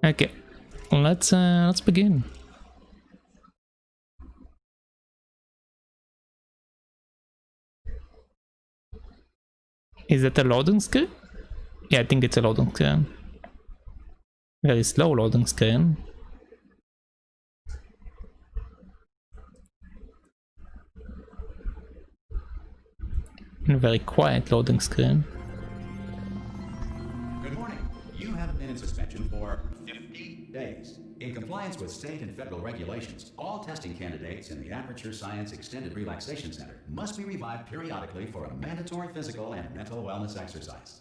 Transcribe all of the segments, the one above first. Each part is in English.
Okay, let's begin. Is that a loading screen? Yeah, I think it's a loading screen. Very slow loading screen. And a very quiet loading screen. Good morning. You have been in suspension for 50 days. In compliance with state and federal regulations, all testing candidates in the Aperture Science Extended Relaxation Center must be revived periodically for a mandatory physical and mental wellness exercise.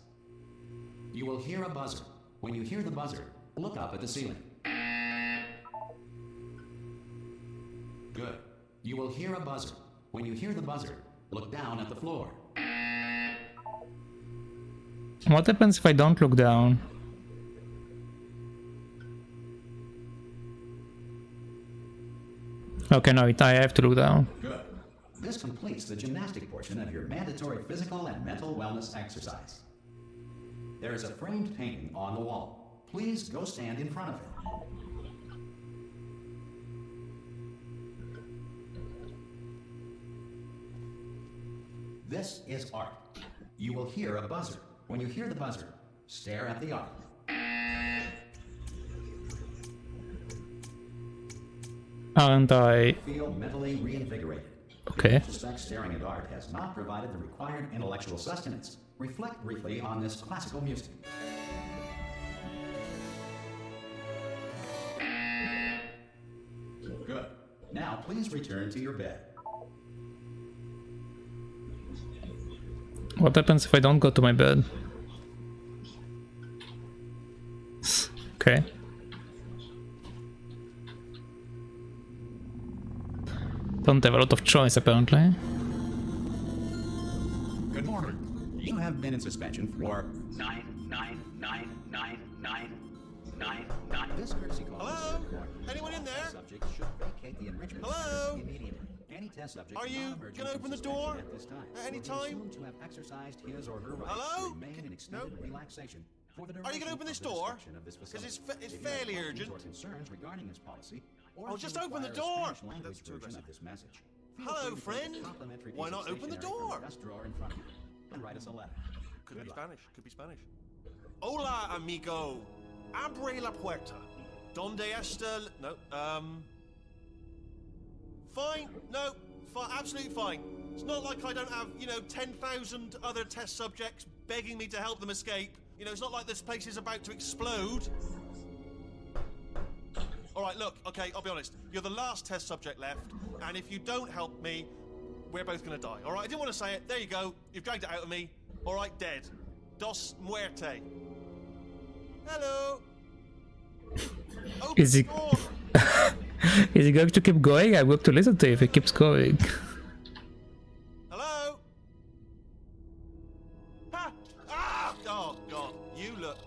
You will hear a buzzer. When you hear the buzzer, look up at the ceiling. Good. You will hear a buzzer. When you hear the buzzer, look down at the floor. What happens if I don't look down? Okay, no, I have to look down. Good. This completes the gymnastic portion of your mandatory physical and mental wellness exercise. There is a framed painting on the wall. Please go stand in front of it. This is art. You will hear a buzzer. When you hear the buzzer, stare at the art. Aren't I? Feel mentally reinvigorated. Okay. Suspect staring at art has not provided the required intellectual sustenance. Reflect briefly on this classical music. Good. Now please return to your bed. What happens if I don't go to my bed? Okay. Don't have a lot of choice, apparently. Good morning. You have been in suspension for 9999999. This courtesy call. Hello? Anyone in there? Subject should vacate the enrichment Hello? center immediately. Any test subject Are you gonna open the door at this time at any will be time? assumed to have exercised his or her right Hello? to remain in extended relaxation for the Are you gonna open this door? Because it's fairly urgent. Or concerns regarding this policy. Or Oh, if just you open the require a door. Spanish language That's too version aggressive. of this message. Feel Hello, free to take a friend. complimentary Why piece not of open the stationery from door? desk drawer in front of you and write us a letter. Could Good be luck. Spanish. Could be Spanish. Hola, amigo. Abre la puerta. Donde está? No. Fine. No. Absolutely fine. It's not like I don't have, 10,000 other test subjects begging me to help them escape. It's not like this place is about to explode. All right, look, okay, I'll be honest. You're the last test subject left, and if you don't help me, we're both gonna die, all right? I didn't want to say it. There you go. You've dragged it out of me. All right, dead. Dos muerte. Hello. Open Is the he- door. Is he going to keep going? I will have to listen to if he keeps going. Hello? Ha! Ah! Oh, God. You look...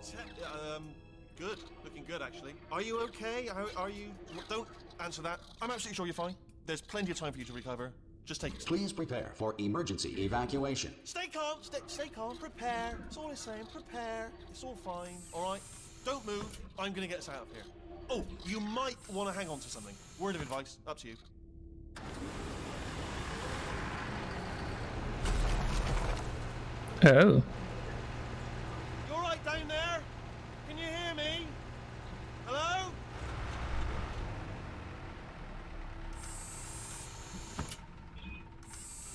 good. Looking good, actually. Are you okay? Are you... Don't answer that. I'm absolutely sure you're fine. There's plenty of time for you to recover. Just take it. Please prepare for emergency evacuation. Stay calm. Stay calm. Prepare. That's all I'm saying. Prepare. It's all fine. All right? Don't move. I'm going to get us out of here. Oh, you might want to hang on to something. Word of advice. Up to you. Oh. You all right down there? Can you hear me? Hello?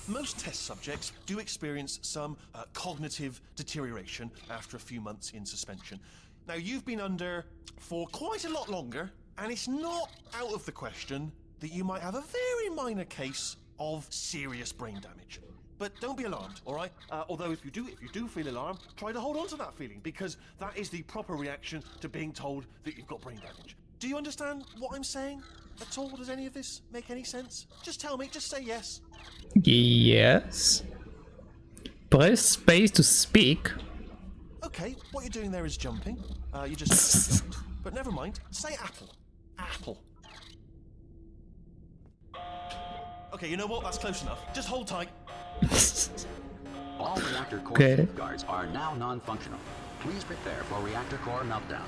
Most test subjects do experience some cognitive deterioration after a few months in suspension. Now, you've been under for quite a lot longer, and it's not out of the question that you might have a very minor case of serious brain damage. But don't be alarmed, all right? Although if you do feel alarmed, try to hold on to that feeling, because that is the proper reaction to being told that you've got brain damage. Do you understand what I'm saying at all? Does any of this make any sense? Just tell me, just say yes. Yes. Press space to speak. Okay, what you're doing there is jumping. You just jumped. But never mind, say apple. Apple. Okay, you know what? That's close enough. Just hold tight. All reactor core Okay. safeguards are now non-functional. Please prepare for reactor core meltdown.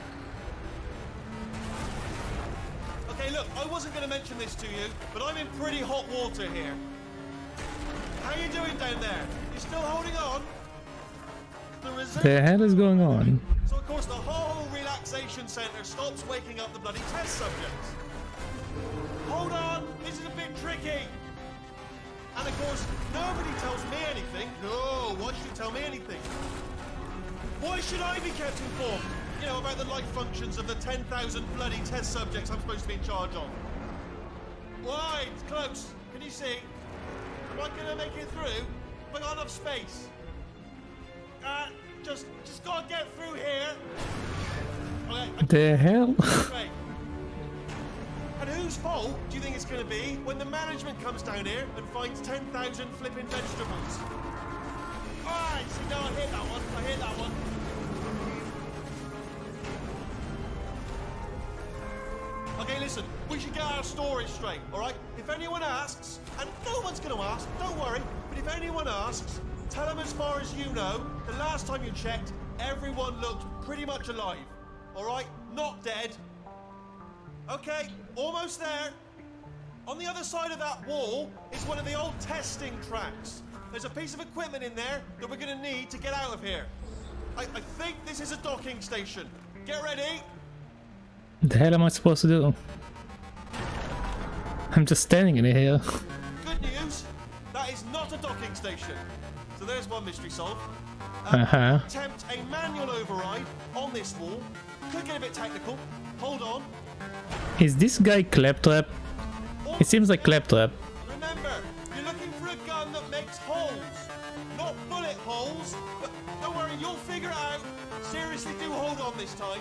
Hey, look, I wasn't going to mention this to you, but I'm in pretty hot water here. How you doing down there? You still holding on? The hell is going on? So, of course, the whole relaxation centre stops waking up the bloody test subjects. Hold on, this is a bit tricky. And, of course, nobody tells me anything. No, why should you tell me anything? Why should I be kept informed? You know, about the life functions of the 10,000 bloody test subjects I'm supposed to be in charge of. Why? It's close. Can you see? Am I gonna make it through? Have I got enough space? Just gotta get through here. Okay, The hell? Great. And whose fault do you think it's gonna be when the management comes down here and finds 10,000 flipping vegetables? Alright, see, now I hear that one. I hear that one. Okay, listen, we should get our story straight, alright? If anyone asks, and no one's gonna ask, don't worry, but if anyone asks, tell them as far as you know, the last time you checked, everyone looked pretty much alive, alright? Not dead. Okay, almost there. On the other side of that wall is one of the old testing tracks. There's a piece of equipment in there that we're gonna need to get out of here. I think this is a docking station. Get ready. The hell am I supposed to do? I'm just standing in here. Good news, that is not a docking station. So there's one mystery solved. Attempt a manual override on this wall. Could get a bit technical. Hold on. Is this guy Claptrap? It seems like Claptrap. Remember, you're looking for a gun that makes holes. Not bullet holes, but don't worry, you'll figure it out. Seriously, do hold on this time.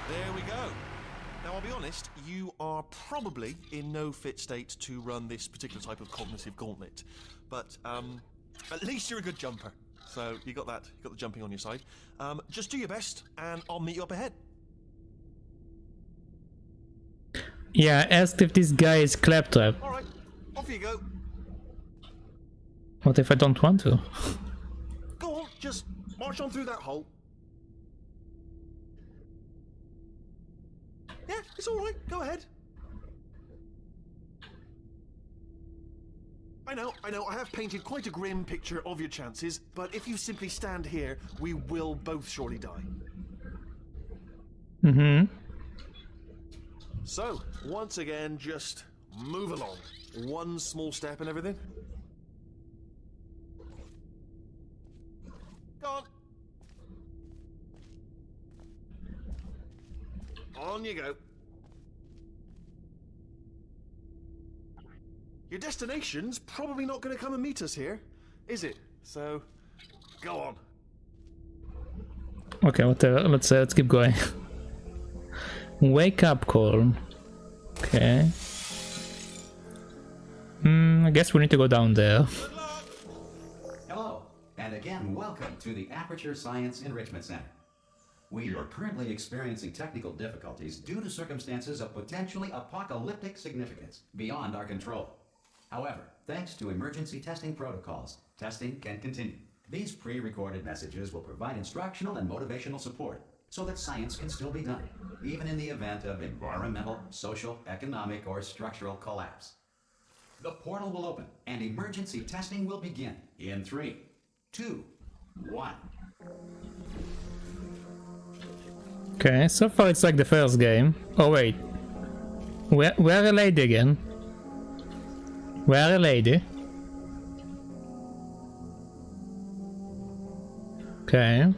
There we go. Now, I'll be honest, you are probably in no fit state to run this particular type of cognitive gauntlet. But, at least you're a good jumper. So, you got that, you got the jumping on your side. Just do your best, and I'll meet you up ahead. Yeah, I asked if this guy is Claptrap. Alright, off you go. What if I don't want to? Go on, just march on through that hole. Yeah, it's alright, go ahead. I know, I have painted quite a grim picture of your chances, but if you simply stand here, we will both surely die. Mm-hmm. So, once again, just move along. One small step and everything. Go on. On you go. Your destination's probably not going to come and meet us here, is it? So, go on. Okay, whatever. Let's keep going. Wake up call. Okay. I guess we need to go down there. Hello, and again, welcome to the Aperture Science Enrichment Center. We are currently experiencing technical difficulties due to circumstances of potentially apocalyptic significance beyond our control. However, thanks to emergency testing protocols, testing can continue. These pre-recorded messages will provide instructional and motivational support so that science can still be done, even in the event of environmental, social, economic, or structural collapse. The portal will open and emergency testing will begin in 3, 2, 1. Okay, so far it's like the first game. Oh wait. Where a lady again? Where a lady? Okay.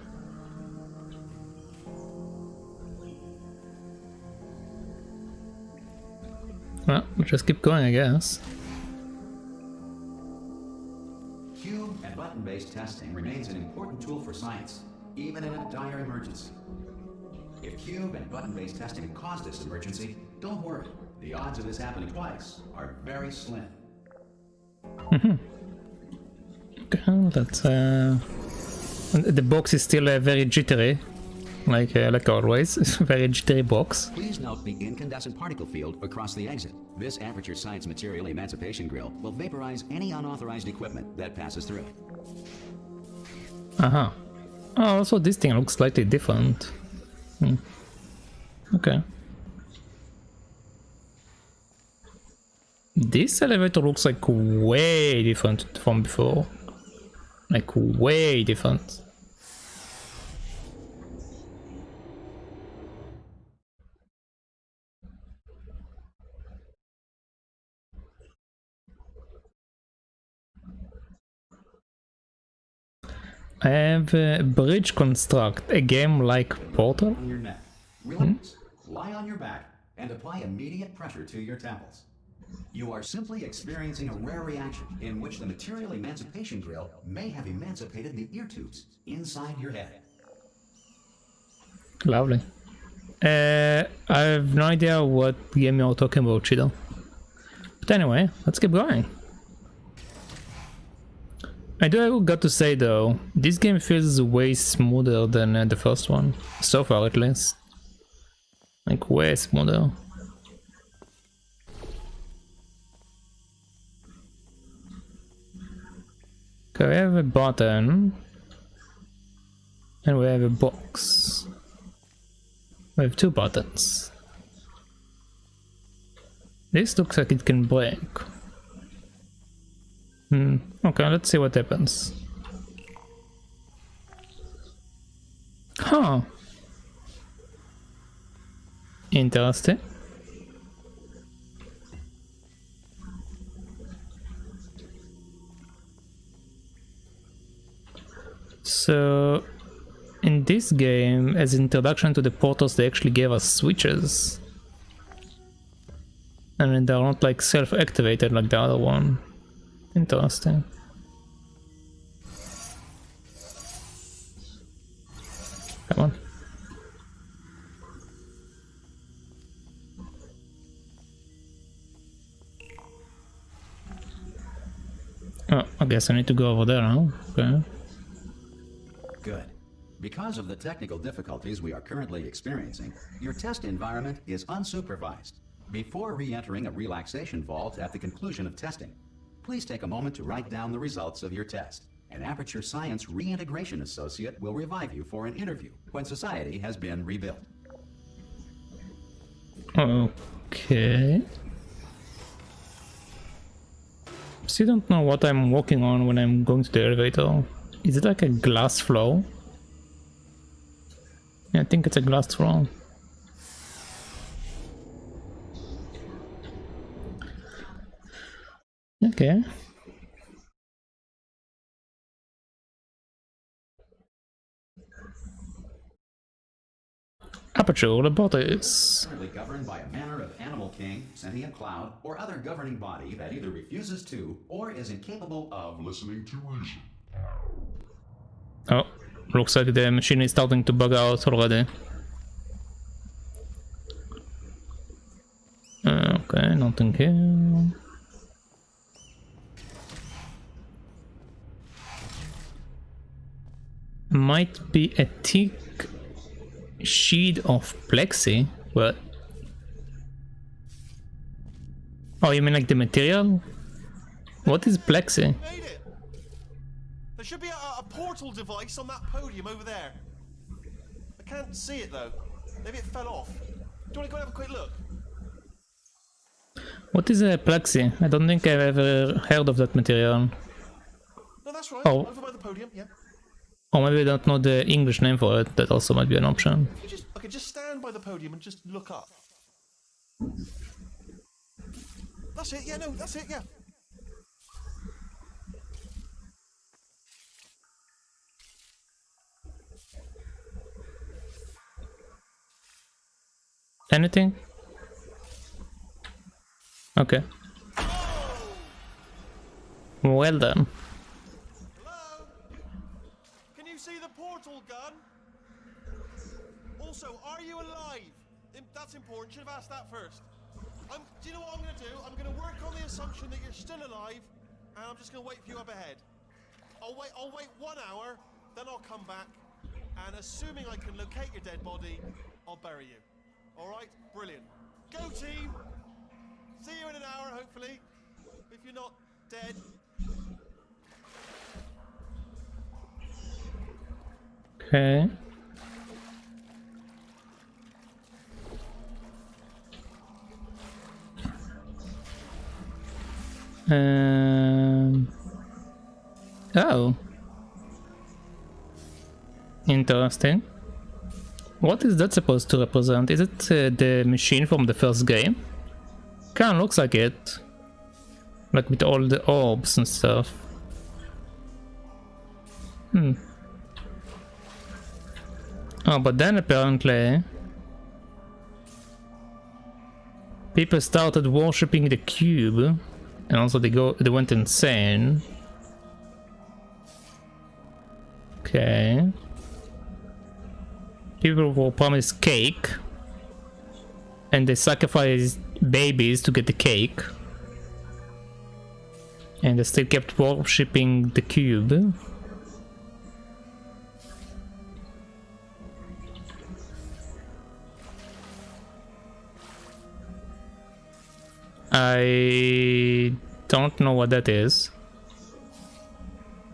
Well, we'll just keep going, I guess. Cube and button-based testing remains an important tool for science, even in a dire emergency. If cube and button-based testing caused this emergency, don't worry. The odds of this happening twice are very slim. Okay, that's the box is still very jittery, like always. Very jittery box. Please note the incandescent particle field across the exit. This Aperture Science Material Emancipation Grill will vaporize any unauthorized equipment that passes through. Uh-huh. Oh, also this thing looks slightly different. Okay. This elevator looks like way different from before. Like way different. I have Bridge Construct, a game like Portal. On your neck. Relax. Lie on your back and apply immediate pressure to your temples. You are simply experiencing a rare reaction in which the material emancipation grill may have emancipated the ear tubes inside your head. Lovely. I have no idea what game you're talking about, Chido. But anyway, let's keep going. I do got to say though, this game feels way smoother than the first one. So far at least. Like way smoother. Okay, we have a button. And we have a box. We have two buttons. This looks like it can break. Okay, let's see what happens. Huh. Interesting. So, in this game, as introduction to the portals, they actually gave us switches. And they're not like self-activated like the other one. Interesting. Come on. Oh, I guess I need to go over there now. Okay. Good. Because of the technical difficulties we are currently experiencing, your test environment is unsupervised. Before re-entering a relaxation vault at the conclusion of testing, please take a moment to write down the results of your test. An Aperture Science Reintegration Associate will revive you for an interview when society has been rebuilt. Okay. Still don't know what I'm walking on when I'm going to the elevator. Is it like a glass floor? Yeah, I think it's a glass floor. Okay. Aperture Laboratories. Currently governed by a manner of animal king, sentient cloud, or other governing body that either refuses to or is incapable of listening to reason. Oh, looks like the machine is starting to bug out already. Okay, nothing here. Might be a thick sheet of plexi. What? Oh, you mean like the material? What is plexi? Made it. There should be a portal device on that podium over there. I can't see it though. Maybe it fell off. Do you want to go and have a quick look? What is a plexi? I don't think I've ever heard of that material. No, that's right. Oh. Over by the podium, yeah. Or maybe I don't know the English name for it. That also might be an option. If you just stand by the podium and just look up. That's it, yeah, no, that's it, yeah. Anything? Okay. Well done. Hello? Can you see the portal gun? Also, are you alive? That's important. Should have asked that first. Do you know what I'm going to do? I'm going to work on the assumption that you're still alive, and I'm just going to wait for you up ahead. I'll wait 1 hour, then I'll come back, and assuming I can locate your dead body, I'll bury you. All right? Brilliant. Go team! See you in an hour, hopefully. If you're not dead. Okay. Oh. Interesting. What is that supposed to represent? Is it the machine from the first game? Kinda looks like it. Like with all the orbs and stuff. Oh, but then apparently people started worshipping the cube, and also they went insane. Okay. People were promised cake, and they sacrificed babies to get the cake, and they still kept worshipping the cube. I don't know what that is.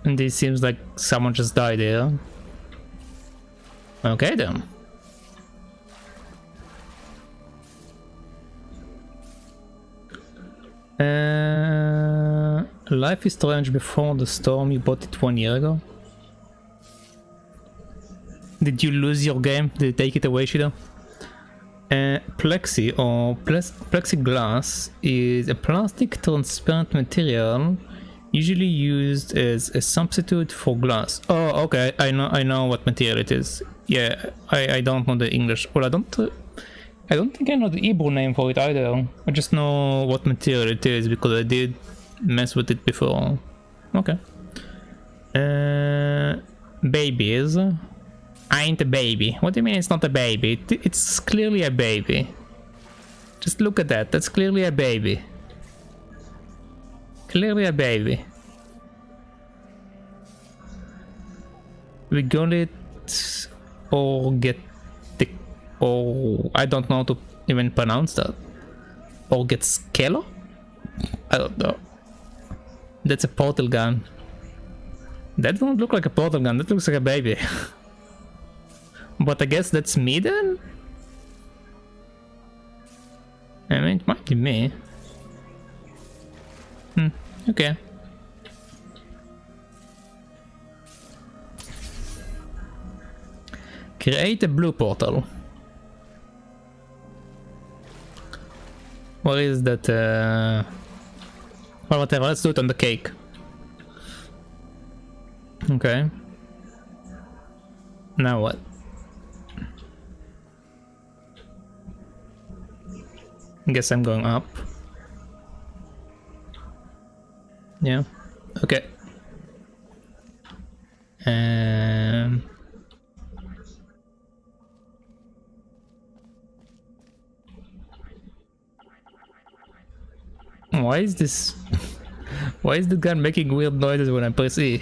And it seems like someone just died here. Okay then. Life is Strange before the storm. You bought it 1 year ago. Did you lose your game? Did they take it away, Shido? Plexi or plexiglass is a plastic transparent material usually used as a substitute for glass. Oh, okay. I know what material it is. Yeah, I don't know the English. Well, I don't think I know the Hebrew name for it either. I just know what material it is because I did mess with it before. Okay. Babies. I ain't a baby. What do you mean it's not a baby? It's clearly a baby. Just look at that. That's clearly a baby. Clearly a baby. We got it or get the... or I don't know how to even pronounce that. Or get Skello? I don't know. That's a portal gun. That don't look like a portal gun. That looks like a baby. But I guess that's me then? I mean, it might be me. Okay. Create a blue portal. What is that? Well, whatever, let's do it on the cake. Okay. Now what? I guess I'm going up. Yeah. Okay. Why is this? Why is the gun making weird noises when I press E?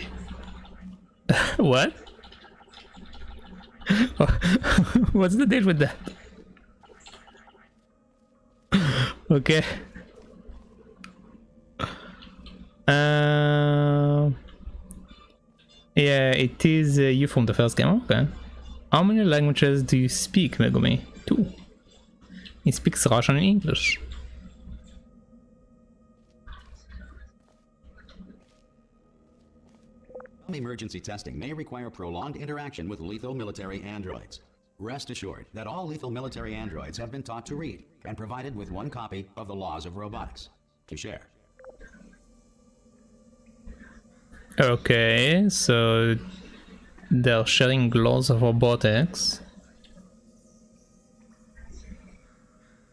What? What's the deal with that? Okay. Yeah, it is you from the first game. Okay. How many languages do you speak, Megumi? 2. He speaks Russian and English. Emergency testing may require prolonged interaction with lethal military androids. Rest assured that all lethal military androids have been taught to read and provided with 1 copy of the Laws of Robotics to share. Okay, so they're sharing Laws of Robotics.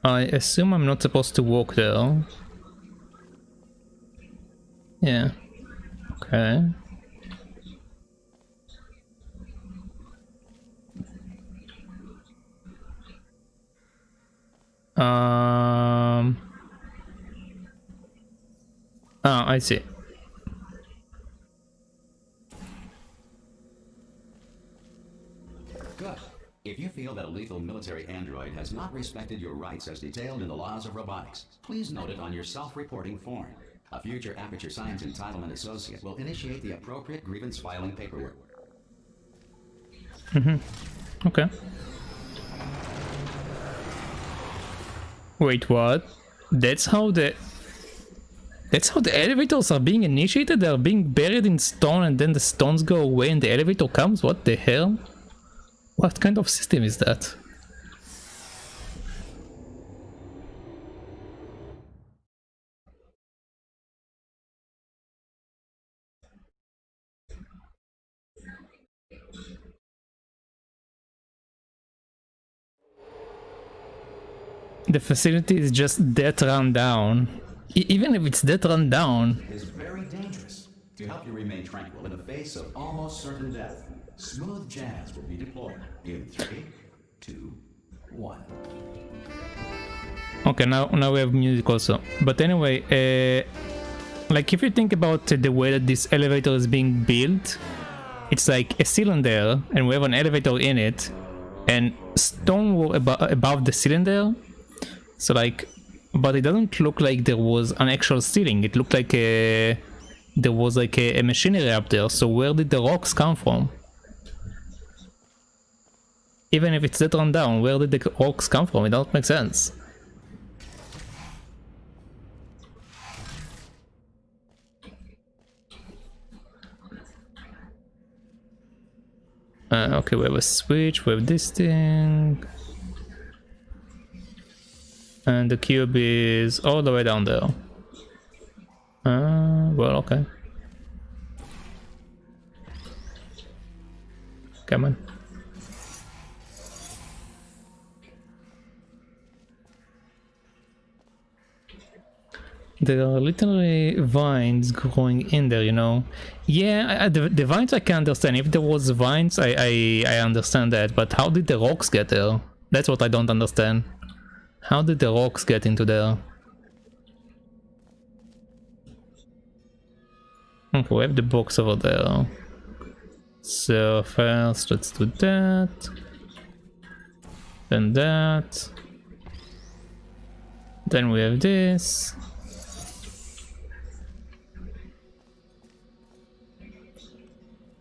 I assume I'm not supposed to walk there. Yeah. Okay. I see. Good. If you feel that a lethal military android has not respected your rights as detailed in the Laws of Robotics, please note it on your self-reporting form. A future Aperture Science Entitlement Associate will initiate the appropriate grievance filing paperwork. Okay. Wait, what? That's how the elevators are being initiated? They are being buried in stone and then the stones go away and the elevator comes? What the hell? What kind of system is that? The facility is just dead run down. Even if it's dead run down. Is very dangerous. To help you remain tranquil in the face of almost certain death, smooth jazz will be deployed in 3, 2, 1. Okay, now we have music also. But anyway, like if you think about the way that this elevator is being built, it's like a cylinder and we have an elevator in it and stone wall above the cylinder. So like, but it doesn't look like there was an actual ceiling. It looked like there was like a machinery up there. So where did the rocks come from? Even if it's that run down, where did the rocks come from? It don't make sense. Okay, we have a switch, we have this thing. And the cube is all the way down there. Well, okay. Come on. There are literally vines growing in there, you know. Yeah, the vines I can understand. If there was vines, I understand that. But how did the rocks get there? That's what I don't understand. How did the rocks get into there? Okay, we have the box over there. So first, let's do that. Then that. Then we have this.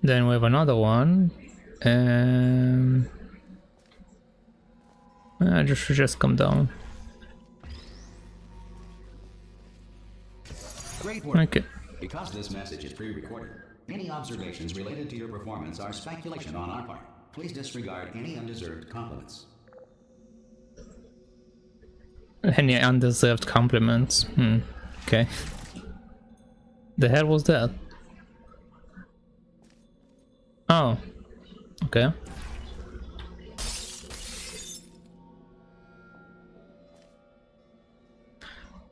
Then we have another one. I just come down. Great work. Okay. Because this message is pre-recorded, any observations related to your performance are speculation on our part. Please disregard any undeserved compliments. Any undeserved compliments? Okay. The hell was that? Oh. Okay.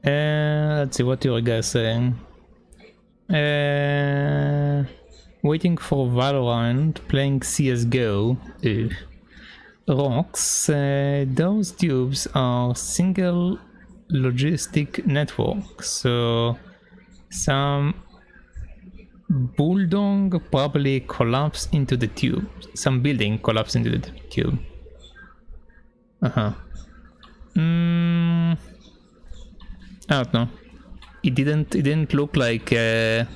Let's see what you guys saying. Waiting for Valorant, playing CSGO. Rocks. Those tubes are single logistic network, so some bulldog probably collapsed into the tube. Some building collapsed into the tube. I don't know. It didn't look like it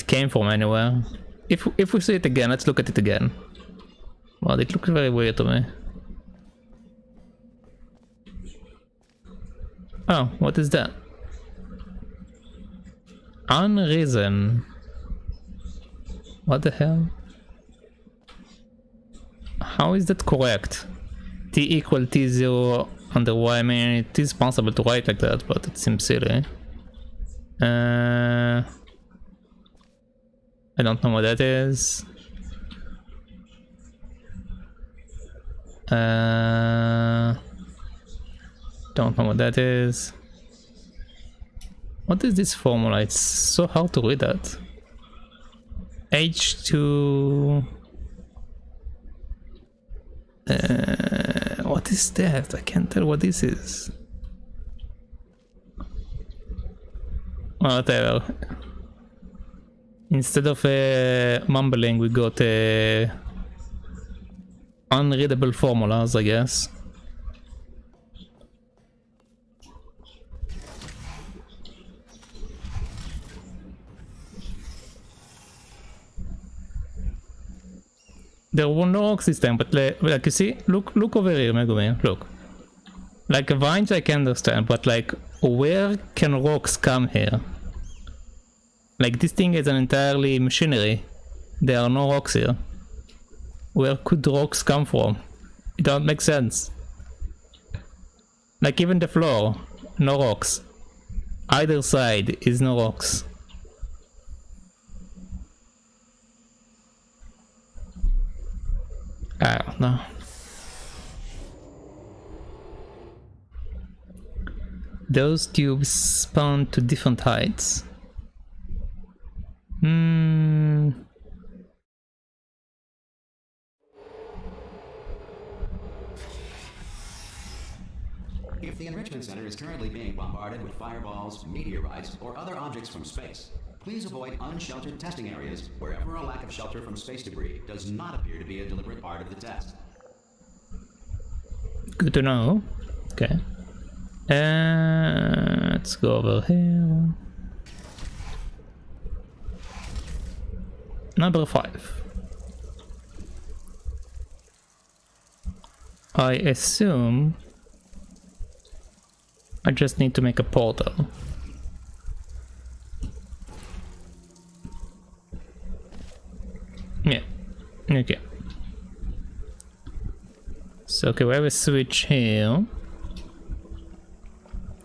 came from anywhere. If we see it again, let's look at it again. Well, it looks very weird to me. Oh, what is that? Unreason. What the hell? How is that correct? T equal T0 under Y. I mean, it is possible to write like that, but it seems silly. I don't know what that is. Don't know what that is. What is this formula? It's so hard to read that. H2... what is that? I can't tell what this is. Whatever. Instead of mumbling, we got unreadable formulas, I guess. There were no rocks this time, but like you see, look over here, Megumi, look. Like vines I can understand, but like where can rocks come here? Like this thing is an entirely machinery. There are no rocks here. Where could rocks come from? It don't make sense. Like even the floor, no rocks. Either side is no rocks. I don't know. Those tubes span to different heights. If the Enrichment Center is currently being bombarded with fireballs, meteorites, or other objects from space, please avoid unsheltered testing areas wherever a lack of shelter from space debris does not appear to be a deliberate part of the test. Good to know. Okay. Let's go over here. Number 5. I assume I just need to make a portal. Yeah. Okay. So okay, we have a switch here.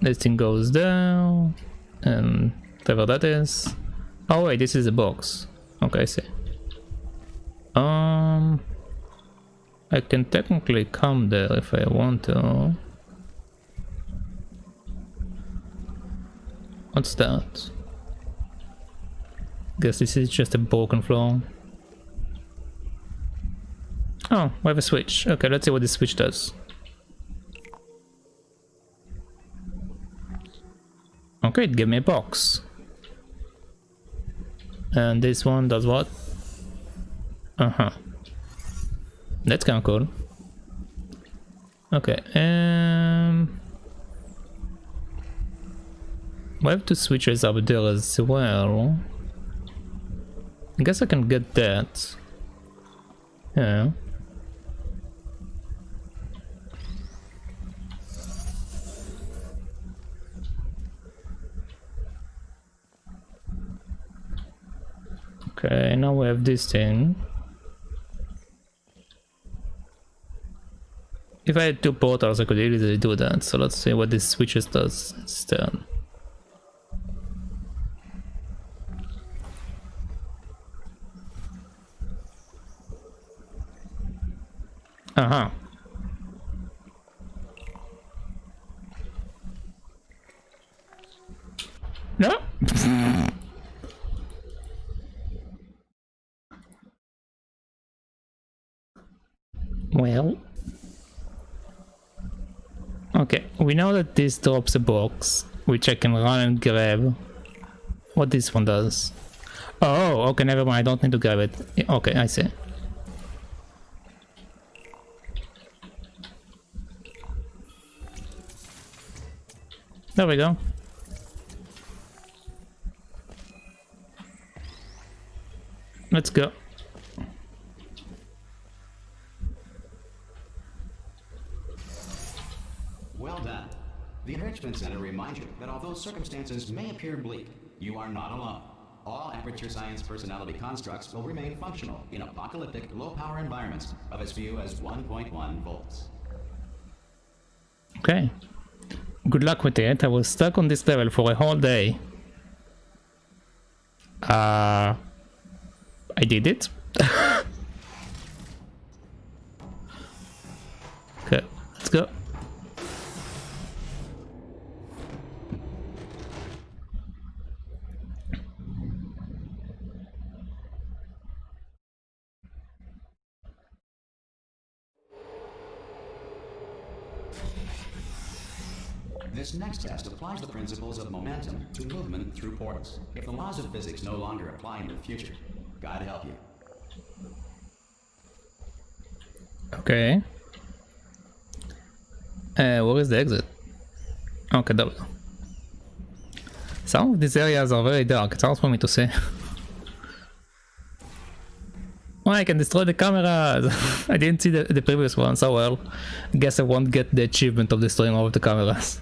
This thing goes down, and whatever that is. Oh wait, this is a box. Okay, I see. I can technically come there if I want to. What's that? Guess this is just a broken floor. Oh, we have a switch. Okay, let's see what this switch does. Okay, it gave me a box. And this one does what? That's kind of cool. Okay, we have two switches up there as well. I guess I can get that. Yeah. Okay, now we have this thing. If I had two portals, I could easily do that. So let's see what this switches does instead. No. Well. Okay, we know that this drops a box, which I can run and grab. What this one does. Oh, okay, never mind, I don't need to grab it. Okay, I see. There we go. Let's go. Well done. The Enrichment Center reminds you that although circumstances may appear bleak, you are not alone. All Aperture Science personality constructs will remain functional in apocalyptic, low-power environments of as few as 1.1 volts. Okay. Good luck with it. I was stuck on this level for a whole day. I did it. Okay, let's go. This next test applies the principles of momentum to movement through portals. If the laws of physics no longer apply in the future, God help you. Okay. Where is the exit? Okay, there we go. Some of these areas are very dark. It's hard for me to see. Oh, I can destroy the cameras! I didn't see the previous one, so well. Guess I won't get the achievement of destroying all of the cameras.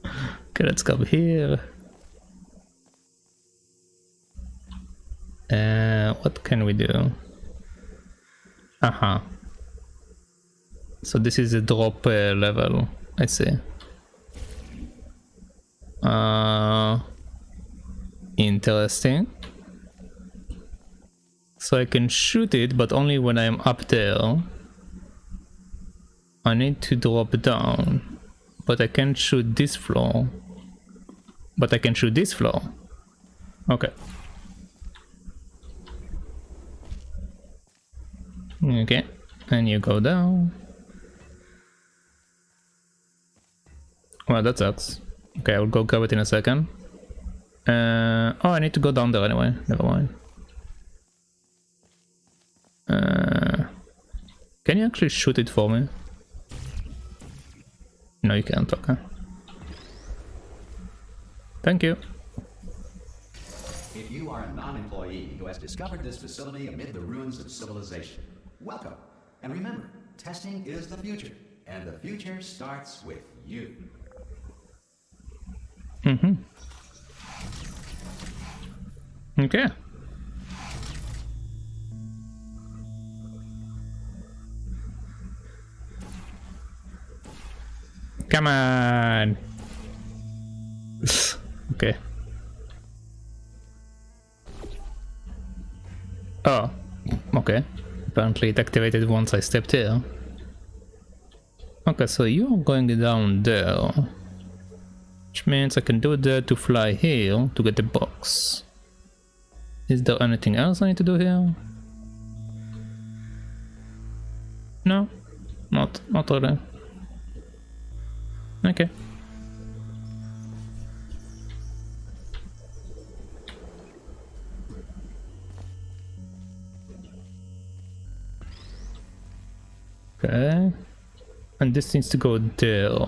Okay, let's come here. What can we do? Aha. So this is a drop level, I see. Interesting. So I can shoot it, but only when I'm up there. I need to drop down. But I can't shoot this floor. But I can shoot this floor. Okay. Okay. And you go down. Well, that sucks. Okay, I will go grab it in a second. Oh, I need to go down there anyway. Never mind. Can you actually shoot it for me? No, you can't. Okay. Thank you. If you are a non-employee who has discovered this facility amid the ruins of civilization, welcome. And remember, testing is the future, and the future starts with you. Mm-hmm. Okay. Come on. Okay. Oh, okay. Apparently it activated once I stepped here. Okay, so you're going down there. Which means I can do that to fly here to get the box. Is there anything else I need to do here? No, not really. Okay. Okay. And this needs to go there.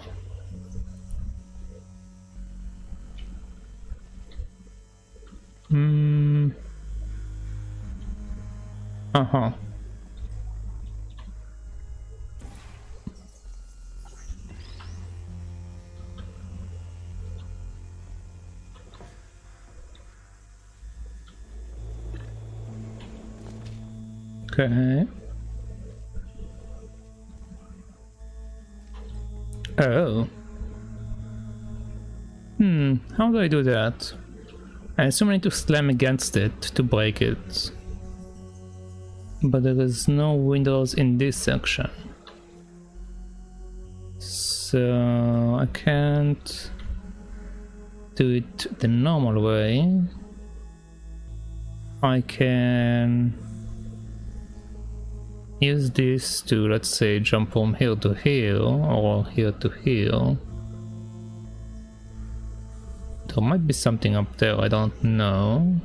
Uh-huh. Okay. Oh. How do I do that? I assume I need to slam against it to break it. But there is no windows in this section. So I can't do it the normal way. I can use this to, let's say, jump from here to here or here to here. There might be something up there, I don't know.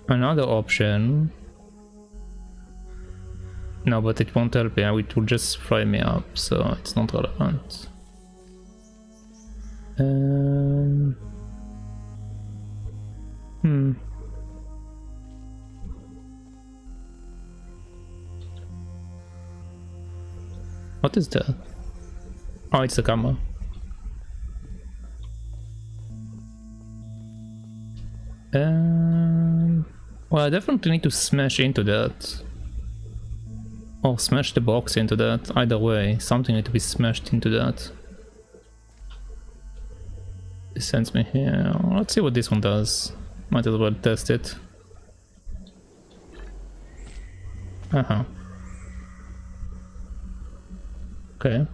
Another option. No, but it won't help me, it will just fry me up, so it's not relevant. What is that? Oh, it's the camera. Well, I definitely need to smash into that. Or smash the box into that. Either way, something needs to be smashed into that. It sends me here. Let's see what this one does. Might as well test it. Uh-huh. Okay.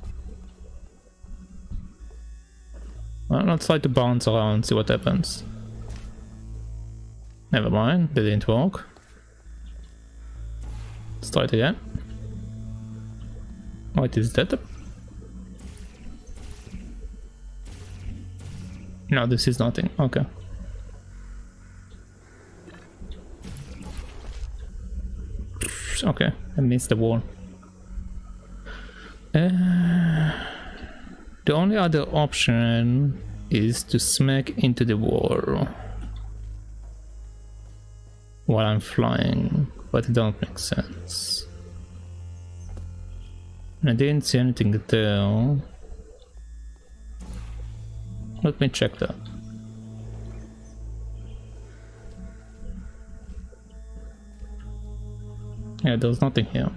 Well, let's try to bounce around, see what happens. Never mind, that didn't work. Let's try it again. What is that? No, this is nothing. Okay. Okay, I missed the wall. The only other option is to smack into the wall. while I'm flying, but it don't make sense. I didn't see anything there. Let me check that. Yeah, there's nothing here.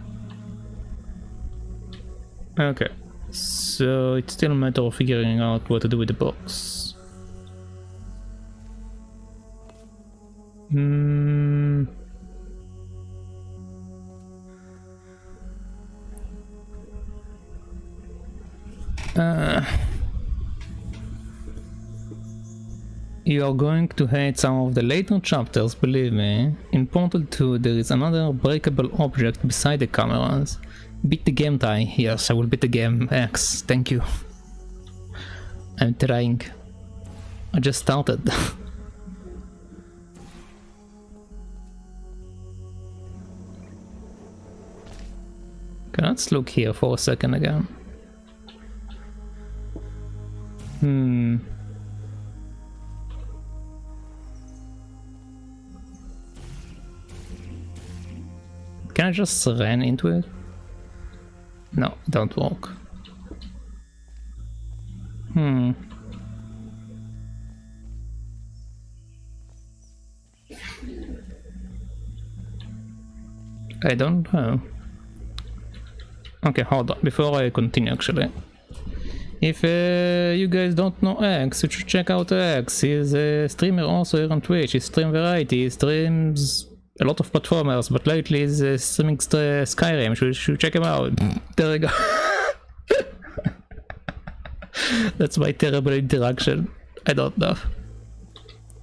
Okay, so it's still a matter of figuring out what to do with the box. You are going to hate some of the later chapters, believe me. In Portal 2 there is another breakable object beside the cameras. Beat the game, Ty. Yes, I will beat the game. X, thank you. I'm trying. I just started. Okay, let's look here for a second again. Can I just run into it? No, don't work. I don't know. Okay, hold on, before I continue actually. If you guys don't know X, you should check out X. He's a streamer also here on Twitch. He streams variety, he streams a lot of platformers, but lately he's streaming Skyrim. Should check him out. There we go. That's my terrible interaction. I don't know.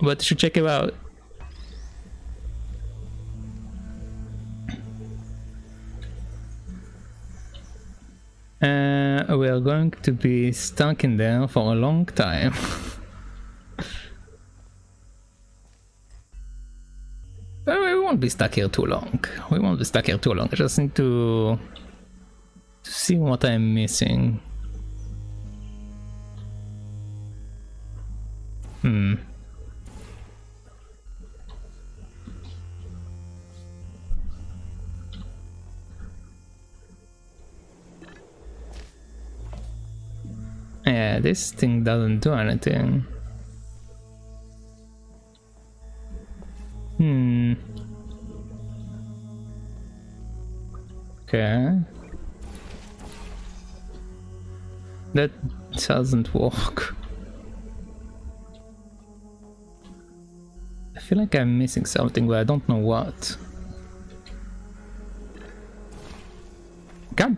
But you should check him out. We are going to be stuck in there for a long time. We won't be stuck here too long. We won't be stuck here too long. I just need to see what I'm missing. Yeah, this thing doesn't do anything. Okay. That doesn't work. I feel like I'm missing something, but I don't know what. God.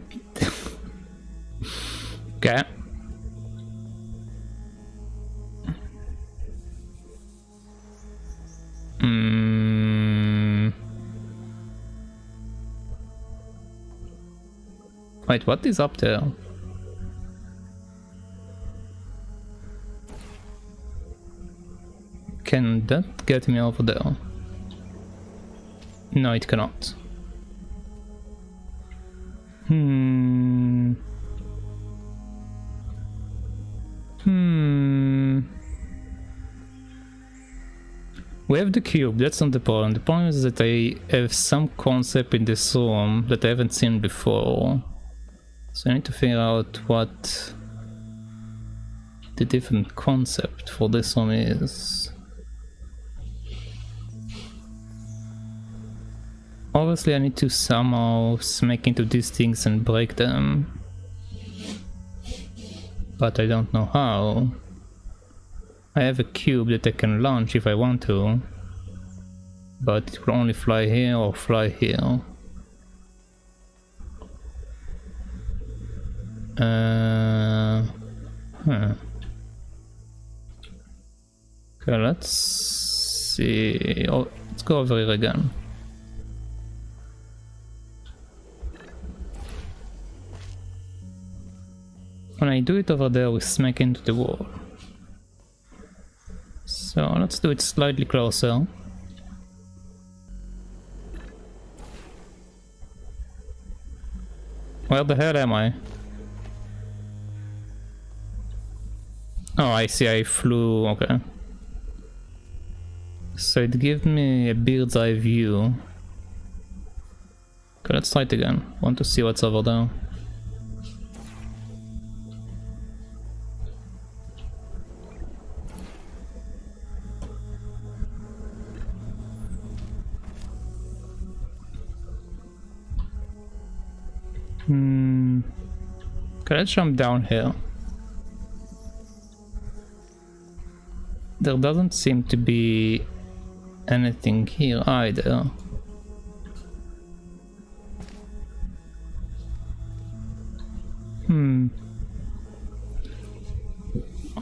Okay. Wait, what is up there? Can that get me over there? No, it cannot. We have the cube, that's not the problem. The problem is that I have some concept in this room that I haven't seen before. So I need to figure out what the different concept for this one is. Obviously I need to somehow smack into these things and break them. But I don't know how. I have a cube that I can launch if I want to. But it will only fly here or fly here. Okay, let's see. Oh, let's go over here again. When I do it over there, we smack into the wall. So let's do it slightly closer. Where the hell am I? Oh, I see, I flew, okay. So it gives me a bird's eye view. Okay, let's try it again. Want to see what's over there. Okay, let's jump down here. There doesn't seem to be anything here either.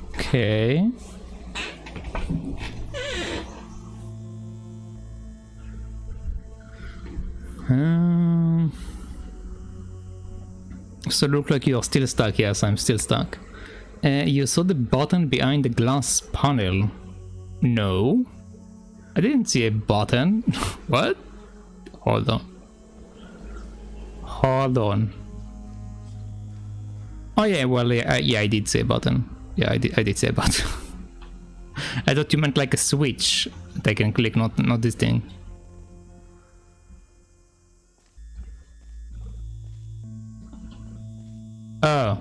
Okay. So look like you're still stuck. Yes, I'm still stuck. You saw the button behind the glass panel. No. I didn't see a button. What? Hold on. Hold on. Oh yeah, well yeah, I did say a button. Yeah, I did say a button. I thought you meant like a switch that I can click, not this thing. Oh.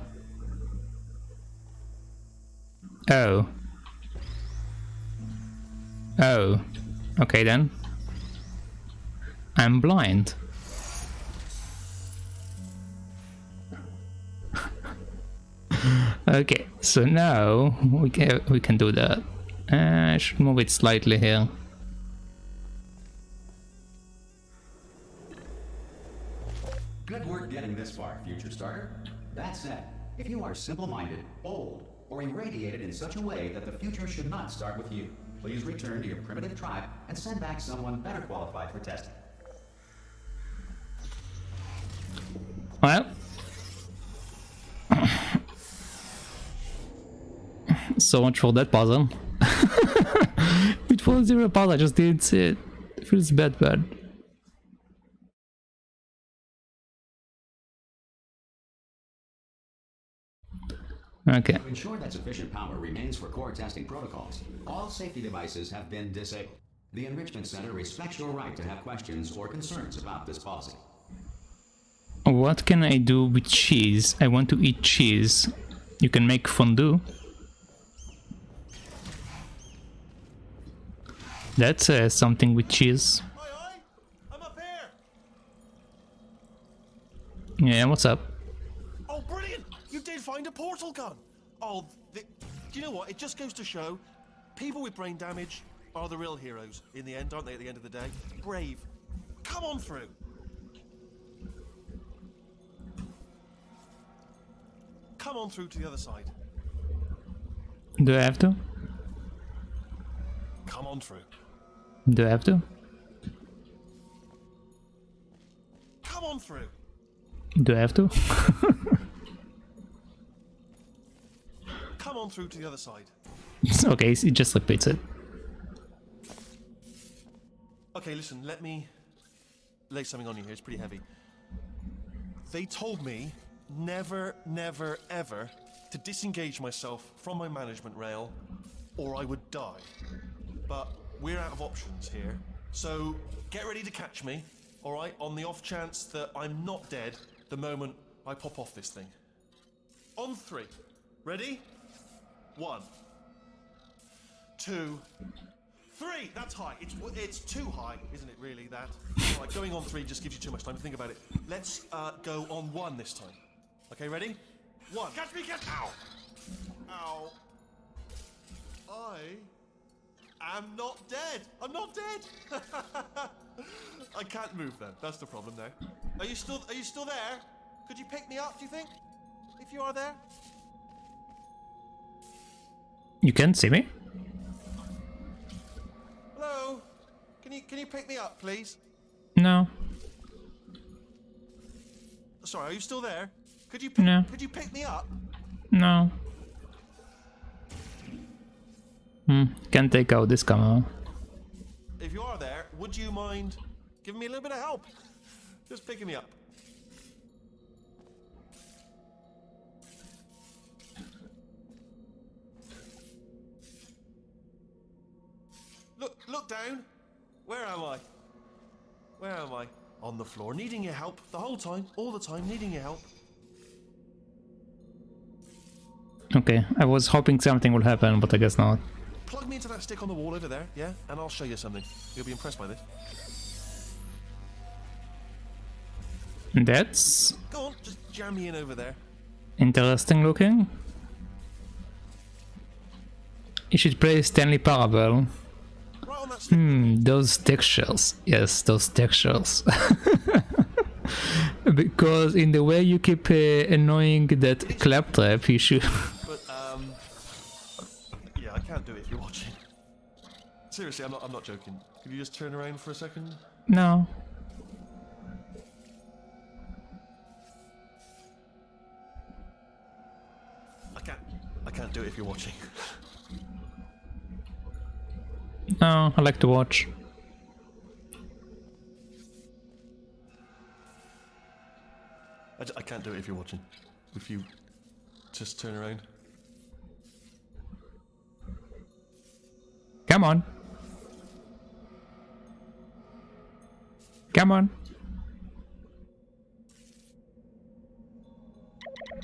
Oh. Oh. Okay then. I'm blind. Okay, so now we can do that. I should move it slightly here. Good work getting this far, future starter. That said, if you are simple-minded, bold, or irradiated in such a way that the future should not start with you, please return to your primitive tribe and send back someone better qualified for testing. Well, so much for that puzzle. It was zero puzzle, I just didn't see it. It feels bad. Okay. To ensure that sufficient power remains for core testing protocols, all safety devices have been disabled. The Enrichment Center respects your right to have questions or concerns about this policy. What can I do with cheese? I want to eat cheese. You can make fondue. That's something with cheese. Aye, I'm up here. Yeah, what's up? Oh, brilliant! You did find a portal gun. Oh, do you know what? It just goes to show, people with brain damage are the real heroes in the end, aren't they? At the end of the day, brave. Come on through. Come on through to the other side. Do I have to? Come on through. Do I have to? Come on through. Do I have to? Come on through to the other side. Okay, it just repeats it. Okay, listen, let me lay something on you here. It's pretty heavy. They told me never, never, ever to disengage myself from my management rail or I would die. But we're out of options here. So get ready to catch me, all right, on the off chance that I'm not dead the moment I pop off this thing. On 3. Ready? 1, 2, 3. That's high. It's too high, isn't it, really, that? All right, going on 3 just gives you too much time to think about it. Let's go on 1 this time. Okay, ready? 1. Catch me, catch me! Ow! Ow. I'm not dead. I'm not dead. I can't move then. That's the problem now. Are you still there? Could you pick me up, do you think? If you are there? You can't see me? Hello? Can you pick me up, please? No. Sorry, are you still there? Could you pick me up? No. Can't take out this camera. If you are there, would you mind giving me a little bit of help? Just picking me up. Look down. Where am I? Where am I? On the floor, needing your help the whole time, all the time, needing your help. Okay, I was hoping something would happen, but I guess not. Plug me into that stick on the wall over there, yeah? And I'll show you something. You'll be impressed by this. That's Go on, just jam me in over there. interesting looking. You should play Stanley Parable. Right on that stick. Those textures. Yes, those textures. Because in the way you keep annoying that claptrap, you should... But, yeah, I can't do it if you're watching. Seriously, I'm not joking. Could you just turn around for a second? No. I can't do it if you're watching. No, I like to watch. I can't do it if you're watching. If you just turn around. Come on. Come on.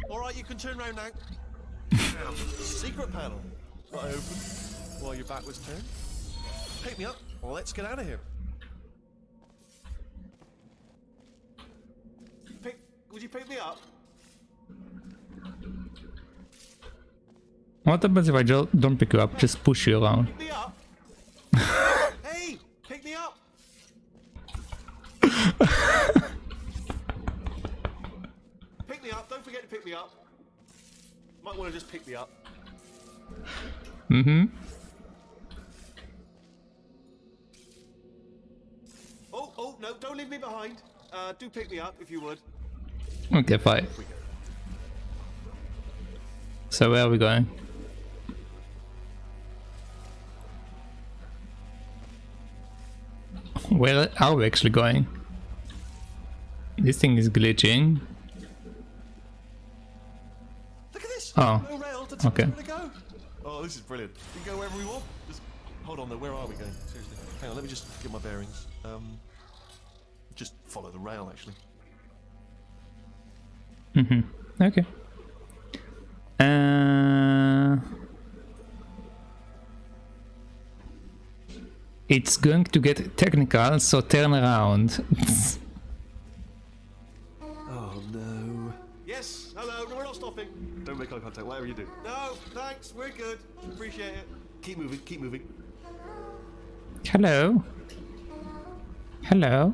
Alright, you can turn around now. Now, secret panel. That I open while your back was turned. Pick me up, or let's get out of here. Would you pick me up? What happens if I don't pick you up? Just push you around. Pick me up? Hey, pick me up! Pick me up, don't forget to pick me up. Might want to just pick me up. Mm-hmm. Oh, no, don't leave me behind. Do pick me up if you would. Okay, fine. So where are we going? Where are we actually going? This thing is glitching. Look at this! Oh, No rail to tell okay. us where to go. Oh, this is brilliant. We can go wherever we want. Just hold on though, where are we going? Seriously. Hang on, let me just get my bearings. Just follow the rail actually. Mm-hmm. Okay. It's going to get technical, so turn around. Oh no. Yes, hello, no, we're not stopping. Don't make eye contact, whatever you do. No, thanks, we're good. Appreciate it. Keep moving, keep moving. Hello. Hello.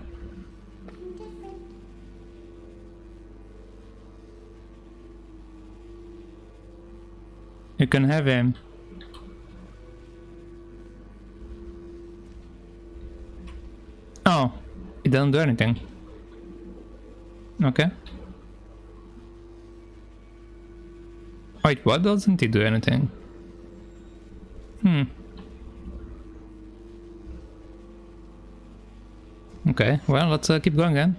You can have him. Oh, it doesn't do anything. Okay. Wait, what doesn't it do anything? Okay, well, let's keep going then.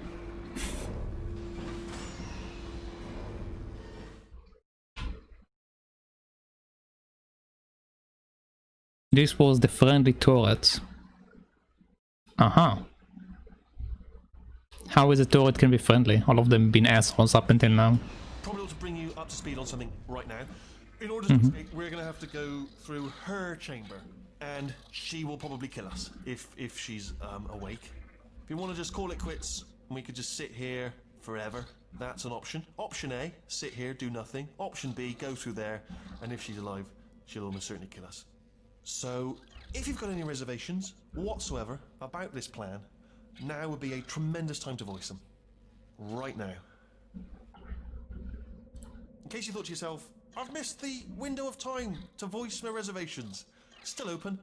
This was the friendly turret. Uh-huh. How is a turret can be friendly? All of them been assholes up until now. Probably ought to bring you up to speed on something right now. In order to escape, we're going to have to go through her chamber. And she will probably kill us, if she's awake. If you want to just call it quits, and we could just sit here forever, that's an option. Option A, sit here, do nothing. Option B, go through there, and if she's alive, she'll almost certainly kill us. So, if you've got any reservations whatsoever about this plan, now would be a tremendous time to voice them. Right now. In case you thought to yourself, I've missed the window of time to voice my reservations. Still open.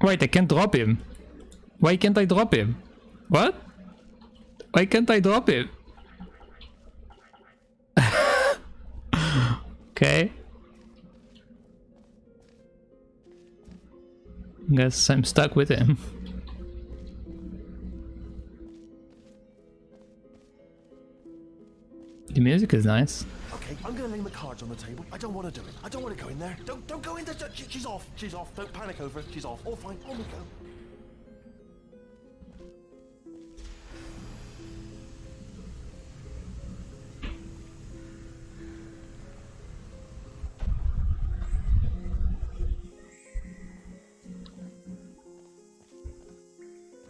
Wait, I can't drop him. Why can't I drop him? What? Why can't I drop him? Okay. Guess I'm stuck with him. The music is nice. Okay, Okay, I'm gonna lay my cards on the table. I don't want to do it. I don't want to go in there. Don't go in there. She's off. She's off. Don't panic over it. She's off. All fine. On we go.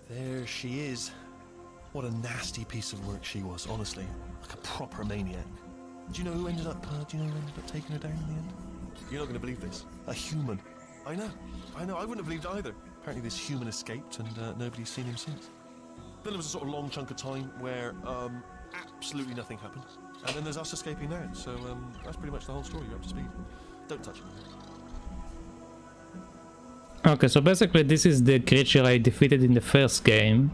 There she is. What a nasty piece of work she was, honestly. Like a proper maniac. Do you know who ended up taking her down in the end? You're not going to believe this. A human. I know. I wouldn't have believed either. Apparently this human escaped and nobody's seen him since. Then there was a sort of long chunk of time where absolutely nothing happened. And then there's us escaping now. So that's pretty much the whole story. You're up to speed. Don't touch it. Okay, so basically this is the creature I defeated in the first game.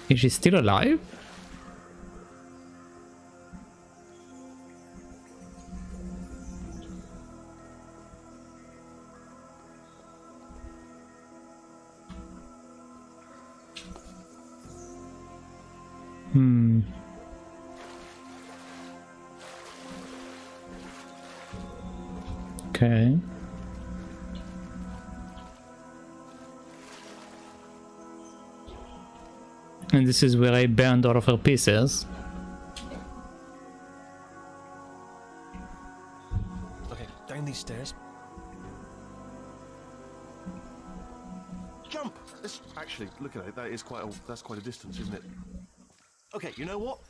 Is she still alive? Okay. And this is where I burned all of her pieces. Okay, down these stairs. Jump! Actually, look at it. That's quite a distance, isn't it? Okay, you know what?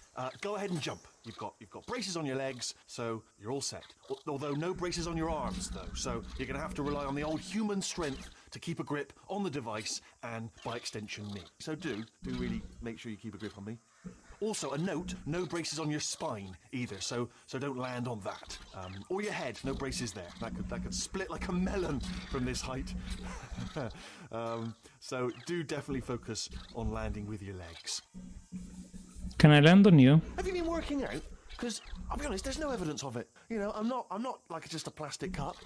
Go ahead and jump. You've got braces on your legs, so you're all set. Although no braces on your arms, though. So you're going to have to rely on the old human strength to keep a grip on the device and, by extension, me. So do really make sure you keep a grip on me. Also, a note: no braces on your spine either. So don't land on that. Or your head. No braces there. That could split like a melon from this height. So do definitely focus on landing with your legs. Can I land on you? Have you been working out? Because I'll be honest, there's no evidence of it. You know, I'm not like just a plastic cup.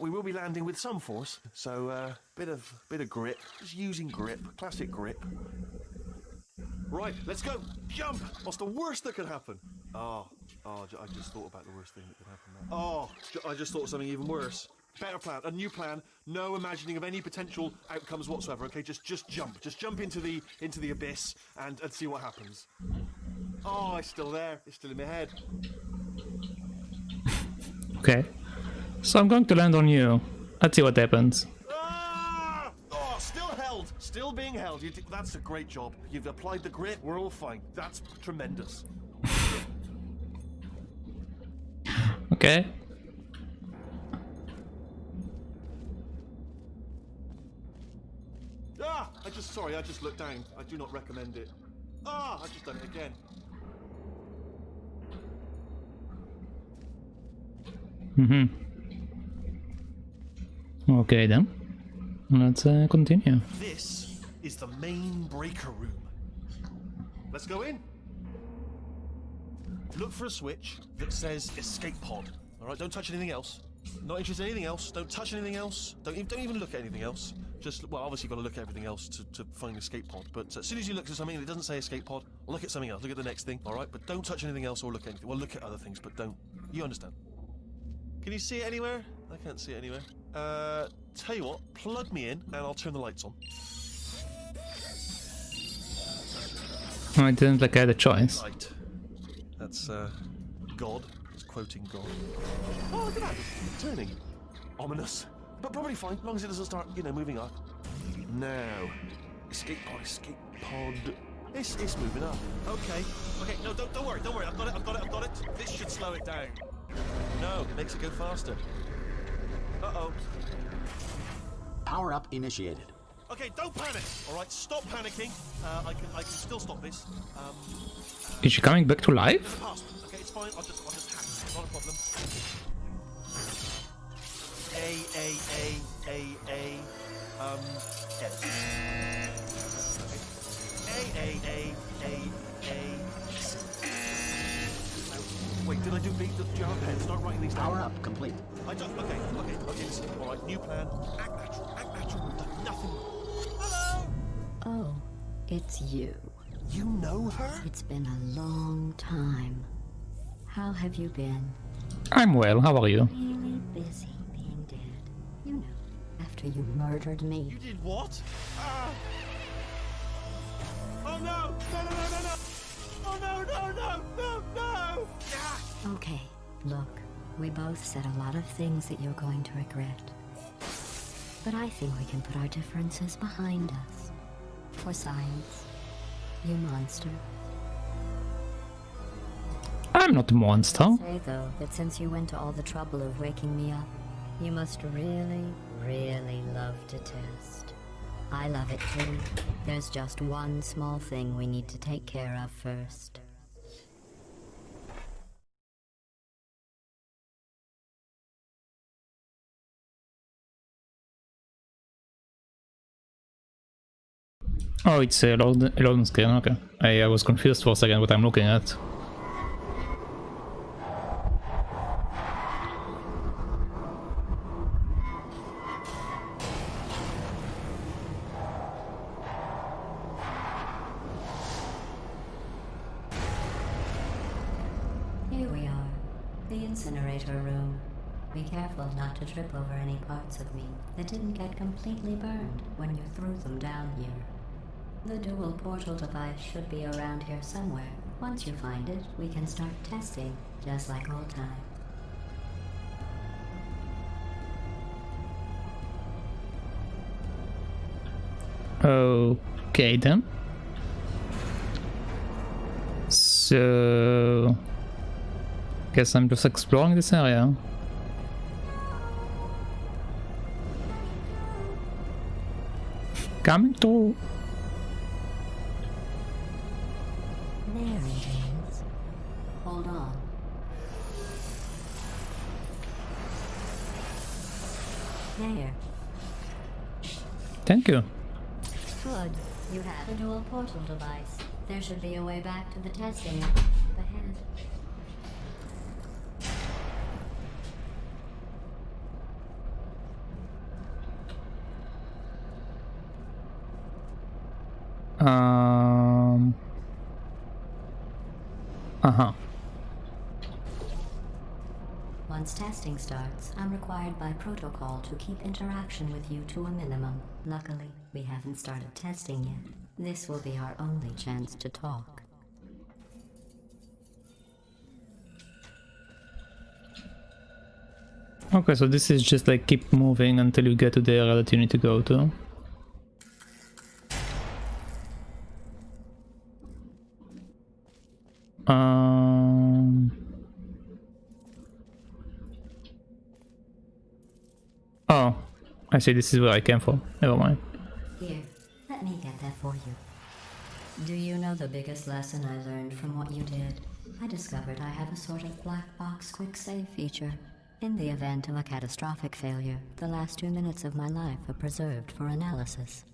We will be landing with some force, so bit of grip. Just using grip, classic grip. Right, let's go. Jump. What's the worst that could happen? I just thought about the worst thing that could happen now. I just thought of something even worse. Better plan, a new plan. No imagining of any potential outcomes whatsoever. Okay, just jump. Just jump into the abyss and see what happens. Oh, it's still there. It's still in my head. Okay. So I'm going to land on you. Let's see what happens. Ah! Oh, still held. Still being held. That's a great job. You've applied the grit. We're all fine. That's tremendous. Okay. I just looked down. I do not recommend it. I've just done it again. Okay then. Let's continue. This is the main breaker room. Let's go in. Look for a switch that says escape pod. All right, don't touch anything else. Not interested in anything else. Don't touch anything else. Don't even look at anything else. Obviously you've got to look at everything else to find escape pod. But as soon as you look at something and it doesn't say escape pod, look at something else. Look at the next thing, all right? But don't touch anything else or look at anything. Well, look at other things, but don't. You understand? Can you see it anywhere? I can't see it anywhere. Tell you what, plug me in and I'll turn the lights on. I didn't like I had a choice. Right. That's, God. It's quoting God. Oh, look at that. It's turning. Ominous. But probably fine, as long as it doesn't start, moving up. Now. Escape pod. It's moving up. Okay, no, don't worry. I've got it. This should slow it down. No, it makes it go faster. Uh-oh. Power up initiated. Okay, don't panic. All right, stop panicking. I can still stop this. Is she coming back to life? Okay, it's fine. I'll just hack it. Not a problem. A. Wait, did I do B? Do you have a pen? Start writing these down. Power up complete. Okay. Listen, all right, new plan. Act natural. We've done nothing. Hello. Oh, it's you. You know her? It's been a long time. How have you been? I'm well, how are you? Really busy being dead. You know, after you murdered me. You did what? Oh no! No, no, no, no, no! Oh no, no, no, no, no! Ah! Okay, look, we both said a lot of things that you're going to regret. But I think we can put our differences behind us. For science. You monster. I'm not a monster. Say though that since you went to all the trouble of waking me up, you must really, really love to test. I love it too. There's just one small thing we need to take care of first. Oh, it's a loading screen, okay. I was confused for a second what I'm looking at. Here we are, the incinerator room. Be careful not to trip over any parts of me that didn't get completely burned when you threw them down here. The dual portal device should be around here somewhere. Once you find it, we can start testing, just like old time. Okay then. So... guess I'm just exploring this area. Coming through. There it is. Hold on. There. Thank you. Good. You have a dual portal device. There should be a way back to the testing up ahead. Uh-huh. Once testing starts, I'm required by protocol to keep interaction with you to a minimum. Luckily, we haven't started testing yet. This will be our only chance to talk. Okay, so this is just like keep moving until you get to the area that you need to go to. Oh, I see, this is where I came from. Never mind. Here, let me get that for you. Do you know the biggest lesson I learned from what you did? I discovered I have a sort of black box quick save feature. In the event of a catastrophic failure, the last 2 minutes of my life are preserved for analysis.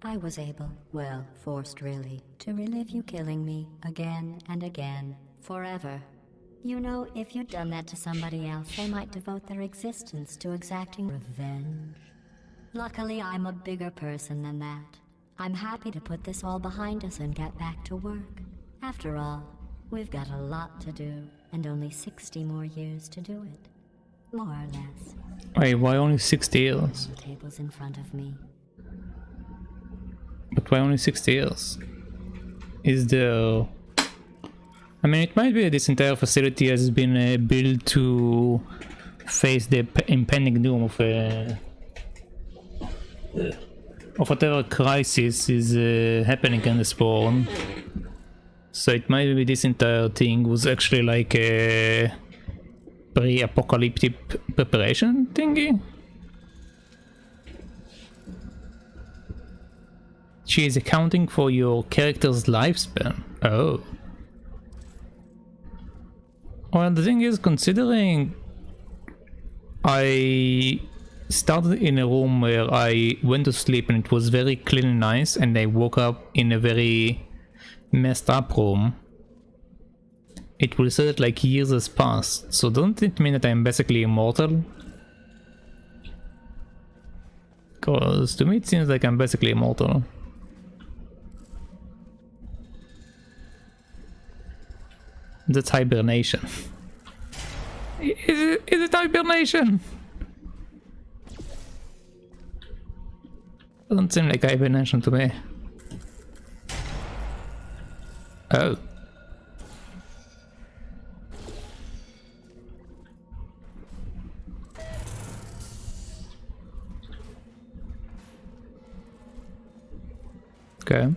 I was able, well, forced really, to relive you killing me again and again, forever. You know, if you'd done that to somebody else, they might devote their existence to exacting revenge. Luckily, I'm a bigger person than that. I'm happy to put this all behind us and get back to work. After all, we've got a lot to do, and only 60 more years to do it. More or less. Wait, why only 60 years? The table's in front of me. But why only 60 years? Is there... I mean, it might be that this entire facility has been built to face the impending doom of whatever crisis is happening in the spawn. So it might be this entire thing was actually like a pre-apocalyptic preparation thingy. She is accounting for your character's lifespan. Oh. Well, the thing is, considering I started in a room where I went to sleep and it was very clean and nice, and I woke up in a very messed up room, it will say that like years has passed. So doesn't it mean that I'm basically immortal? Because to me it seems like I'm basically immortal. That's hibernation. Is it hibernation? Doesn't seem like hibernation to me. Oh. Okay.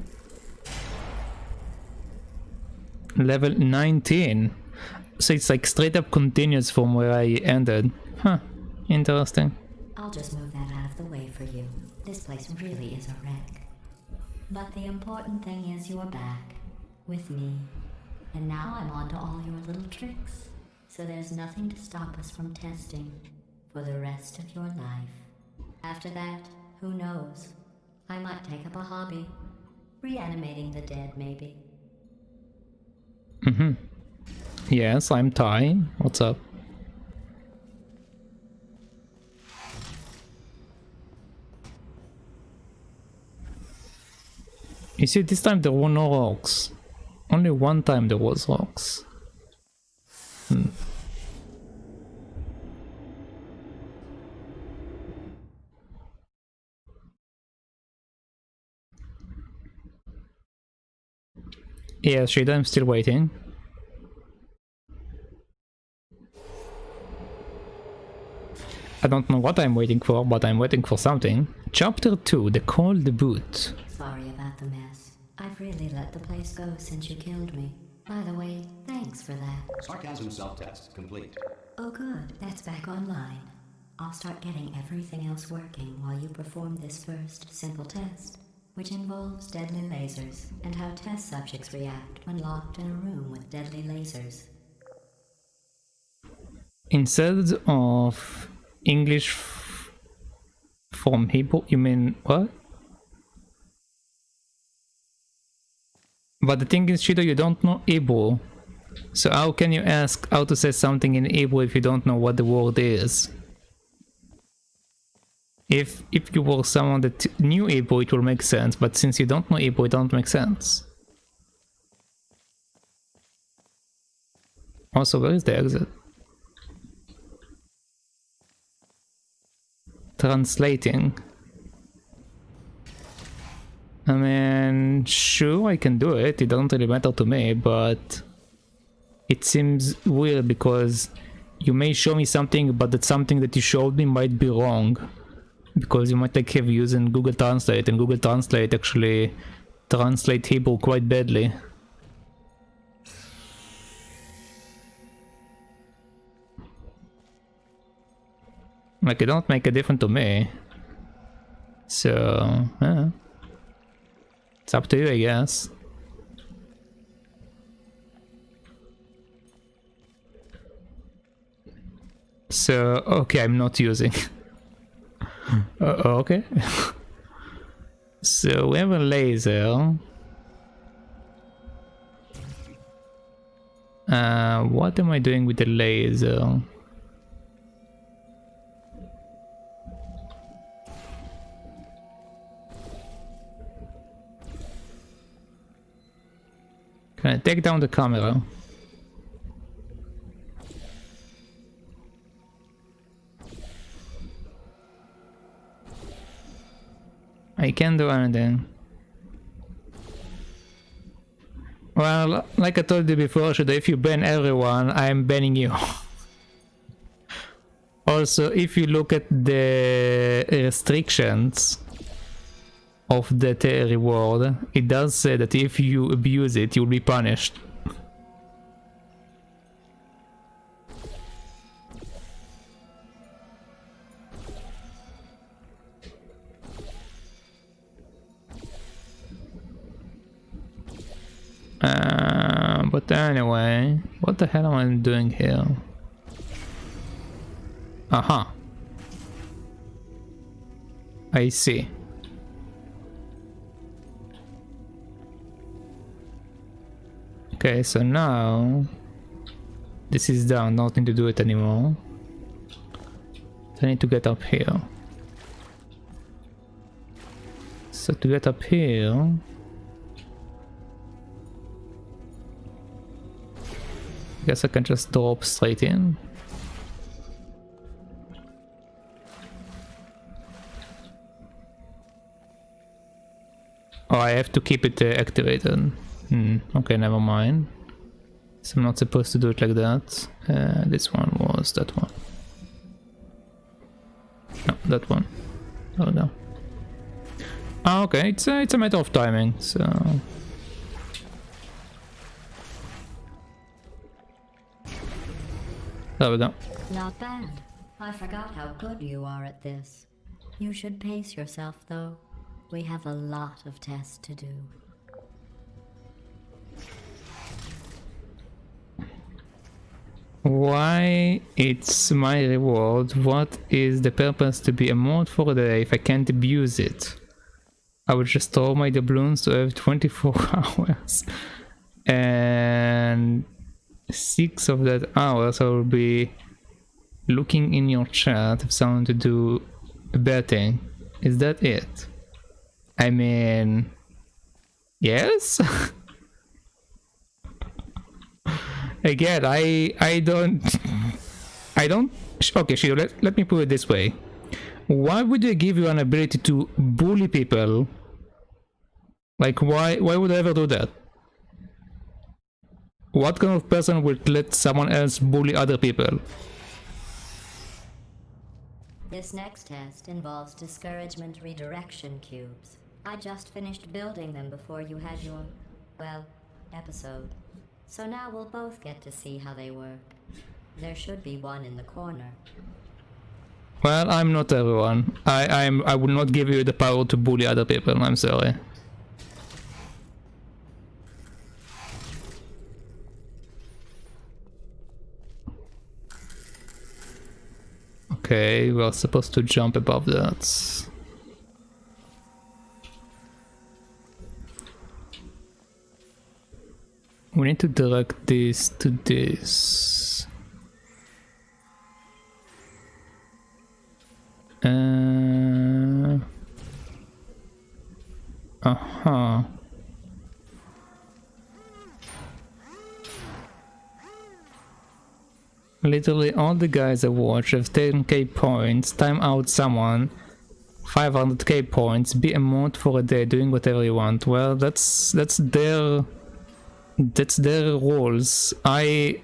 Level 19. So it's like straight up continues from where I ended. Huh. Interesting. I'll just move that out of the way for you. This place really is a wreck. But the important thing is you're back. With me. And now I'm on to all your little tricks. So there's nothing to stop us from testing. For the rest of your life. After that, who knows? I might take up a hobby. Reanimating the dead, maybe. Mm-hmm. Yes, I'm Ty. What's up? You see, this time there were no rocks. Only one time there was rocks. Yeah, Shida, I'm still waiting. I don't know what I'm waiting for, but I'm waiting for something. Chapter 2, The Cold Boot. Sorry about the mess. I've really let the place go since you killed me. By the way, thanks for that. Sarcasm self-test complete. Oh good, that's back online. I'll start getting everything else working while you perform this first simple test, which involves deadly lasers and how test subjects react when locked in a room with deadly lasers. Instead of English from Hebrew, you mean what? But the thing is, Shido, you don't know Hebrew. So how can you ask how to say something in Hebrew if you don't know what the word is? If you were someone that knew Hebrew, it will make sense, but since you don't know Hebrew, it don't make sense. Also, where is the exit? Translating. I mean, sure, I can do it. It doesn't really matter to me, but it seems weird because you may show me something, but that something that you showed me might be wrong. Because you might like have using Google Translate, and Google Translate actually translate Hebrew quite badly. Like, it don't make a difference to me. So, yeah. It's up to you, I guess. So, okay, I'm not using. Okay. So we have a laser. What am I doing with the laser? Can I take down the camera? I can't do anything. Well, like I told you before, Shida, if you ban everyone, I'm banning you. Also, if you look at the restrictions of that reward, it does say that if you abuse it, you'll be punished. But anyway, what the hell am I doing here? Aha. I see. Okay, so now this is down, nothing to do it anymore. So I need to get up here. So to get up here, I guess I can just drop straight in. Oh, I have to keep it activated. Okay, never mind. So I'm not supposed to do it like that. This one was that one. No, that one. There we go. Ah, okay, it's a matter of timing, so... There we go. Not bad. I forgot how good you are at this. You should pace yourself, though. We have a lot of tests to do. Why it's my reward? What is the purpose to be a mod for a day if I can't abuse it? I would just throw my doubloons to have 24 hours. And 6 of that hours I will be looking in your chat if someone to do betting. Is that it? I mean... Yes? Again, I don't... Okay, Shiro, let me put it this way. Why would they give you an ability to bully people? Like, why would I ever do that? What kind of person would let someone else bully other people? This next test involves discouragement redirection cubes. I just finished building them before you had your, well, episode. So now we'll both get to see how they work. There should be one in the corner. Well, I'm not everyone. I would not give you the power to bully other people, I'm sorry. Okay, we're supposed to jump above that. We need to direct this to this. Uh-huh. Literally all the guys I watch have 10k points, time out someone, 500k points, be a mod for a day, doing whatever you want. Well, that's their rules. I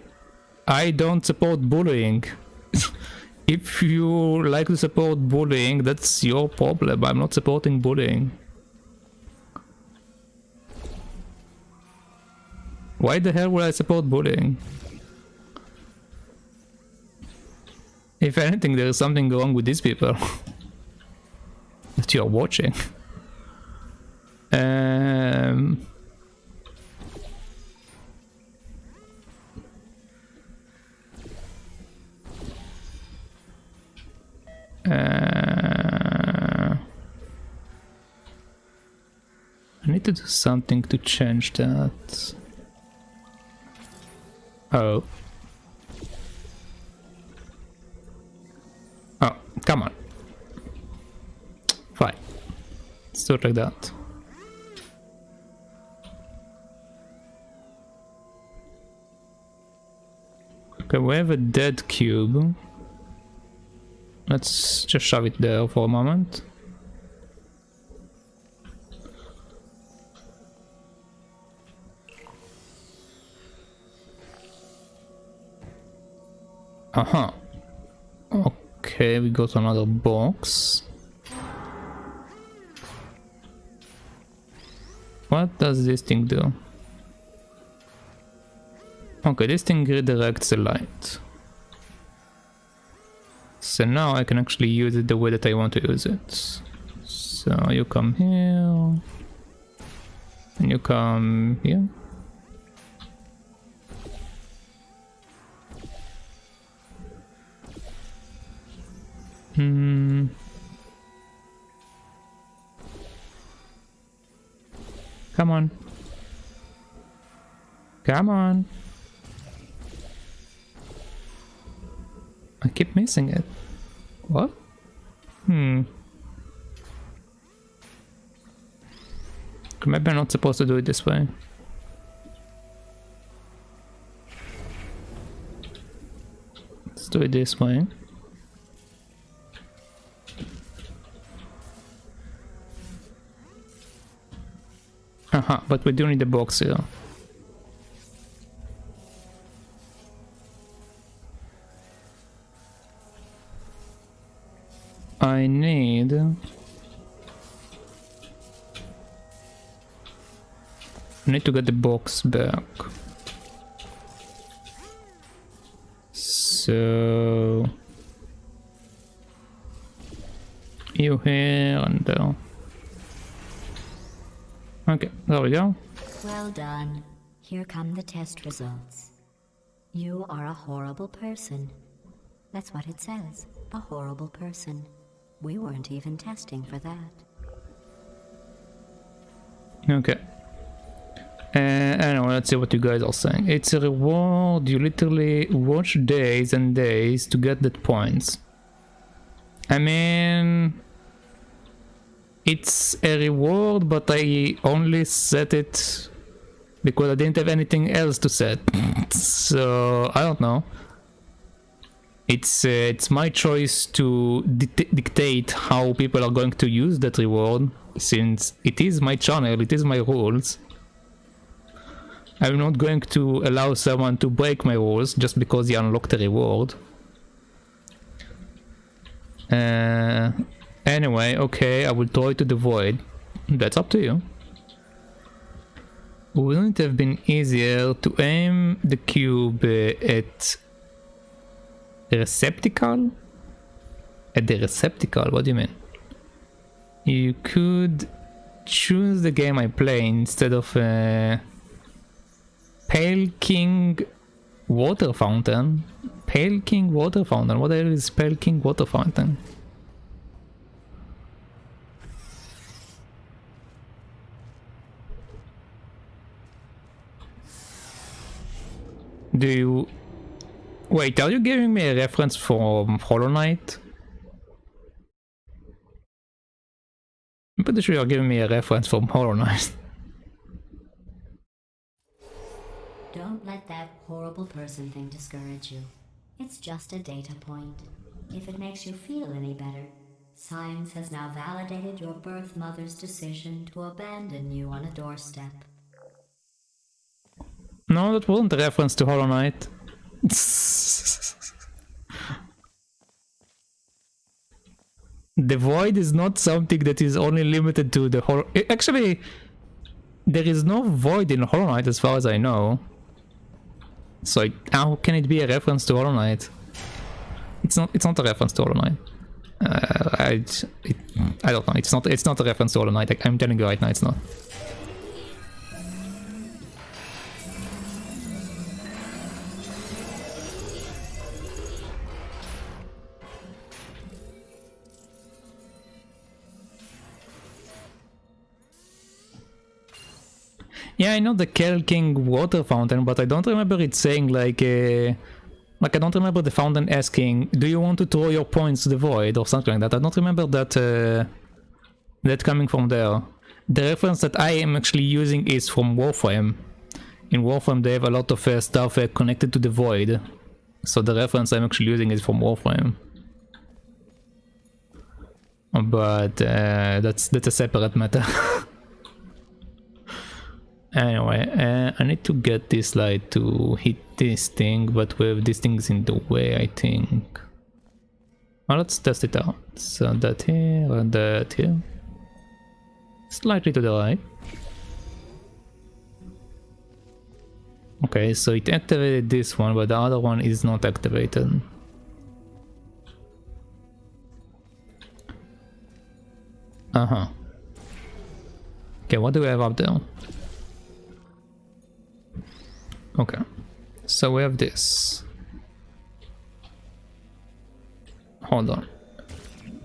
don't support bullying. If you like to support bullying, that's your problem. I'm not supporting bullying. Why the hell would I support bullying? If anything, there is something wrong with these people that you're watching. I need to do something to change that. Oh. Oh, come on. Fine. Let's do it like that. Okay, we have a dead cube. Let's just shove it there for a moment. Uh-huh. Okay, we got another box. What does this thing do? Okay, this thing redirects the light. So now I can actually use it the way that I want to use it. So you come here. And you come here. Come on. Come on. I keep missing it. What? Maybe I'm not supposed to do it this way. Let's do it this way. Haha, but we do need a box here. I need... to get the box back. So... you here and there. Okay, there we go. Well done. Here come the test results. You are a horrible person. That's what it says. A horrible person. We weren't even testing for that. Okay. Anyway, let's see what you guys are saying. It's a reward. You literally watch days and days to get that points. I mean... it's a reward, but I only set it because I didn't have anything else to set. So, I don't know. It's my choice to dictate how people are going to use that reward, since it is my channel, it is my rules. I'm not going to allow someone to break my rules just because he unlocked a reward. Anyway, okay, I will throw it to the void. That's up to you. Wouldn't it have been easier to aim the cube at the receptacle? At the receptacle? What do you mean? You could choose the game I play instead of Pale King Water Fountain. Pale King Water Fountain? What the hell is Pale King Water Fountain? Do you... wait, are you giving me a reference from Hollow Knight? I'm pretty sure you're giving me a reference from Hollow Knight. Don't let that horrible person thing discourage you. It's just a data point. If it makes you feel any better, science has now validated your birth mother's decision to abandon you on a doorstep. No, that wasn't a reference to Hollow Knight. The void is not something that is only limited to the horror. Actually, there is no void in Hollow Knight as far as I know. So how can it be a reference to Hollow Knight? It's not a reference to Hollow Knight. I don't know. It's not a reference to Hollow Knight. I'm telling you right now, it's not. Yeah, I know the Kel King water fountain, but I don't remember it saying like I don't remember the fountain asking, do you want to throw your points to the void or something like that. I don't remember that that coming from there. The reference that I am actually using is from Warframe. In Warframe they have a lot of stuff connected to the void. So the reference I'm actually using is from Warframe. But that's a separate matter. Anyway, I need to get this light to hit this thing, but with these things in the way, I think. Well, let's test it out. So that here and that here. Slightly to the right. Okay, so it activated this one, but the other one is not activated. Uh-huh. Okay, what do we have up there? Okay, so we have this. Hold on.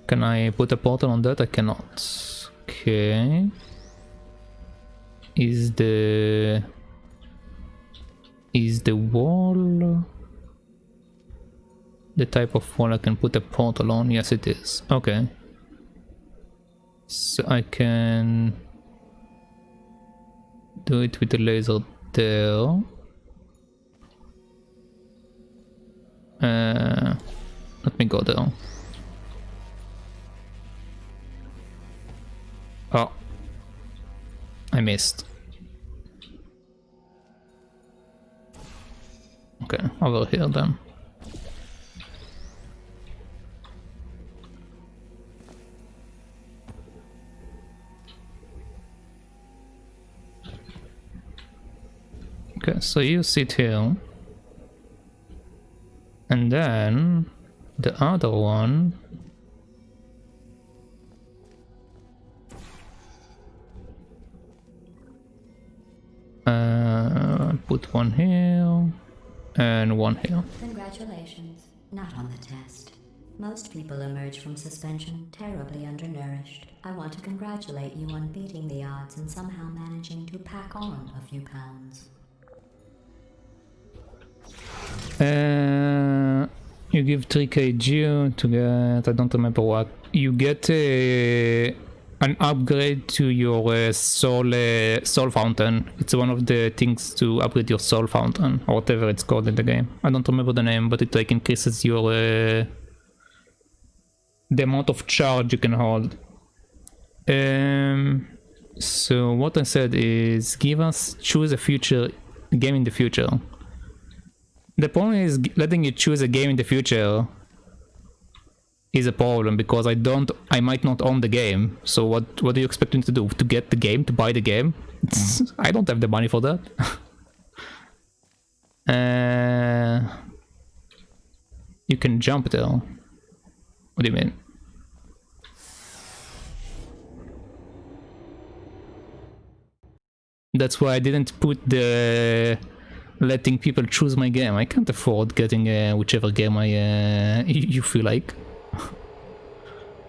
Can I put a portal on that? I cannot. Okay. Is the wall the type of wall I can put a portal on? Yes, it is. Okay. So I can do it with the laser there. Let me go there. Oh, I missed. Okay, over here then. Okay, so you sit here. And then the other one. Put one here and one here. Congratulations. Not on the test. Most people emerge from suspension terribly undernourished. I want to congratulate you on beating the odds and somehow managing to pack on a few pounds. You give 3 kg to get, I don't remember what. You get an upgrade to your soul fountain. It's one of the things to upgrade your soul fountain, or whatever it's called in the game. I don't remember the name, but it like increases your the amount of charge you can hold. So what I said is choose a game in the future. The problem is letting you choose a game in the future is a problem because I might not own the game. So what do you expect me to do? To get the game? To buy the game? I don't have the money for that. You can jump there. What do you mean? That's why I didn't put the letting people choose my game. I can't afford getting whichever game you feel like.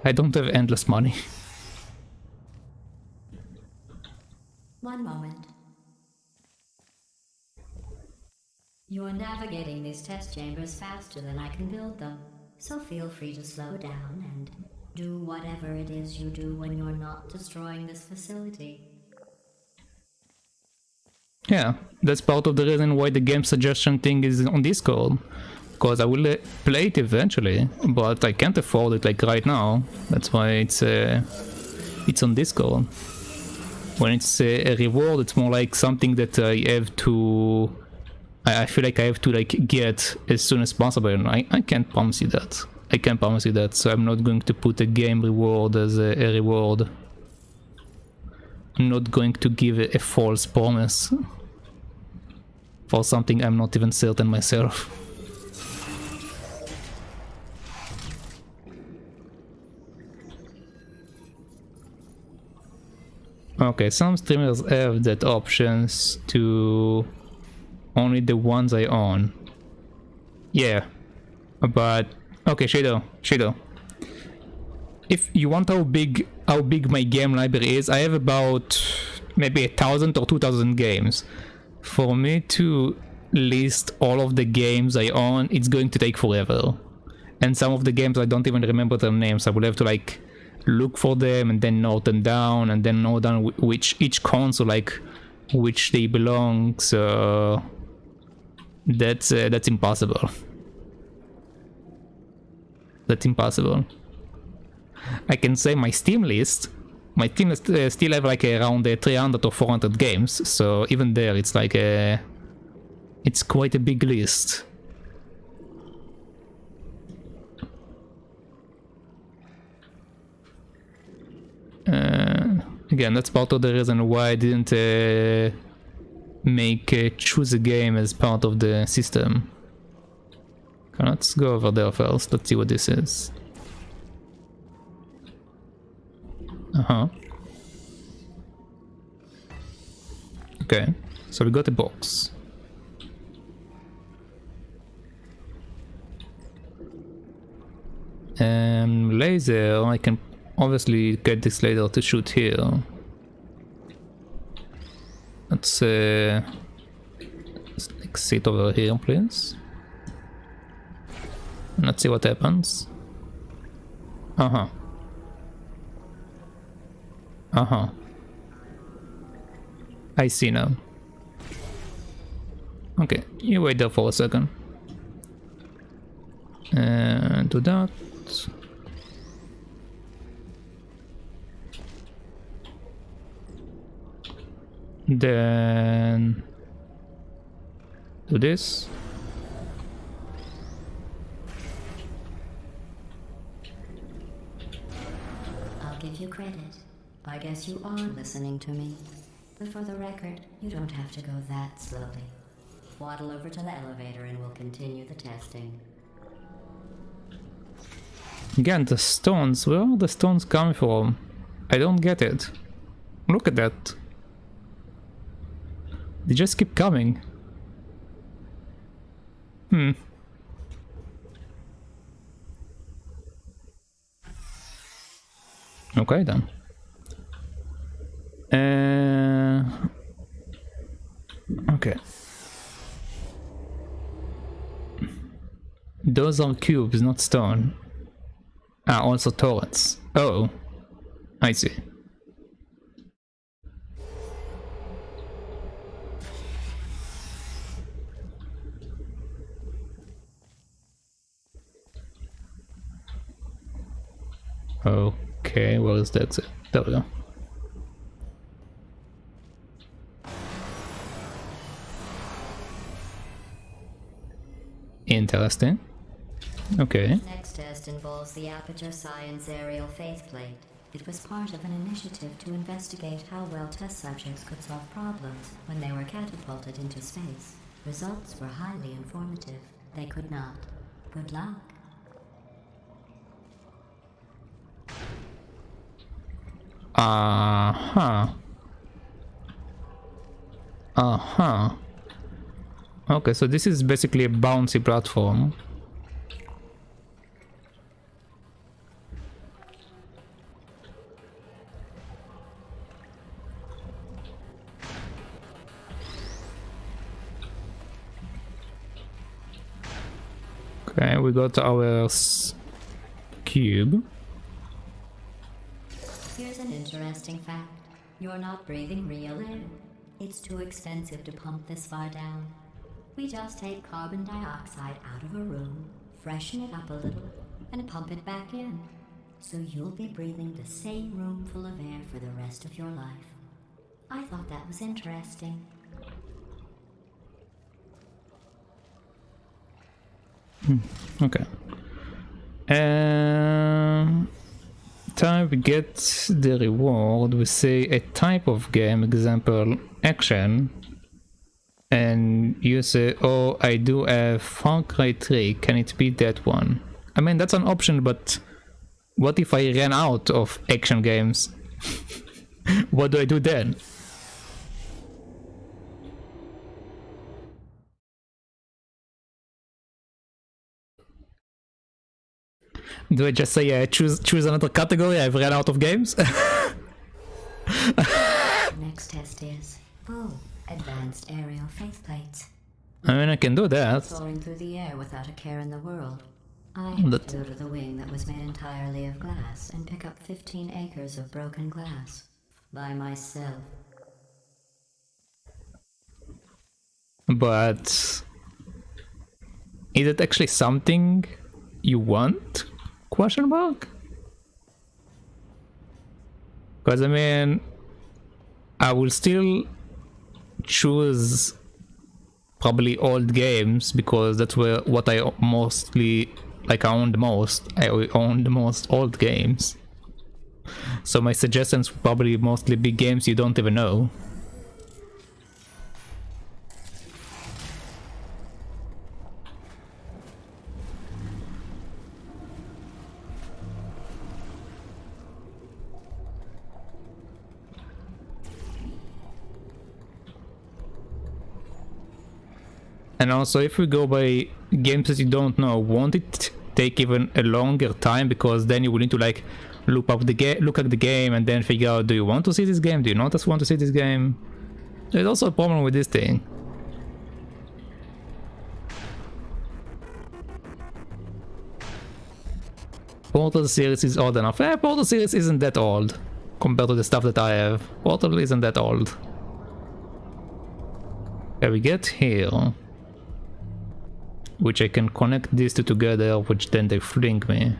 I don't have endless money. One moment. You're navigating these test chambers faster than I can build them, so feel free to slow down and do whatever it is you do when you're not destroying this facility. Yeah, that's part of the reason why the game suggestion thing is on Discord. Because I will play it eventually, but I can't afford it like right now. That's why it's on Discord. When it's a reward, it's more like something that I have to... I feel like I have to like get as soon as possible, and I can't promise you that. I can't promise you that, so I'm not going to put a game reward as a reward. I'm not going to give a false promise for something I'm not even certain myself. Okay, some streamers have that options to only the ones I own. Yeah, but okay, Shadow. If you want how big my game library is, I have about maybe 1,000 or 2,000 games. For me to list all of the games I own, it's going to take forever. And some of the games I don't even remember their names. I will have to like look for them and then note them down and then note down which each console like which they belong. So that's impossible. That's impossible. I can say my Steam list still have like around 300 or 400 games, so even there it's like it's quite a big list. Again, that's part of the reason why I didn't make choose a game as part of the system. Okay, let's go over there first. Let's see what this is. Okay, so we got a box. Laser, I can obviously get this laser to shoot here. Let's like sit over here, please. And let's see what happens. I see now. Okay, you wait there for a second. And do that. Then do this. give you credit. I guess you are listening to me. But for the record, you don't have to go that slowly. Waddle over to the elevator and we'll continue the testing. Again, the stones. Where are the stones coming from? I don't get it. Look at that. They just keep coming. Okay then. Okay. Those are cubes, not stone. Ah, also turrets. Oh, I see. Okay, where is the exit? There we go. Interesting. Okay. Next test involves the Aperture Science aerial faceplate. It was part of an initiative to investigate how well test subjects could solve problems when they were catapulted into space. Results were highly informative. They could not. Good luck. Okay, so this is basically a bouncy platform. Okay, we got our cube. Here's an interesting fact. You're not breathing real air. It's too expensive to pump this far down. We just take carbon dioxide out of a room, freshen it up a little, and pump it back in. So you'll be breathing the same room full of air for the rest of your life. I thought that was interesting. Okay. Time we get the reward, we say a type of game, example action, and you say, oh, I do a Far Cry 3, can it be that one? I mean, that's an option, but what if I ran out of action games? What do I do then? Do I just say choose another category? I've ran out of games. Next test is advanced aerial faceplates. I mean, I can do that. Soaring through the air without a care in the world. I have to go to the wing that was made entirely of glass and pick up 15 acres of broken glass by myself. But is it actually something you want? Question mark? Because I mean, I will still choose probably old games because that's what I mostly like. I own the most. I own the most old games. So my suggestions would probably mostly be games you don't even know. And also, if we go by games that you don't know, won't it take even a longer time? Because then you will need to like look at the game and then figure out, do you want to see this game? Do you not just want to see this game? There's also a problem with this thing. Portal series is old enough. Portal series isn't that old compared to the stuff that I have. Portal isn't that old. Okay, we get here, which I can connect these two together, which then they fling me.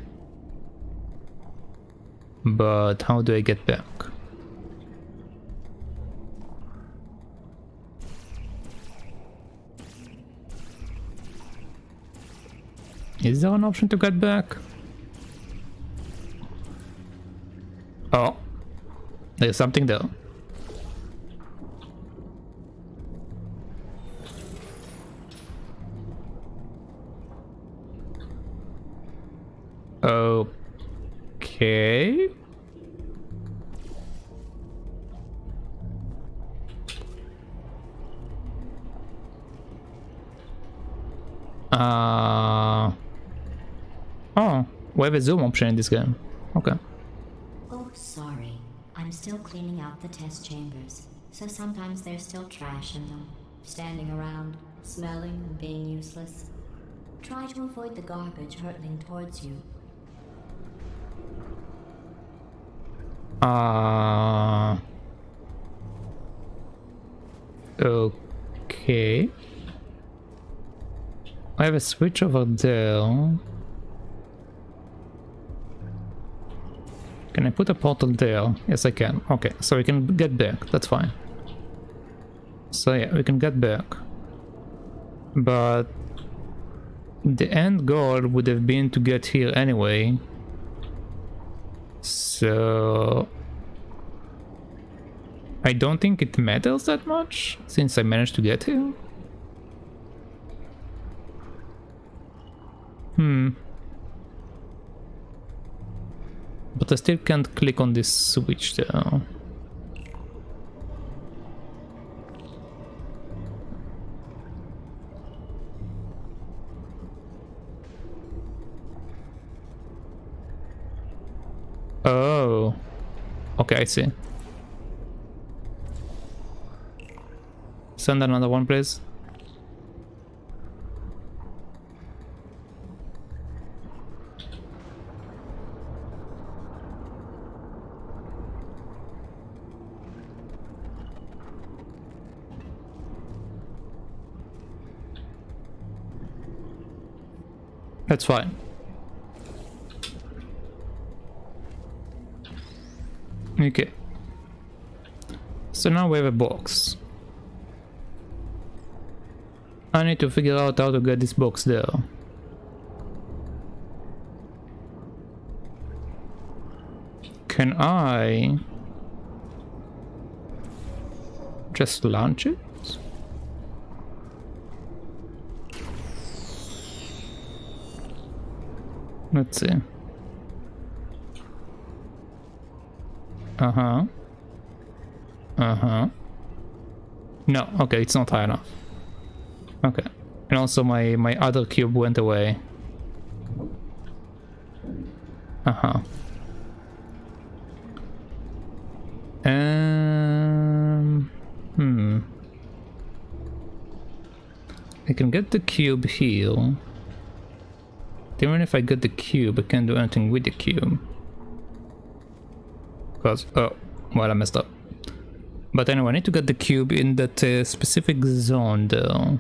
But how do I get back? Is there an option to get back? Oh, there's something there. Okay. Oh, we have a zoom option in this game. Okay. Oh, sorry. I'm still cleaning out the test chambers, so sometimes there's still trash in them, standing around, smelling and being useless. Try to avoid the garbage hurtling towards you. Okay. I have a switch over there. Can I put a portal there? Yes, I can. Okay, so we can get back. That's fine. So yeah, we can get back. But the end goal would have been to get here anyway. So I don't think it matters that much since I managed to get here. But I still can't click on this switch there. Oh. Okay, I see. Send another one, please. That's fine. Okay. So now we have a box. I need to figure out how to get this box there. Can I just launch it? Let's see. No, okay, it's not high enough. Okay. And also my other cube went away. I can get the cube here. Even if I get the cube, I can't do anything with the cube. Because, oh, well, I messed up. But anyway, I need to get the cube in that specific zone though.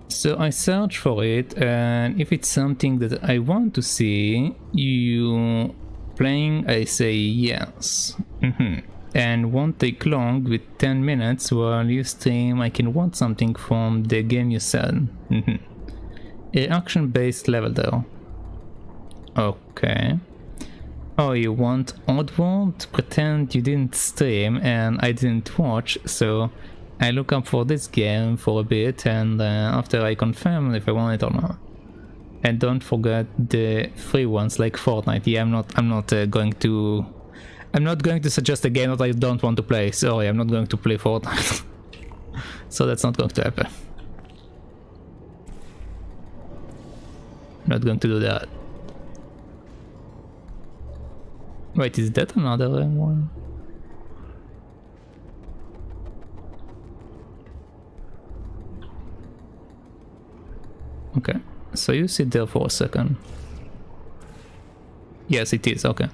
So I search for it, and if it's something that I want to see, you playing, I say yes. And won't take long. With 10 minutes while you stream, I can want something from the game you said. A action-based level though. Okay. Oh, you want Oddworld? Pretend you didn't stream and I didn't watch, so I look up for this game for a bit, and after I confirm if I want it or not. And don't forget the free ones like Fortnite. Yeah, I'm not going to suggest a game that I don't want to play. Sorry, I'm not going to play Fortnite. So that's not going to happen. Not going to do that. Wait, is that another one? Okay, so you sit there for a second. Yes, it is, okay.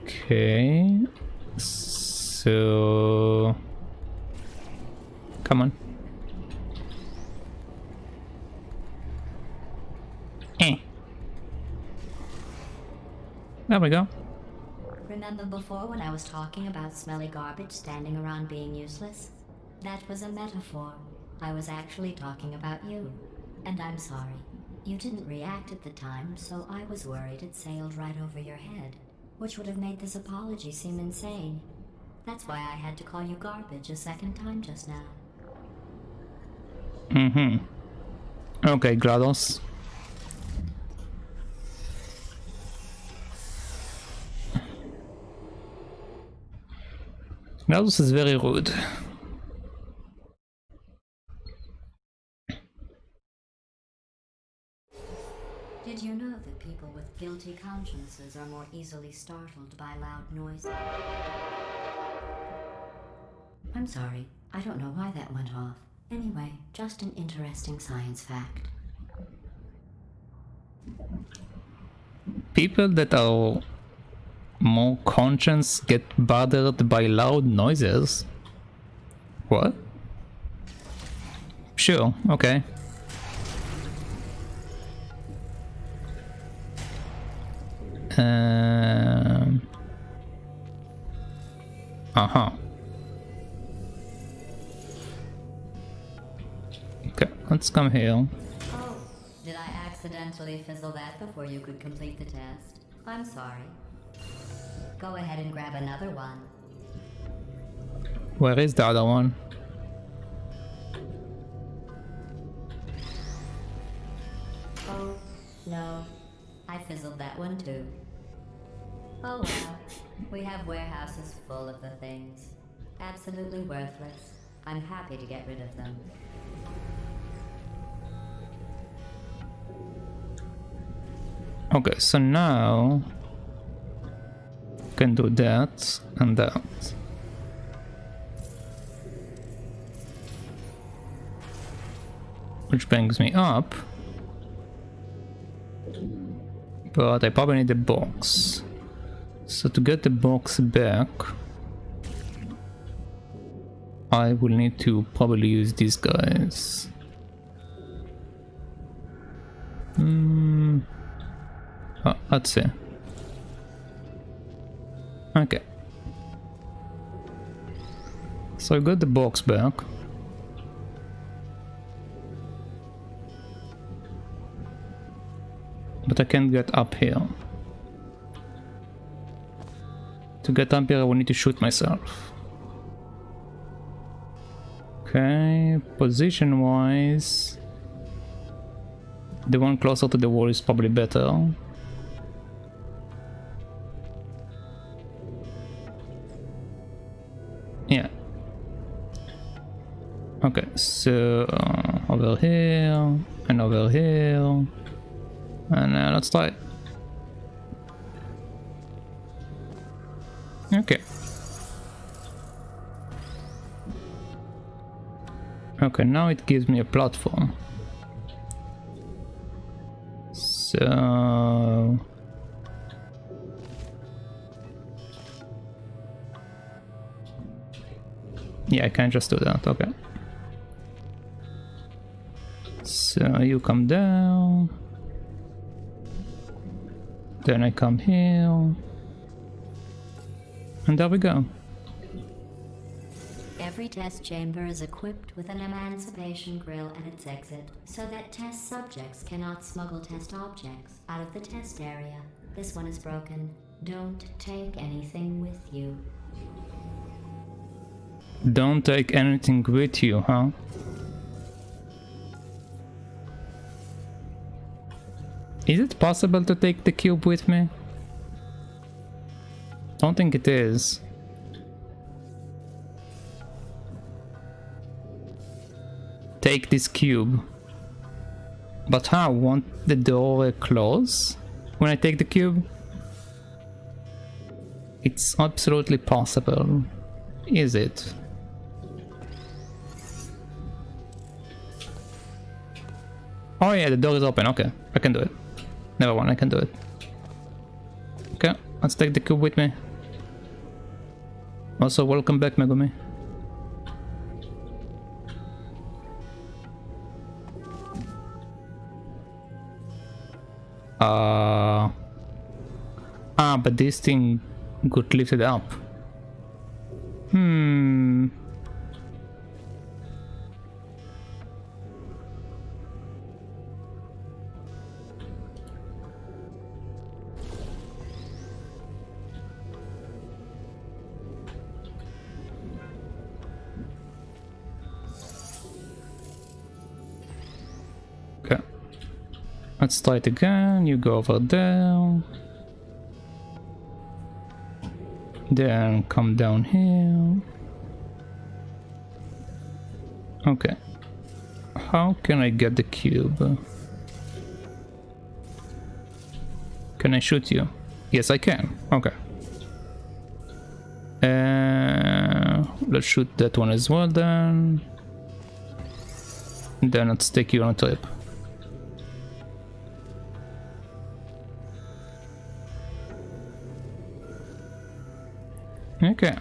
Okay, so come on. There we go. Remember before when I was talking about smelly garbage standing around being useless? That was a metaphor. I was actually talking about you. And I'm sorry. You didn't react at the time, so I was worried it sailed right over your head, which would have made this apology seem insane. That's why I had to call you garbage a second time just now. Okay, GLaDOS. GLaDOS is very rude. Did you know that people with guilty consciences are more easily startled by loud noises? I'm sorry, I don't know why that went off. Anyway, just an interesting science fact. People that are more conscious get bothered by loud noises. What? Sure, okay. Uh-huh. Okay, let's come here. Oh, did I accidentally fizzle that before you could complete the test? I'm sorry. Go ahead and grab another one. Where is the other one? Oh, no. I fizzled that one too. Oh well. We have warehouses full of the things. Absolutely worthless. I'm happy to get rid of them. Okay, so now can do that and that. Which brings me up. But I probably need a box. So to get the box back, I will need to probably use these guys. Let's see. Okay. So I got the box back. But I can't get up here. To get up here I will need to shoot myself. Okay, position wise, the one closer to the wall is probably better. Yeah. Okay, so over here and over here, and let's try it. Okay. Okay, now it gives me a platform. So yeah, I can just do that. Okay. So you come down, then I come here, and there we go. Every test chamber is equipped with an emancipation grill at its exit, so that test subjects cannot smuggle test objects out of the test area. This one is broken. Don't take anything with you. Don't take anything with you, huh? Is it possible to take the cube with me? Don't think it is. Take this cube. But how? Won't the door close when I take the cube? It's absolutely possible. Is it? Oh yeah, the door is open. Okay, I can do it. Never mind, I can do it. Okay, let's take the cube with me. Also, welcome back, Megumi. Ah, but this thing got lifted up. Hmm. Okay. Let's try it again. You go over there. Then come down here. Okay. How can I get the cube? Can I shoot you? Yes, I can. Okay. Let's shoot that one as well then. Then let's take you on a trip. Okay.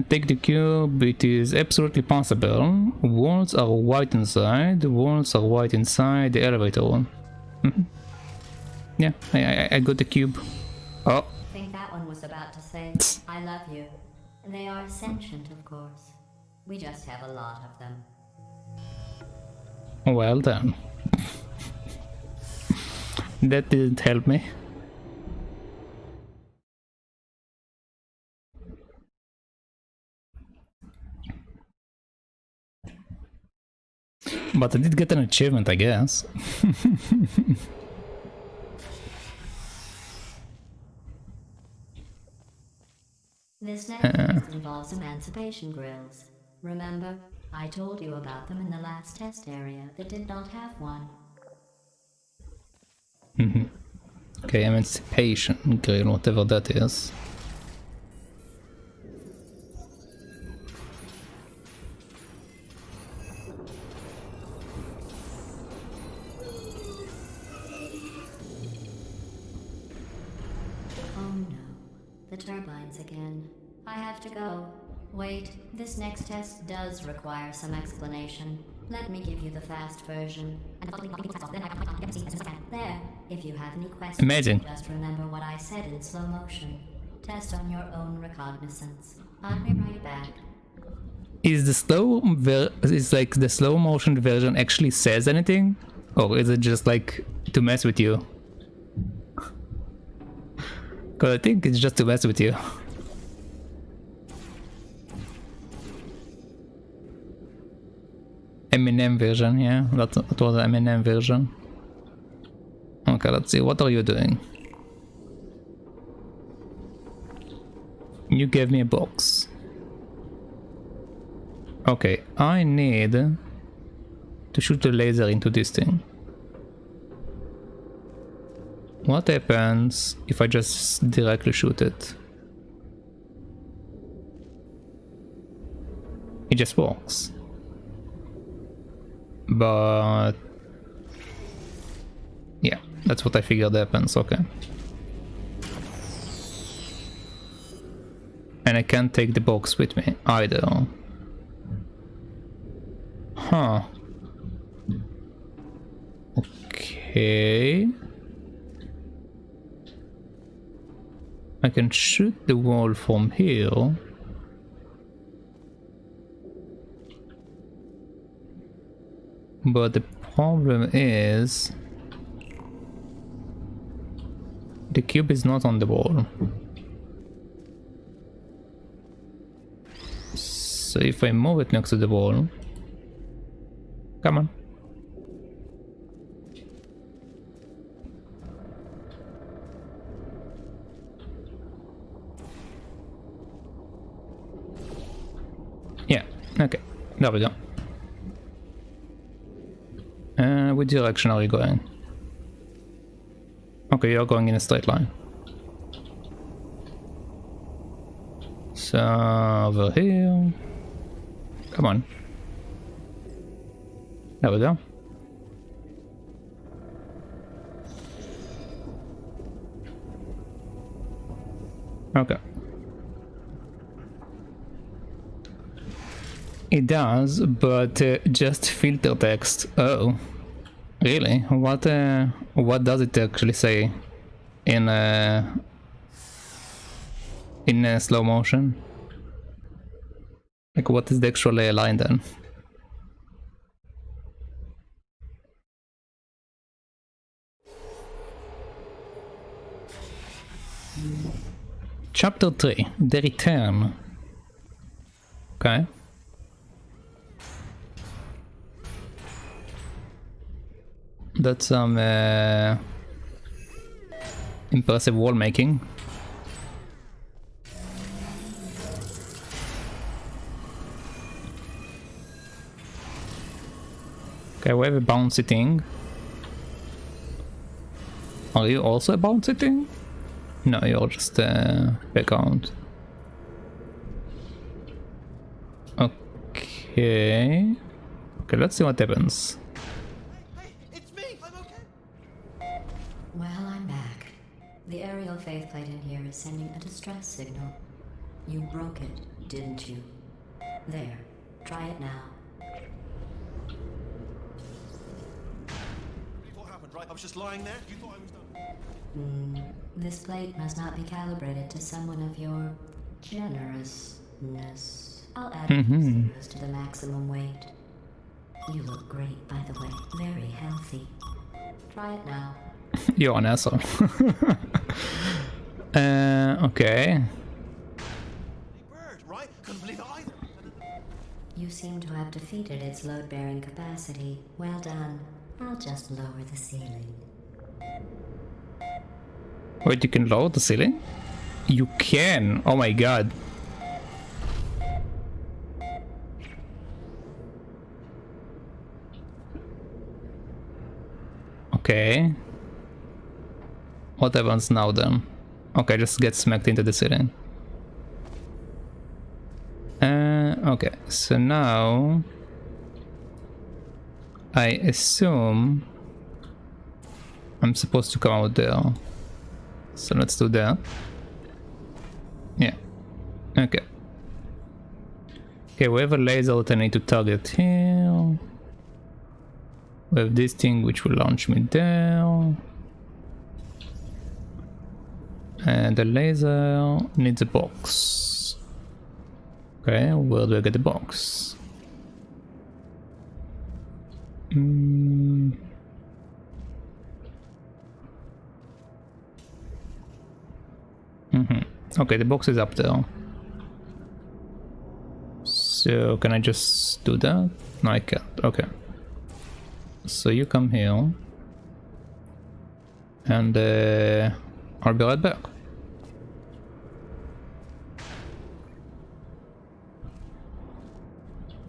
Take the cube. It is absolutely possible. Walls are white inside. Walls are white inside the elevator one. Yeah, I got the cube. Oh. I think that one was about to say, I love you. They are sentient, of course. We just have a lot of them. Well done. That didn't help me. But I did get an achievement, I guess. This next test involves emancipation grills. Remember, I told you about them in the last test area that did not have one. Okay, emancipation grill, whatever that is. Oh no, the turbines again. I have to go. Wait, this next test does require some explanation. Let me give you the fast version. There, if you have any questions, Amazing. just remember what I said in slow motion. Test on your own recognizance. I'll be right back. Is like the slow motion version actually says anything? Or is it just like to mess with you? Cause I think it's just to mess with you. Eminem version, yeah, that was the Eminem version. Okay, let's see, what are you doing? You gave me a box. Okay, I need to shoot a laser into this thing. What happens if I just directly shoot it? It just works. But yeah, that's what I figured happens, okay. And I can't take the box with me either. Huh. Okay. I can shoot the wall from here. But the problem is the cube is not on the wall. So if I move it next to the wall, come on. Yeah, okay, there we go. Which direction are you going? Okay, you're going in a straight line. So, over here. Come on. There we go. Okay. It does, but just filter text. Oh. Really? What does it actually say in slow motion? Like, what is the actual line then? Chapter 3, The Return. Okay. That's some impressive wall making. Okay, we have a bouncy thing. Are you also a bouncy thing? No, you're just a background. Okay. Okay, let's see what happens. Hey, it's me! I'm okay! Well, I'm back. The aerial faceplate in here is sending a distress signal. You broke it, didn't you? There. Try it now. What happened, right? I was just lying there. You thought I was done. This plate must not be calibrated to someone of your generousness. I'll add zeros to the maximum weight. You look great, by the way. Very healthy. Try it now. You're an asshole. Okay. Bird, right? Couldn't believe it either. You seem to have defeated its load-bearing capacity. Well done. I'll just lower the ceiling. Wait, you can lower the ceiling? You can! Oh my god. Okay. What happens now then? Okay, just get smacked into the ceiling. Okay, so now I assume I'm supposed to come out there. So let's do that. Yeah. Okay. Okay, we have a laser that I need to target here. We have this thing which will launch me there. And the laser needs a box. Okay, where do I get the box? Okay, the box is up there. So can I just do that? No, I can't. Okay. So you come here. And I'll be right back.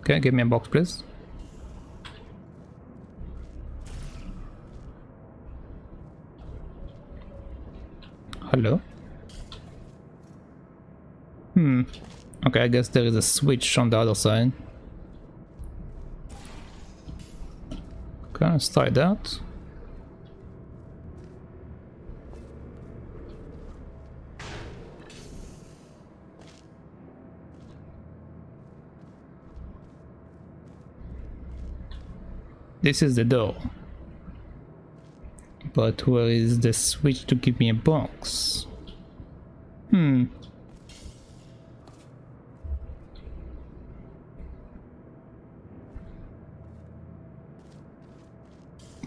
Okay, give me a box, please. Hello? Okay, I guess there is a switch on the other side. Okay, let's try that. This is the door. But where is the switch to give me a box? Okay,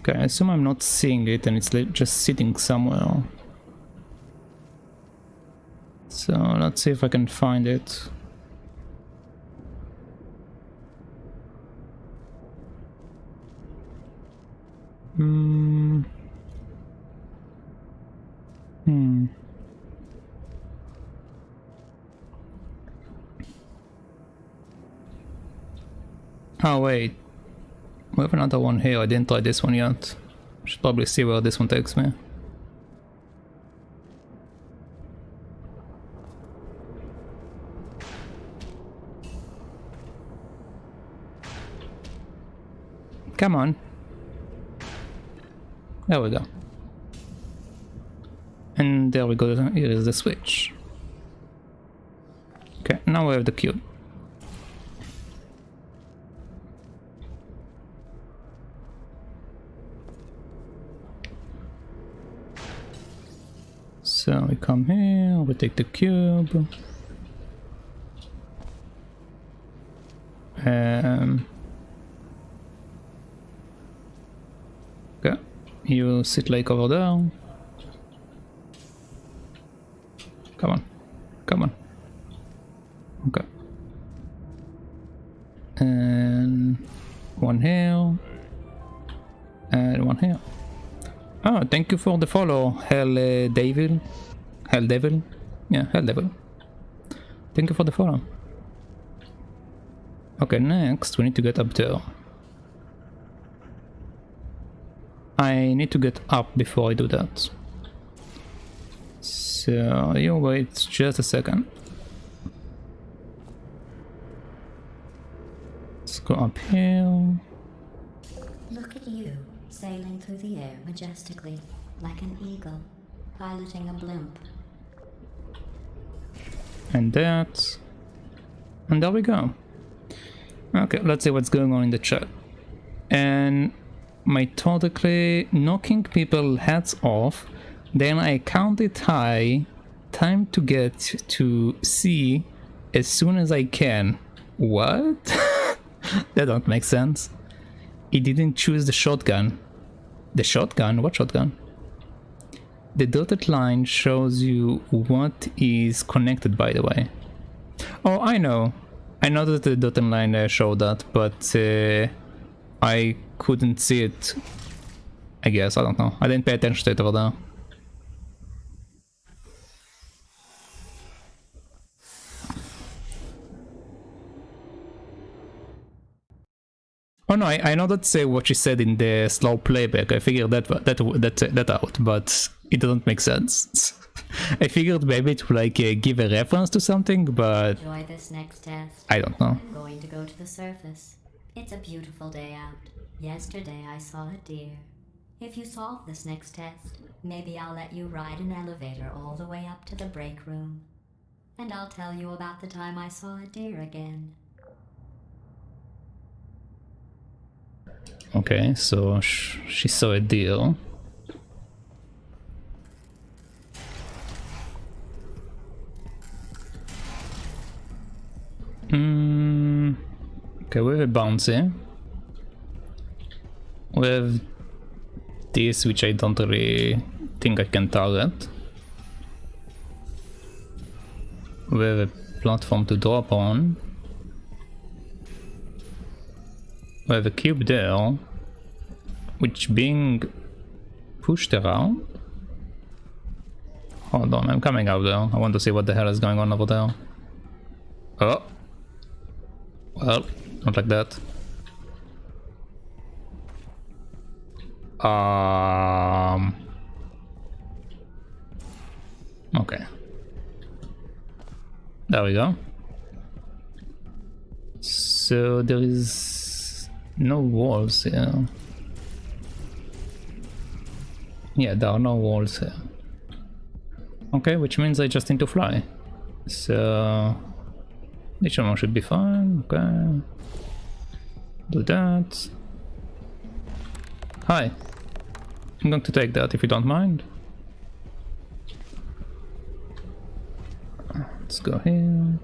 I assume I'm not seeing it and it's just sitting somewhere. So let's see if I can find it. Oh wait, we have another one here. I didn't try this one yet. Should probably see where this one takes me. Come on. There we go. And there we go, here is the switch. Okay, now we have the cube. So we come here, we take the cube. Okay, you sit like over there. Come on, come on. Okay. And one here. And one here. Oh, thank you for the follow, Hell Devil. Hell Devil? Yeah, Hell Devil. Thank you for the follow. Okay, next we need to get up there. I need to get up before I do that. So you wait just a second. Let's go up here. Look at you, sailing through the air majestically, like an eagle, piloting a blimp. And that. And there we go. Okay, let's see what's going on in the chat. And methodically knocking people's heads off, then I count it high, time to get to C as soon as I can. What? That don't make sense. He didn't choose the shotgun. The shotgun? What shotgun? The dotted line shows you what is connected, by the way. Oh, I know. I know that the dotted line showed that, but I couldn't see it. I guess, I don't know. I didn't pay attention to it over there. Oh no, I know that's what she said in the slow playback. I figured that out, but it doesn't make sense. I figured maybe to like give a reference to something, but Enjoy this next test. I don't know. I'm going to go to the surface. It's a beautiful day out. Yesterday I saw a deer. If you solve this next test, maybe I'll let you ride an elevator all the way up to the break room. And I'll tell you about the time I saw a deer again. Okay, so she saw a deer. Okay, we have a bouncy. We have this, which I don't really think I can target. We have a platform to drop on. We have a cube there, which being pushed around. Hold on, I'm coming out there. I want to see what the hell is going on over there. Oh. Well, not like that. Okay. There we go. So there is no walls here. Yeah, there are no walls here. Okay, which means I just need to fly. So this one should be fine. Okay. Do that. Hi. I'm going to take that if you don't mind. Let's go here.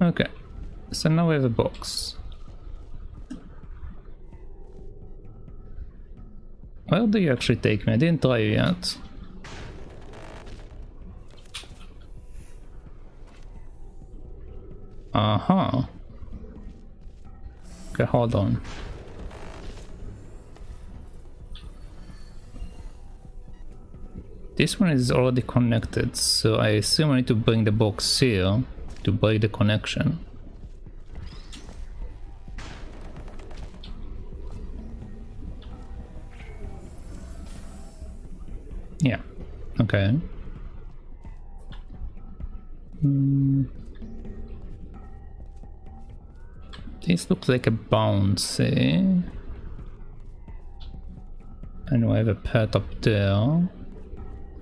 Okay. So now we have a box. Where do you actually take me? I didn't try you yet. Uh-huh. Okay, hold on. This one is already connected, so I assume I need to bring the box here to break the connection. Yeah, okay. This looks like a bouncy. And we have a pet up there.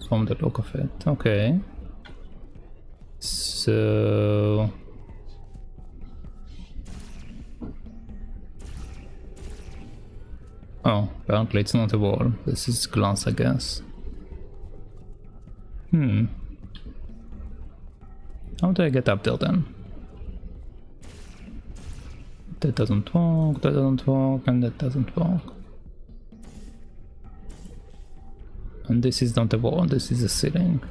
From the look of it, okay. So oh, apparently it's not a wall. This is glass, I guess. How do I get up there then? That doesn't work, that doesn't work, and that doesn't work. And this is not a wall, this is a ceiling.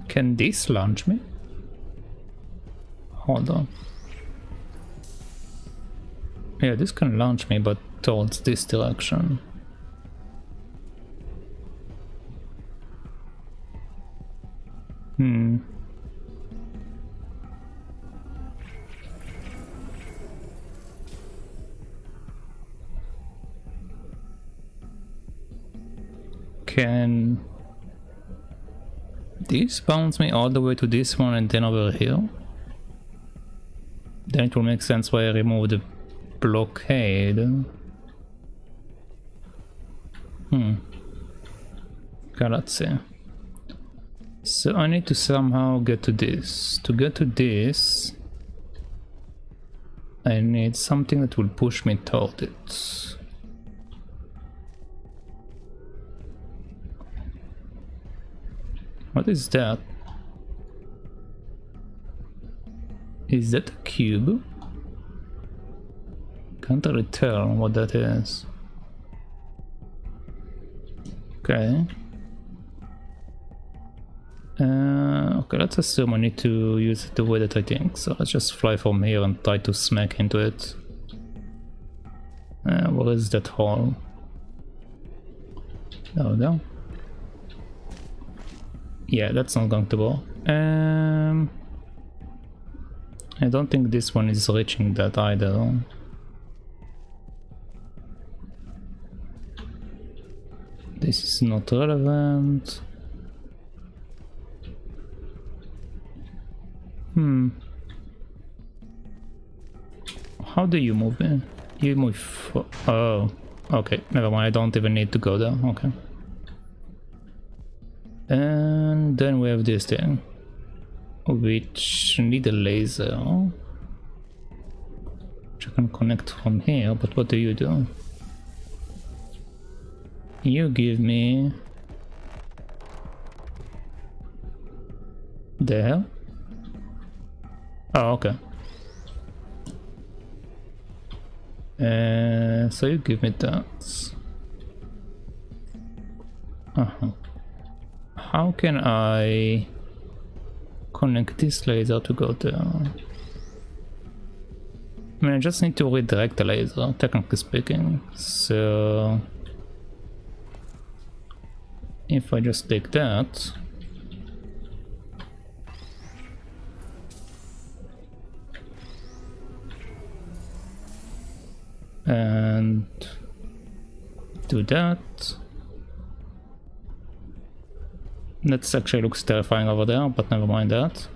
Can this launch me? Hold on. Yeah, this can launch me, but towards this direction. Can this bounce me all the way to this one and then over here? Then it will make sense why I remove the blockade. Okay, let's see. So I need to somehow get to this. To get to this, I need something that will push me toward it. What is that? Is that a cube? Can't really tell what that is. Okay. Okay, let's assume I need to use it the way that I think. So let's just fly from here and try to smack into it. What is that hole? There we go. Yeah, that's not going to work. I don't think this one is reaching that either. This is not relevant. How do you move in? You move. Oh, okay. Never mind. I don't even need to go there. Okay. And then we have this thing, which need a laser, which I can connect from here. But what do? You give me there. Oh, okay. So you give me that. How can I connect this laser to go there? I mean, I just need to redirect the laser, technically speaking. So if I just take that, and do that. That actually looks terrifying over there, but never mind that.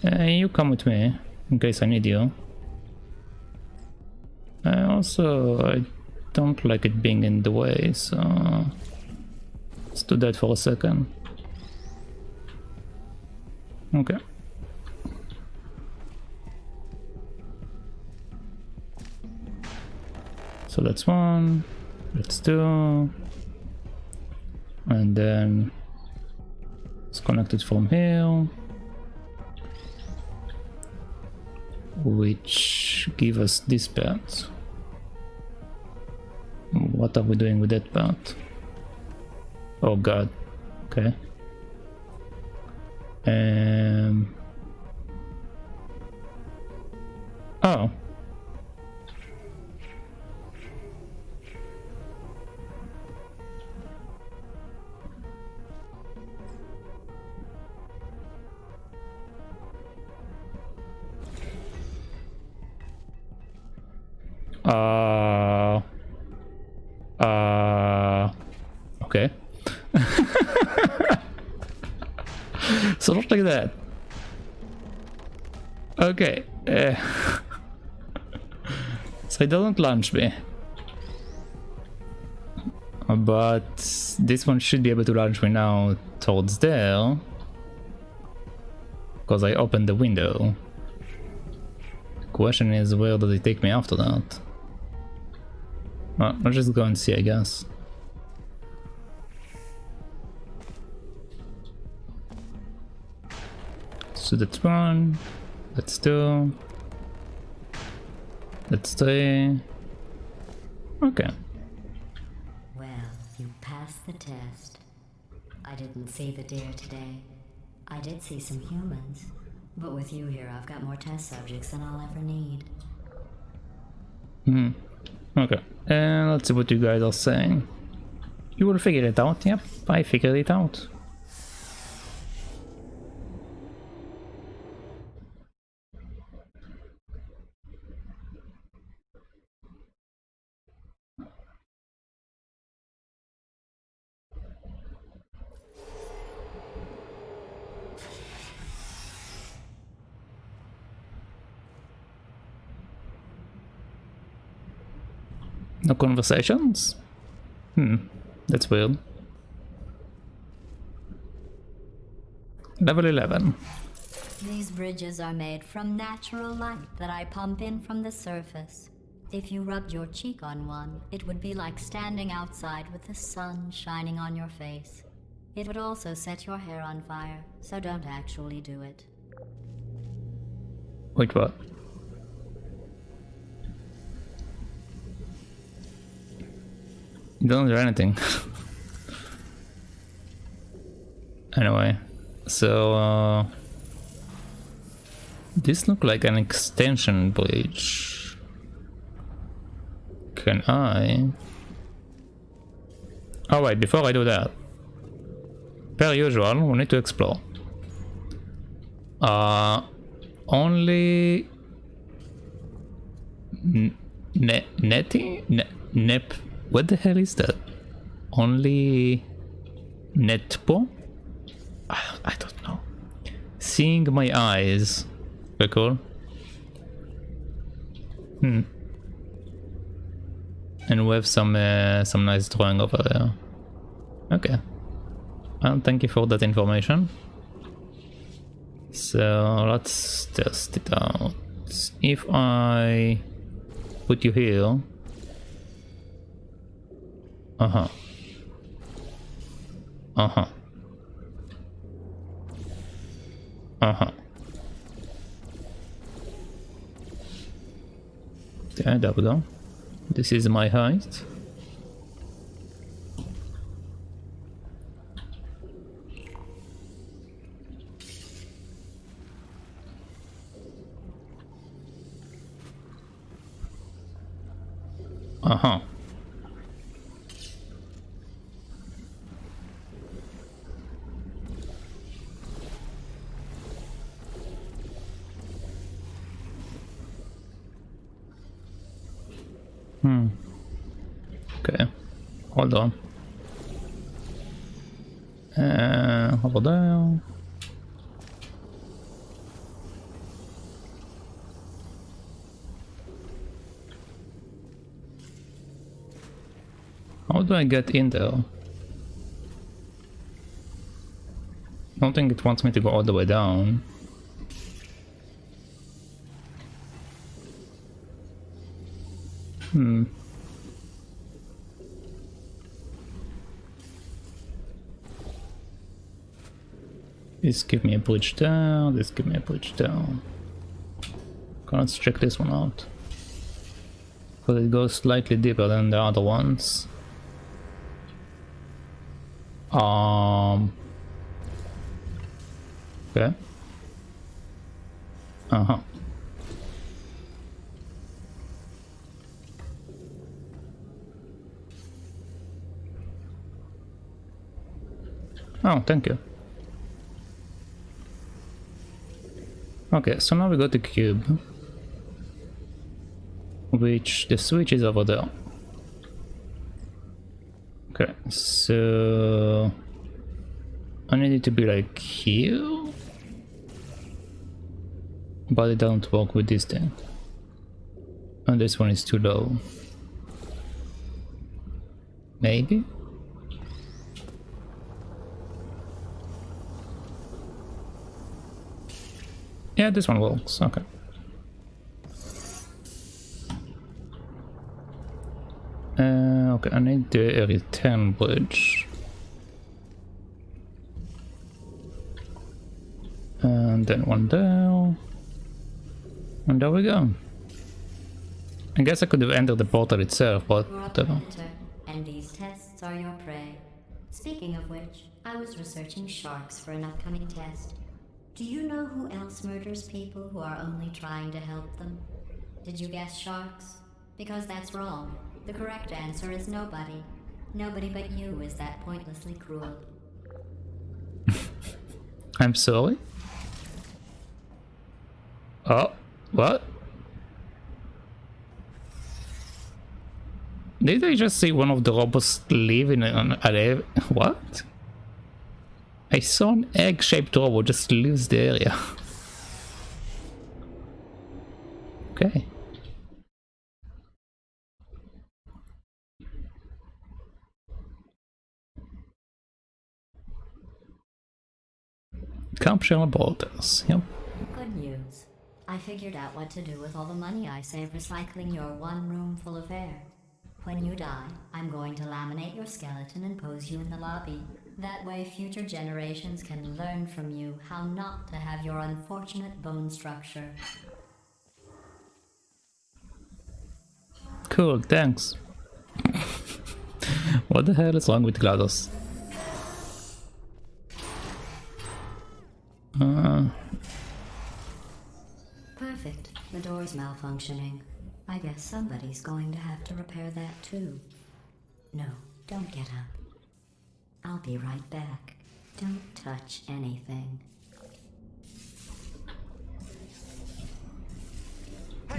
You come with me, in case I need you. Also, I don't like it being in the way, so let's do that for a second. Okay. So that's one, that's two, and then it's connected from here, which give us this part. What are we doing with that part? Oh god. Okay. Oh. Okay. So not like that. Okay. So it doesn't launch me. But this one should be able to launch me now towards there. Because I opened the window. The question is, where does it take me after that? Well, I'll just go and see, I guess. So that's 1, that's 2, that's 3. Okay. Well, you passed the test. I didn't see the deer today. I did see some humans. But with you here, I've got more test subjects than I'll ever need. Okay. And let's see what you guys are saying. You will figure it out. Yep, I figured it out. No conversations? That's weird. Level 11. These bridges are made from natural light that I pump in from the surface. If you rubbed your cheek on one, it would be like standing outside with the sun shining on your face. It would also set your hair on fire, so don't actually do it. Wait, what? Don't do anything. Anyway, so this looks like an extension bridge. Can I? Oh wait, before I do that, per usual, we need to explore. Only Nep. What the hell is that? Only Netpo? I don't know. Seeing my eyes. Very cool. And we have some nice drawing over there. Okay. Well, thank you for that information. So let's test it out. If I put you here. Uh-huh. Okay, there we go. This is my height. Okay, hold on. Over there. How do I get in there? I don't think it wants me to go all the way down. This give me a bridge down, this give me a bridge down. Okay, let's check this one out. Because it goes slightly deeper than the other ones. Okay. Oh, thank you. Okay, so now we got the cube. Which the switch is over there. Okay, so I need it to be like here. But it doesn't work with this thing. And this one is too low. Maybe? Yeah, this one works, okay. Okay, I need the return bridge. And then one there. And there we go. I guess I could have entered the portal itself, but You're a whatever. predator, and these tests are your prey. Speaking of which, I was researching sharks for an upcoming test. Do you know who else murders people who are only trying to help them? Did you guess sharks? Because that's wrong. The correct answer is nobody. Nobody but you is that pointlessly cruel. I'm sorry? Oh, what? Did I just see one of the robots live in an what? I saw an egg-shaped robot just leaves the area. Okay. Capture borders, yep. Good news. I figured out what to do with all the money I save recycling your one room full of air. When you die, I'm going to laminate your skeleton and pose you in the lobby. That way future generations can learn from you how not to have your unfortunate bone structure. Cool, thanks. What the hell is wrong with GLaDOS? Perfect. The door's malfunctioning. I guess somebody's going to have to repair that too. No, don't get up. I'll be right back. Don't touch anything.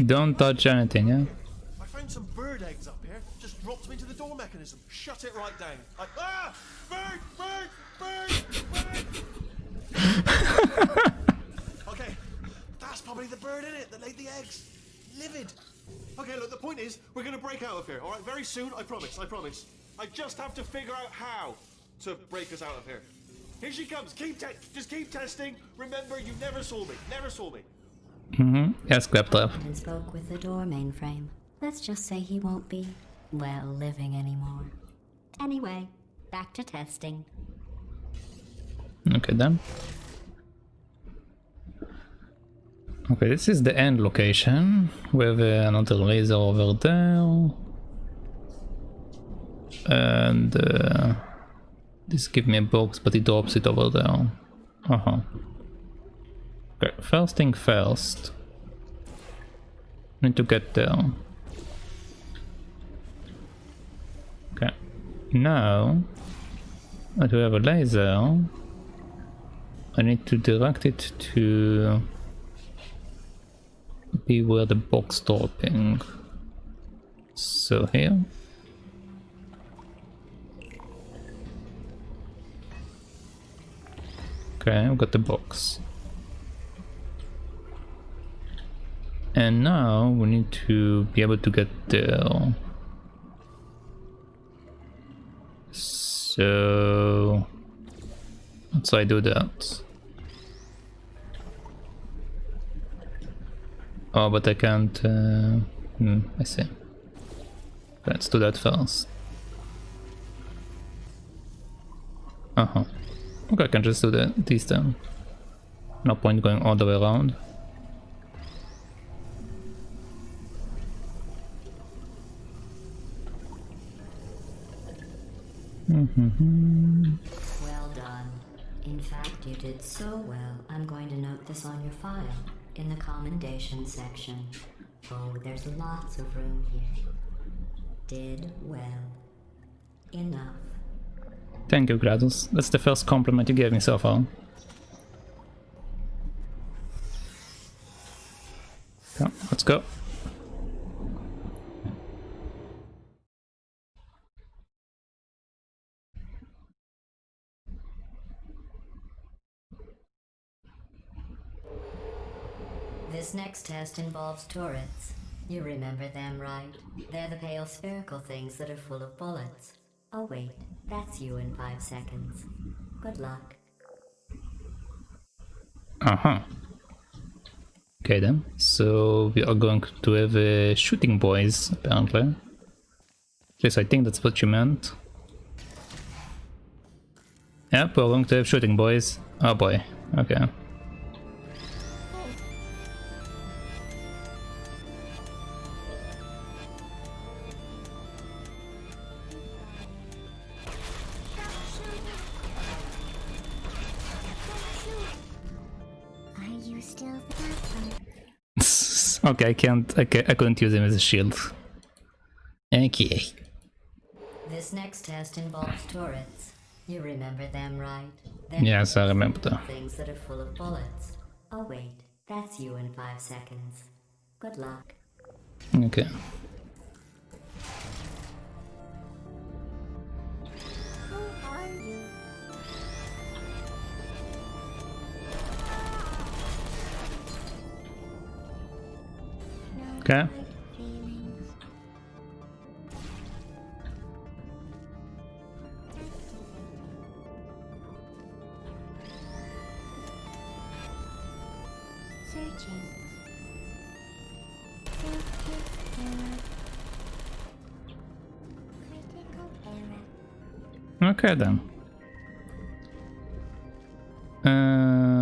Don't touch anything, yeah? I found some bird eggs up here. Just dropped them into the door mechanism. Shut it right down. Like, ah! Bird! Bird! Bird! Bird! Okay, that's probably the bird in it that laid the eggs. Livid. Okay, look, the point is, we're gonna break out of here, alright? Very soon, I promise, I promise. I just have to figure out how to break us out of here. Here she comes, just keep testing. Remember, you never saw me, never saw me. Yes, Claptrap. And spoke with the door mainframe. Let's just say he won't be, well, living anymore. Anyway, back to testing. Okay, then. Okay, this is the end location. We have another laser over there. And this gives me a box, but it drops it over there. Okay, first thing first. Need to get there. Okay, now that we have a laser, I need to direct it to be where the box dropping. So here. Okay, I've got the box. And now we need to be able to get there. So let's I do that. Oh, but I can't. I see. Let's do that first. Okay, I can just do this then. No point going all the way around. Well done. In fact, you did so well, I'm going to note this on your file, in the commendation section. Oh, there's lots of room here. Did well. Enough. Thank you, GLaDOS. That's the first compliment you gave me so far. Okay, let's go. This next test involves turrets. You remember them, right? They're the pale spherical things that are full of bullets. Oh wait, that's you in 5 seconds. Good luck. Okay then, so we are going to have shooting boys, apparently. At least I think that's what you meant. Yep, we're going to have shooting, boys. Oh boy. Okay. Are you still the Okay, I couldn't use him as a shield. Okay. This next test involves turrets. You remember them, right? They're Yes, I remember that. things that are full of bullets. Oh wait, that's you in 5 seconds. Good luck. Okay. Who are you? No Okay. hard feelings. Searching. Self-test error. Critical error. Okay then.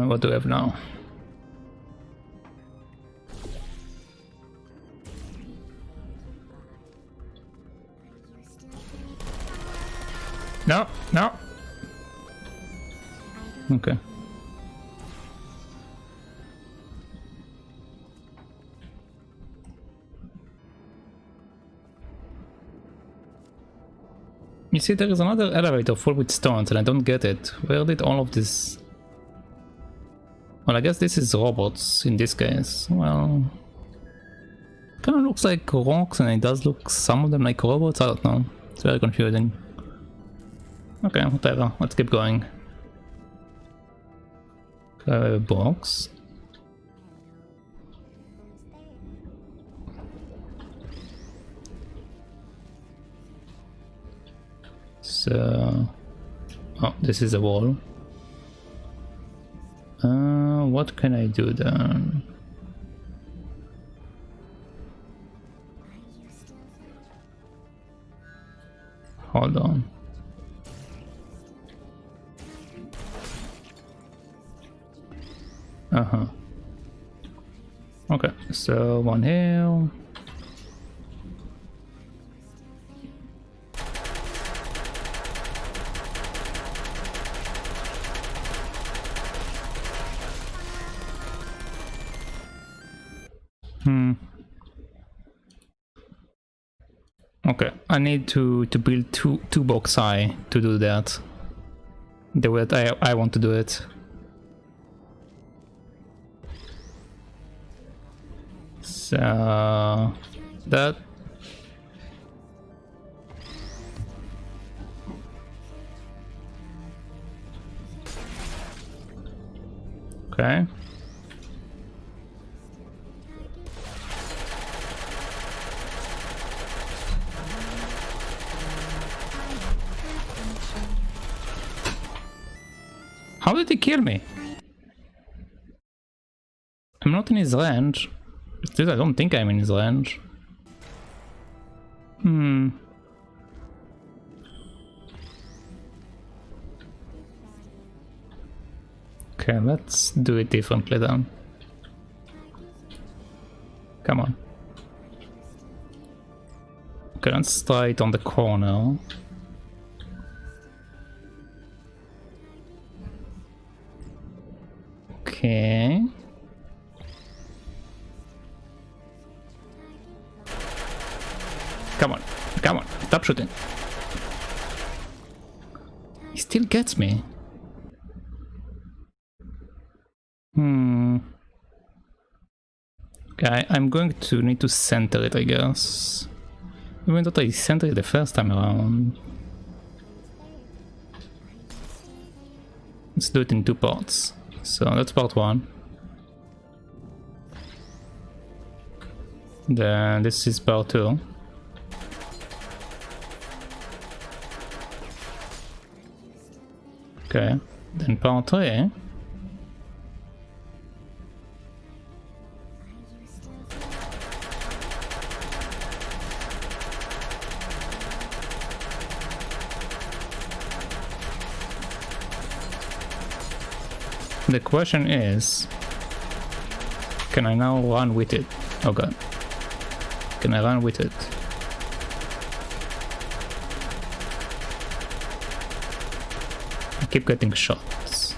What do we have now? Are you still No, no. Okay. You see, there is another elevator full with stones and I don't get it. Where did all of this... Well, I guess this is robots in this case. Well... Kinda looks like rocks and it does look some of them like robots, I don't know. It's very confusing. Okay, whatever, let's keep going. Okay, I have a box. So... Oh, this is a wall. What can I do then? Hold on. Uh-huh. Okay, so one here. Okay, I need to build two box high to do that. The way that I want to do it. So that. Okay. How did he kill me? I'm not in his range. Still, I don't think I'm in his range. Okay, let's do it differently then. Come on. Okay, let's try it on the corner. Okay. Come on, come on, stop shooting. He still gets me. Okay, I'm going to need to center it, I guess. Even though I centered it the first time around. Let's do it in 2 parts. So that's part 1. Then this is part 2. Okay, then part 3. The question is, can I now run with it? Oh god. Can I run with it? I keep getting shots.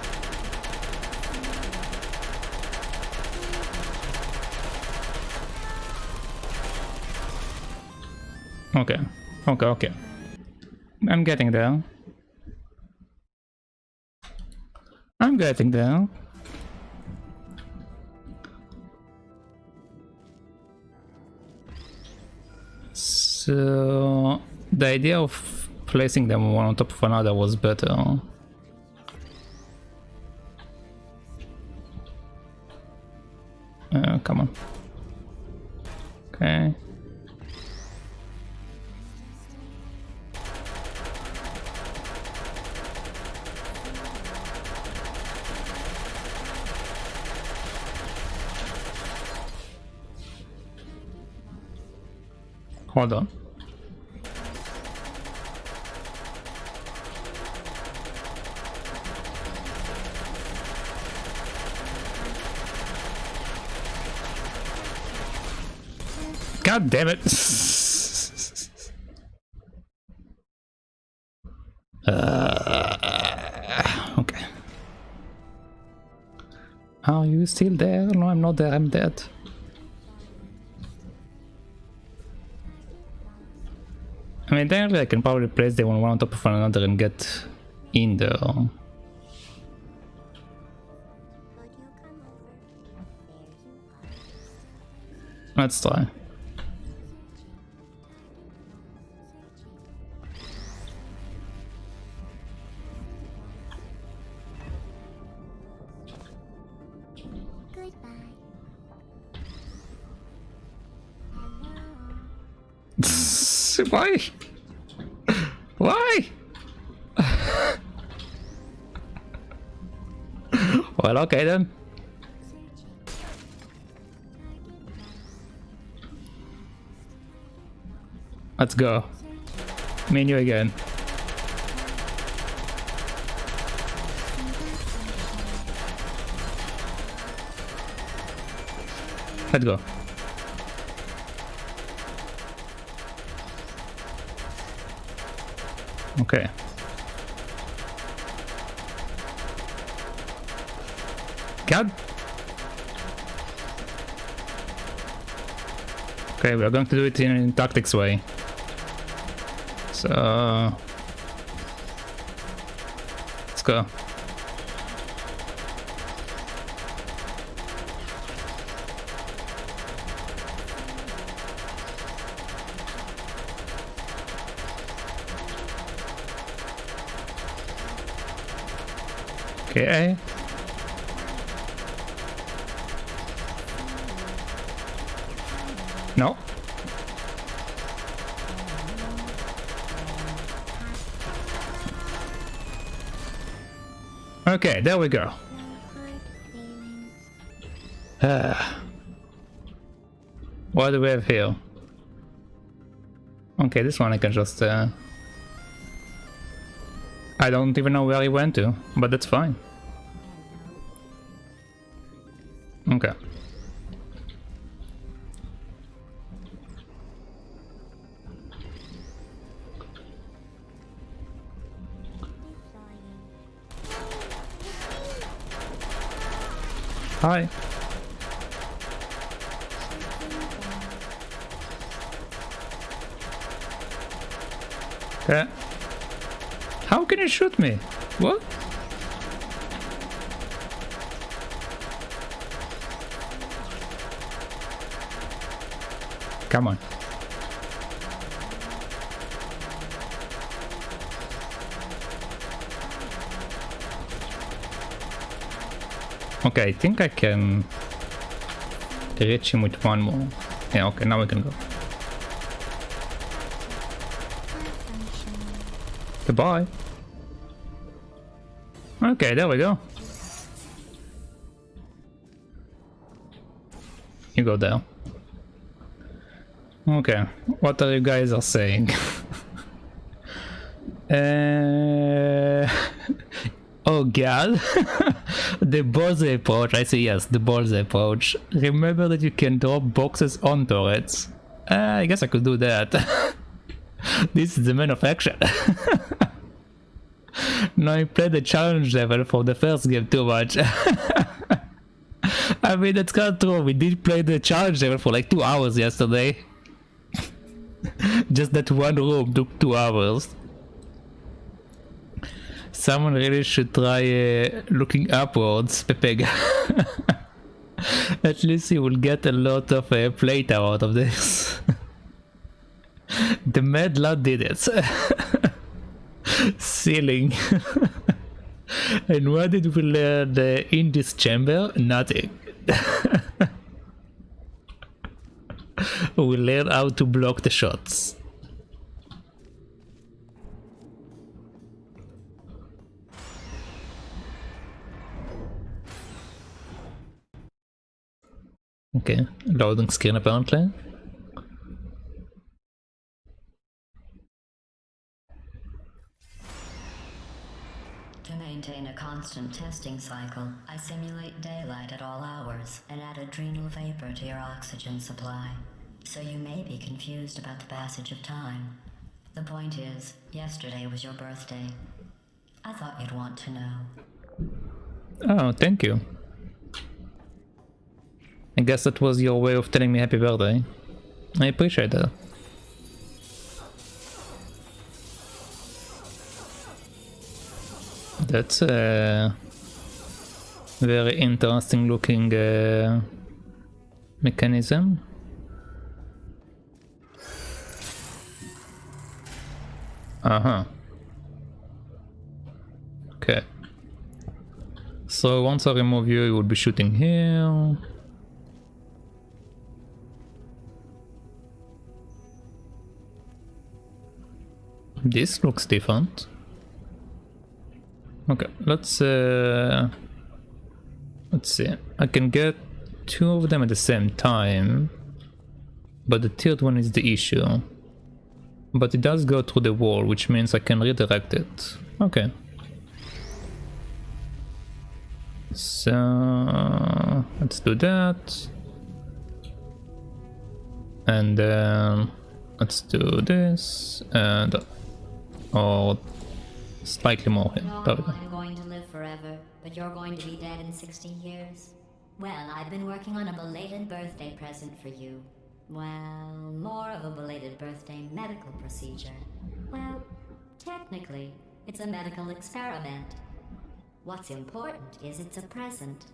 Okay, okay. I'm getting there. I'm getting there. So the idea of placing them one on top of another was better. Come on. Okay. Hold on. God damn it. Okay. Are you still there? No, I'm not there. I'm dead. I mean, technically I can probably place them one on top of another and get in there. Would you come over? There you are. Let's try. Goodbye. Why? Why? Well, okay then. Let's go. Me and you again. Let's go. Okay. God. Okay, we are going to do it in tactics way. So let's go. Okay. No. Okay, there we go. What do we have here? Okay, this one I can just I don't even know where he went to, but that's fine. Okay. Hi. Okay. How can you shoot me? What? Come on. Okay, I think I can reach him with one more. Yeah, okay, now we can go. Goodbye. Okay, there we go. You go there. Okay, what are you guys are saying? Oh god. The Bose approach, I say yes, the Bose approach. Remember that you can drop boxes on turrets. I guess I could do that. This is the man of action. No, I played the challenge level for the first game too much. I mean, that's kind of true. We did play the challenge level for like 2 hours yesterday. Just that one room took 2 hours. Someone really should try looking upwards, Pepega. At least you will get a lot of playtime out of this. The Mad Lad did it. Ceiling. And what did we learn in this chamber? Nothing. We learned how to block the shots. Okay, loading screen apparently. To maintain a constant testing cycle, I simulate daylight at all hours and add adrenal vapor to your oxygen supply. So you may be confused about the passage of time. The point is, yesterday was your birthday. I thought you'd want to know. Oh, thank you. I guess that was your way of telling me happy birthday. I appreciate that. That's a very interesting looking mechanism. Uh-huh. Okay. So once I remove you, you will be shooting here. This looks different. Okay, let's see. I can get 2 of them at the same time, but the third one is the issue. But it does go through the wall, which means I can redirect it. Okay. So let's do that. And then let's do this and or slightly more here. No, There we go. I'm going to live forever, but you're going to be dead in 60 years. Well, I've been working on a belated birthday present for you. Well, more of a belated birthday medical procedure. Well, technically, it's a medical experiment. What's important is it's a present.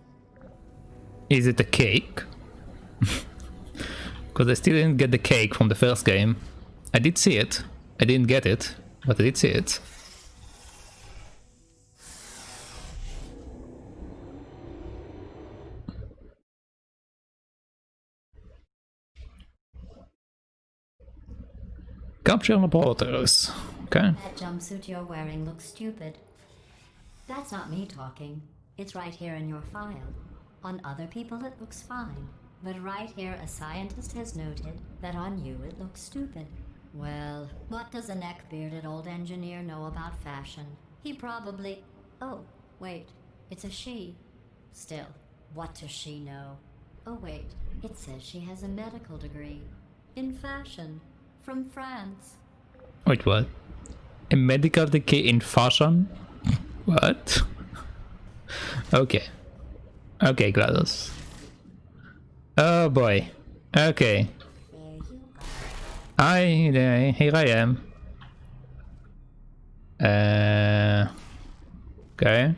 Is it a cake? Because I still didn't get the cake from the first game. I did see it. I didn't get it, but I did see it. Capture reporters. Okay. That jumpsuit you're wearing looks stupid. That's not me talking. It's right here in your file. On other people it looks fine. But right here a scientist has noted that on you it looks stupid. Well, what does a neck-bearded old engineer know about fashion? He probably... Oh, wait. It's a she. Still, what does she know? Oh wait, it says she has a medical degree. In fashion. From France. Wait, what? A medical degree in fashion? What? Okay. Okay, GLaDOS. Oh boy. Okay. There you go. Here I am. Okay.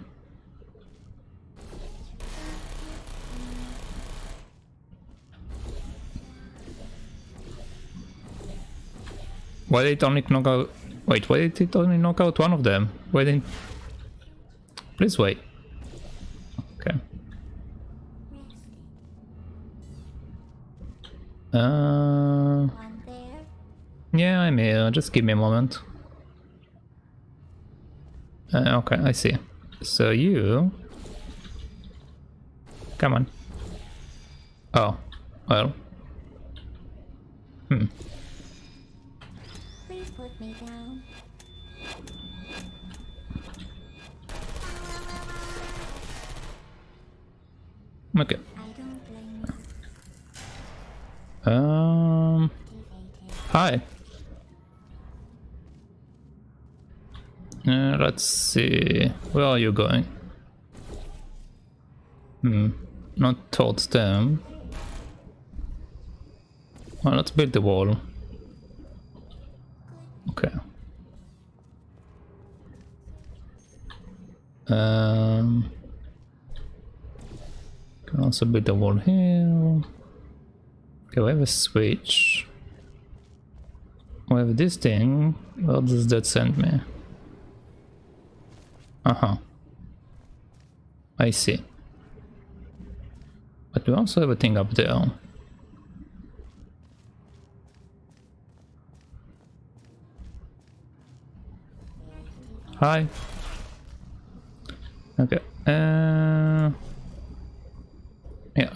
Why did it only knock out... Wait, why did it only knock out one of them? Why didn't... Please wait. Okay. One there. Yeah, I'm here. Just give me a moment. Okay, I see. So you... Come on. Oh, well. Please put me down. Okay. Hi. Let's see. Where are you going? Not towards them. Well, let's build the wall. Okay. Can also build the wall here. Okay, we have a switch. We have this thing. Where does that send me? I see. But we also have a thing up there. Hi. Okay. Yeah,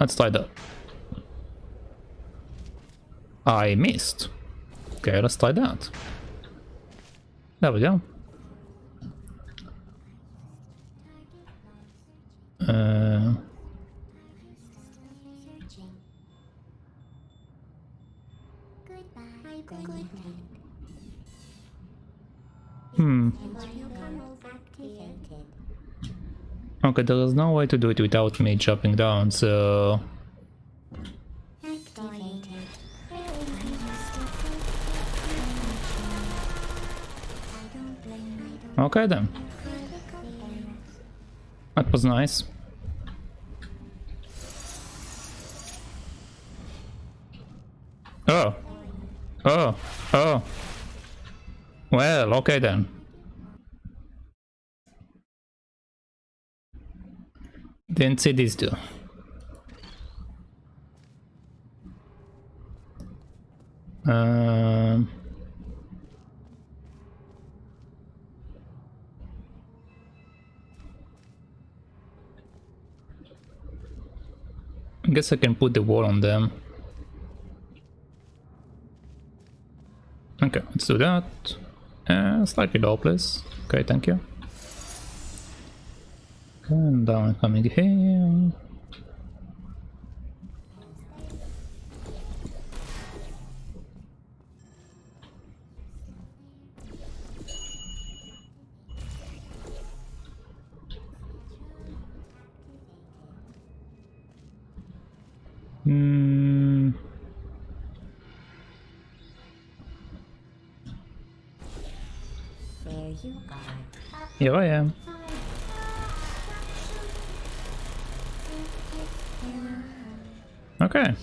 let's try that. I missed. Okay, let's try that. There we go. Okay, there is no way to do it without me jumping down, so... Okay then. That was nice. Oh. Oh. Oh. Well, okay then. Didn't see these two. I guess I can put the wall on them. Okay, let's do that. Slightly low, please. Okay, thank you. Okay, and down coming here. There you are. Here I am. Okay.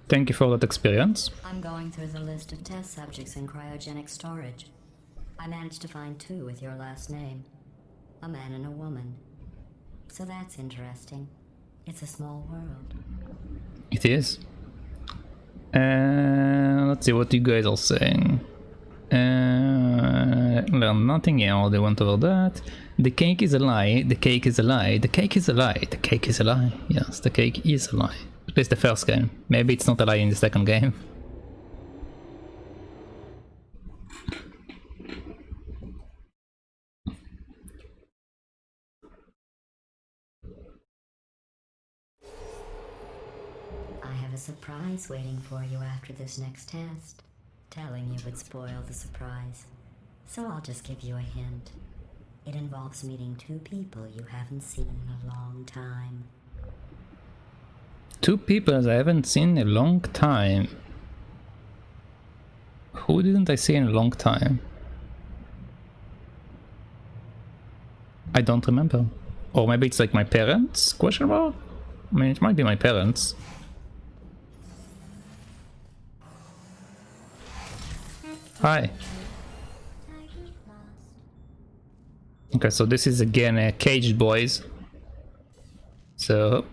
Thank you for that experience. I'm going through the list of test subjects in cryogenic storage. I managed to find 2 with your last name. A man and a woman. So that's interesting. It's a small world. It is. Let's see what you guys are saying. Learn nothing else, they went over that. The cake is a lie, the cake is a lie, the cake is a lie, the cake is a lie. Yes, the cake is a lie. At least the first game. Maybe it's not a lie in the second game. I have a surprise waiting for you after this next test. Telling you would spoil the surprise. So I'll just give you a hint. It involves meeting 2 people you haven't seen in a long time. 2 people I haven't seen in a long time. Who didn't I see in a long time? I don't remember. Or maybe it's like my parents? Question mark? I mean, it might be my parents. Hi. Okay, so this is again Caged Boys. So...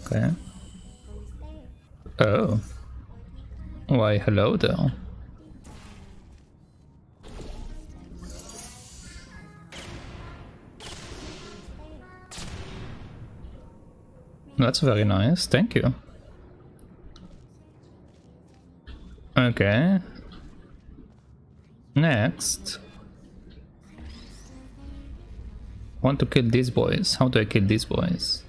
Okay. Oh. Why, hello there. That's very nice, thank you. Okay. Next. Want to kill these boys. How do I kill these boys?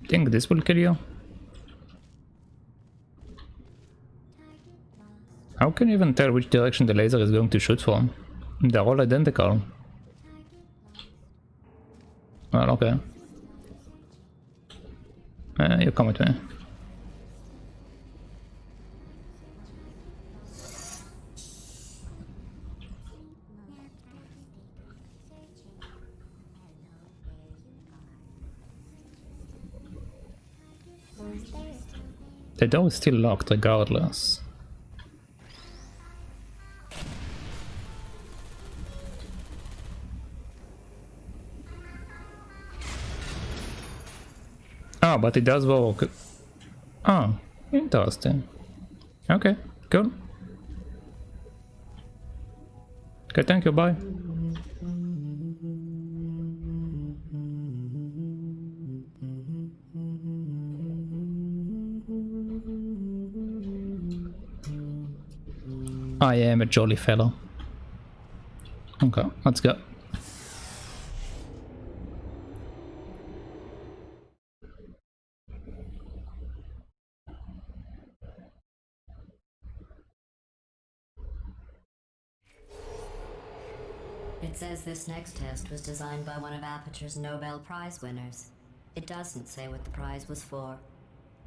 Think this will kill you? How can you even tell which direction the laser is going to shoot from? They're all identical. Well, okay. You come with me. The door is still locked regardless. Oh, but it does work. Oh, interesting. Okay, cool. Okay, thank you, bye. I am a jolly fellow. Okay, let's go. It says this next test was designed by one of Aperture's Nobel Prize winners. It doesn't say what the prize was for.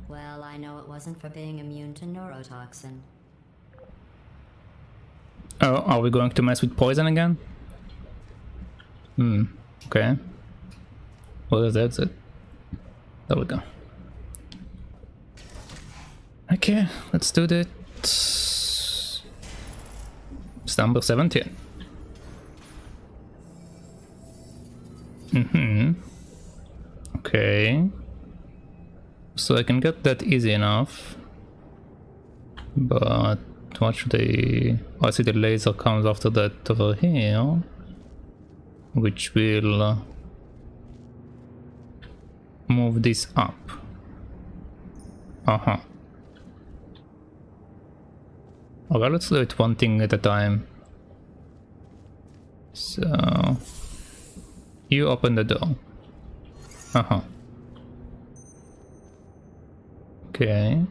Well, I know it wasn't for being immune to neurotoxin. Oh, are we going to mess with poison again? Okay. What is that? There we go. Okay, let's do that. It's number 17. Okay. So I can get that easy enough. But what should I... Oh, I see the laser comes after that over here. Which will move this up. Okay, let's do it one thing at a time. So you open the door. Okay,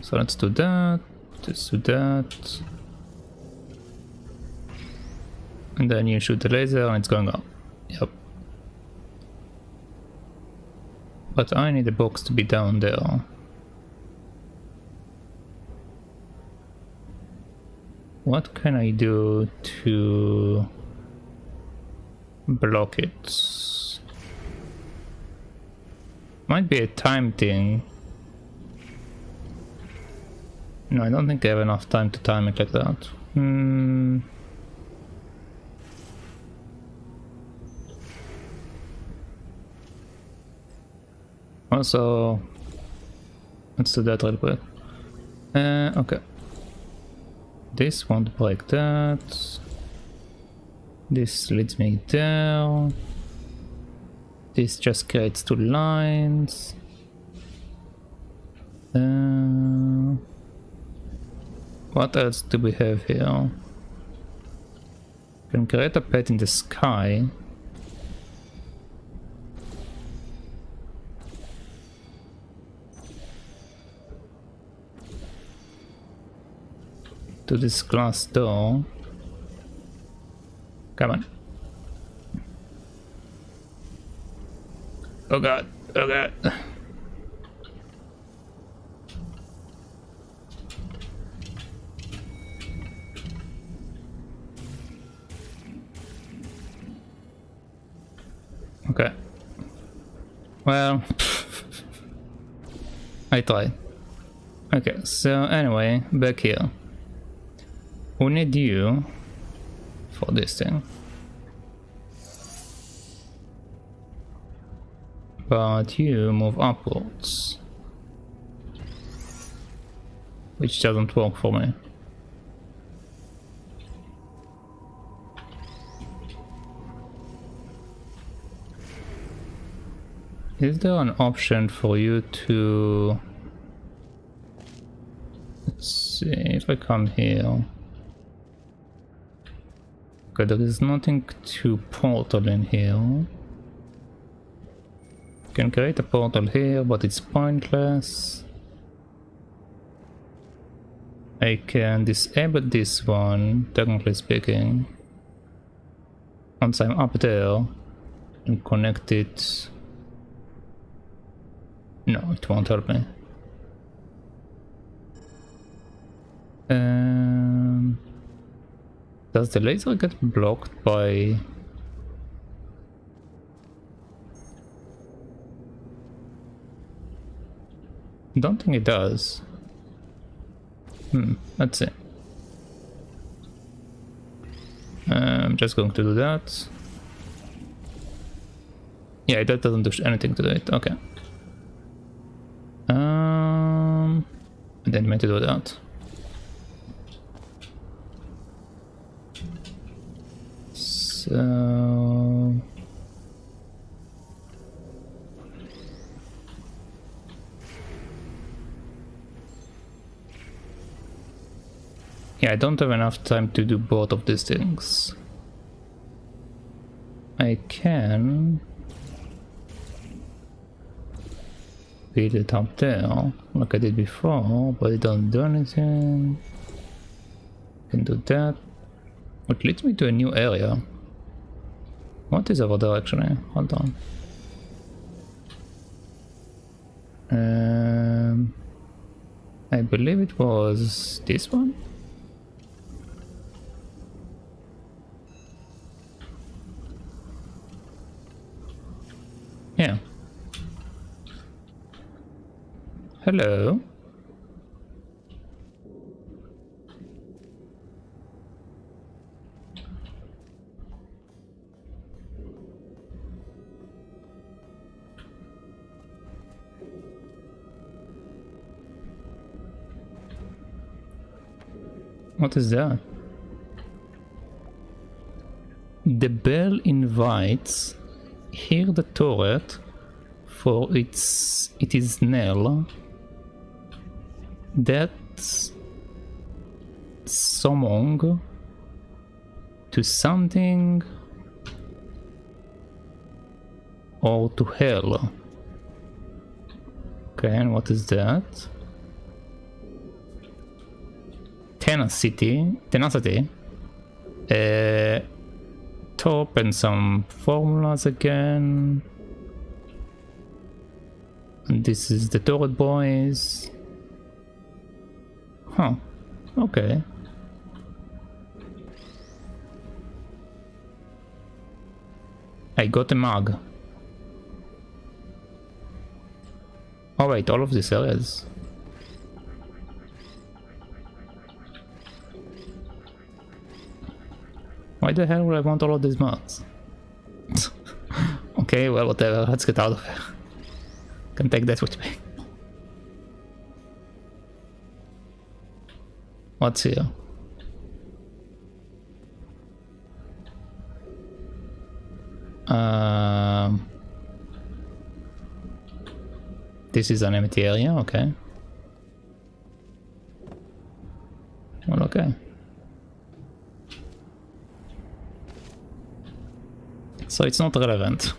so let's do that. Let's do that. And then you shoot the laser and it's going up. Yep. But I need the box to be down there. What can I do to block it? Might be a time thing. No, I don't think I have enough time to time it like that. Also, let's do that real quick. Okay. This won't break that. This leads me there. This just creates two lines. What else do we have here? Can create a pet in the sky. To this glass door. Come on. Oh god, oh god. Okay. Well, I tried. Okay, so anyway, back here. We need you for this thing. But you move upwards. Which doesn't work for me. Is there an option for you to... Let's see, if I come here... Okay, there is nothing to portal in here. Can create a portal here, but it's pointless. I can disable this one, technically speaking. Once I'm up there and connect it. No, it won't help me. Does the laser get blocked by... Don't think it does. Let's see. I'm just going to do that. Yeah, that doesn't do anything to it. Okay. And then meant to do that. So... Yeah, I don't have enough time to do both of these things. I can build it up there, like I did before, but it doesn't do anything. Can do that. It leads me to a new area. What is over there actually? Hold on. I believe it was this one. Yeah. Hello. What is that? The bell invites. Hear the turret, for it is Nell. That's summoned to something or to hell. Okay, and what is that? Tenacity. Top and some formulas again. And this is the turret boys. Huh. Okay. I got a mug. Oh wait, all of these areas. Why the hell would I want all of these mods? Okay, well, whatever. Let's get out of here. Can take that with me. What's here? This is an empty area, okay. Well, okay. So it's not relevant.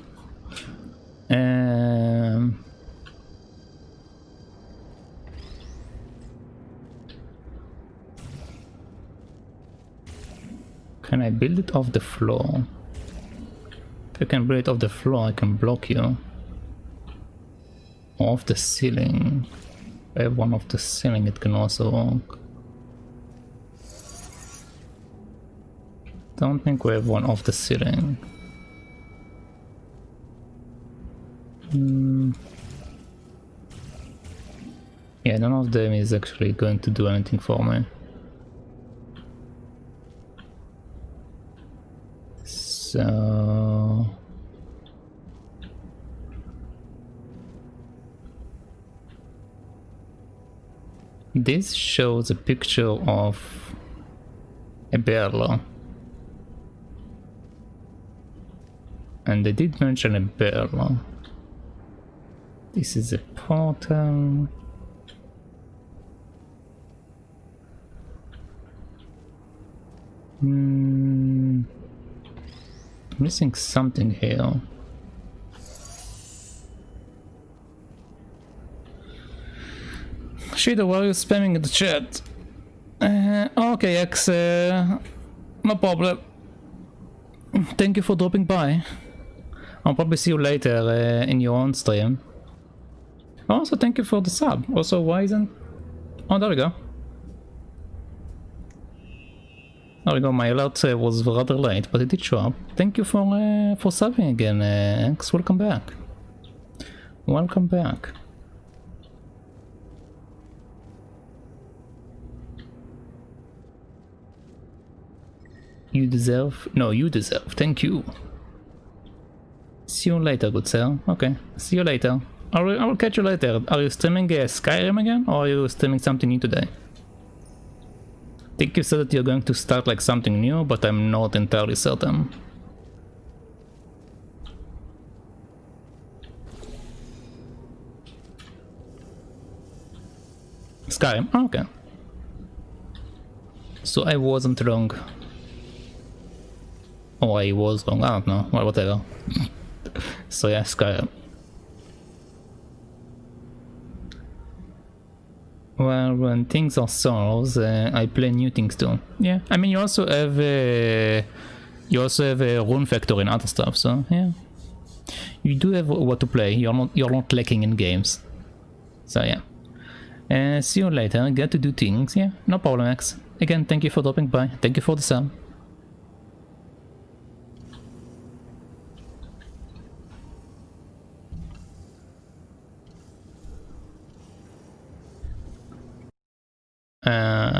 Can I build it off the floor? If I can build it off the floor, I can block you. Or off the ceiling. If I have one off the ceiling, it can also work. Don't think we have one off the ceiling. Yeah, none of them is actually going to do anything for me. So... this shows a picture of a barrel. And they did mention a barrel. This is a portal. Missing something here. Shadow, why are you spamming in the chat? Okay, X, no problem. Thank you for dropping by. I'll probably see you later in your own stream. Also, thank you for the sub. Also, why isn't... Oh, there we go. There we go, my alert was rather late, but it did show up. Thank you for subbing again, X. Welcome back. Welcome back. You deserve... No, you deserve. Thank you. See you later, good sir. Okay, see you later. I will catch you later. Are you streaming Skyrim again, or are you streaming something new today? I think you said that you're going to start like something new, but I'm not entirely certain. Skyrim, oh, okay. So I wasn't wrong. Or I was wrong, I don't know, well, whatever. So yeah, Skyrim. Well, when things are solved, I play new things too. Yeah, I mean you also have a rune factor and other stuff, so yeah. You do have what to play. You're not lacking in games. So yeah. See you later. Got to do things. Yeah, no problem, X. Again, thank you for dropping by. Thank you for the sub.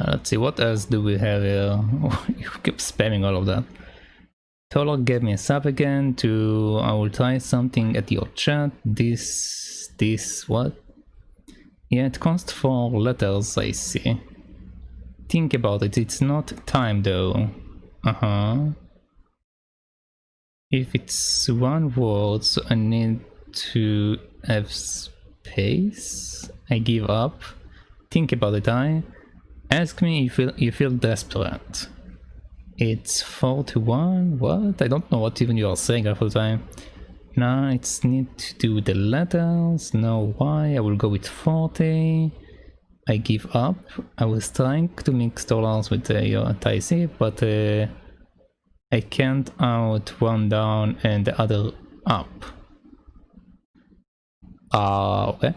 Let's see, what else do we have here? You keep spamming all of that. Tolor gave me a sub again to... I will try something at your chat. This, what? Yeah, it costs 4 letters, I see. Think about it, it's not time though. If it's one word, so I need to have space. I give up. Think about it, Ask me if you feel desperate. It's 41? What? I don't know what even you are saying half the time. Now it's need to do the letters. No, why? I will go with 40. I give up. I was trying to mix dollars with your Tykirou, but I can't out one down and the other up. Okay.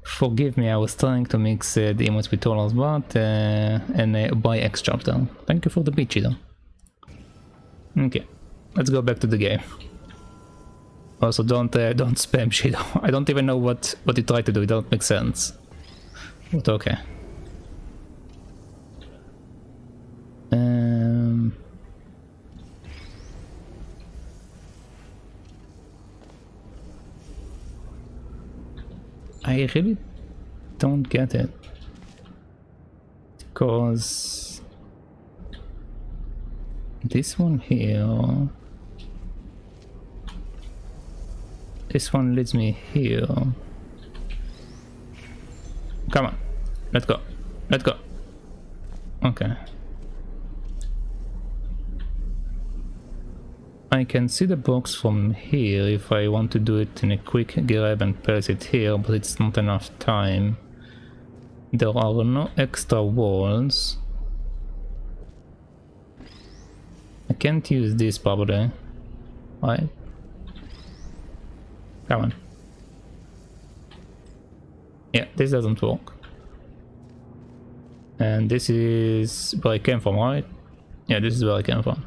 Forgive me, I was trying to mix the emotes with dollars, but and buy extra down. Thank you for the beachy though. Okay, let's go back to the game. Also, don't spam shit. I don't even know what you try to do. It don't make sense. But okay. I really don't get it, because this one here, this one leads me here. Come on, let's go, let's go. Okay. I can see the box from here if I want to do it in a quick grab and place it here, but it's not enough time. There are no extra walls. I can't use this probably. Right? Come on. Yeah, this doesn't work. And this is where I came from, right? Yeah, this is where I came from.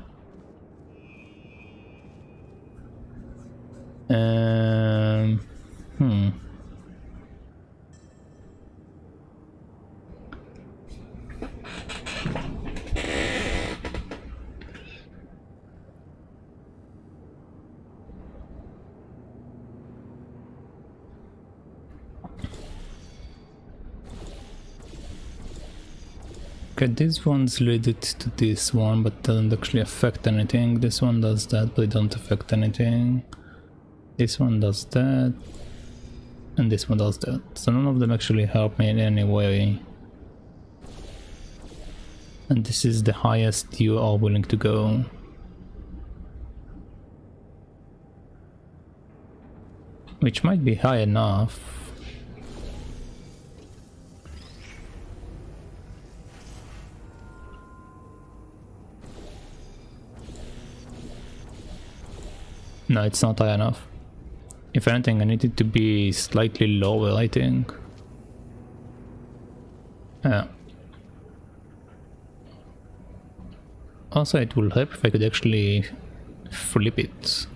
Okay, these ones lead it to this one, but doesn't actually affect anything. This one does that, but it don't affect anything. This one does that, and this one does that. So none of them actually help me in any way. And this is the highest you are willing to go. Which might be high enough. No, it's not high enough. If anything, I need it to be slightly lower, I think. Yeah. Also, it will help if I could actually flip it.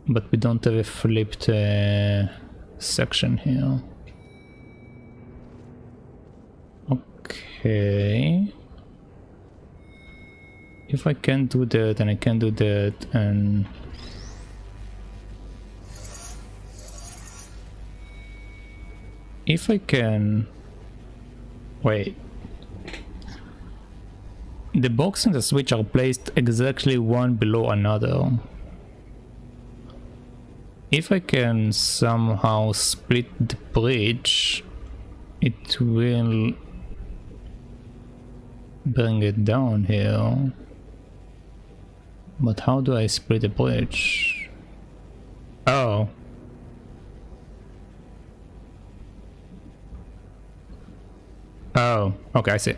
But we don't have a flipped section here. Okay. If I can do that, and I can do that, and... If I can... Wait. The box and the switch are placed exactly one below another. If I can somehow split the bridge, it will bring it down here. But how do I split the bridge? Oh. Oh, okay, I see.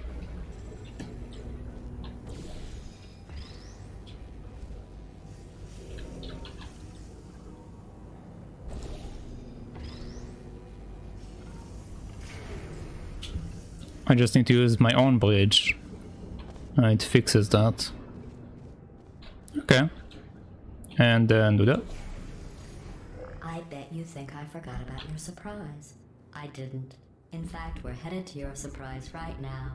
I just need to use my own bridge. And it fixes that. Okay. And then do that. I bet you think I forgot about your surprise. I didn't. In fact, we're headed to your surprise right now.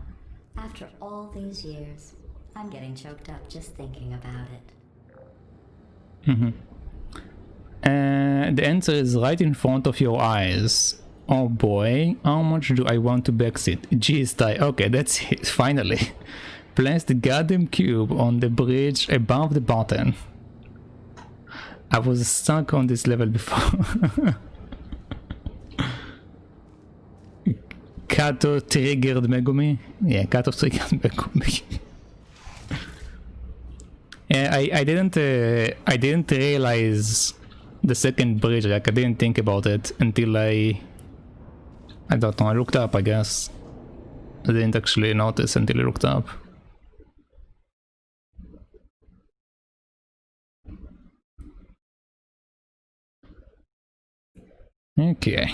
After all these years, I'm getting choked up just thinking about it. The answer is right in front of your eyes. Oh boy, how much do I want to backseat? Jeez, Ty. Okay, that's it. Finally. Place the goddamn cube on the bridge above the button. I was stuck on this level before. Kato triggered Megumi. Yeah, Kato triggered Megumi. Yeah, I didn't realize the second bridge. Like I didn't think about it until I don't know. I looked up. I guess I didn't actually notice until I looked up. Okay.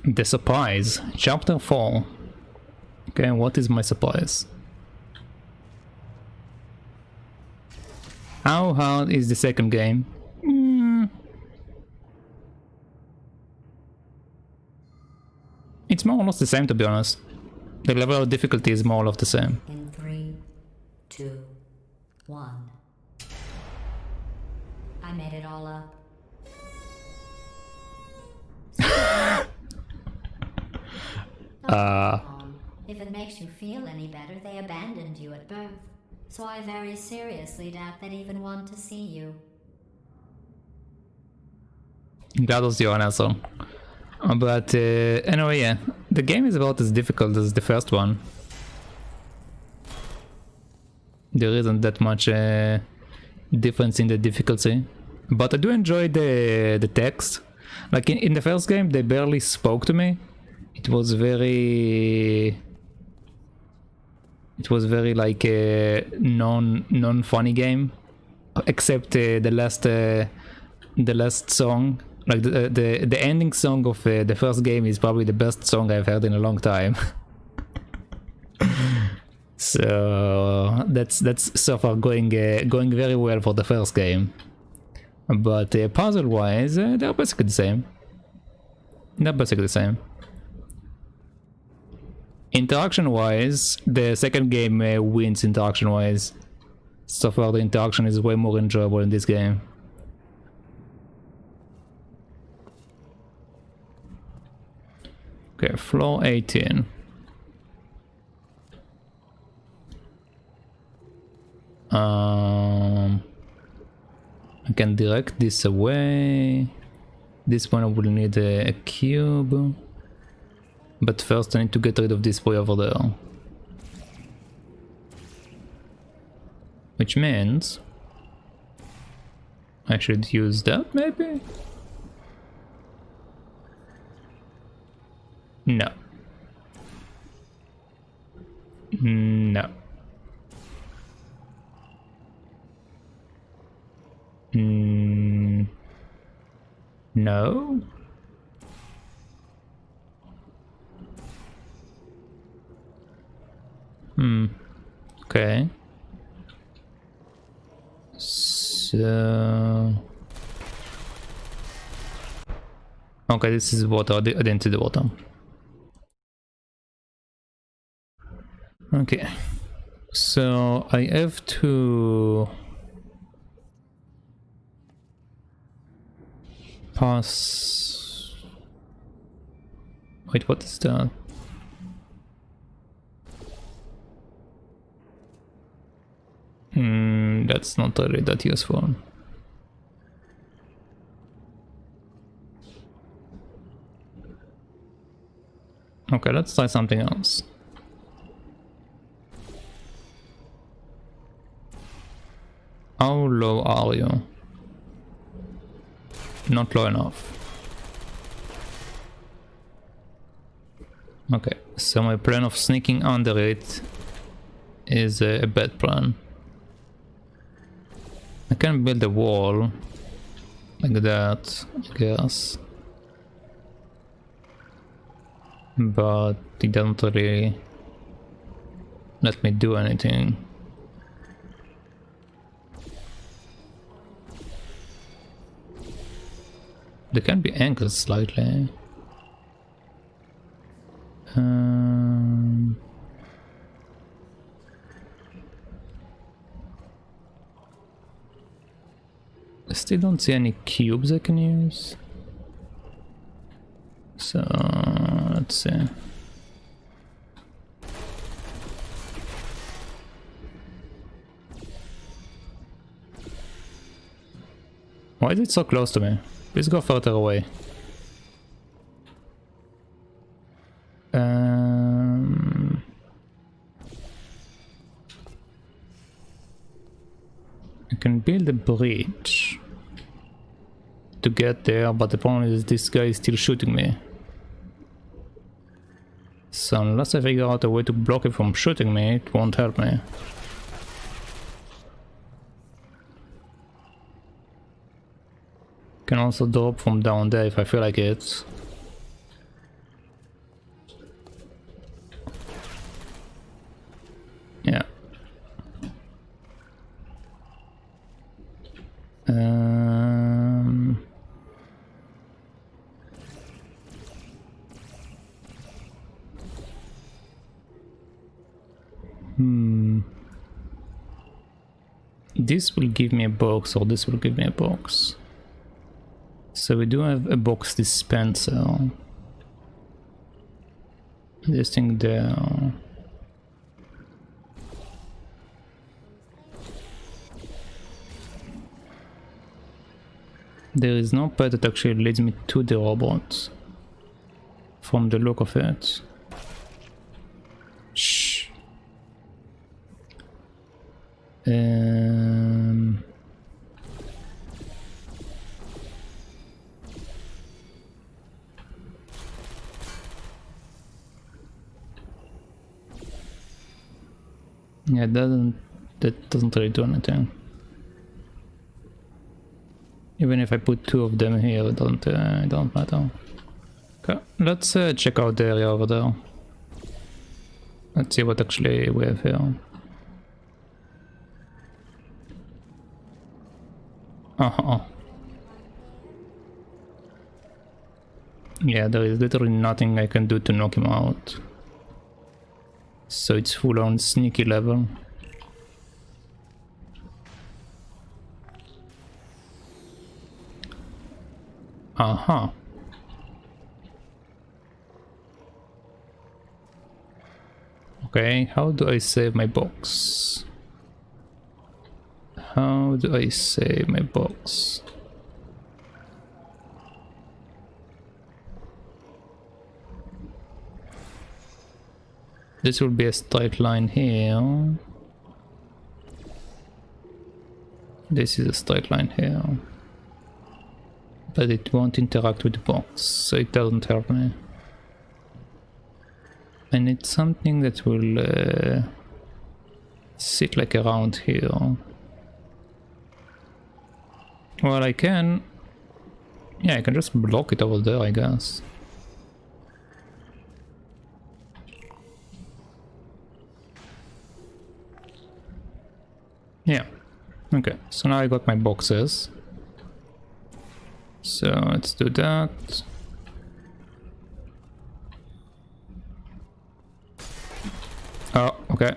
The surprise, chapter 4. Okay, what is my surprise? How hard is the second game? It's more or less the same, to be honest. The level of difficulty is more or less the same. In 3, 2, 1. I made it all up. If it makes you feel any better, they abandoned you at birth. So I very seriously doubt they'd even want to see you. GLaDOS your answer. But anyway, yeah, the game is about as difficult as the first one. There isn't that much difference in the difficulty, but I do enjoy the text. Like in the first game, they barely spoke to me. It was very like a non-funny game, except the last song. Like the ending song of the first game is probably the best song I've heard in a long time. So that's so far going very well for the first game. But puzzle-wise, they're basically the same. Interaction-wise, the second game wins interaction-wise. So far the interaction is way more enjoyable in this game. Okay, floor 18. I can direct this away. This one I will need a cube. But first I need to get rid of this boy over there. Which means I should use that maybe? No. No. No. Okay. So... Okay, this is water. I didn't see the water. Okay. So I have to pass... Wait, what is that? That's not really that useful. Okay, let's try something else. How low are you? Not low enough. Okay, so my plan of sneaking under it is a bad plan. I can build a wall like that, I guess. But it doesn't really let me do anything. They can be angled slightly. I still don't see any cubes I can use. So let's see. Why is it so close to me? Please go further away. I can build a bridge to get there, but the problem is this guy is still shooting me. So unless I figure out a way to block him from shooting me, it won't help me. Can also drop from down there if I feel like it. Yeah. This will give me a box, or this will give me a box. So we do have a box dispenser. This thing there. There is no path that actually leads me to the robot. From the look of it. Shh. Yeah, that doesn't really do anything. Even if I put two of them here, it don't matter. Okay, let's check out the area over there. Let's see what actually we have here. Yeah, there is literally nothing I can do to knock him out. So it's full on sneaky level. Okay, how do I save my box? How do I save my box? This will be a straight line here. This is a straight line here. But it won't interact with the box, so it doesn't help me. I need something that will sit like around here. Well, I can... Yeah, I can just block it over there, I guess. Yeah. Okay, so now I got my boxes. So let's do that. Oh, okay.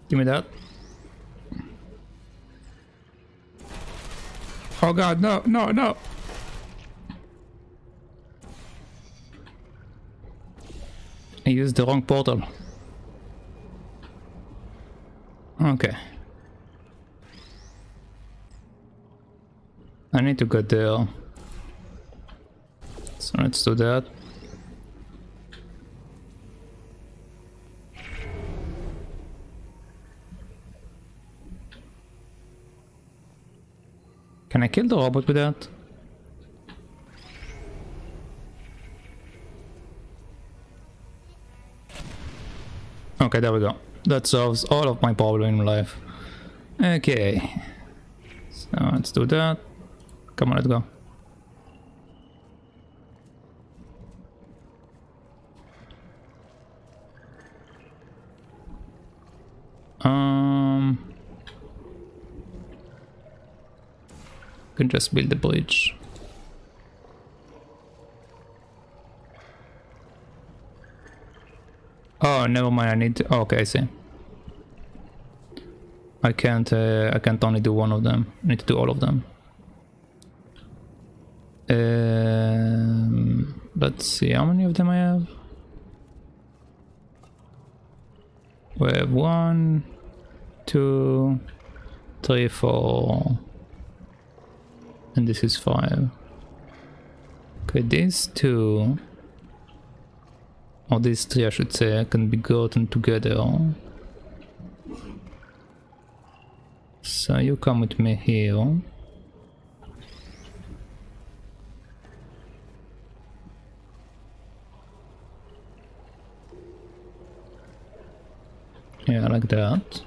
Give me that. Oh god, no, no, no! I used the wrong portal. Okay. I need to get there. So let's do that. Can I kill the robot with that? Okay, there we go. That solves all of my problem in life. Okay. So let's do that. Come on, let's go. Can just build the bridge. Oh, never mind. I need to. Oh, okay, I see. I can't only do one of them. I need to do all of them. Let's see. How many of them I have? We have 1, 2, 3, 4. And this is 5. Okay, these 2, or these 3 I should say, can be gotten together. So you come with me here. Yeah, like that.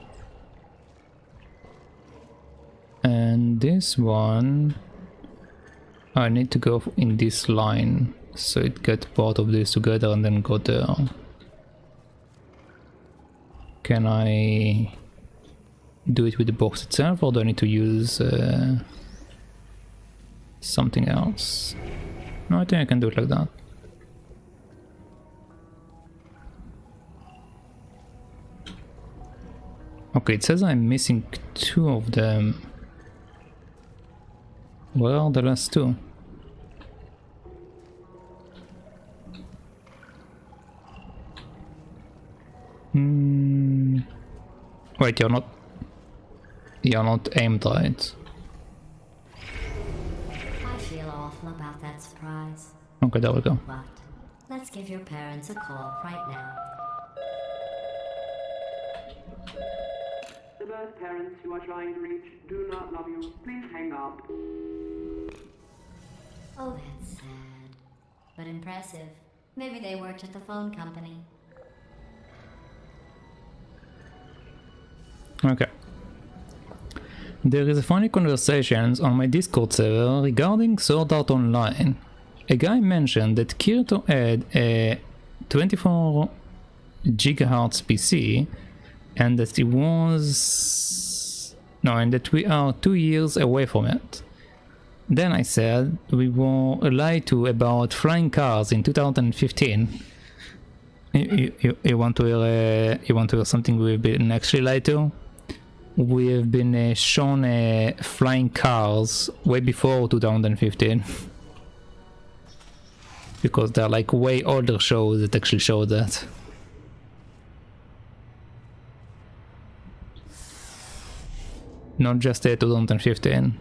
And this one, I need to go in this line, so it gets both of these together and then go there. Can I do it with the box itself, or do I need to use something else? No, I think I can do it like that. Okay, it says I'm missing 2 of them. Where are the last 2? Wait, you're not aimed right. I feel awful about that surprise. Okay, there we go. But let's give your parents a call right now. The birth parents you are trying to reach do not love you. Please hang up. Oh, that's sad. But impressive. Maybe they worked at the phone company. Okay. There is a funny conversation on my Discord server regarding Sword Art Online. A guy mentioned that Kirito had a 24 GHz PC and that it was... No, and that we are 2 years away from it. Then I said we were lied to about flying cars in 2015. You want to hear something we've been actually lied to? We have been shown flying cars way before 2015. Because they're like way older shows that actually show that. Not just 2015.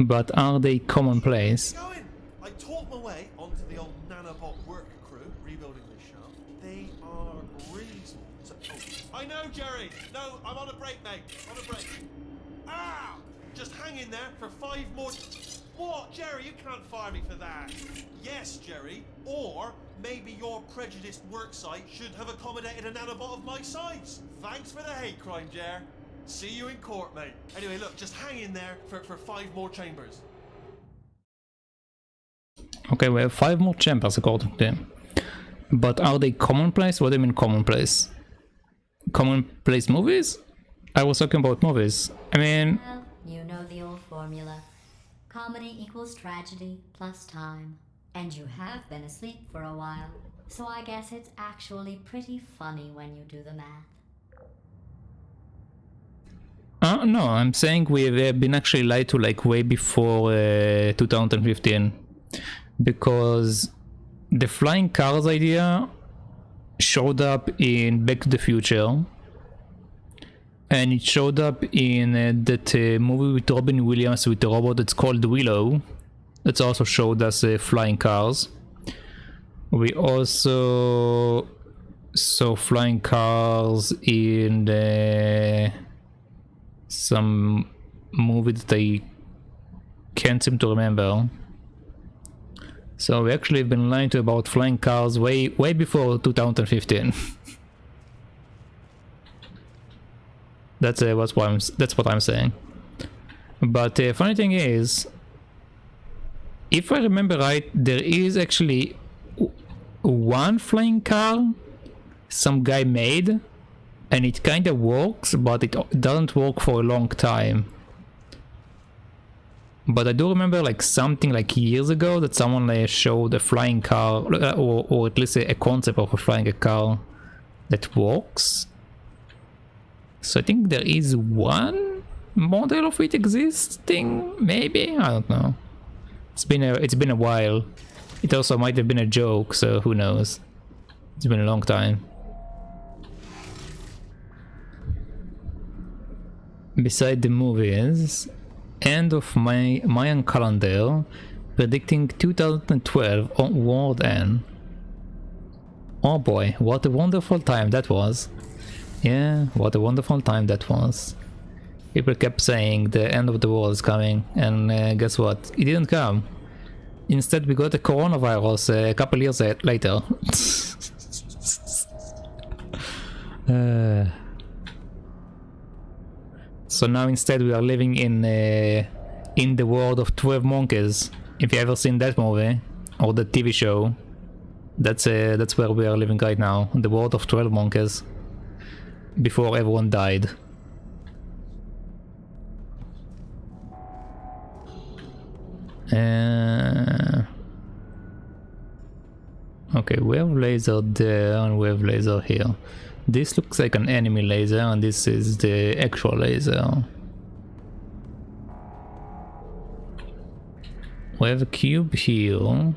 But are they commonplace? Going! I talked my way onto the old nanobot work crew rebuilding this shaft. They are really small. So, I know, Jerry! No, I'm on a break, mate. On a break. Ah! Just hang in there for 5 more... What? Jerry, you can't fire me for that. Yes, Jerry. Or maybe your prejudiced work site should have accommodated a nanobot of my size. Thanks for the hate crime, Jer. See you in court, mate. Anyway, look, just hang in there for 5 more chambers. Okay, we have 5 more chambers according to him. But are they commonplace? What do you mean commonplace? Commonplace movies? I was talking about movies. I mean... Well, you know the old formula. Comedy equals tragedy plus time. And you have been asleep for a while. So I guess it's actually pretty funny when you do the math. No, I'm saying we've been actually lied to like way before 2015. Because the flying cars idea showed up in Back to the Future. And it showed up in that movie with Robin Williams with the robot that's called Willow. That's also showed us flying cars. We also saw flying cars in some movie that I can't seem to remember. So we actually have been lying to about flying cars way before 2015. That's what I'm saying. But the funny thing is, if I remember right, there is actually one flying car some guy made, and it kind of works, but it doesn't work for a long time. But I do remember like something like years ago that someone showed a flying car, or at least a concept of a flying car that works. So I think there is one model of it existing, maybe? I don't know. It's been a while. It also might have been a joke, so who knows. It's been a long time. Beside the movies, end of my Mayan calendar, predicting 2012 on World End. Oh boy, what a wonderful time that was. Yeah, what a wonderful time that was. People kept saying the end of the world is coming, and guess what? It didn't come. Instead, we got a coronavirus a couple years later. So now instead we are living in the world of 12 Monkeys. If you ever seen that movie or the TV show, that's where we are living right now, in the world of 12 Monkeys. Before everyone died. Okay, we have laser there and we have laser here. This looks like an enemy laser and this is the actual laser. We have a cube here,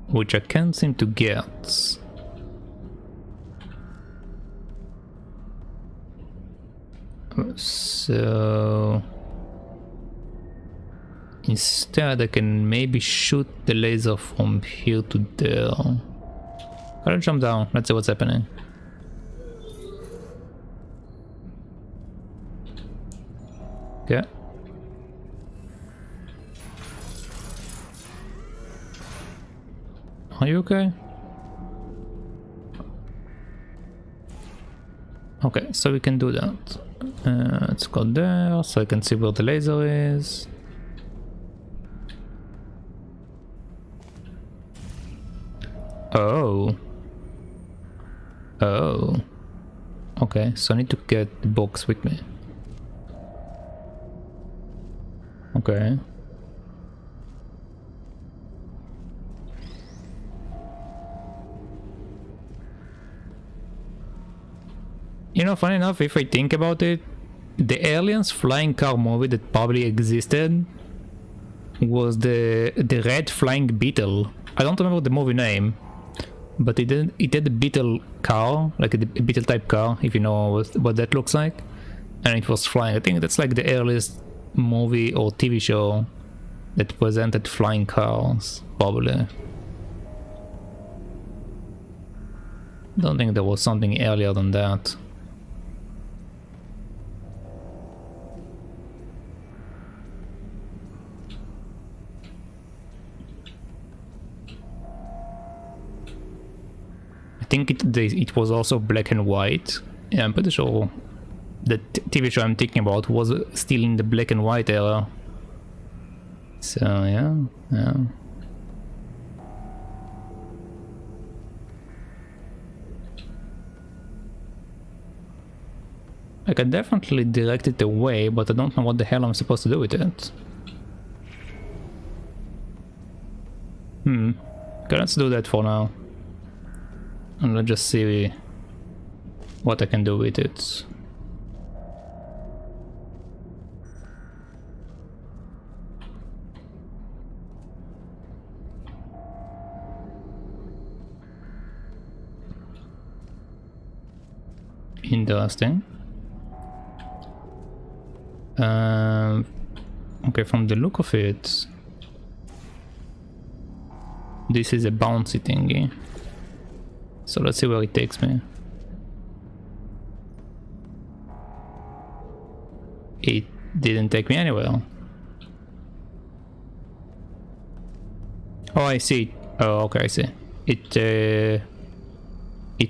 which I can't seem to get. So instead I can maybe shoot the laser from here to there. Gotta jump down, let's see what's happening. Okay. Are you okay? Okay, so we can do that. Let's go there so I can see where the laser is. Oh. Oh. Okay, so I need to get the box with me. Okay. You know, funny enough, if I think about it, the aliens flying car movie that probably existed was the red flying beetle. I don't remember the movie name, but it had a beetle car, like a beetle type car, if you know what that looks like, and it was flying. I think that's like the earliest movie or TV show that presented flying cars, probably. Don't think there was something earlier than that. I think it was also black and white. Yeah, I'm pretty sure the TV show I'm thinking about was still in the black and white era. So yeah. I can definitely direct it away, but I don't know what the hell I'm supposed to do with it. Okay, let's do that for now. And let's just see what I can do with it. Interesting. Okay, from the look of it, this is a bouncy thingy. So let's see where it takes me. It didn't take me anywhere. Oh, I see. Oh, okay, I see. It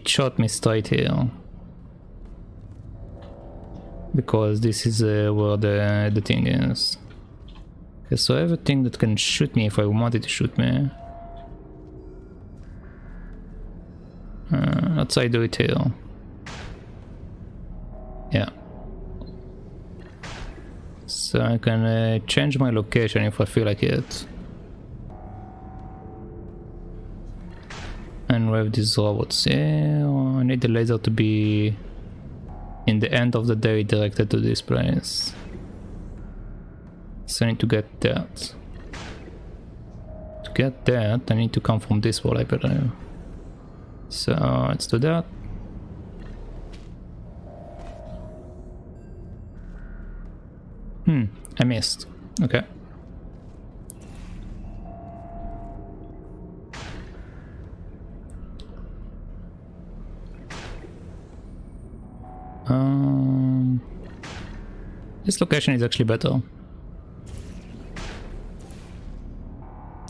shot me straight here. Because this is where the thing is. Okay, so everything that can shoot me if I wanted to shoot me. Let's say do it here. Yeah. So I can change my location if I feel like it. And we have these robots here. I need the laser to be in the end of the day directed to this place. So I need to get that. To get that, I need to come from this wall, I believe. So let's do that. I missed. Okay. This location is actually better.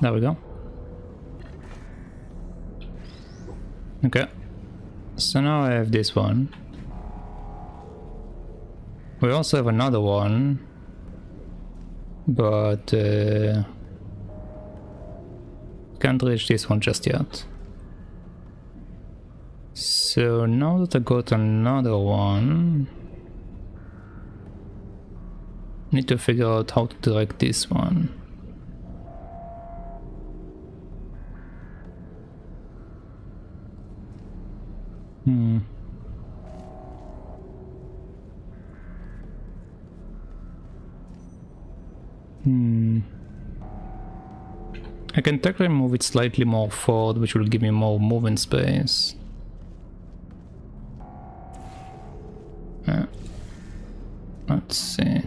There we go. Okay. So now I have this one. We also have another one. But can't reach this one just yet. So now that I got another one, need to figure out how to direct this one. I can technically move it slightly more forward, which will give me more movement space. Let's see.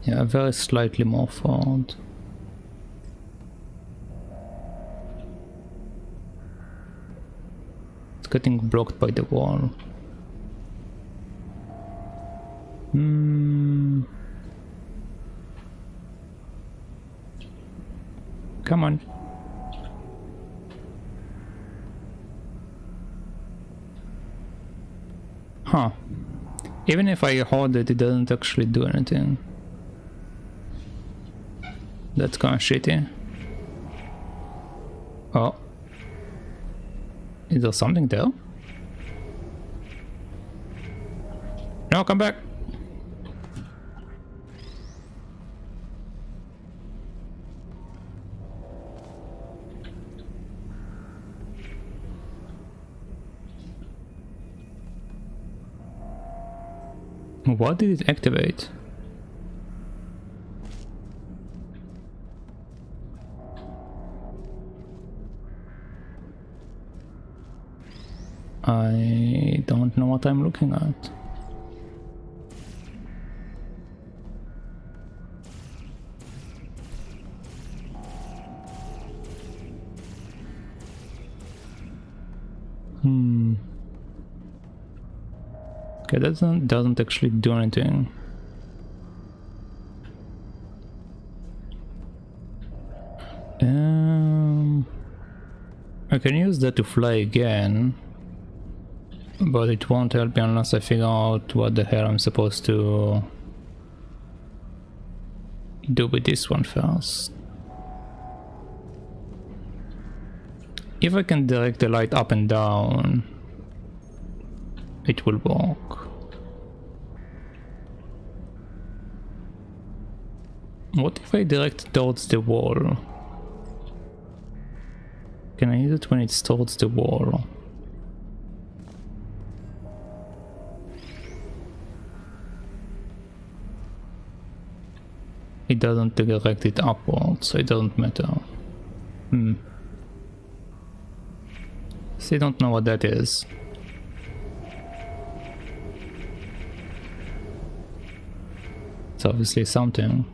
Yeah, very slightly more forward. It's getting blocked by the wall. Come on. Huh. Even if I hold it, it doesn't actually do anything. That's kinda shitty. Oh. Is there something there? No, come back! What did it activate? I don't know what I'm looking at. Okay, that doesn't actually do anything. I can use that to fly again, but it won't help me unless I figure out what the hell I'm supposed to do with this one first. If I can direct the light up and down, it will work. What if I direct it towards the wall? Can I use it when it's towards the wall? It doesn't direct it upwards, so it doesn't matter. Still don't know what that is. It's obviously something.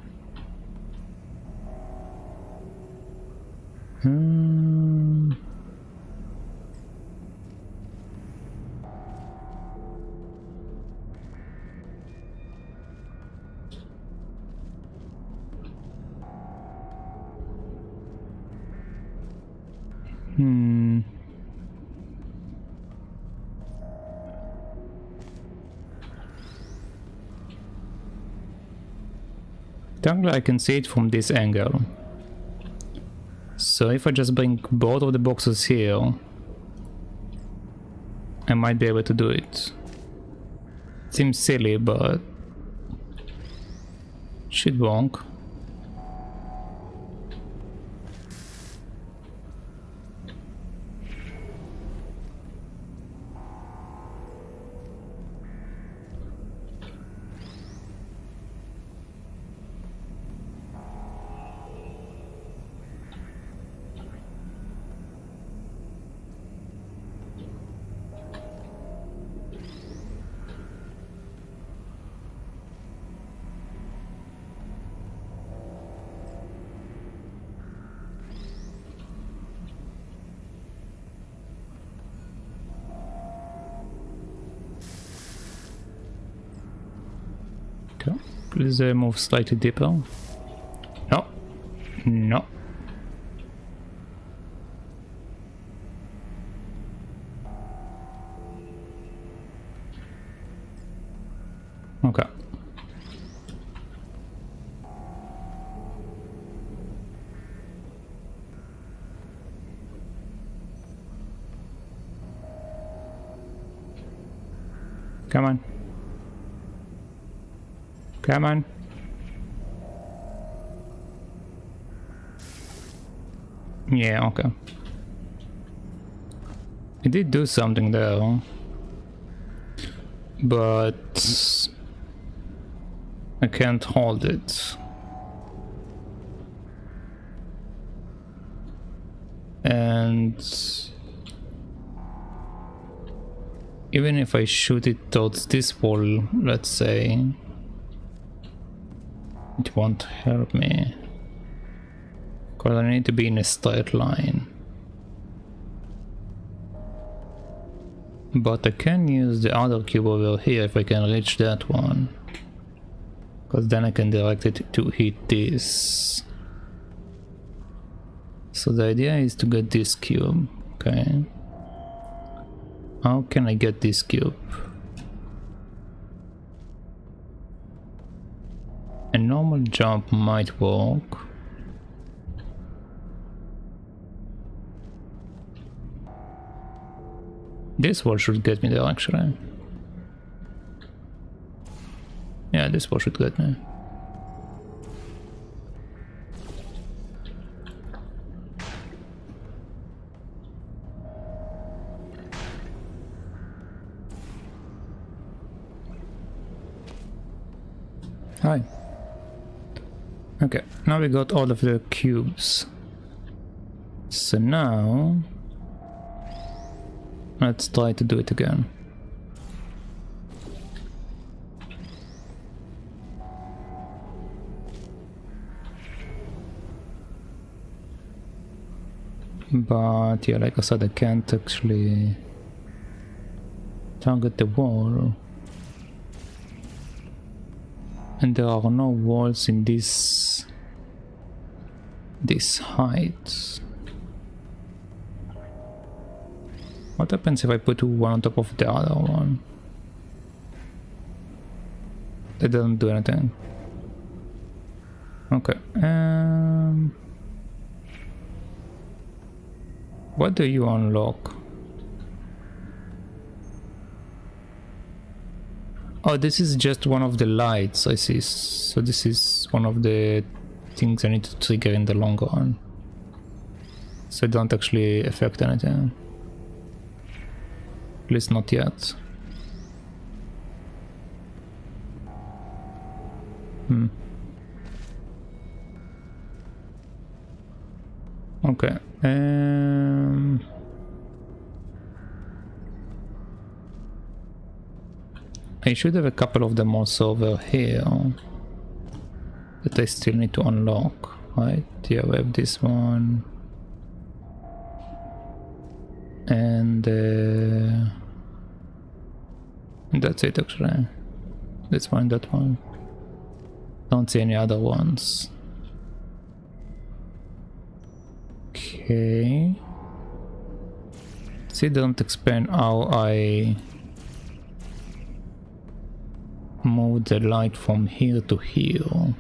Technically I can see it from this angle. So if I just bring both of the boxes here, I might be able to do it. Seems silly, but should work. Please move slightly deeper. No. No. Okay. Come on. Come on. Yeah, okay. It did do something there, but I can't hold it. And even if I shoot it towards this wall, let's say, it won't help me, because I need to be in a straight line. But I can use the other cube over here if I can reach that one, because then I can direct it to hit this. So the idea is to get this cube, okay? How can I get this cube? A normal jump might work. This wall should get me there actually. Yeah, this wall should get me. Hi. Okay, now we got all of the cubes. So now let's try to do it again. But yeah, like I said, I can't actually target the wall. And there are no walls in this height. What happens if I put one on top of the other one? It doesn't do anything. Okay. What do you unlock? Oh, this is just one of the lights, I see. So this is one of the things I need to trigger in the long run. So it don't actually affect anything. At least not yet. Okay. I should have a couple of them also over here that I still need to unlock, right? Yeah, we have this one. And that's it actually. This one, that one. Don't see any other ones. Okay. See, don't explain how I move the light from here to here.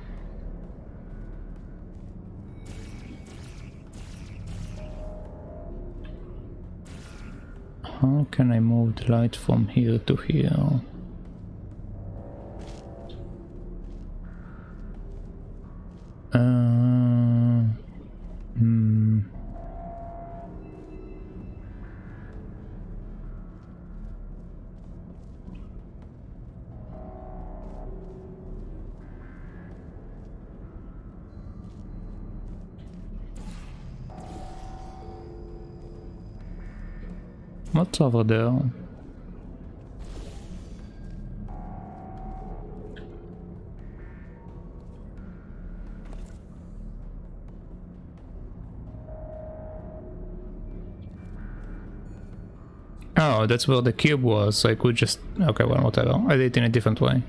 How can I move the light from here to here? What's over there? Oh, that's where the cube was, so I could just... Okay, well, whatever. I did it in a different way.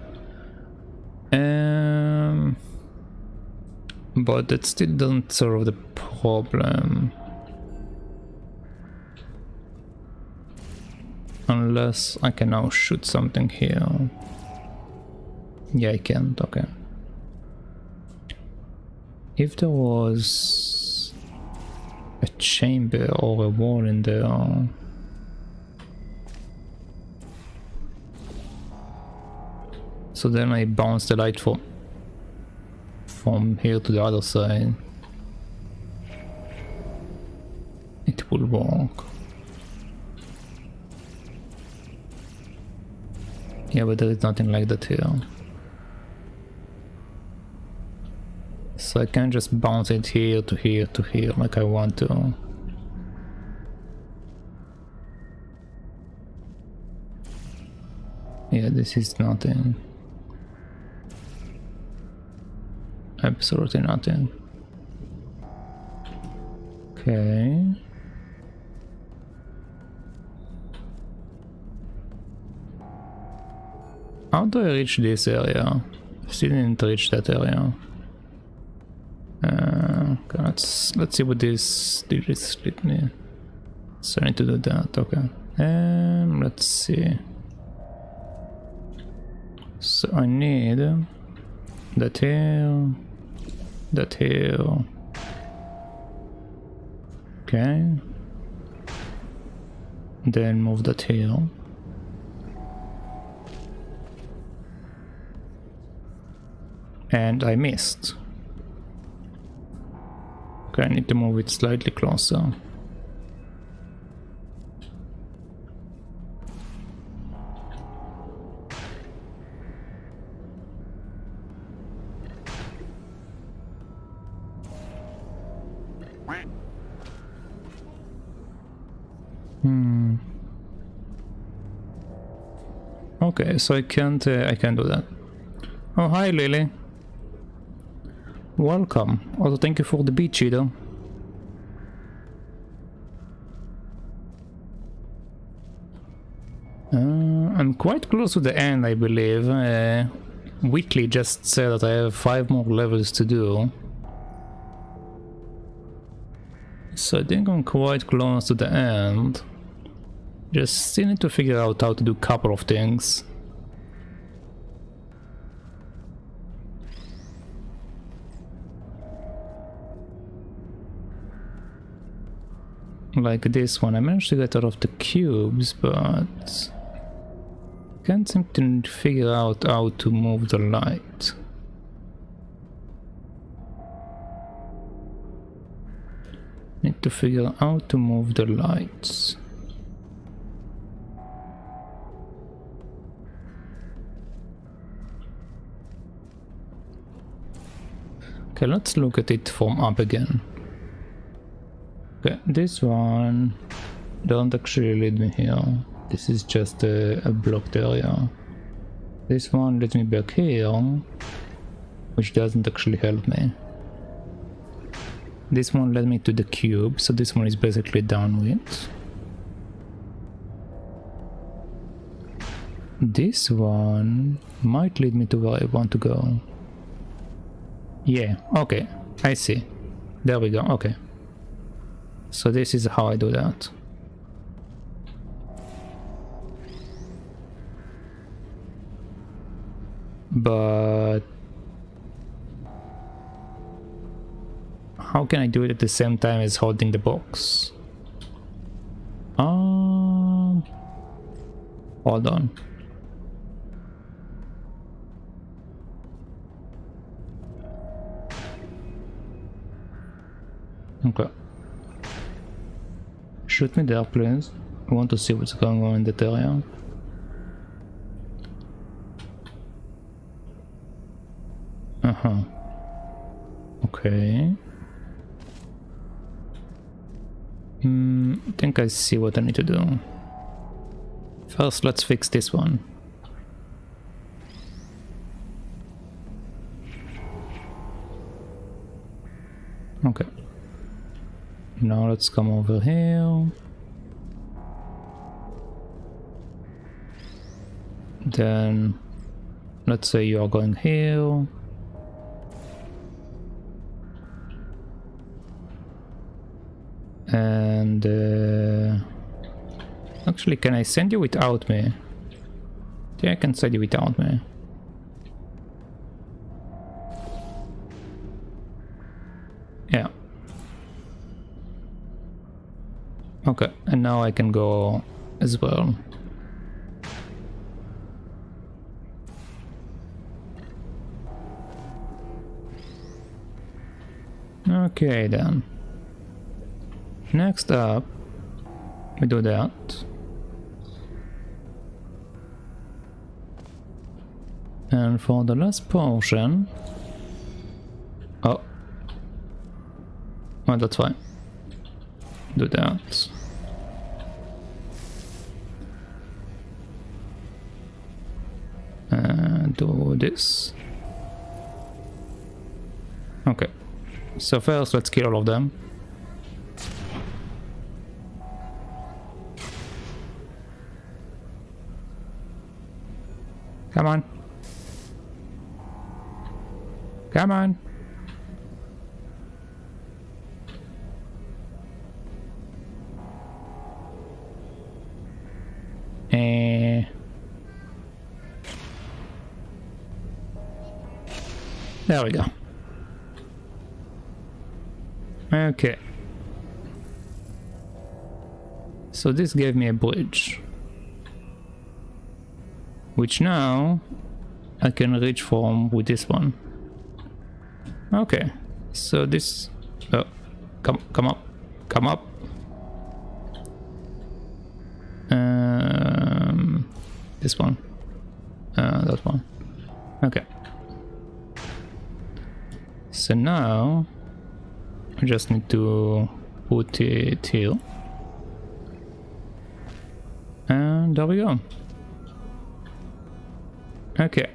But that still doesn't solve the problem. Unless I can now shoot something here. Yeah, I can't, okay. If there was a chamber or a wall in there... So then I bounce the light from here to the other side. It will work. Yeah, but there is nothing like that here. So I can just bounce it here to here to here like I want to. Yeah, this is nothing. Absolutely nothing. Okay. How do I reach this area? I still didn't reach that area. Okay, let's see what this did. It split me. So I need to do that. Okay. Let's see. So I need that here, that here. Okay. Then move that here. And I missed. Okay, I need to move it slightly closer. Okay, so I can't do that. Oh, hi Lily. Welcome. Also, thank you for the beach, Cheeto. I'm quite close to the end, I believe. Wheatley just said that I have 5 more levels to do. So I think I'm quite close to the end. Just still need to figure out how to do a couple of things. Like this one, I managed to get out of the cubes, but can't seem to figure out how to move the light. Need to figure out how to move the lights. Okay, let's look at it from up again. Okay, this one don't actually lead me here. This is just a blocked area. This one leads me back here, which doesn't actually help me. This one led me to the cube, so this one is basically done with. This one might lead me to where I want to go. Yeah, okay, I see. There we go, okay. So this is how I do that. But how can I do it at the same time as holding the box? Hold on. Okay. Shoot me there, please. I want to see what's going on in that area. Uh-huh. Okay. I think I see what I need to do. First, let's fix this one. Okay. Now let's come over here. Then let's say you are going here. And actually, can I send you without me? Yeah, I can send you without me. Yeah. Okay, and now I can go as well. Okay then. Next up, we do that. And for the last portion... Oh. Well, that's fine. Do that. And do this. Okay. So first, let's kill all of them. Come on. Come on. There we go. Okay. So this gave me a bridge, which now I can reach from with this one. Okay, so this, oh, come up. This one, that one. Okay. So now I just need to put it here, and there we go. Okay.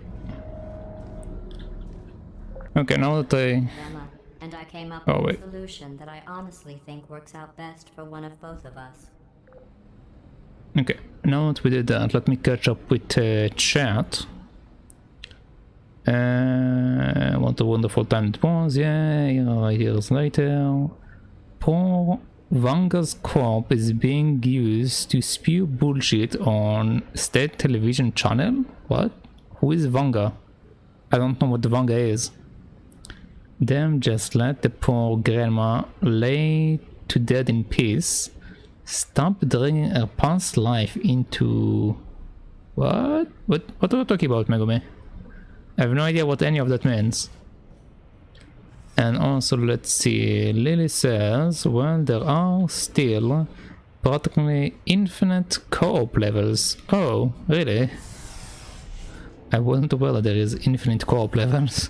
Okay, now that Emma, and I came up Oh, with wait. a solution that I honestly think works out best for one of both of us. Okay, now that we did that, let me catch up with chat. What a wonderful time it was, yeah, years later. Poor Vanga's corp is being used to spew bullshit on state television channel? What? Who is Vanga? I don't know what the Vanga is. Them just let the poor grandma lay to dead in peace. Stop dragging her past life into... What? What are you talking about, Megumi? I have no idea what any of that means. And also, let's see, Lily says, well, there are still practically infinite co-op levels. Oh, really? I wasn't aware that there is infinite co-op levels.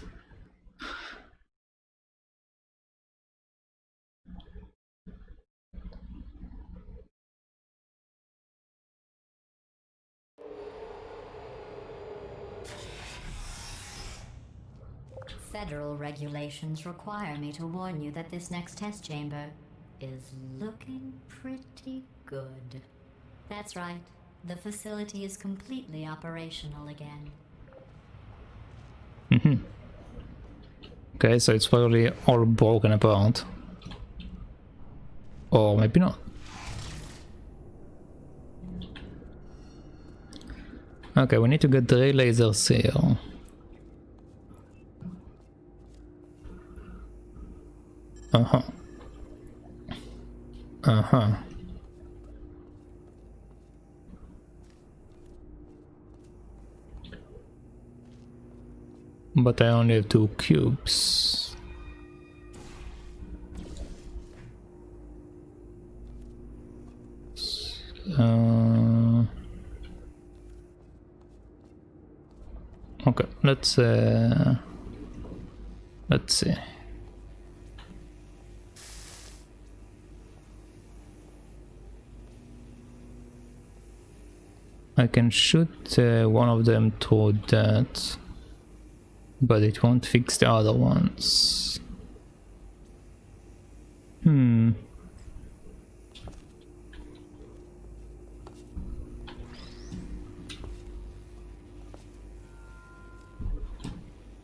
Federal regulations require me to warn you that this next test chamber is looking pretty good. That's right. The facility is completely operational again. Okay, so it's probably all broken apart. Or maybe not. Okay, we need to get the ray lasers here. But I only have 2 cubes. Okay, let's see. I can shoot one of them through that, but it won't fix the other ones.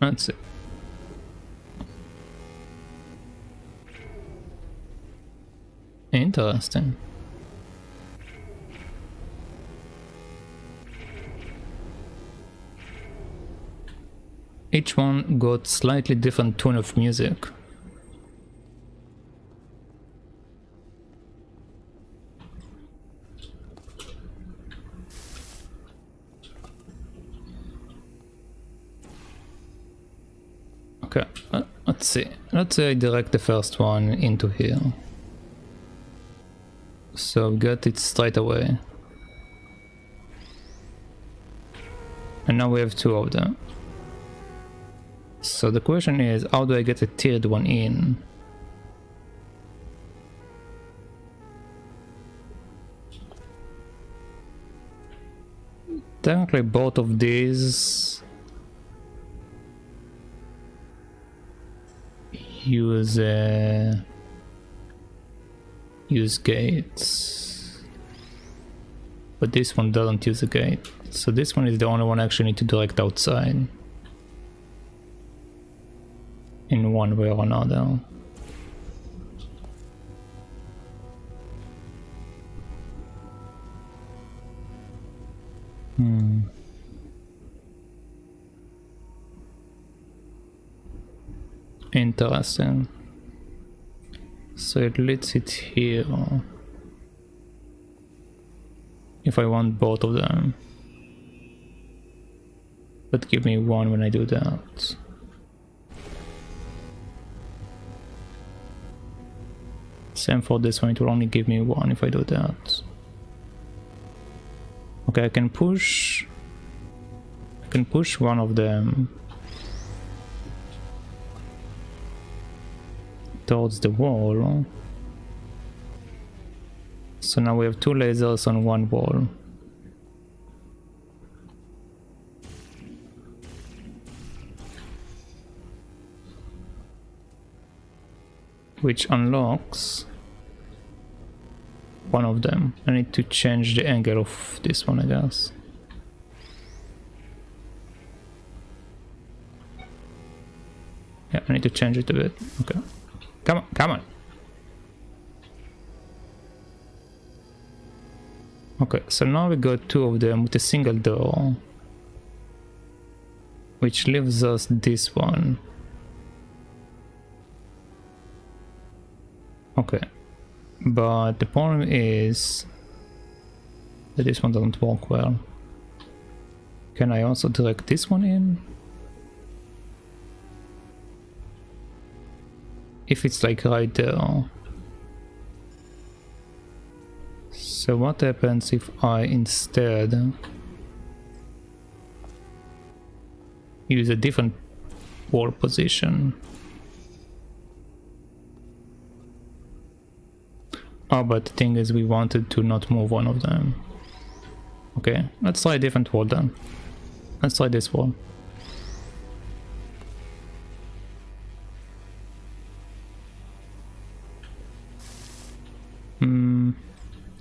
That's it. Interesting. Each one got slightly different tone of music. Okay, let's see. Let's say I direct the first one into here. So got it straight away. And now we have 2 of them. So the question is, how do I get a tiered one in? Technically both of these use gates, but this one doesn't use a gate, so this one is the only one I actually need to direct outside in one way or another. Interesting. So it leads it here. if I want both of them. But give me one when I do that. Same for this one, it will only give me one if I do that. Okay, I can push one of them towards the wall. So now we have 2 lasers on one wall. Which unlocks one of them. I need to change the angle of this one, I guess. Yeah, I need to change it a bit. Okay. Come on, come on. Okay, so now we got 2 of them with a single door. Which leaves us this one. Okay. But the problem is that this one doesn't work well. Can I also direct this one in? If it's like right there. So what happens if I instead use a different wall position? Oh, but the thing is we wanted to not move one of them. Okay, let's try a different wall then. Let's try this wall.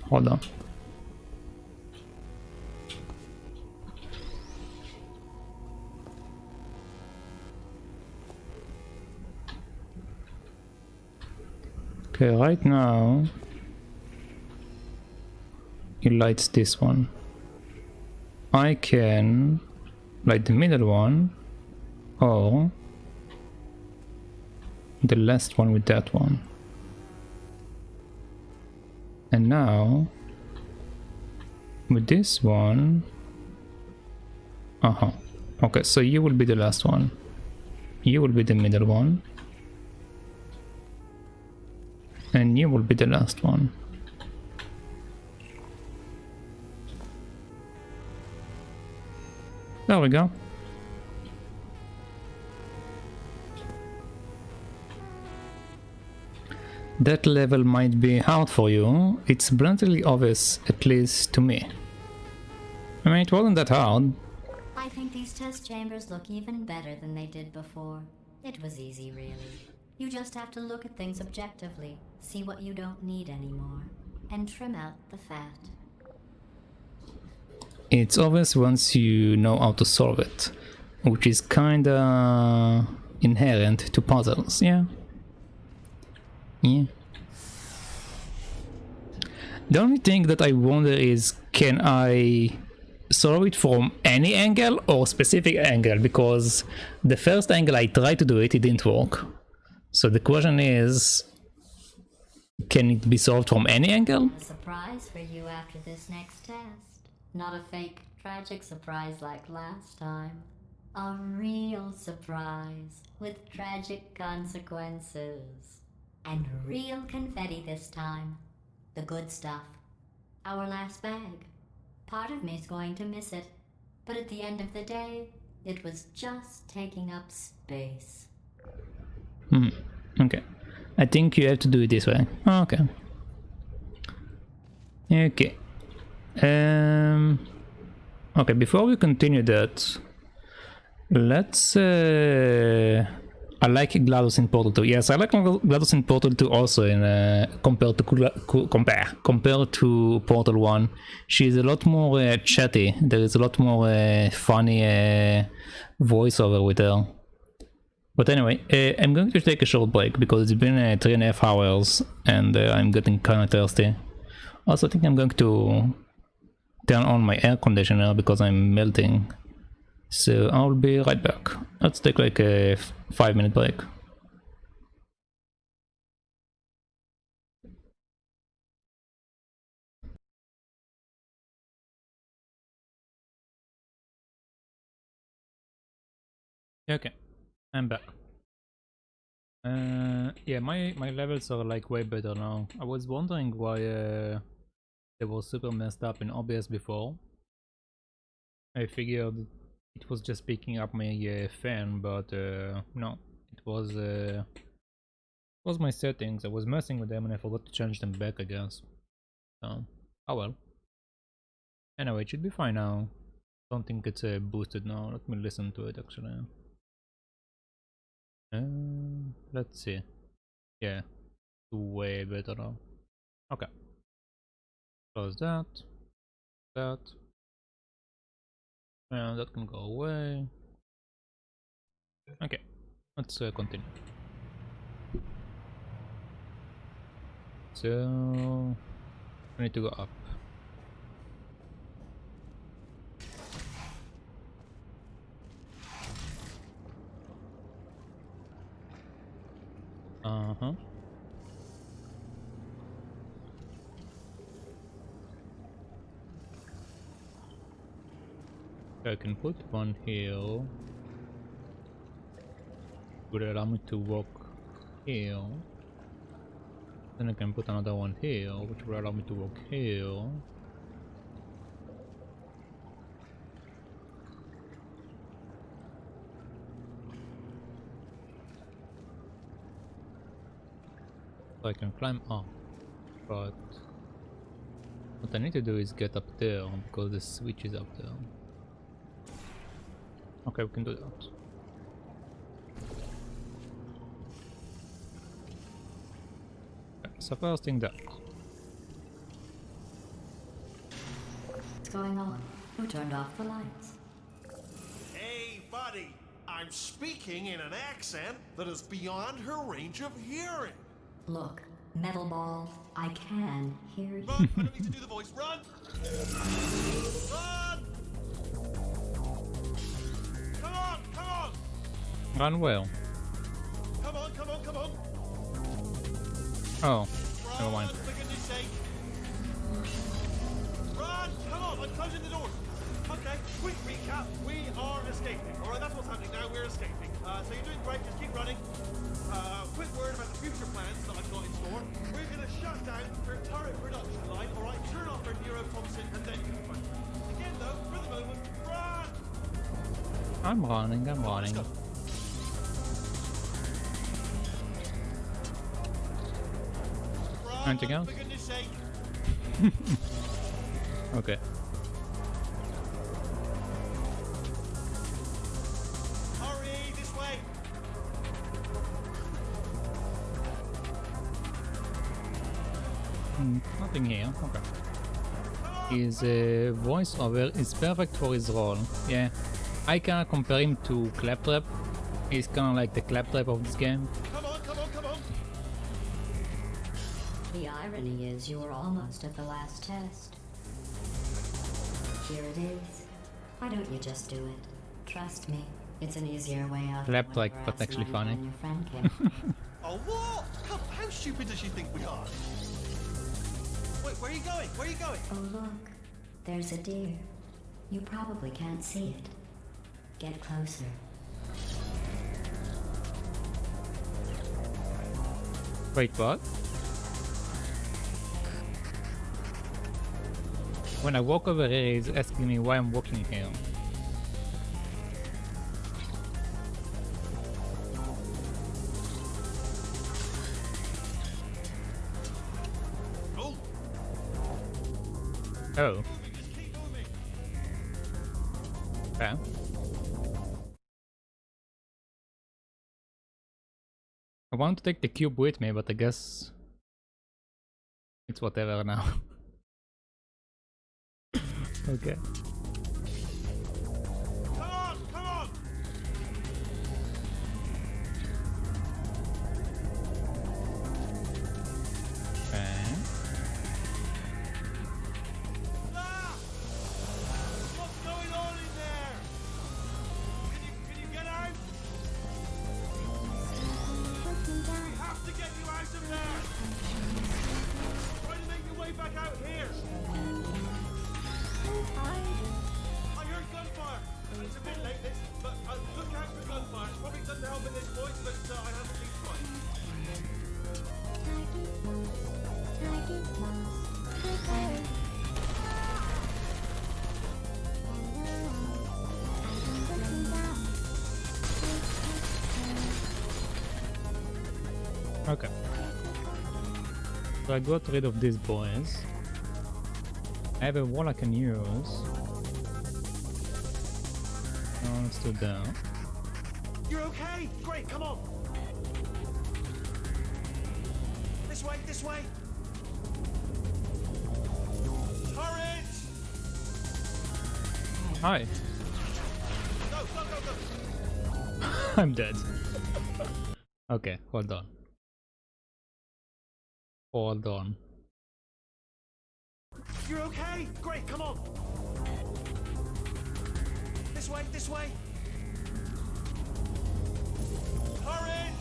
Hold on. Okay, right now it lights this one. I can light the middle one or the last one with that one. And now with this one, okay, so you will be the last one, you will be the middle one, and you will be the last one. There we go. That level might be hard for you. It's bluntly obvious, at least to me. I mean, it wasn't that hard. I think these test chambers look even better than they did before. It was easy, really. You just have to look at things objectively, see what you don't need anymore, and trim out the fat. It's obvious once you know how to solve it, which is kinda inherent to puzzles, yeah. Yeah. The only thing that I wonder is, can I solve it from any angle or specific angle? Because the first angle I tried to do it, it didn't work. So the question is, can it be solved from any angle? A surprise for you after this next test. Not a fake, tragic surprise like last time. A real surprise with tragic consequences. And real confetti this time. The good stuff. Our last bag. Part of me's going to miss it. But at the end of the day, it was just taking up space. Okay. I think you have to do it this way. Okay. Okay. Okay, before we continue that, let's I like GLaDOS in Portal 2. Yes, I like GLaDOS in Portal 2 also in compared to Portal 1. She's a lot more chatty. There is a lot more funny voiceover with her. But anyway, I'm going to take a short break because it's been 3.5 hours and I'm getting kind of thirsty. Also, I think I'm going to turn on my air conditioner because I'm melting. So I'll be right back. Let's take like a 5-minute break. Okay, I'm back. Yeah, my levels are like way better now. I was wondering why they were super messed up in OBS before. I figured it was just picking up my fan, but no, it was my settings. I was messing with them and I forgot to change them back, I guess. So, oh well. Anyway, it should be fine now. Don't think it's boosted now. Let me listen to it actually. Let's see. Yeah, way better now. Okay. Close that. That. And that can go away. Okay. Let's continue. So we need to go up. Uh-huh. I can put one here. Would allow me to walk here. Then I can put another one here, which will allow me to walk here. So I can climb up, but what I need to do is get up there because the switch is up there. Okay, we can do that. Okay, so first thing that. What's going on? Who turned off the lights? Hey, buddy! I'm speaking in an accent that is beyond her range of hearing. Look, metal ball, I can hear you. Run! I don't need to do the voice. Run! Run! Come on! Come on! Run well. Come on! Come on! Come on! Oh, never mind. Run, for goodness sake! Run! Come on! I'm closing the doors. Okay, quick recap. We are escaping. Alright, that's what's happening now. We're escaping. So you're doing great. Just keep running. Quick word about the future plans that I've got in store. We're going to shut down her turret production line, alright? Turn off her Neuro-Thompson and then you can find her. Again though, for the moment, run! I'm running, I'm running. Let's go. Run, Anything else? for goodness sake. Okay. Hurry, this way. Nothing here. Okay. His voiceover is perfect for his role. Yeah, I can compare him to Claptrap. He's kind of like the Claptrap of this game. Come on, come on, come on. The irony is you were almost at the last test. Here it is. Why don't you just do it? Trust me, it's an easier way out. Clapped like, but actually funny. Your friend came. Oh, what? How stupid does she think we are? Wait, where are you going? Where are you going? Oh look, there's a deer. You probably can't see it. Get closer. Wait, what? When I walk over here, he's asking me why I'm walking here. Oh, Oh, just keep moving. okay. I want to take the cube with me, but I guess it's whatever now. Okay. Come on, come on. Okay. Ah! What's going on in there? Can you get out? We have to get you out of there. Try to make your way back out here. love to help at this point, but I haven't been trying. Okay. So I got rid of these boys. I have a wall I can use. No, let's do that. You're okay? Great, come on. This way, this way. Turret! Hi. Go, go, go, go. I'm dead. Okay, hold on. Hold on. You're okay? Great, come on. This way, this way. Turret!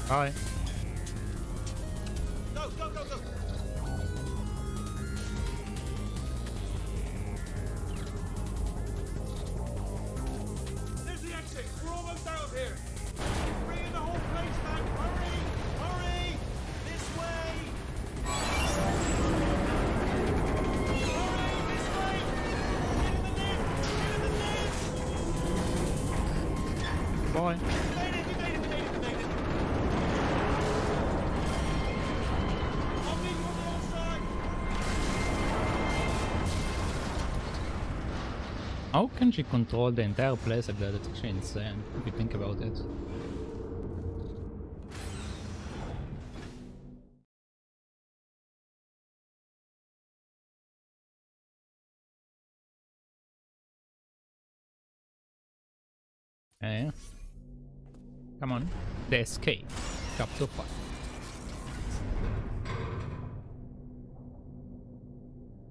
Hi. Go, go, go, go. There's the exit. We're almost out of here. Bring in the whole place back. Hurry! Hurry! This way! Hurry! This way! Get in the lift! Get in the lift! Bye. You made it! You made it! You made it! You made it! I'll meet you on the other side! How can she control the entire place like that? It's actually insane if you think about it. Yeah. Come on. The escape. Chapter 5.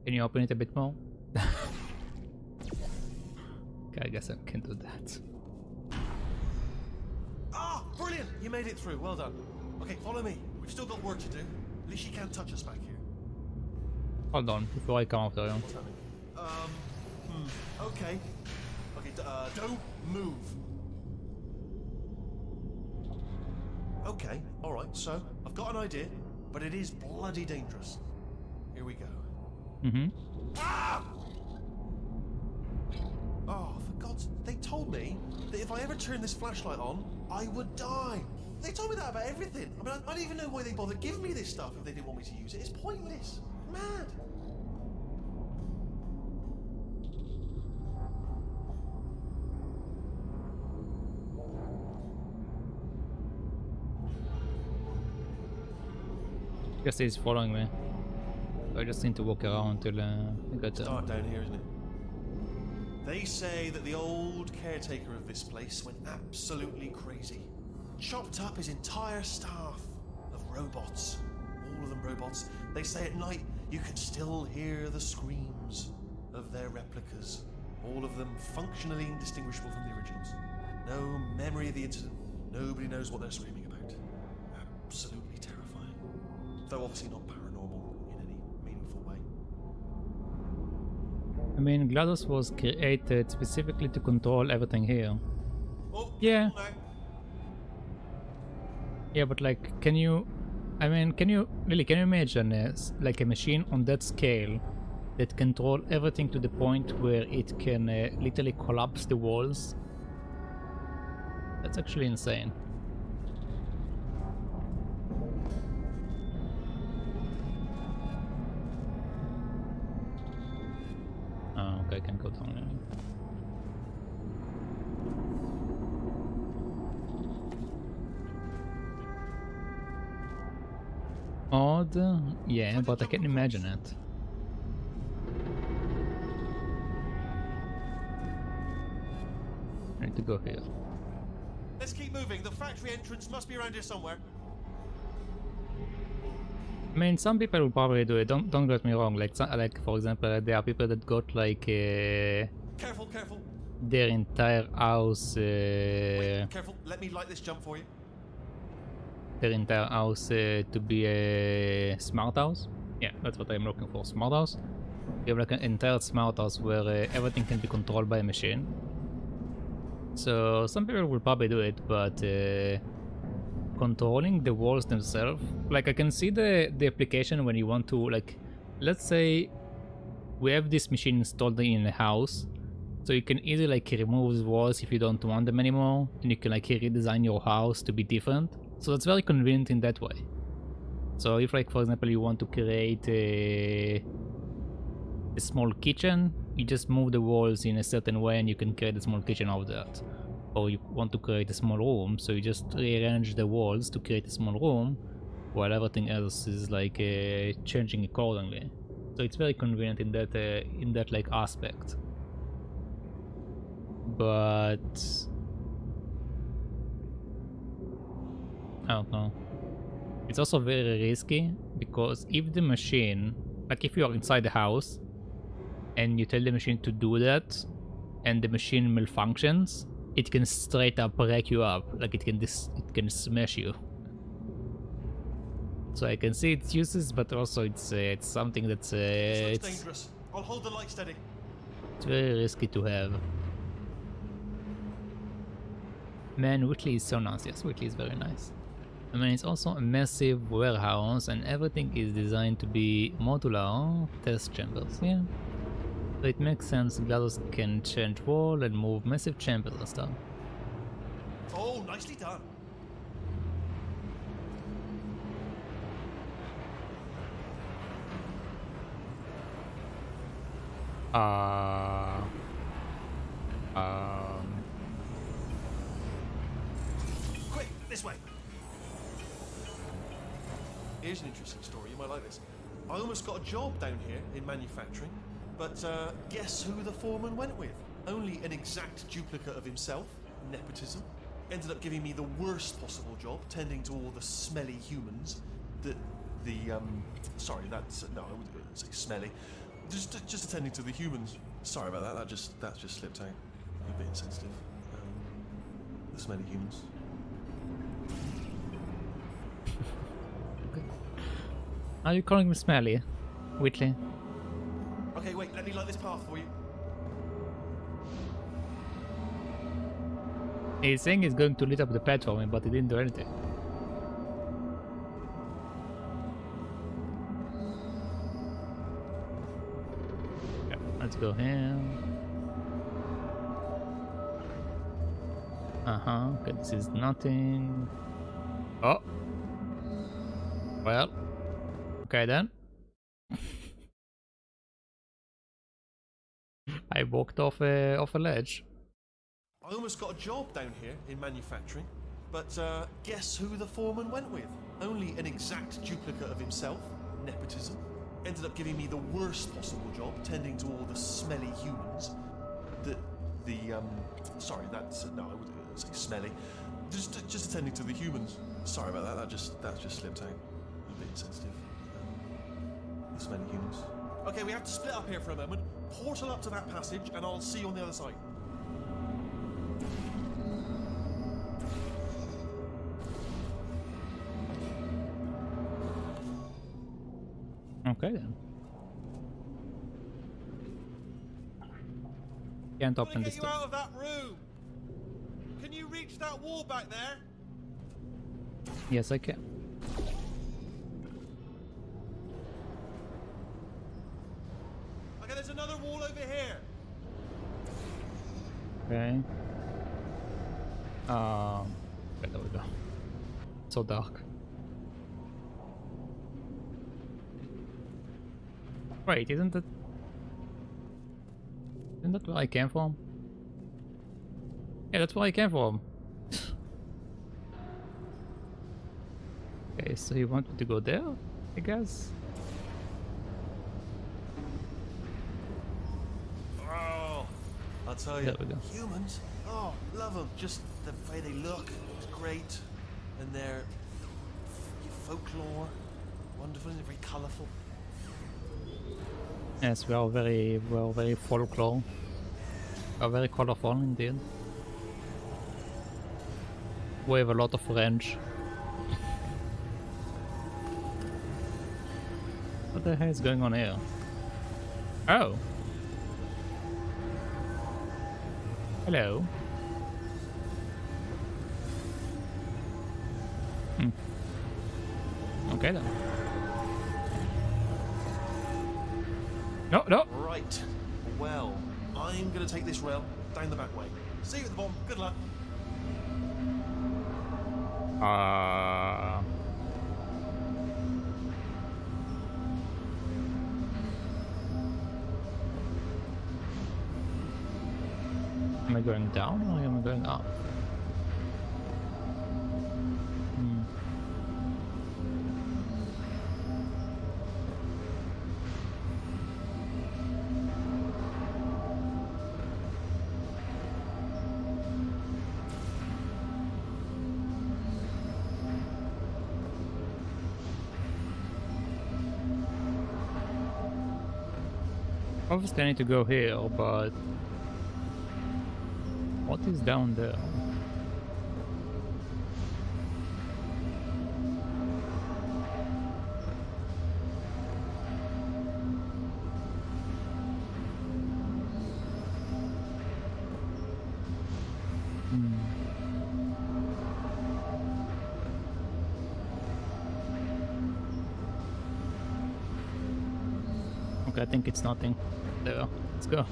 Can you open it a bit more? Okay, I guess I can do that. Ah, brilliant! You made it through. Well done. Okay, follow me. We've still got work to do. At least you can't touch us back here. Hold on, before I come after you. What's happening? Okay. Okay, don't move. Okay, alright, so I've got an idea, but it is bloody dangerous. Here we go. Mm-hmm. Ah! Oh, for God's... They told me that if I ever turned this flashlight on, I would die. They told me that about everything. I mean, I don't even know why they bothered giving me this stuff if they didn't want me to use it. It's pointless. Mad. Guess he's following me. I just need to walk around till I get It's dark down here, isn't it? They say that the old caretaker of this place went absolutely crazy. Chopped up his entire staff of robots. All of them robots. They say at night you can still hear the screams of their replicas. All of them functionally indistinguishable from the originals. No memory of the incident. Nobody knows what they're screaming about. Absolutely terrifying. Though obviously not paranormal in any meaningful way. I mean, GLaDOS was created specifically to control everything here. Oh, Yeah. no. Yeah, but like, can you... I mean, can you imagine like a machine on that scale that control everything to the point where it can literally collapse the walls? That's actually insane. Oh, okay, I can go down there. Odd, yeah, but I can imagine it. I need to go here. Let's keep moving. The factory entrance must be around here somewhere. I mean, some people will probably do it. Don't get me wrong. Like for example, there are people that got like Careful, careful. their entire house, Wait, careful. Let me light this jump for you. their entire house to be a smart house. Yeah, that's what I'm looking for. Smart house. You have like an entire smart house where everything can be controlled by a machine. So some people will probably do it, but controlling the walls themselves, like I can see the application when you want to, like, let's say we have this machine installed in a house, so you can easily like remove the walls if you don't want them anymore, and you can like redesign your house to be different. So that's very convenient in that way. So if, like, for example, you want to create a small kitchen, you just move the walls in a certain way and you can create a small kitchen out of that. Or you want to create a small room, so you just rearrange the walls to create a small room, while everything else is like changing accordingly. So it's very convenient in that like aspect. But I don't know. It's also very risky, because if the machine, like if you are inside the house and you tell the machine to do that and the machine malfunctions, it can straight up break you up, like it can smash you. So I can see its uses, but also it's something that's This looks dangerous. I'll hold the light steady. it's very risky to have. Man, Whitley is so nice. Yes, Whitley is very nice. I mean, it's also a massive warehouse and everything is designed to be modular test chambers, yeah. So it makes sense GLaDOS can change wall and move massive chambers and stuff. Oh, nicely done. Quick, this way. Here's an interesting story. You might like this. I almost got a job down here in manufacturing, but guess who the foreman went with? Only an exact duplicate of himself. Nepotism. Ended up giving me the worst possible job, tending to all the smelly humans. Sorry, that's no, I wouldn't say smelly. Just attending to the humans. Sorry about that. That just slipped out. A bit insensitive. The smelly humans. Are you calling me smelly, Whitley? Okay, wait. Let me light this path for you. He's saying he's going to lit up the platform, but he didn't do anything. Yeah, let's go here. Okay, this is nothing. Oh. Well. Okay then. I walked off a ledge. I almost got a job down here in manufacturing, but guess who the foreman went with? Only an exact duplicate of himself. Nepotism. Ended up giving me the worst possible job, tending to all the smelly humans. Sorry, that's no, I wouldn't say smelly. Just attending to the humans. Sorry about that. That just slipped out. A bit insensitive. The smelly humans. Okay, we have to split up here for a moment. Portal up to that passage, and I'll see you on the other side. Okay then. Can't open this Get you door. out of that room. Can you reach that wall back there? Yes, I can. Okay, there's another wall over here. Okay. Okay, there we go. So dark. Wait, isn't that where I came from? Yeah, that's where I came from. Okay, so you want me to go there, I guess? Oh, I'll tell you, There we go. humans, oh, love them. Just the way they look is great. And their folklore, wonderful, and very colourful. Yes, we are very folklore. We are very colorful indeed. We have a lot of range. What the hell is going on here? Oh. Hello. Okay then. No, no. Right. Well, I'm gonna take this rail down the back way. See you at the bomb. Good luck. Am I going down or am I going up? Obviously I need to go here, but what is down there? Okay, I think it's nothing. There, let's go.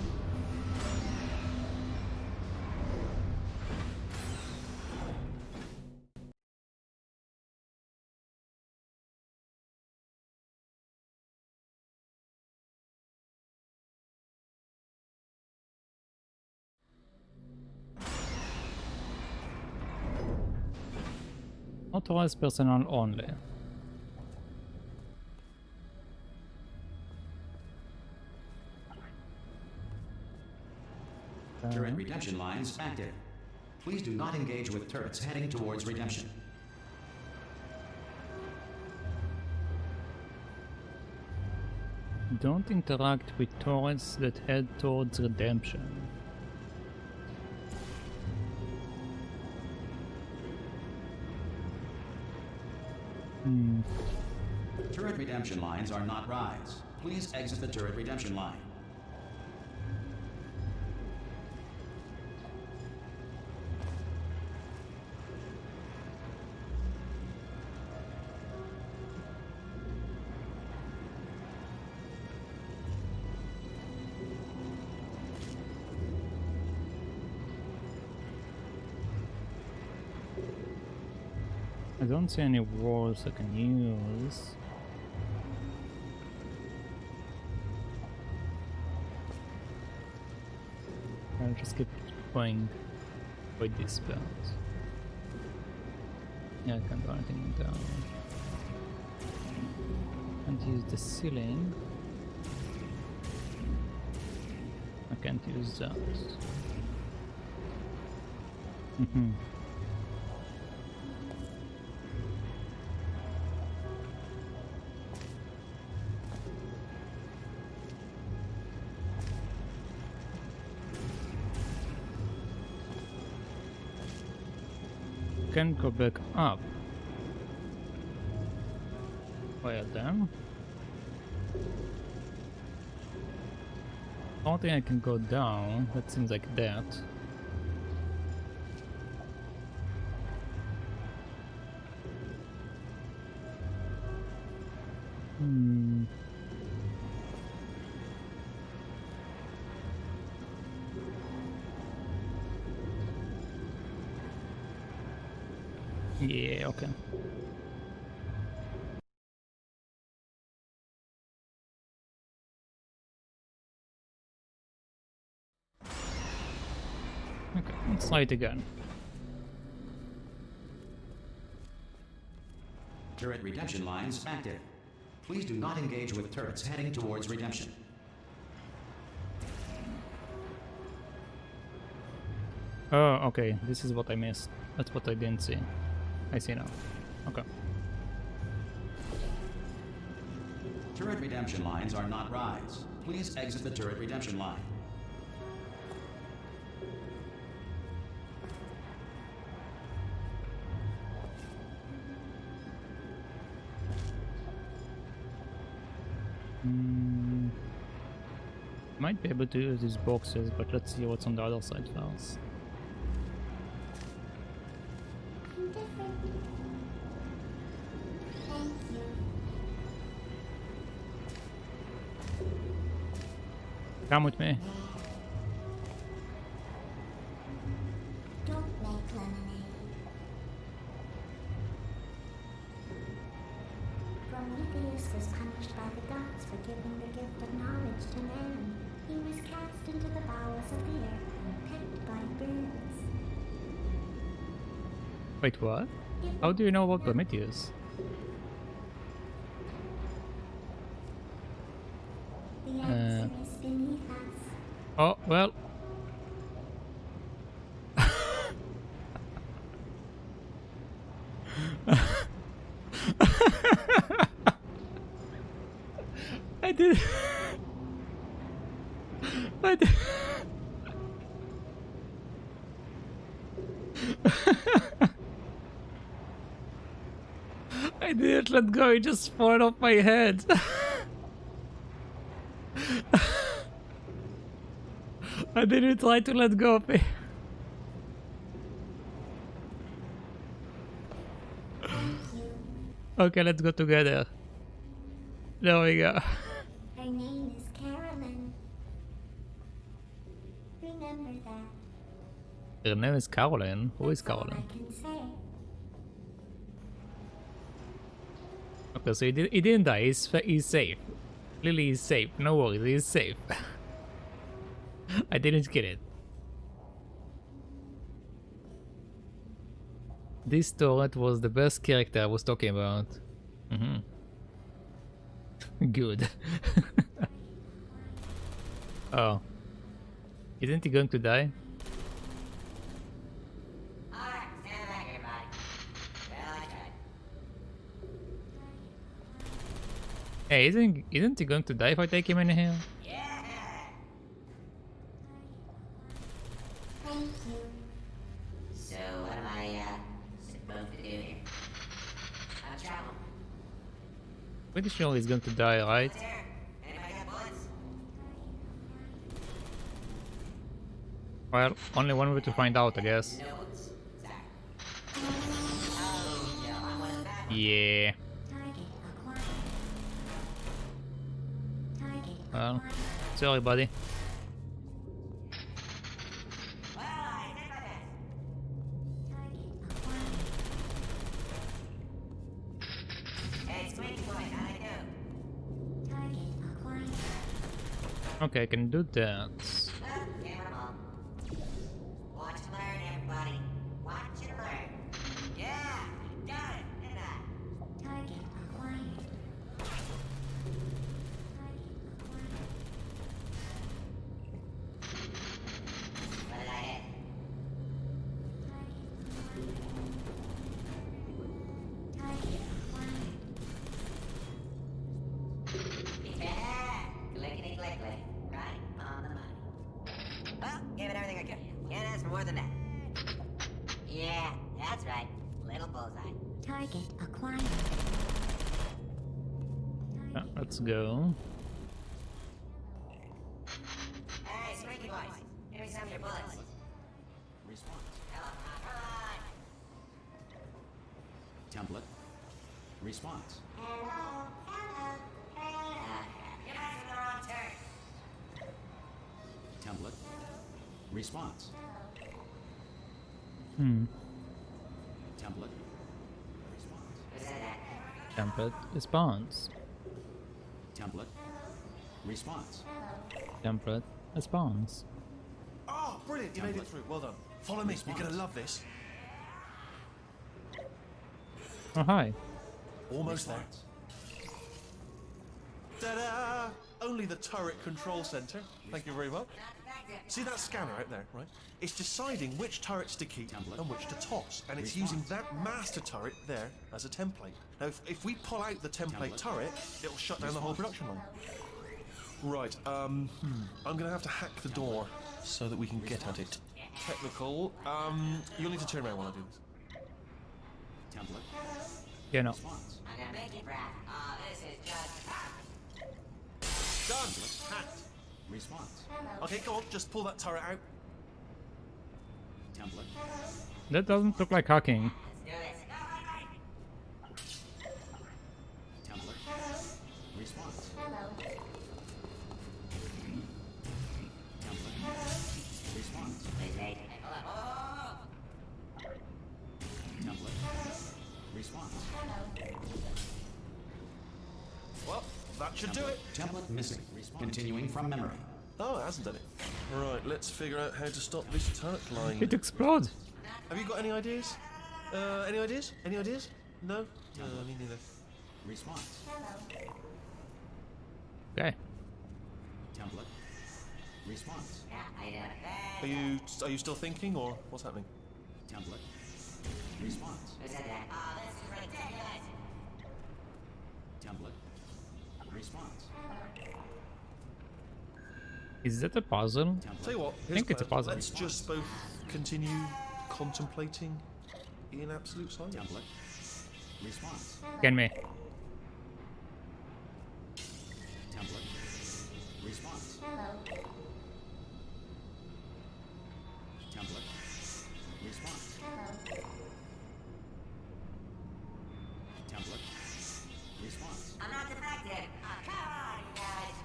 Authorized personnel only. Turret redemption lines active. Please do not engage with turrets heading towards redemption. Don't interact with turrets that head towards redemption. Turret redemption lines are not rides. Please exit the turret redemption line. I don't see any walls I can use. I'll just keep going with these spells. Yeah, I can't do anything down. Can't use the ceiling. I can't use that. Can go back up. Well then. I don't think I can go down. That seems like that. Yeah, okay. Okay, let's try it again. Turret redemption lines active. Please do not engage with turrets heading towards redemption. Oh, okay. This is what I missed. That's what I didn't see. I see now. Okay. Turret redemption lines are not rides. Please exit the turret redemption line. Might be able to use these boxes, but let's see what's on the other side first. Come with me. Don't make lemonade. Prometheus was punished by the gods for giving the gift of knowledge to man. He was cast into the bowels of the earth and pecked by birds. Wait, what? How do you know about Prometheus? The answer is beneath us. Oh, well. I did. I did. I didn't let go, it just fallen off my head. I didn't try to let go of it. Okay, let's go together. There we go. Her name is Carolyn. Remember that. Her name is Caroline. Who is That's all Caroline? I can say. Okay, so he didn't die. He's safe. Lily is safe. No worries, he's safe. I didn't kill it. This turret was the best character I was talking about. Good. Oh. Isn't he going to die? Alright, stand back, everybody. Well, I tried. Hey, isn't he going to die if I take him in here? Yeah! Thank you. So, what am I, supposed to do here? I'll travel. Pretty sure he's going to die, right? What's there? Anybody got bullets? Well, only one way to find out, I guess. Notes? Sorry. Oh, no, I'm one of the bad ones. Yeah. Target acquired. Target Well, acquired. sorry, buddy. Well, I did my best. Target acquired. Hey, Squeaky Boy, how'd I do? Target acquired. Okay, I can do that. Well, camera them all. Watch and learn, everybody. Watch and learn. Yeah, got it, didn't I? Target acquired. What did I hit? Target acquired. Yeah, clickety clickety. Right on the money. Well, gave it everything I could. Can't ask for more than that. Yeah, that's right. Little bullseye. Target acquired. Let's go. Hey, Squeaky Boys, give me some of your bullets. Response. Come on. Template. Response. Hello, hello, hello. You guys in the wrong turn. Template. Response. Template. Response. Who said that? Template response. Template. Response. Template response. Oh, brilliant! You made it through. Well done. Follow me. You're gonna love this. Oh, hi. Almost there. Response. Ta-da! Only the turret control center. Thank you very much. See that scanner out there, right? It's deciding which turrets to keep Template. and which to toss, and it's Response. using that master turret there as a template. Now, if we pull out the template Template. turret, it'll shut down the whole Response. production line. Right, I'm gonna have to hack the door so that we can get at it. Technical, you'll need to turn around while I do this. Template. Yeah, no. Response. I'm gonna make you proud. Oh, this is just... Done! Hacked! Response. Okay, go on, just pull that turret out. Template. That doesn't look like hacking. Let's do this. Should do it. Template missing. Continuing from memory. Oh, it hasn't done it. Right, let's figure out how to stop this turret line. It explodes. Have you got any ideas? Any ideas? Any ideas? No? No, me neither. Response. Okay. Template. Response. Are you still thinking, or what's happening? Template. Response. Template. Response. Is that a puzzle? Tell you what, I think it's a puzzle. Let's just both continue contemplating in absolute silence. Template. Response. Can me. Template. Response. Template. Response. Template. Response. I'm not defective. Oh, come on, you guys.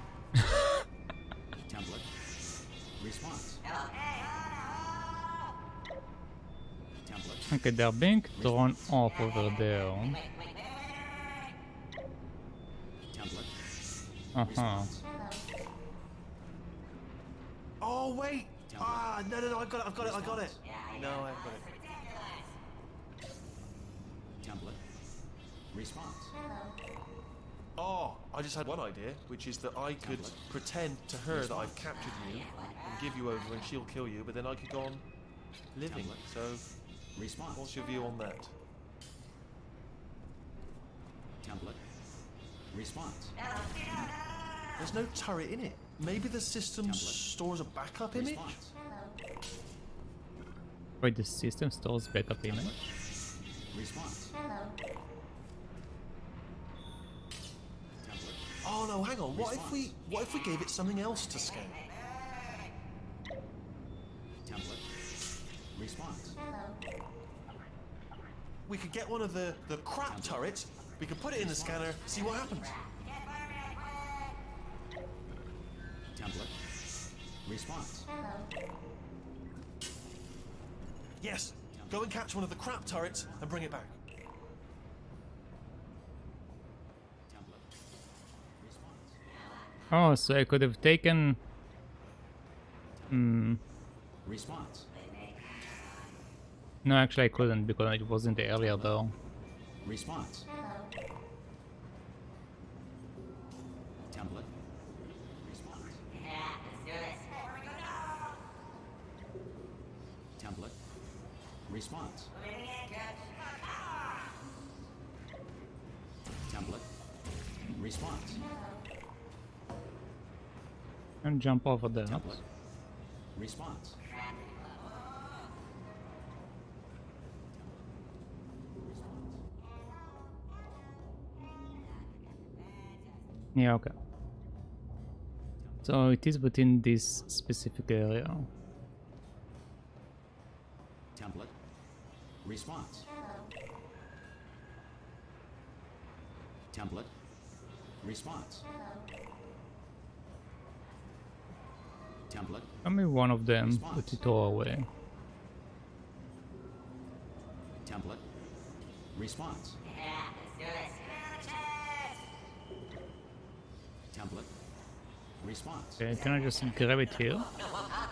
Template. Response. Hello. Hey, Template. Okay, they're being thrown off over there. Template. Uh-huh. Oh, wait! Ah, no, I got it. No, I've got it. Template. Response. Oh, I just had one idea, which is that I could pretend to her that I've captured you and give you over and she'll kill you, but then I could go on living. So, Response. what's your view on that? Template. Response. There's no turret in it. Maybe the system stores a backup image? Response. Wait, the system stores backup image? Response. Template. Oh no, hang on. What if we gave it something else to scan? Template. Response. We could get one of the crap turrets, we could put it in the scanner, see what happens. Template. Response. Yes, go and catch one of the crap turrets and bring it back. Template. Response. Oh, so I could have taken... Response. No, actually I couldn't because it wasn't earlier though. Response. Template. Response. Template. Response. Template. Response. And jump over there. Template. Response. Yeah, okay. So it is within this specific area. Template. Response. Template. Response. Template. Only one of them put it all away. Template. Response. Template. Response. Okay, can I just grab it here? Oh,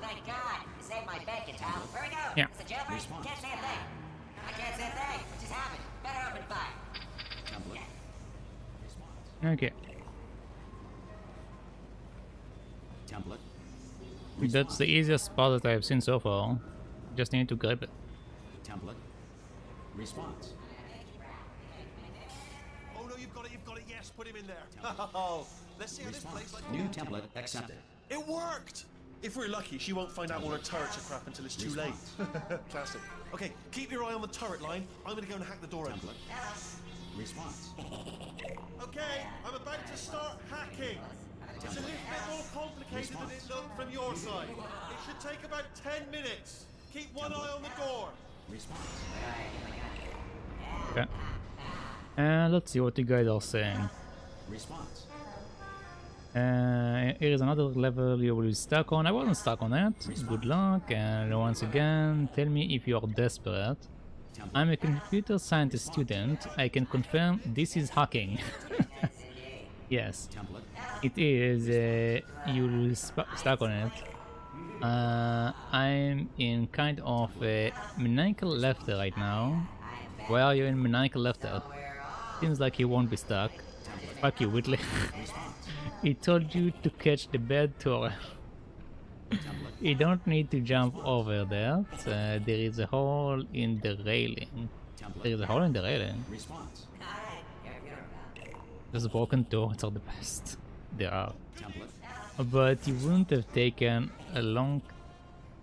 thank God. You saved my bacon, pal. Where we go? Yeah. It's a jailbreak? Response. Can't say a thing. I can't say a thing. What just happened? Better open fire. Template. Response. Okay. Template. That's the easiest spot that I've seen so far. Just need to grab it. Template. Response. Oh no, you've got it, yes, put him in there. Oh, let's see how this plays Response. like. New template accepted. It worked! If we're lucky, she won't find out all her turrets are crap until it's too late. Classic. Okay, keep your eye on the turret line. I'm gonna go and hack the door open. Template. Response. Okay, I'm about to start hacking. It's a little bit more complicated than it looked from your side. It should take about 10 minutes. Keep one eye on the door. Response. Okay. And let's see what you guys are saying. Response. Here is another level you will be stuck on. I wasn't stuck on it. Good luck, and once again, tell me if you are desperate. I'm a computer scientist student. I can confirm this is hacking. Yes, Template. it is. You stuck on it. I'm in kind of a maniacal laughter right now. Why are you in maniacal laughter? Seems like you won't be stuck. Fuck you, Whitley. He told you to catch the bad tour. You don't need to jump over there. There is a hole in the railing. There is a hole in the railing. Response. Those broken doors are the best. There are. Template. But you wouldn't have taken a long...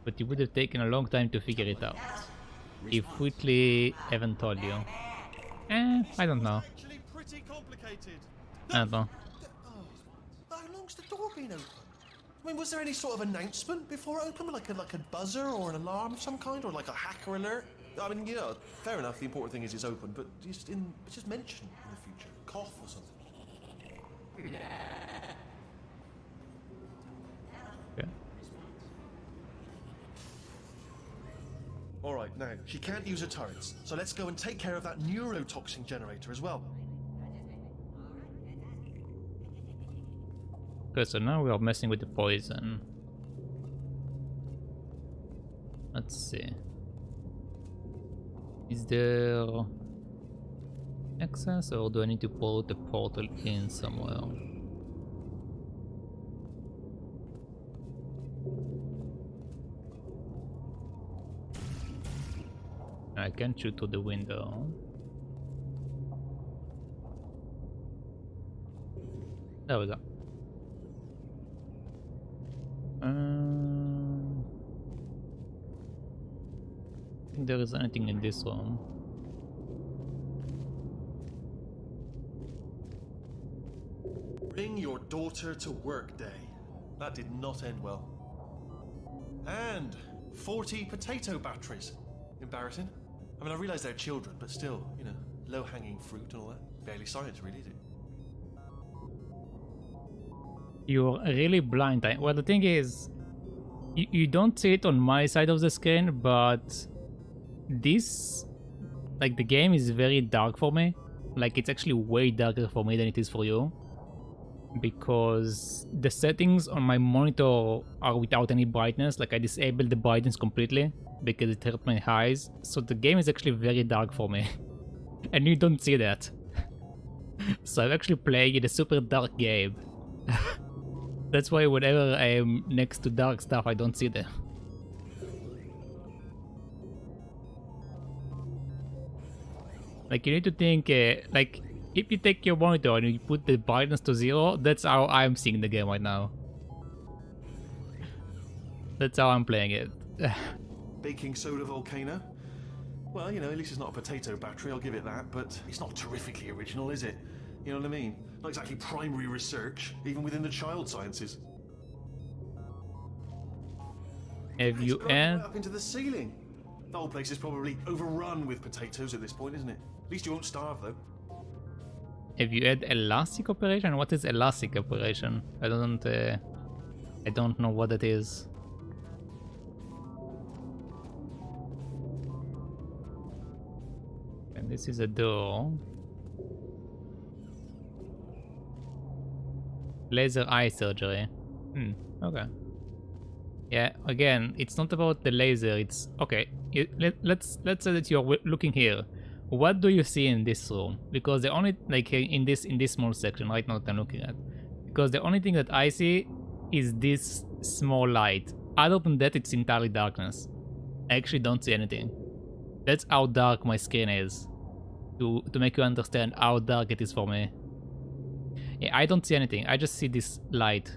But you would have taken a long time to figure it out. If Whitley haven't told you. I don't know. Actually pretty complicated. I don't know. How long's the door been open? I mean, was there any sort of announcement before it opened? Like a buzzer or an alarm of some kind? Or like a hacker alert? I mean, yeah, fair enough, the important thing is it's open, but just mention in the future. Cough or something. Okay. Alright, now, she can't use her turrets, so let's go and take care of that neurotoxin generator as well. Okay, so now we are messing with the poison. Let's see. Is there access, or do I need to pull the portal in somewhere? I can shoot through the window. There we go. I think there is anything in this room. Bring your daughter to work day. That did not end well. And 40 potato batteries. Embarrassing. I mean, I realise they're children, but still, you know, low-hanging fruit and all that. Barely science, really, is it? You're really blind. Well, the thing is, you don't see it on my side of the screen, but this, like, the game is very dark for me. Like, it's actually way darker for me than it is for you, because the settings on my monitor are without any brightness. Like, I disabled the brightness completely because it hurt my eyes, so the game is actually very dark for me. And you don't see that. So I'm actually playing in a super dark game. That's why whenever I am next to dark stuff, I don't see them. Like, you need to think, like, if you take your monitor and you put the brightness to 0, that's how I'm seeing the game right now. That's how I'm playing it. Baking soda volcano? Well, you know, at least it's not a potato battery, I'll give it that, but it's not terrifically original, is it? You know what I mean? Not exactly primary research, even within the child sciences. Have you It's had... up into the ceiling. The whole place is probably overrun with potatoes at this point, isn't it? At least you won't starve, though. Have you had elastic operation? What is elastic operation? I don't know what it is. And this is a door. Laser eye surgery. Okay. Yeah, again, it's not about the laser, it's... Okay, let's say that you're looking here. What do you see in this room? Because the only... Like, in this small section right now that I'm looking at. Because the only thing that I see is this small light. Other than that, it's entirely darkness. I actually don't see anything. That's how dark my screen is. To make you understand how dark it is for me. Yeah, I don't see anything. I just see this light.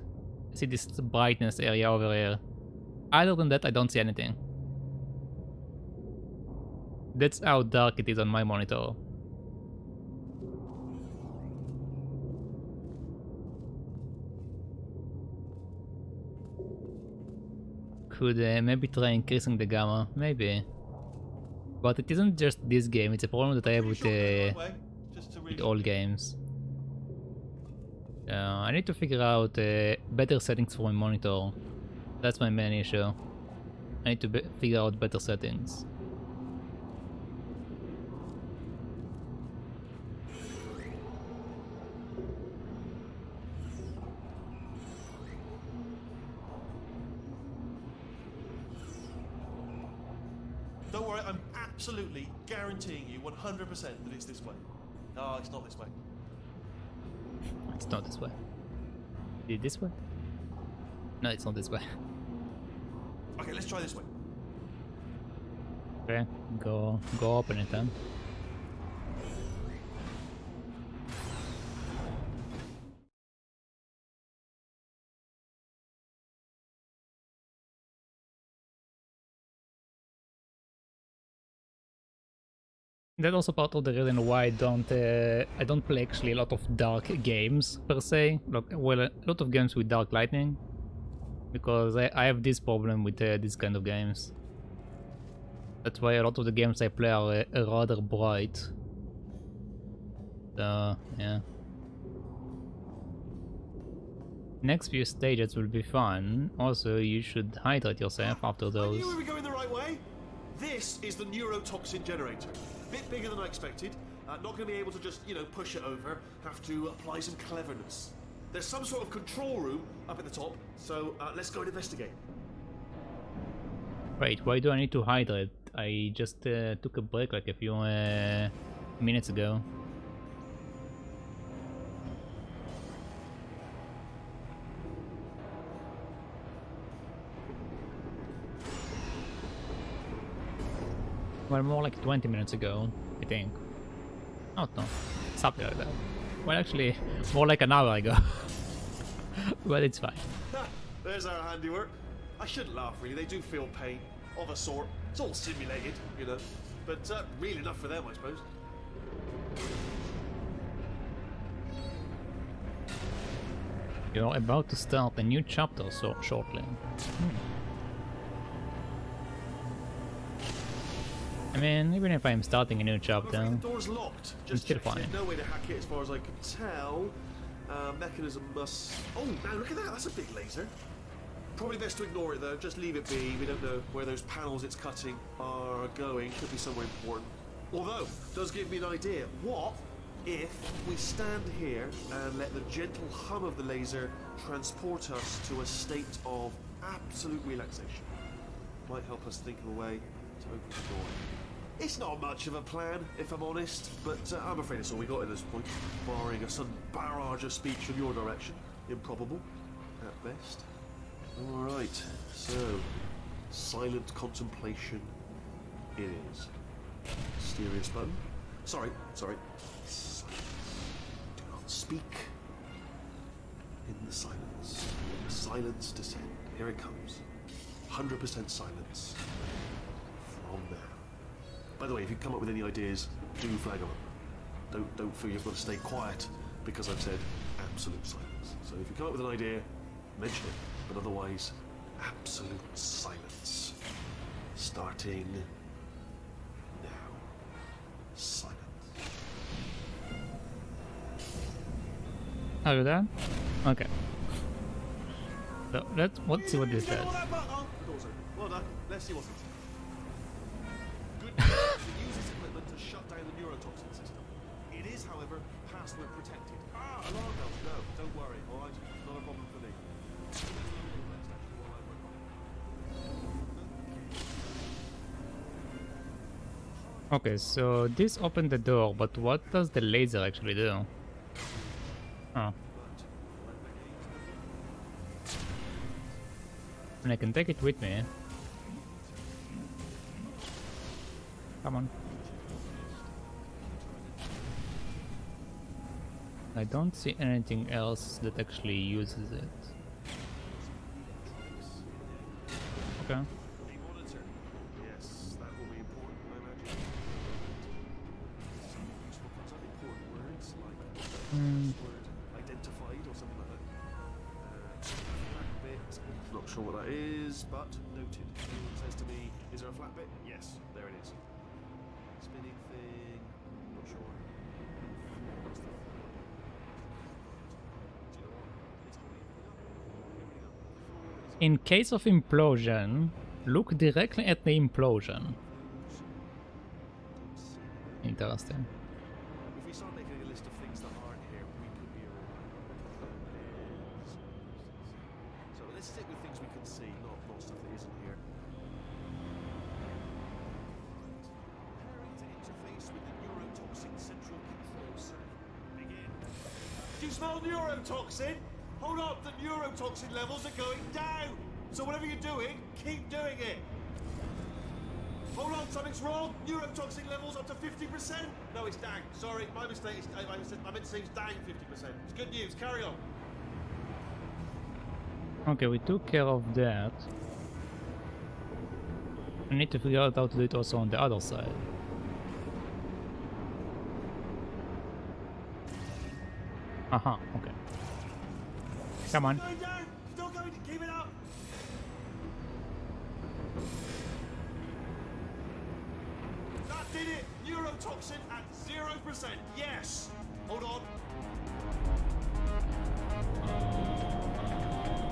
I see this brightness area over here. Other than that, I don't see anything. That's how dark it is on my monitor. Could maybe try increasing the gamma. Maybe. But it isn't just this game. It's a problem that I have with all games. I need to figure out better settings for my monitor. That's my main issue. I need to figure out better settings. Don't worry, I'm absolutely guaranteeing you 100% that it's this way. No, it's not this way. It's not this way. Is it this way? No, it's not this way. Okay, let's try this way. Okay, go open it then. That's also part of the reason why I don't play actually a lot of dark games per se. Well, a lot of games with dark lighting, because I have this problem with these kind of games. That's why a lot of the games I play are rather bright. So yeah. Next few stages will be fun. Also, you should hydrate yourself after I those. knew we were going the right way. This is the neurotoxin generator. Bit bigger than I expected. Not going to be able to just, push it over. Have to apply some cleverness. There's some sort of control room up at the top, so let's go and investigate. Wait, why do I need to hydrate? I just took a break like a few minutes ago. Well, more like 20 minutes ago, I think. Oh no, something like that. Well, actually, more like an hour ago. But it's fine. There's our handiwork. I shouldn't laugh, really. They do feel pain, of a sort. It's all simulated, but real enough for them, I suppose. You're about to start a new chapter so shortly. I mean, even if I'm starting a new chapter, The door's locked. I'm still fine. There's no way to hack it as far as I can tell. Mechanism must... Oh, now look at that. That's a big laser. Probably best to ignore it, though. Just leave it be. We don't know where those panels it's cutting are going. Could be somewhere important. Although, does give me an idea. What if we stand here and let the gentle hum of the laser transport us to a state of absolute relaxation? Might help us think of a way to open the door. It's not much of a plan, if I'm honest, but I'm afraid it's all we got at this point, barring a sudden barrage of speech from your direction. Improbable, at best. Alright, so, silent contemplation it is. Mysterious button. Sorry. Silence. Do not speak in the silence. Silence descend. Here it comes. 100% silence from now. By the way, if you come up with any ideas, do flag them up. Don't feel you've got to stay quiet because I've said absolute silence. So if you come up with an idea, mention it, but otherwise, absolute silence. Starting now. Silence. Are you there? Okay. So let's see what this does. Well done. Let's see what's inside. Good news. It uses equipment to shut down the neurotoxin system. It is, however, password protected. Alarm bells. No, don't worry. All right, not a problem for me. Okay, so this opened the door, but what does the laser actually do? Oh. And I can take it with me. Come on. I don't see anything else that actually uses it. Okay. Monitor. Yes, that will be important, I imagine. Some useful important words like word identified or something like that. Flat bit. Not sure what that is, but noted. It says to me, is there a flat bit? Yes, there it is. Spinning thing. Not sure. What's the... Do you know what? It's holding everything up. In case of implosion, look directly at the implosion. Interesting. If we start making a list of things that aren't here, we could be alright. So let's stick with things we can see, not stuff that isn't here. Do you smell neurotoxin? Hold on, the neurotoxin levels are going down. So whatever you're doing, keep doing it. Hold on, something's wrong. Neurotoxin levels up to 50%. No, it's down. Sorry, my mistake. I meant to say it's down 50%. It's good news. Carry on. Okay, we took care of that. I need to figure out how to do it also on the other side. Okay. Come on. Going down. Still going. Keep it up. That did it. Neurotoxin at 0%. Yes. Hold on.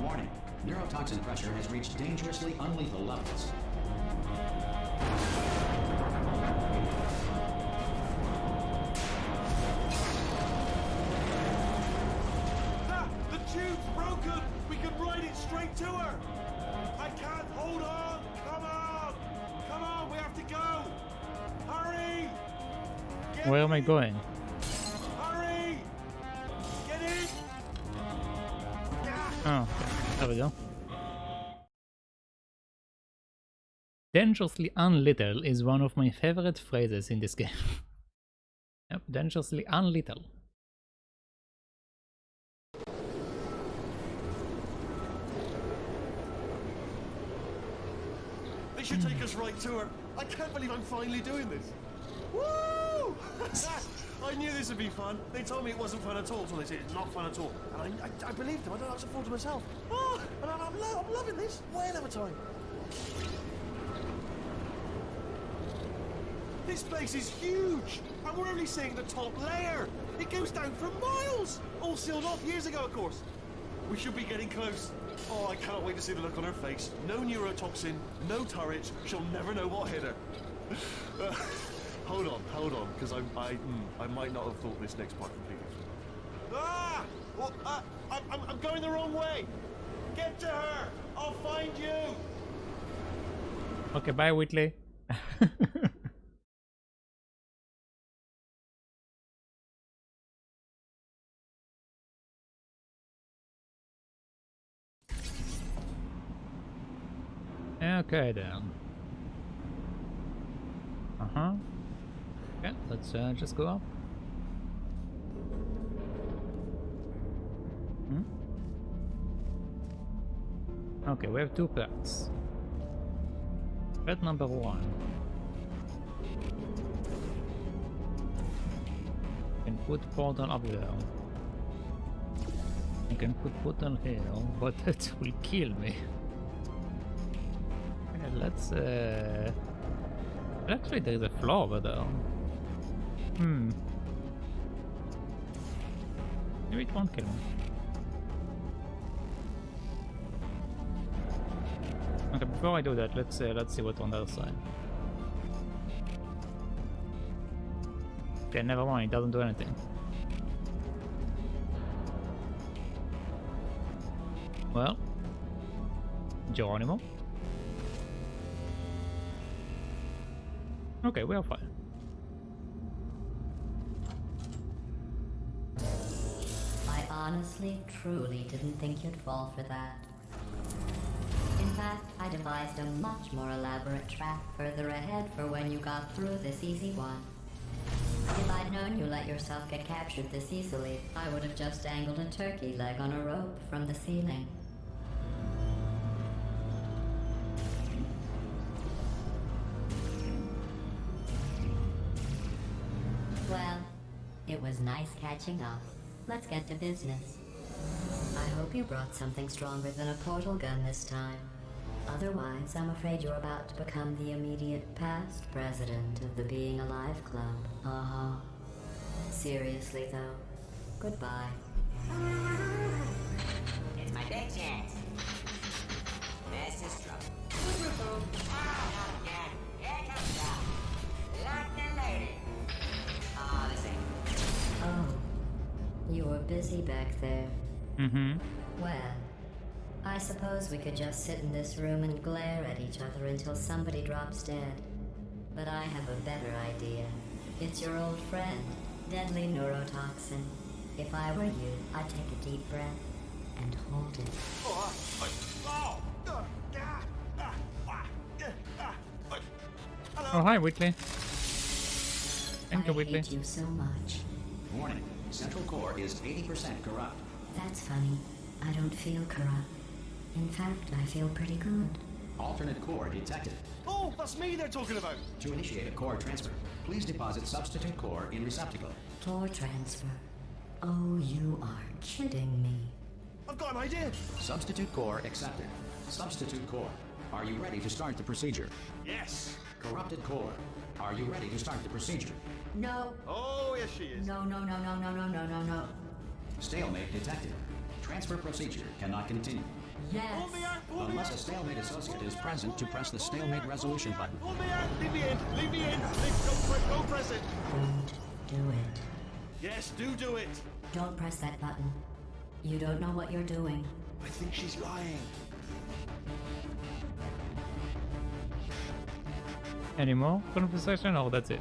Warning. Neurotoxin pressure has reached dangerously unlethal levels. The tube's broken! We can ride it straight to her! I can't hold on! Come on! Come on, we have to go! Hurry! Get Where am I in. going? Hurry! Get in! Oh, okay. There we go. Dangerously unlittle is one of my favorite phrases in this game. Yep, dangerously unlittle. They should take us right to her. I can't believe I'm finally doing this. Woo! I knew this would be fun. They told me it wasn't fun at all, so they said it's not fun at all. And I believed them. I don't know how to fool to myself. Oh, and I'm loving this. Whale of a time. This place is huge, and we're only seeing the top layer. It goes down for miles. All sealed off years ago, of course. We should be getting close. Oh, I can't wait to see the look on her face. No neurotoxin, no turret. She'll never know what hit her. Hold on, because I might not have thought this next part completely through. Ah! Well, I'm going the wrong way. Get to her. I'll find you. Okay, bye Whitley. Okay then. Okay, let's just go up. Okay, we have two paths. Path number 1. You can put portal up there. You can put portal here, but that will kill me. Okay, let's actually there is a floor over there. Maybe it won't kill me. Okay, before I do that, let's see what's on the other side. Okay, never mind, it doesn't do anything. Well, Geronimo. Okay, we are fine. I honestly, truly didn't think you'd fall for that. In fact, I devised a much more elaborate trap further ahead for when you got through this easy one. If I'd known you let yourself get captured this easily, I would have just dangled a turkey leg on a rope from the ceiling. Well, it was nice catching up. Let's get to business. I hope you brought something stronger than a portal gun this time. Otherwise, I'm afraid you're about to become the immediate past president of the Being Alive Club. Seriously, though, goodbye. It's my big chance. This is trouble. Not again. Here comes trouble. Lock and loaded. Oh, this ain't. Oh, you were busy back there. Well, I suppose we could just sit in this room and glare at each other until somebody drops dead. But I have a better idea. It's your old friend, deadly neurotoxin. If I were you, I'd take a deep breath and hold it. Oh, hi, Whitley. Thank you, I Whitley. hate you so much. Warning, central core is 80% corrupt. That's funny. I don't feel corrupt. In fact, I feel pretty good. Alternate core detected. Oh, that's me they're talking about. To initiate a core transfer, please deposit substitute core in receptacle. Core transfer. Oh, you are kidding me. I've got an idea. Substitute core accepted. Substitute core, are you ready to start the procedure? Yes. Corrupted core, are you ready to start the procedure? No. Oh, yes, she is. No, no, no, no, no, no, no, no, no. Stalemate detected. Transfer procedure cannot continue. Yes. Hold me out. Hold me Unless out. a stalemate associate is present to press the stalemate resolution button. Hold me out. Leave me in. Leave me in. Don't press it. Don't do it. Yes, do it. Don't press that button. You don't know what you're doing. I think she's lying. Any more conversation? Oh, that's it.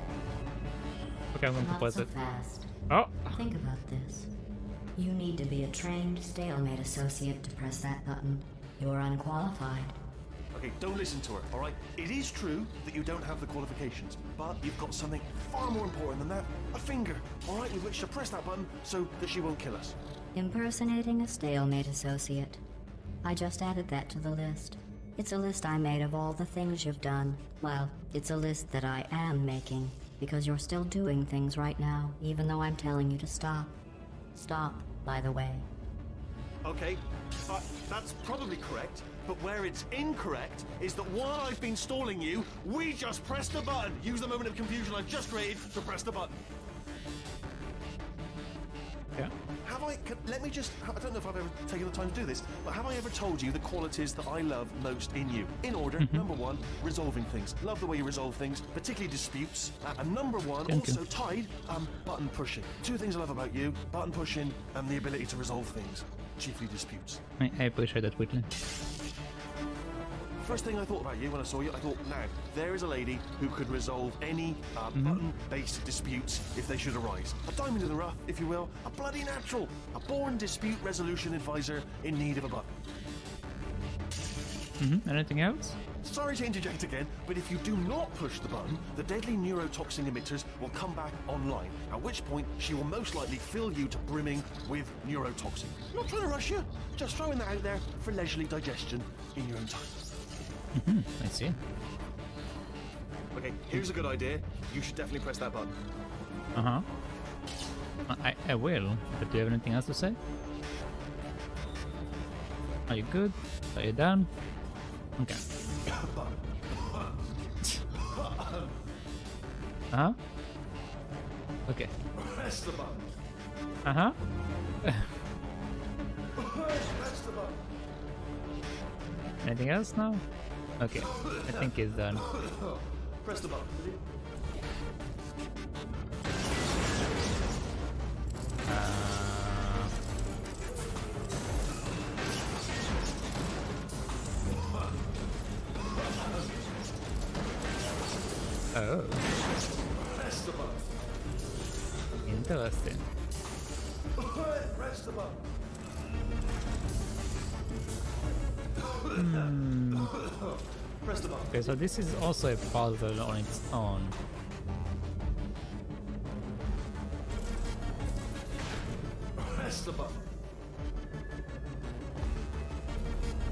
Okay, I'm going to Not press so it. fast. Oh! Think about this. You need to be a trained stalemate associate to press that button. You're unqualified. Okay, don't listen to her, all right? It is true that you don't have the qualifications, but you've got something far more important than that. A finger, all right, with which to press that button so that she won't kill us. Impersonating a stalemate associate. I just added that to the list. It's a list I made of all the things you've done. Well, it's a list that I am making, because you're still doing things right now, even though I'm telling you to stop. Stop, by the way. Okay, that's probably correct, but where it's incorrect is that while I've been stalling you, we just pressed the button. Use the moment of confusion I've just created to press the button. Yeah. Let me just, I don't know if I've ever taken the time to do this, but have I ever told you the qualities that I love most in you? In order, number one, resolving things. Love the way you resolve things, particularly disputes. And number one, Thank you. also tied, button pushing. Two things I love about you, button pushing and the ability to resolve things, chiefly disputes. I appreciate that, Whitley. First thing I thought about you when I saw you, I thought, now, there is a lady who could resolve any button-based disputes if they should arise. A diamond in the rough, if you will, a bloody natural, a born dispute resolution advisor in need of a button. Anything else? Sorry to interject again, but if you do not push the button, the deadly neurotoxin emitters will come back online, at which point she will most likely fill you to brimming with neurotoxin. Not trying to rush you, just throwing that out there for leisurely digestion in your own time. I see. Okay, here's a good idea. You should definitely press that button. Uh-huh. I will, but do you have anything else to say? Are you good? Are you done? Okay. Uh-huh. Okay. Press the button. Uh-huh. Press the button. Anything else now? Okay. I think it's done. Press the button. Oh, Press the button. interesting. Press the button. Press the button. Okay, so this is also a puzzle on its own. Press the button.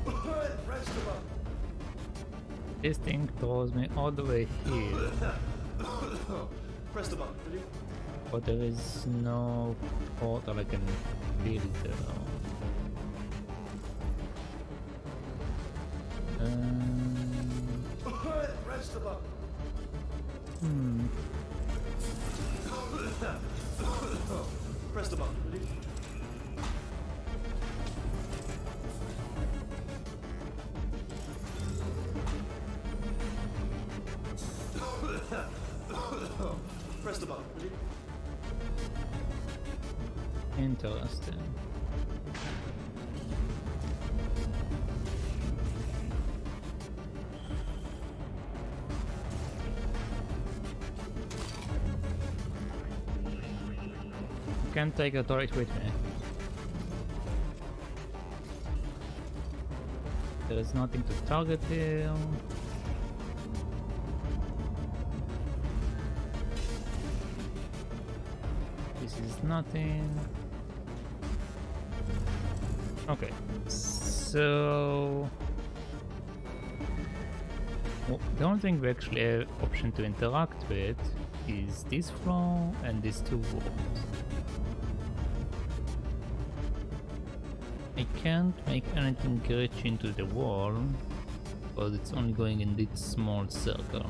Press the button. This thing throws me all the way here, Press the button. Ready? but there is no portal I can build. Press the button. Press the button. Ready? Press the button. Ready? Interesting. can't take a turret with me. There is nothing to target here. This is nothing. Okay, so the only thing we actually have option to interact with is this floor and these two walls. I can't make anything reach into the wall because it's only going in this small circle.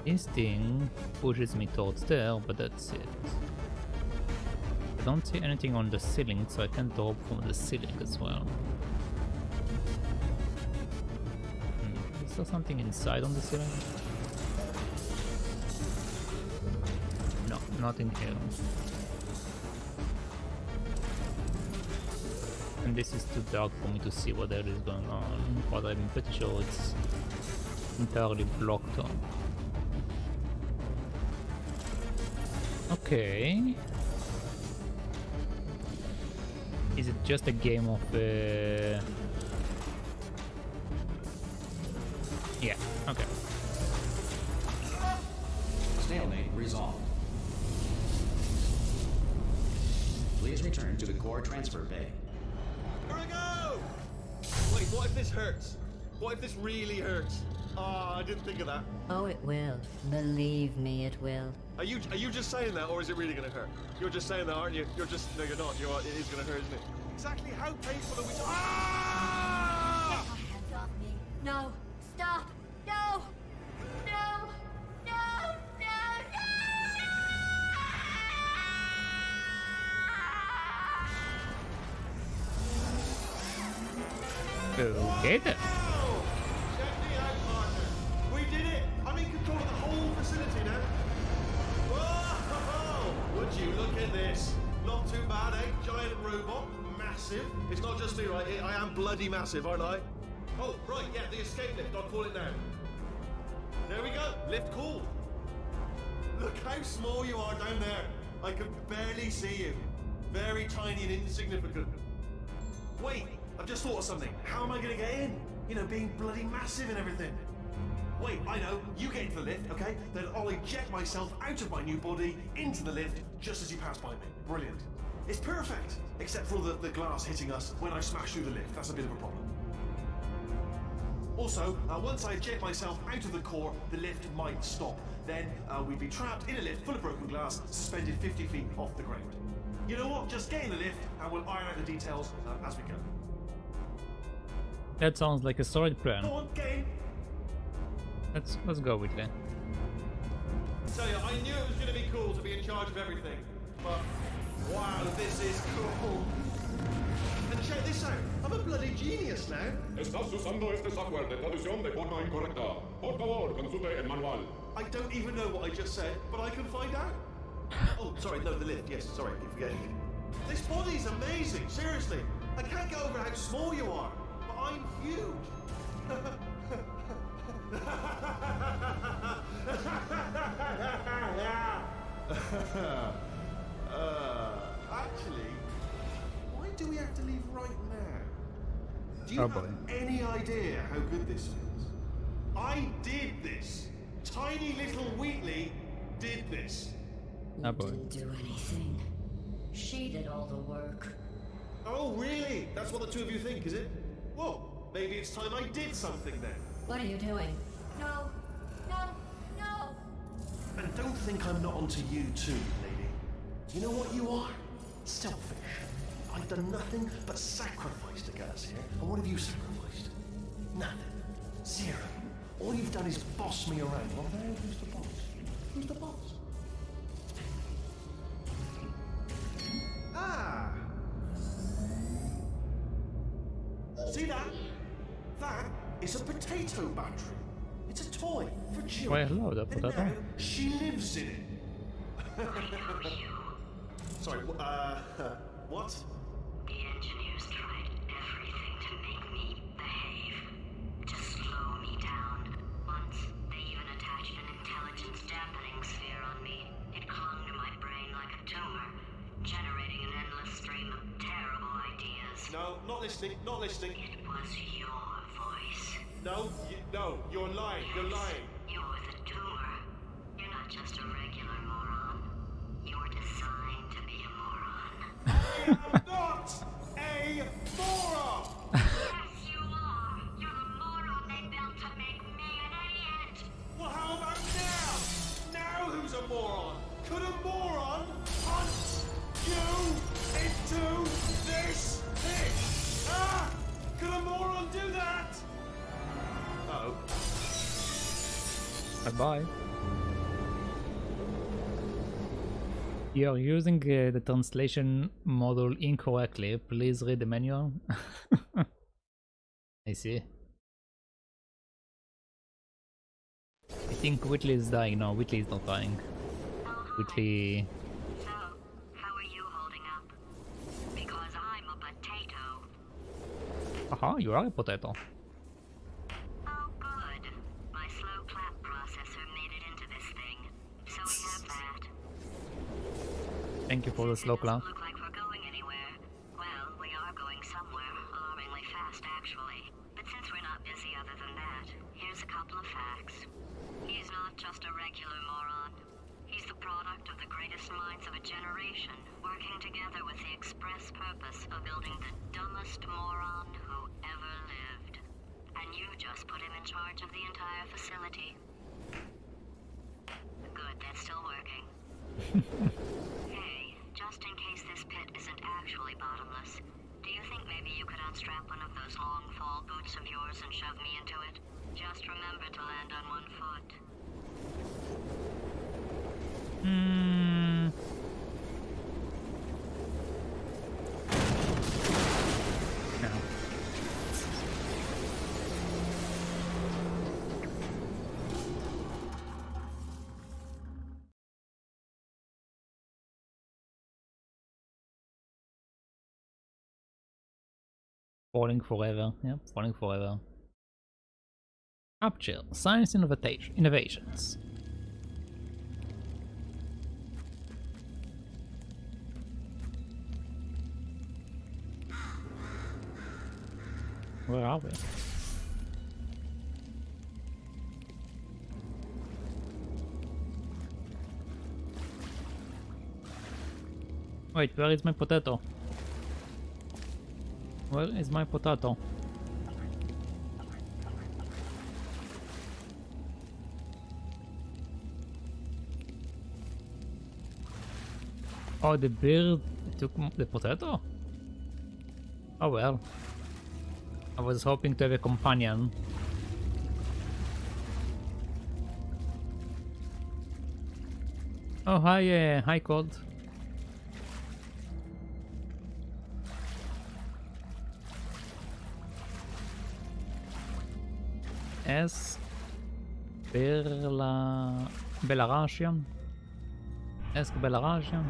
This thing pushes me towards there, but that's it. I don't see anything on the ceiling, so I can drop from the ceiling as well. Is there something inside on the ceiling? No, nothing here. And this is too dark for me to see what there is going on, but I'm pretty sure it's entirely blocked off. Okay. Is it just a game of yeah, okay. Stalemate resolved. Please return to the core transfer bay. Here I go! Wait, what if this hurts? What if this really hurts? Ah, I didn't think of that. Oh, it will. Believe me, it will. Are you just saying that, or is it really gonna hurt? You're just saying that, aren't you? No, you're not. It is gonna hurt, isn't it? Exactly how painful are we talking? Ah! Get my hands off me. No. Stop. No. No. No. Okay then. Whoa! Check me out, partner. We did it! I'm in control of the whole facility now. Whoa! Would you look at this? Not too bad, eh? Giant robot, massive. It's not just me, right? I am bloody massive, aren't I? Oh, right, yeah, the escape lift. I'll call it now. There we go. Lift called. Look how small you are down there. I can barely see you. Very tiny and insignificant. Wait, I've just thought of something. How am I gonna get in? You know, being bloody massive and everything. Wait, I know. You get into the lift, okay? Then I'll eject myself out of my new body into the lift just as you pass by me. Brilliant. It's perfect, except for all the glass hitting us when I smash through the lift. That's a bit of a problem. Also, once I eject myself out of the core, the lift might stop. Then we'd be trapped in a lift full of broken glass, suspended 50 feet off the ground. You know what? Just get in the lift and we'll iron out the details as we go. That sounds like a solid plan. Go on, get in. Let's go with that. Tell you, I knew it was going to be cool to be in charge of everything. But, wow, this is cool. And check this out. I'm a bloody genius now. Estás usando este software de traducción de forma incorrecta. Por favor, consulte el manual. I don't even know what I just said, but I can find out. Oh, sorry, no, the lift. Yes, sorry, keep forgetting. This body's amazing, seriously. I can't get over how small you are, but I'm huge. Actually, why do we have to leave right now? Do you have any idea how good this feels? I did this. Tiny little Wheatley did this. You didn't do anything. She did all the work. Oh, really? That's what the two of you think, is it? Well, maybe it's time I did something then. What are you doing? No. No. No. And don't think I'm not onto you too, lady. You know what you are? Selfish. I've done nothing but sacrifice to get us here. And what have you sacrificed? Nothing. Zero. All you've done is boss me around. Well, now who's the boss? Who's the boss? Ah! See that? That is a potato battery. It's a toy for children. Why hello, the And potato? now she lives in it. Sorry, what? The engineers tried everything to make me behave, to slow me down. Once, they even attached an intelligence dampening sphere on me. It clung to my brain like a tumor. listening, not listening. It was your voice. No, you're lying, you're lying. You're the tumor. You're not just a regular moron. You're designed to be a moron. I am not a moron! Yes, you are. You're the moron they built to make me an idiot. Well, how about now? Now who's a moron? Could a moron hunt you into this pit? Ah! Could a moron do that? Oh. Bye-bye. You're using the translation model incorrectly. Please read the manual. I see. I think Whitley is dying. No, Whitley is not dying. Whitley... So, how are you holding up? Because I'm a potato. Aha, you are a potato. Oh, good. My slow clap processor made it into this thing. So we have that. Thank you for the slow clap. Doesn't look like we're going anywhere. Well, we are going somewhere. Alarmingly fast, actually. But since we're not busy other than that, here's a couple of facts. He's not just a regular moron. He's the product of the greatest minds of a generation, working together with the express purpose of building the dumbest moron who ever lived. And you just put him in charge of the entire facility. Good, that's still working. Hey, just in case this pit isn't actually bottomless, do you think maybe you could unstrap one of those long fall boots of yours and shove me into it? Just remember to land on one foot. No. Falling forever. Yep, falling forever. Aperture Science Innovations. Where are we? Wait, where is my potato? Where is my potato? Oh, the bird took the potato? Oh well. I was hoping to have a companion. Oh, hi, hi, Cold. S. Belarusian. S. Belarusian.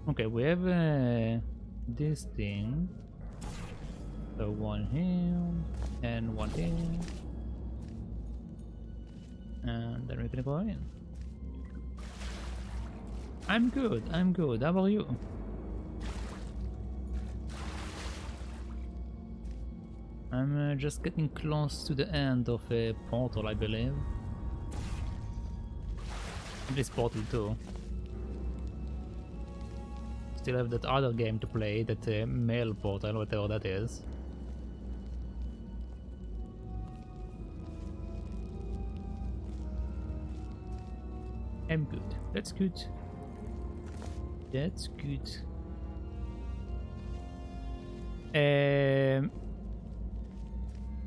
Okay, we have this thing. So one here and one here, and then we're gonna go in. I'm good. I'm good. How about you? I'm just getting close to the end of a portal, I believe. This portal too. Still have that other game to play, that mail portal, whatever that is. I'm good. That's good. That's good.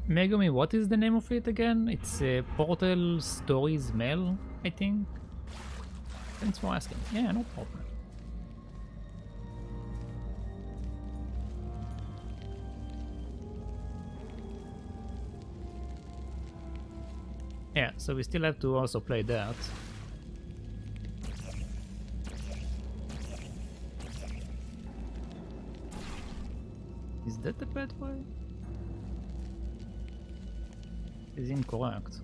Megumi, what is the name of it again? It's Portal Stories Mail, I think. Thanks for asking. Yeah, no problem. Yeah, so we still have to also play that. Is that the pathway? Is incorrect.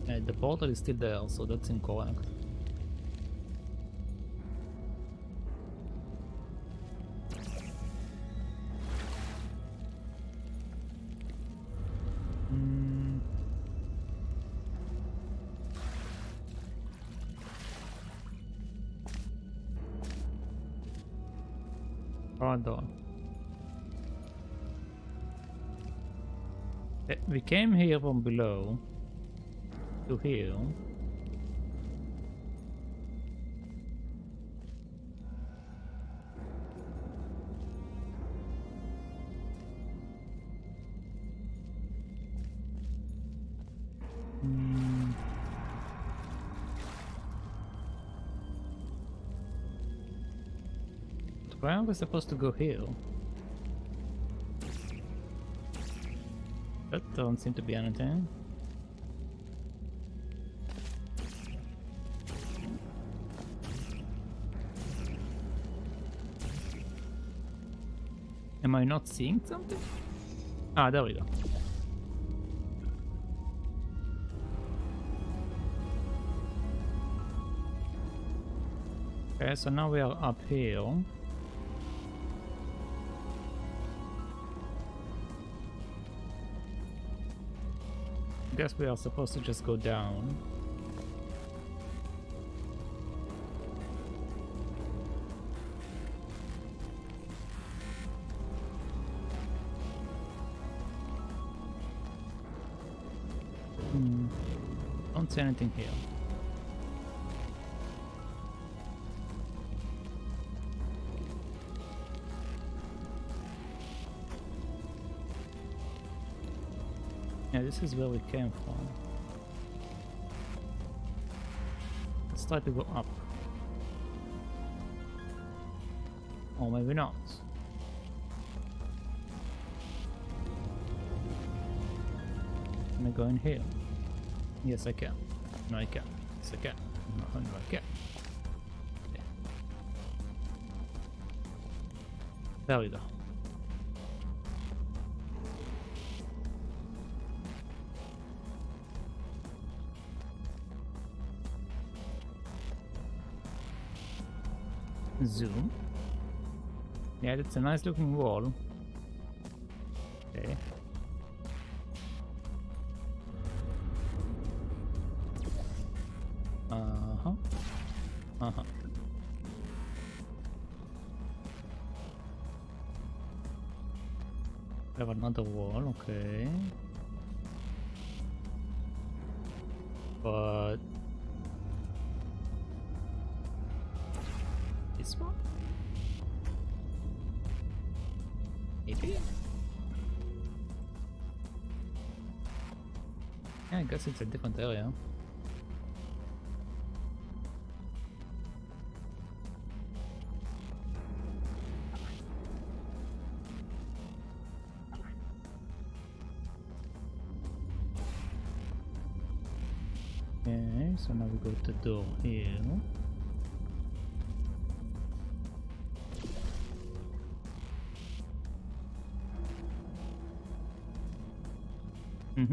The portal is still there, so that's incorrect. Hold on. We came here from below to here. Where are we supposed to go here? That don't seem to be anything. Am I not seeing something? Ah, there we go. Okay, so now we are up here. Guess we are supposed to just go down. Don't see anything here. Yeah, this is where we came from. Let's try to go up. Or maybe not. Can I go in here? Yes, I can. No, I can. Yes, I can. No, I can. Okay. There we go. Zoom. Yeah, that's a nice looking wall. Okay. I have another wall, okay. But this one? Maybe? Yeah, I guess it's a different area. Okay, so now we go to the door here. Okay,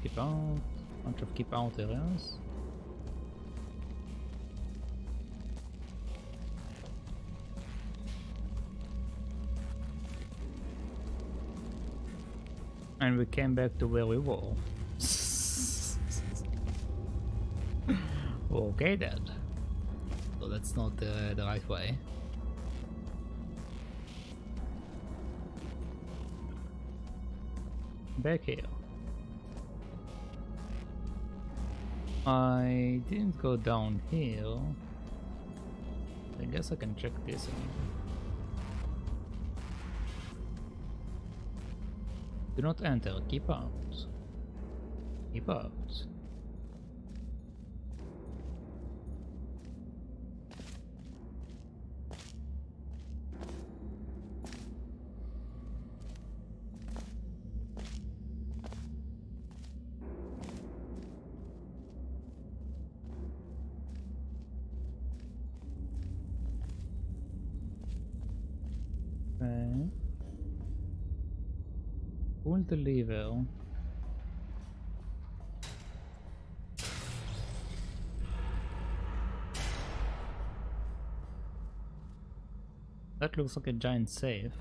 keep out, bunch of keep out areas. And we came back to where we were. Okay then. So that's not the right way. Back here. I didn't go down here. I guess I can check this one. Do not enter, keep out. Keep out. Okay. Pull the lever. That looks like a giant safe.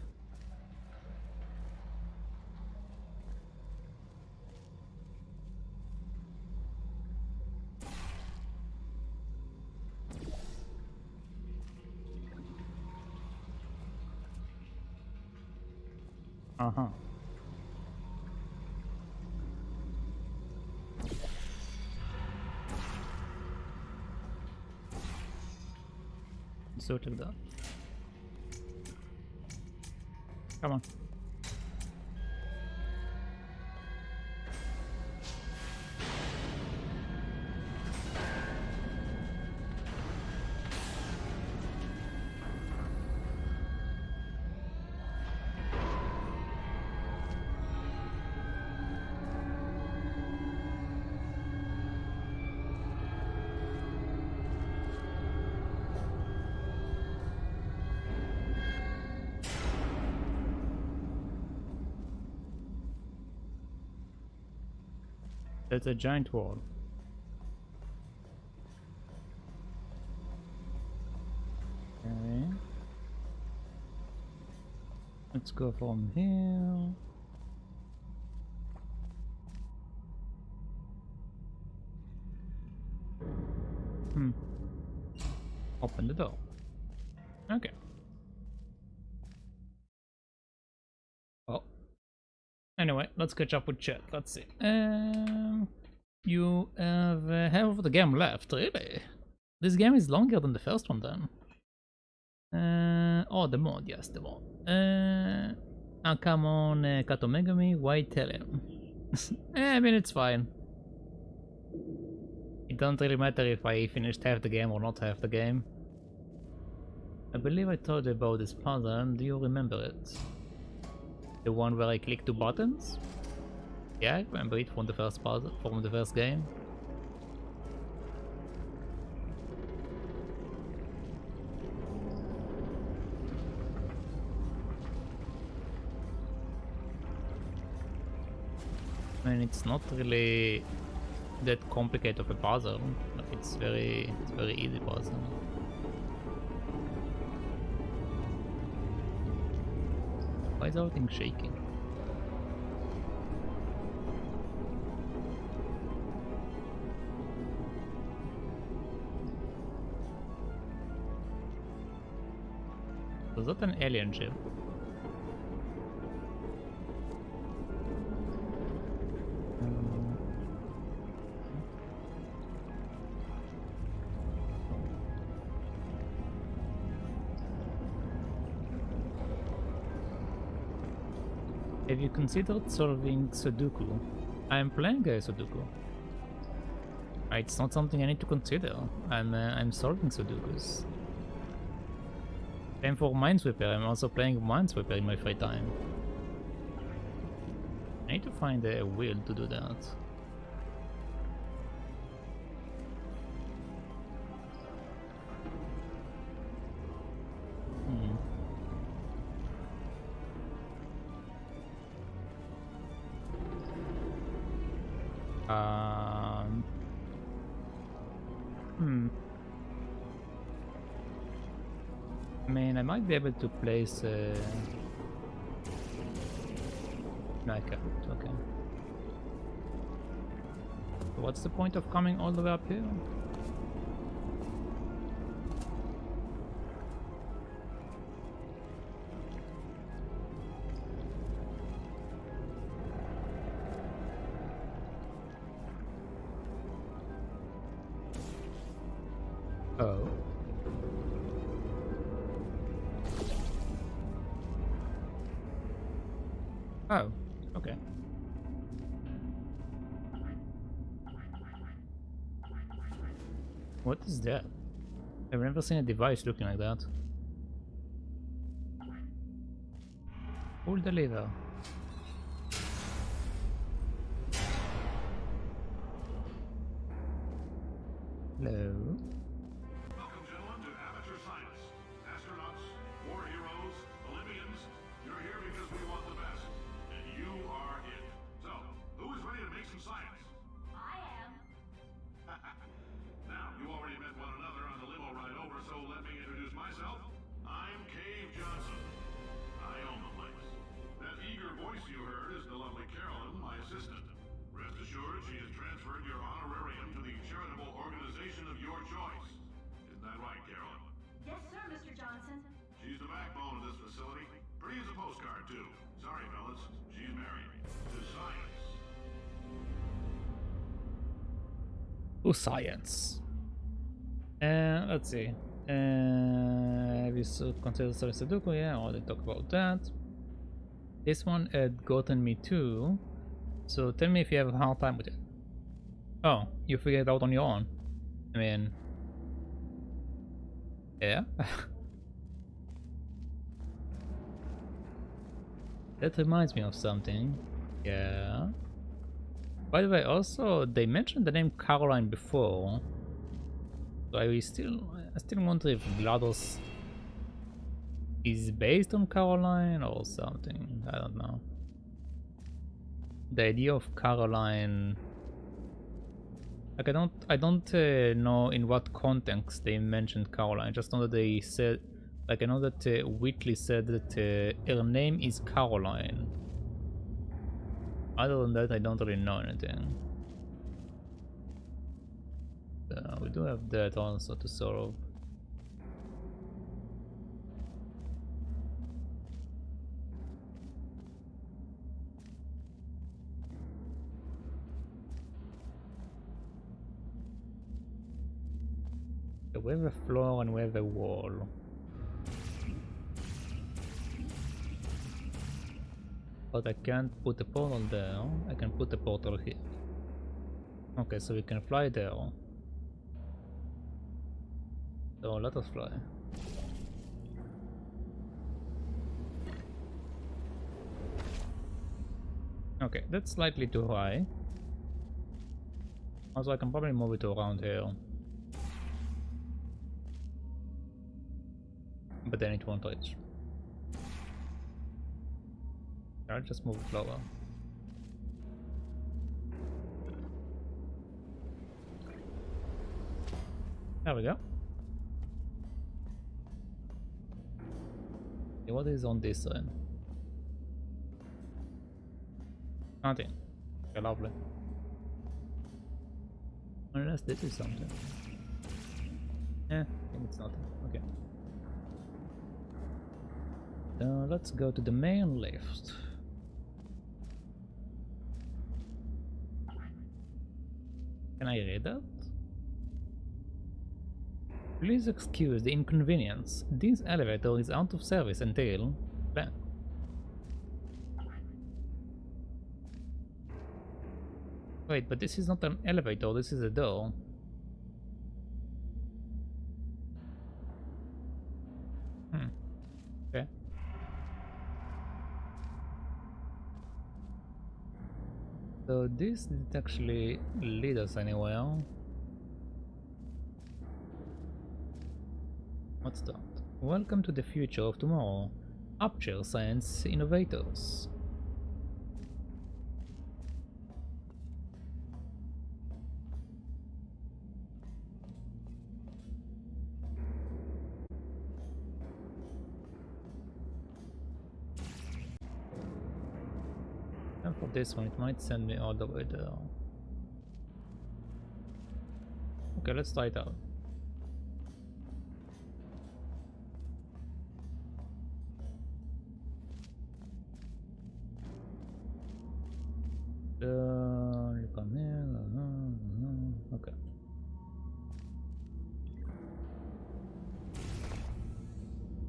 Uh-huh. So like that. Come on. There's a giant wall. Okay. Let's go from here. Open the door. Okay. Oh. Anyway, let's catch up with chat. Let's see. You have half of the game left, really? This game is longer than the first one then. Oh, the mod, yes, the mod. Come on, Kato Megami, why tell him? I mean, it's fine. It doesn't really matter if I finished half the game or not half the game. I believe I told you about this puzzle, do you remember it? The one where I click two buttons? Yeah, I remember it from the first puzzle, from the first game. I mean, it's not really that complicated of a puzzle. It's very easy puzzle. Why is everything shaking? Was that an alien ship? Have you considered solving Sudoku? I am playing a Sudoku. It's not something I need to consider. I'm solving Sudokus. Same for Minesweeper. I'm also playing Minesweeper in my free time. I need to find a wheel to do that. I mean, I might be able to place no, I can't. Okay. So what's the point of coming all the way up here? Oh. Oh, okay. What is that? I've never seen a device looking like that. Pull the lever. Hello. Welcome, gentlemen, to Aperture Science. Astronauts, war heroes, Olympians, you're here because we want the best. And you are it. So, who is ready to make some science? I am. Now, you already met one another on the limo ride over, so let me introduce myself. I'm Cave Johnson. I own the place. That eager voice you heard is the lovely Carolyn, my assistant. Rest assured, she has transferred your honorarium to the charitable organization of your choice. Isn't that right, Carolyn? Yes, sir, Mr. Johnson. She's the backbone of this facility. Pretty as a postcard, too. Sorry, fellas. She's married. To science. To science. Let's see. Have you considered studying Sudoku? Yeah, I already talked about that. This one had gotten me too. So tell me if you have a hard time with it. Oh, you figured it out on your own. I mean, yeah. That reminds me of something. Yeah. By the way, also they mentioned the name Caroline before. So I still wonder if GLaDOS is based on Caroline or something. I don't know. The idea of Caroline, like I don't know in what context they mentioned Caroline. I just know that they said, like I know that Whitley said that her name is Caroline. Other than that, I don't really know anything. We do have that also to solve. We have a floor and we have a wall. But I can't put a portal there. I can put a portal here. Okay, so we can fly there. So let us fly. Okay, that's slightly too high. Also, I can probably move it around here. But then it won't reach. I'll just move it lower. There we go. Okay, what is on this side? Nothing. Okay, lovely. Unless this is something. Yeah, I think it's nothing. Okay. Let's go to the main lift. Can I read that? Please excuse the inconvenience. This elevator is out of service until blank. Wait, but this is not an elevator, this is a door. Okay. So this didn't actually lead us anywhere. What's that? Welcome to the future of tomorrow. Aperture Science Innovators. And for this one, it might send me all the way there. Okay, let's try it out. You come here. Okay.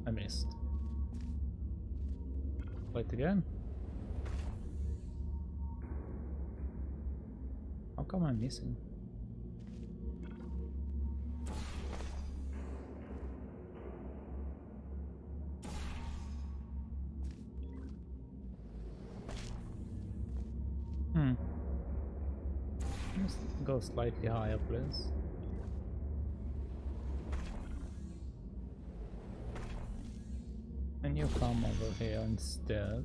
I missed. Wait again. How come I'm missing? Let's go slightly higher, please. And you come over here instead.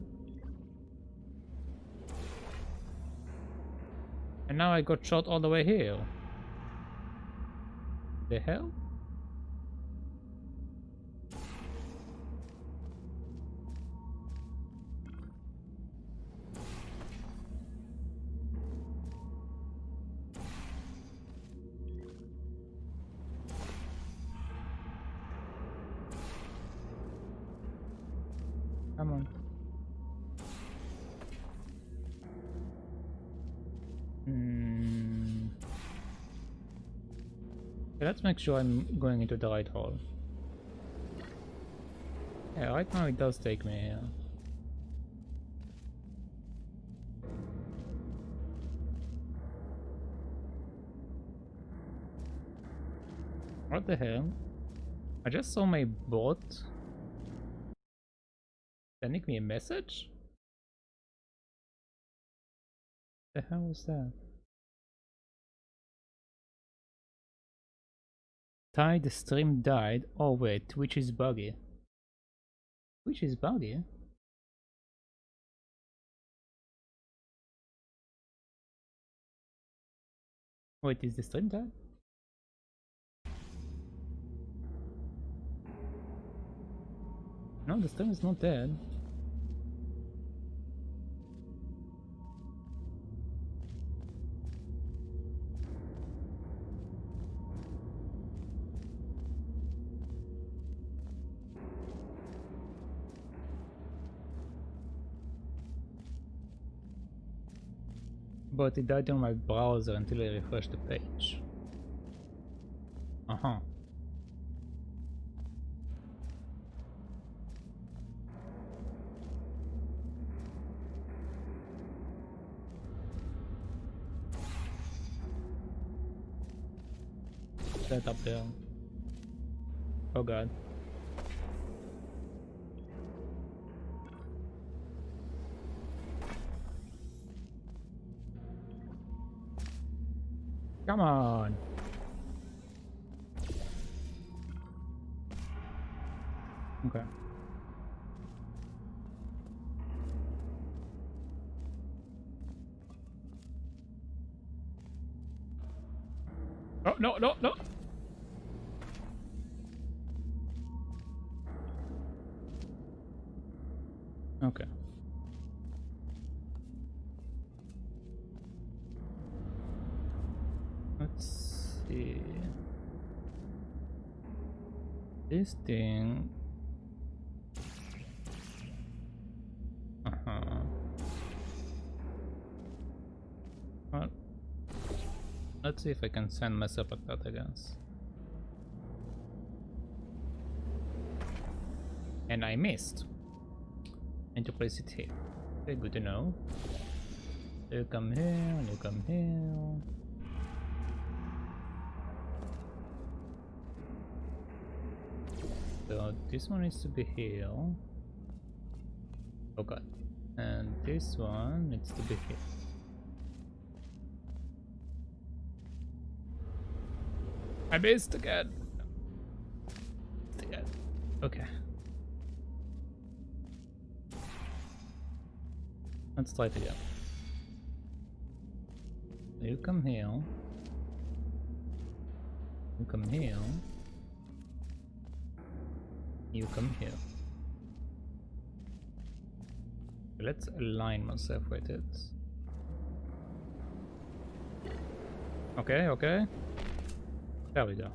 And now I got shot all the way here. The hell? Come on. Okay, let's make sure I'm going into the right hole. Yeah, right now it does take me here. What the hell? I just saw my bot sending me a message? The hell was that? Ty, the stream died. Oh wait, Twitch is buggy. Twitch is buggy? Wait, is the stream dead? No, the stream is not dead. But it died on my browser until I refreshed the page. Uh-huh. That up there. Oh god. Come on. Okay. Oh, no, no, no. Okay. Let's see. This thing. Well, let's see if I can send myself at that, I guess. And I missed. And to place it here. Okay, good to know. You come here, you come here. So this one needs to be here. Oh god. And this one needs to be here. I missed again. Okay. Let's try it again. You come here. You come here. You come here. Let's align myself with it. Okay, okay. There we go.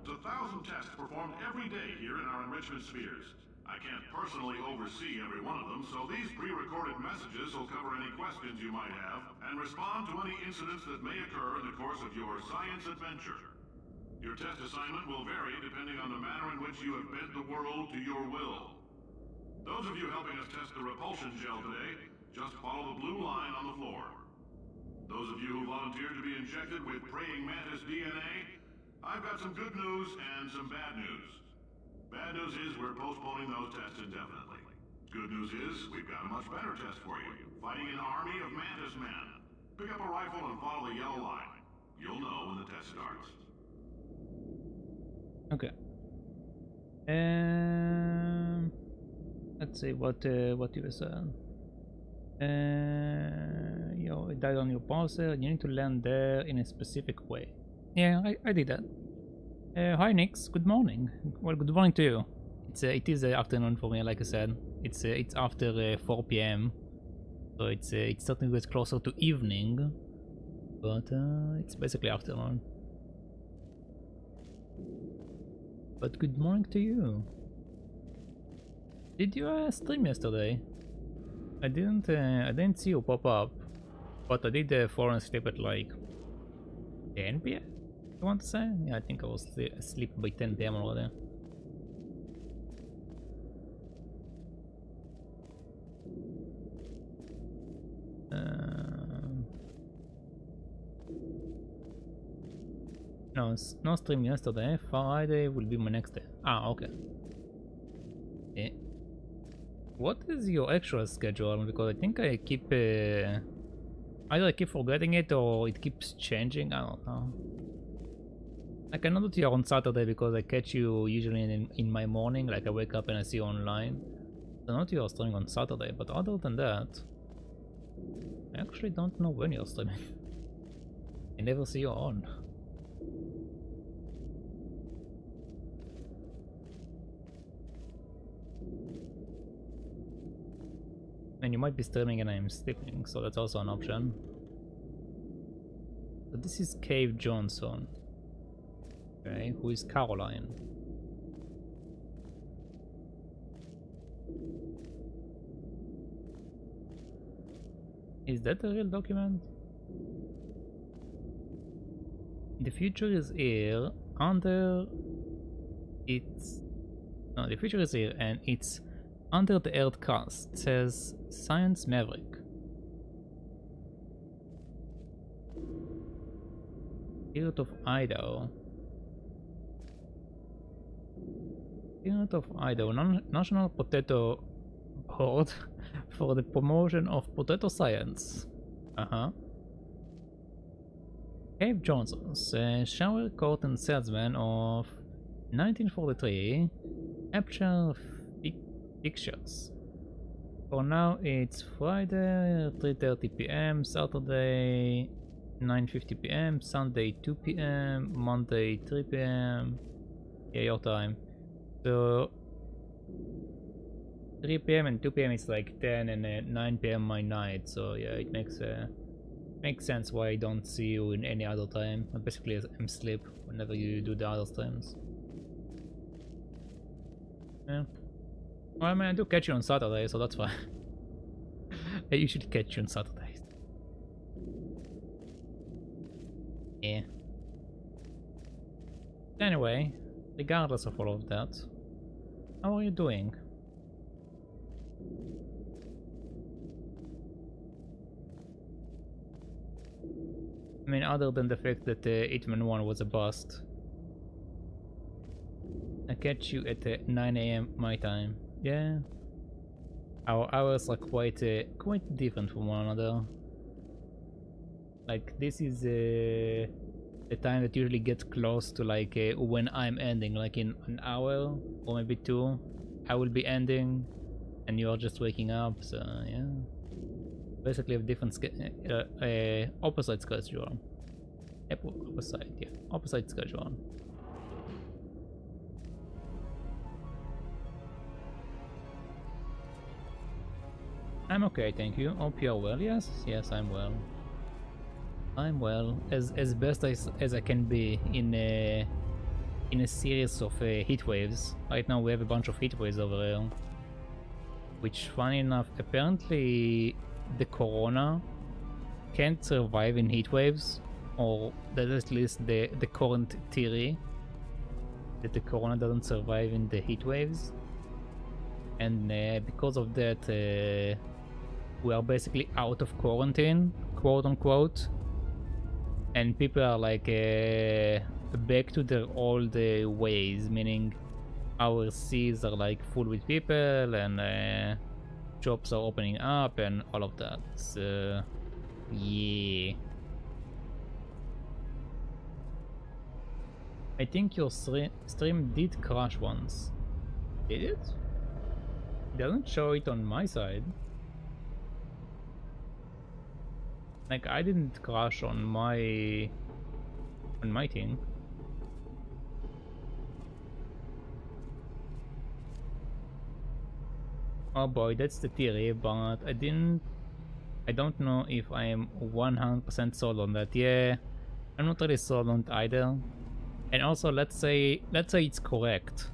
There's 1,000 tests performed every day here in our enrichment spheres. I can't personally oversee every one of them, so these pre-recorded messages will cover any questions you might have and respond to any incidents that may occur in the course of your science adventure. Your test assignment will vary depending on the manner in which you have bent the world to your will. Those of you helping us test the repulsion gel today, just follow the blue line on the floor. Those of you who volunteered to be injected with praying mantis DNA, I've got some good news and some bad news. Bad news is we're postponing those tests indefinitely. Good news is we've got a much better test for you. Fighting an army of mantis men. Pick up a rifle and follow the yellow line. You'll know when the test starts. Okay. Let's see what you were saying. You died on your browser. You need to land there in a specific way. Yeah, I did that. Hi Nix, good morning. Well, good morning to you. It is afternoon for me, like I said. It's after 4 p.m. So it's starting to get closer to evening, but it's basically afternoon. But good morning to you. Did you stream yesterday? I didn't see you pop up, but I did fall asleep at like 10 p.m. I want to say. Yeah, I think I was asleep by 10 p.m. already. No stream yesterday. Friday will be my next day. Ah, okay. Yeah. What is your actual schedule? Because I think I keep either I keep forgetting it or it keeps changing. I don't know. Like I know that you're on Saturday because I catch you usually in my morning. Like I wake up and I see you online. I know you're streaming on Saturday, but other than that, I actually don't know when you're streaming. I never see you on. And you might be streaming and I'm sleeping, so that's also an option. But this is Cave Johnson. Okay, who is Caroline? Is that a real document? The future is here under it's no, the future is here and it's under the Earth crust. It says Science Maverick. Spirit of Idaho. Spirit of Idaho, National Potato Board for the promotion of potato science. Cave Johnson's shower curtain salesman of 1943. Aperture Pictures. For now it's Friday 3:30 p.m, Saturday 9:50 p.m, Sunday 2 p.m, Monday 3 p.m. Yeah, your time. So 3 p.m. and 2 p.m. is like 10 and 9 p.m. my night. So yeah, it makes sense why I don't see you in any other time. Basically I'm asleep whenever you do the other times. Yeah. Well, I mean, I do catch you on Saturday, so that's fine. I usually catch you on Saturdays. Yeah. Anyway, regardless of all of that, how are you doing? I mean, other than the fact that 8-1 was a bust. I catch you at 9 a.m. my time. Yeah. Our hours are quite different from one another. Like this is the time that usually gets close to like when I'm ending. Like in an hour or maybe 2, I will be ending, and you are just waking up. So yeah, basically a different opposite schedule. Opposite schedule. I'm okay, thank you. Hope you're well. Yes, I'm well. I'm well, as best as I can be in a series of heat waves. Right now we have a bunch of heat waves over here, which, funny enough, apparently the corona can't survive in heat waves, or that is at least the current theory, that the corona doesn't survive in the heat waves, and because of that we are basically out of quarantine, quote unquote, and people are like back to their old ways, meaning our seas are like full with people and shops are opening up and all of that. So yeah, I think your stream did crash once. Did it? It doesn't show it on my side. Like I didn't crash on my thing. Oh boy, that's the theory, but I don't know if I am 100% sold on that. Yeah, I'm not really sold on it either. And also, let's say it's correct.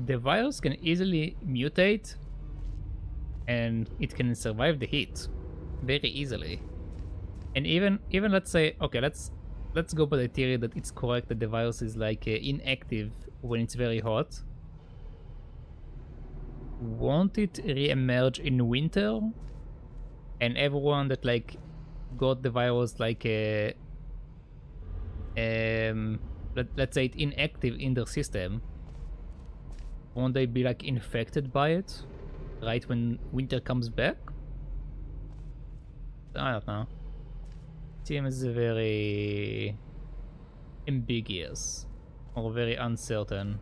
The virus can easily mutate, and it can survive the heat very easily. And even let's say, okay, let's go by the theory that it's correct that the virus is like inactive when it's very hot. Won't it re-emerge in winter? And everyone that like got the virus like let's say it inactive in their system, won't they be like infected by it right when winter comes back? I don't know. Seems very ambiguous or very uncertain.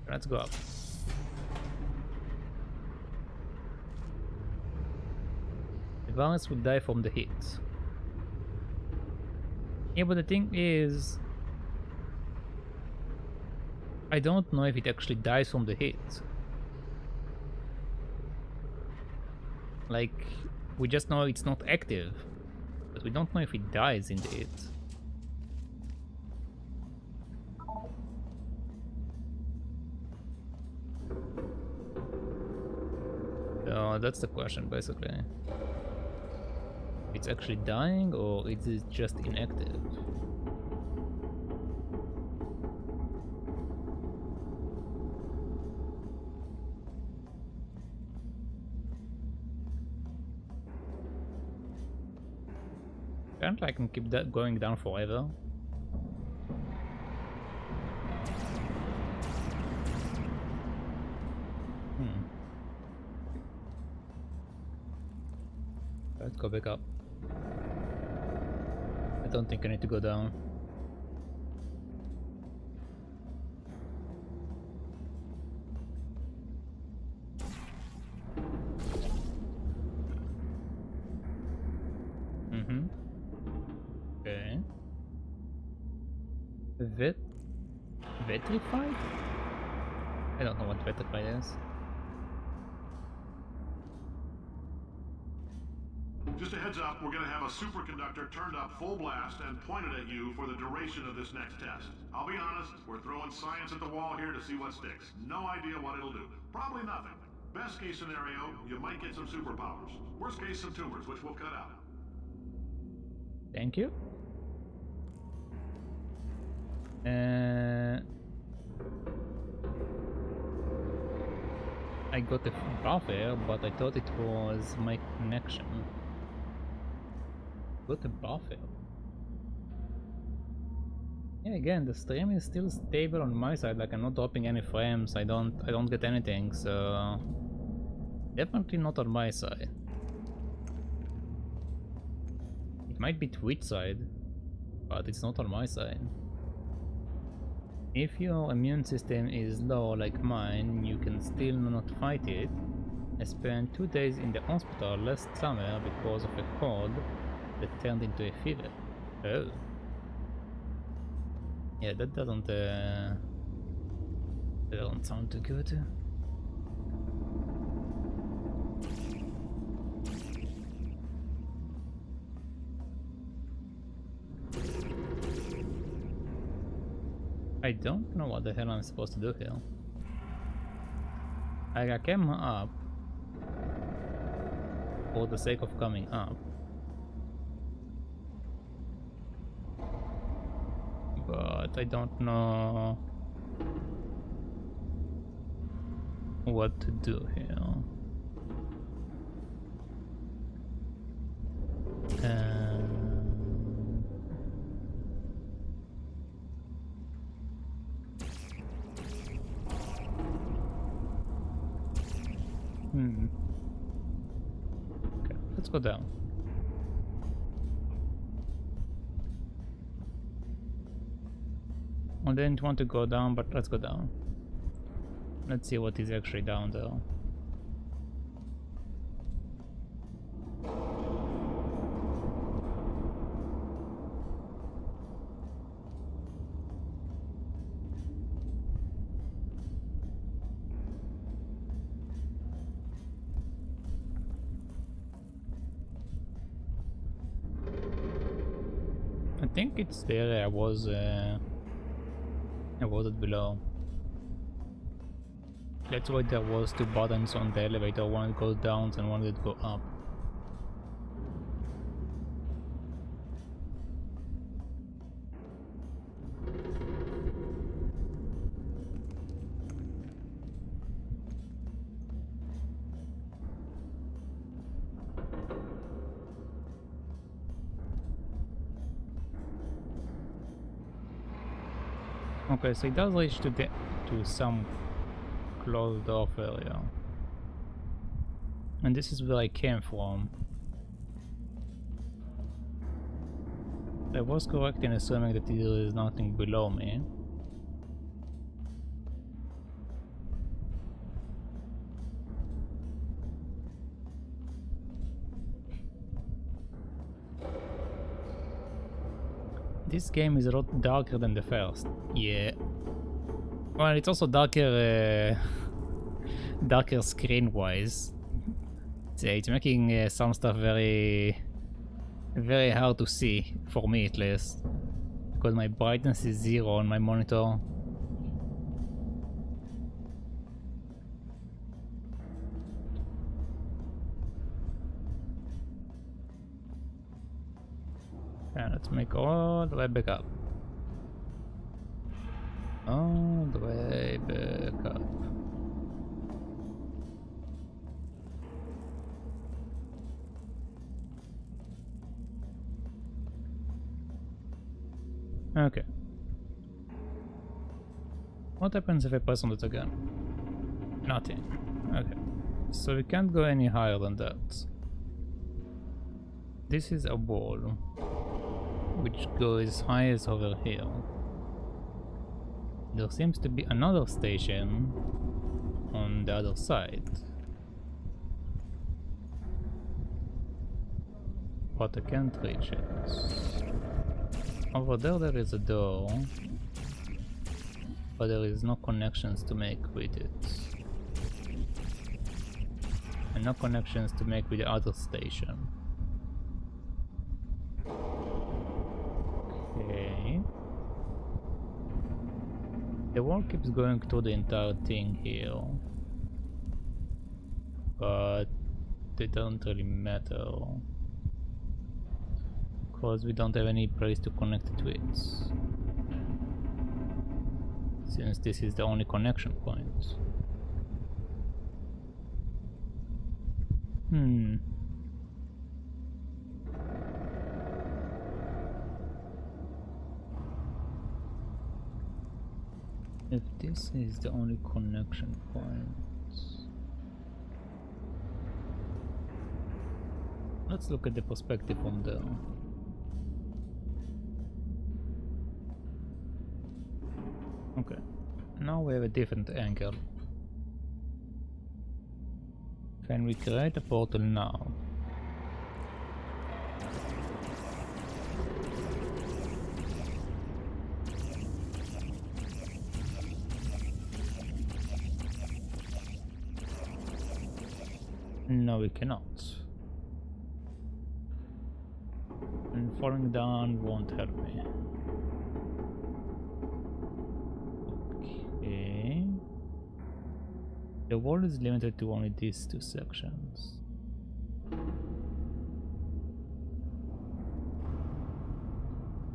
Let's go up. The virus will die from the heat. Yeah, but the thing is, I don't know if it actually dies from the heat. Like, we just know it's not active, but we don't know if it dies in the heat. So that's the question, basically. It's actually dying, or is it just inactive? Apparently I can keep that going down forever. Let's go back up. I don't think I need to go down. Okay. Vitrified? I don't know what vitrified is. Just a heads up, we're gonna have a superconductor turned up full blast and pointed at you for the duration of this next test. I'll be honest, we're throwing science at the wall here to see what sticks. No idea what it'll do. Probably nothing. Best case scenario, you might get some superpowers. Worst case, some tumors, which we'll cut out. Thank you. I got a buffer, but I thought it was my connection. Got a buffer. Yeah, again, the stream is still stable on my side. Like, I'm not dropping any frames. I don't get anything. So definitely not on my side. It might be Twitch side, but it's not on my side. If your immune system is low like mine, you can still not fight it. I spent 2 days in the hospital last summer because of a cold that turned into a fever. Oh. Yeah, that doesn't sound too good. I don't know what the hell I'm supposed to do here. Like, I came up for the sake of coming up. But I don't know what to do here. Okay, let's go down. I didn't want to go down, but let's go down. Let's see what is actually down there. think it's there. I was it below. That's why there was two buttons on the elevator. One that goes down and one that go up. Okay, so it does reach to some closed off area. And this is where I came from. I was correct in assuming that there is nothing below me. This game is a lot darker than the first. Yeah. Well, it's also darker, darker screen-wise. It's making some stuff very hard to see, for me at least. Because my brightness is 0 on my monitor. And let's make all the way back up. All the way back up. Okay. What happens if I press on it again? Nothing. Okay. So we can't go any higher than that. This is a wall, which goes as high as over here. There seems to be another station on the other side. But I can't reach it. Over there is a door, but there is no connections to make with it. And no connections to make with the other station. Okay. The wall keeps going through the entire thing here, but it doesn't really matter because we don't have any place to connect it with, since this is the only connection point. If this is the only connection point, let's look at the perspective from there. Okay, now we have a different angle. Can we create a portal now? No, we cannot. And falling down won't help me. Okay. The wall is limited to only these two sections.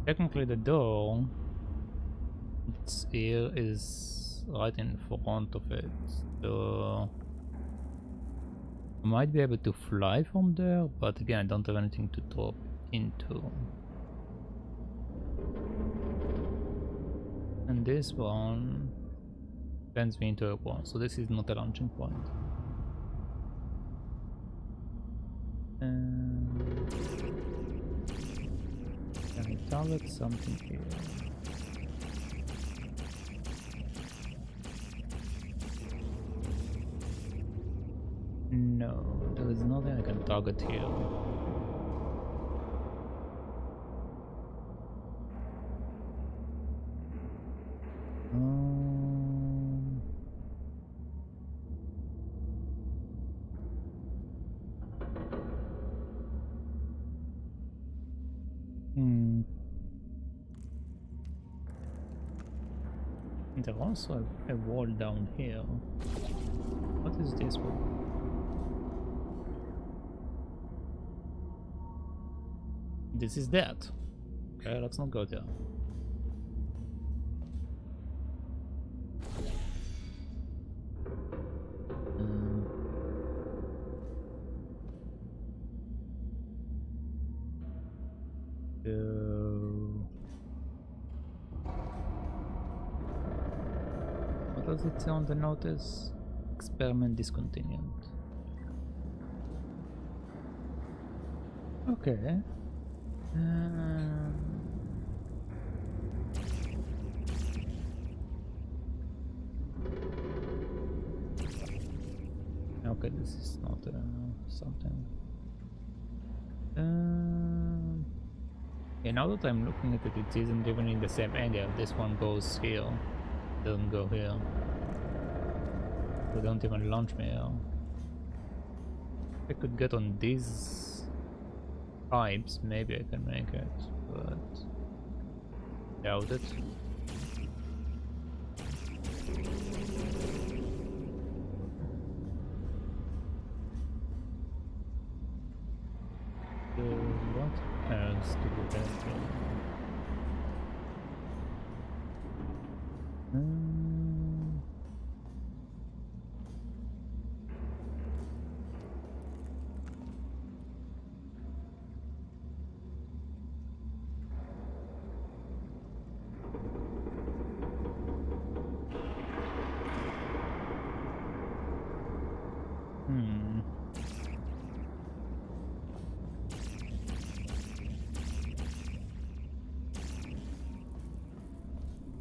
Technically the door, its ear is right in front of it, so I might be able to fly from there, but again I don't have anything to drop into. And this one sends me into a wall, so this is not a launching point. Can we target something here? No, there is nothing I can target here. And there's also a wall down here. What is this wall? This is that. Okay, let's not go there. What does it say on the notice? Experiment discontinued. Okay. Okay, this is not something. Yeah, now that I'm looking at it, it isn't even in the same area. This one goes here, doesn't go here. They don't even launch me here. I could get on these pipes, maybe I can make it, but doubt it. What else do we have here?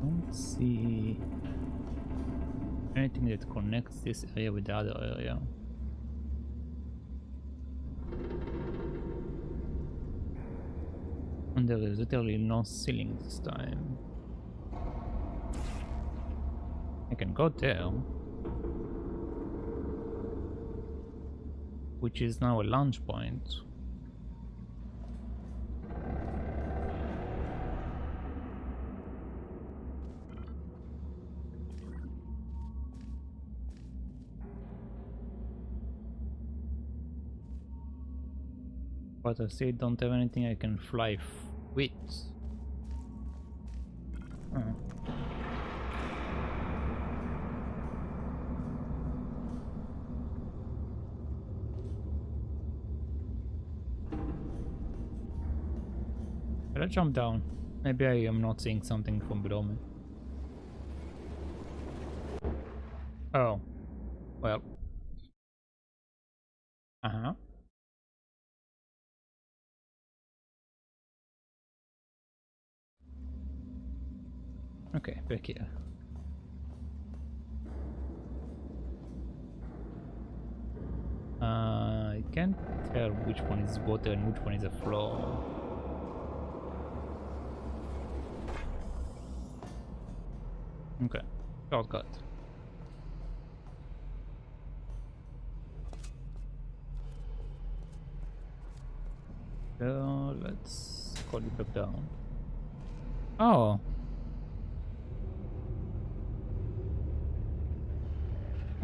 Let's see anything that connects this area with the other area. And there is literally no ceiling this time. I can go there, which is now a launch point. But I still don't have anything I can fly with. Should I jump down? Maybe I am not seeing something from below me. Oh. Well. Uh-huh. Okay, back here. I can't tell which one is water and which one is a floor. Okay, shortcut. So let's call it back down. Oh.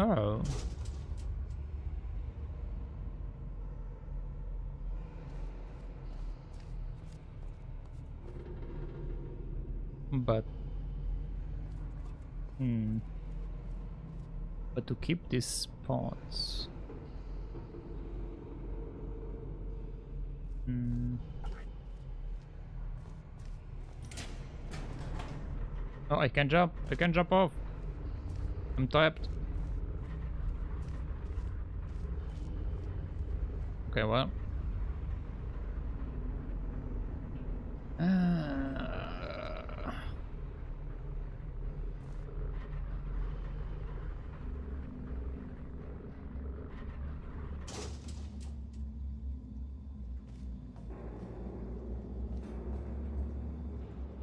Oh. But but to keep these spots, oh, I can jump off. I'm trapped. Okay, well.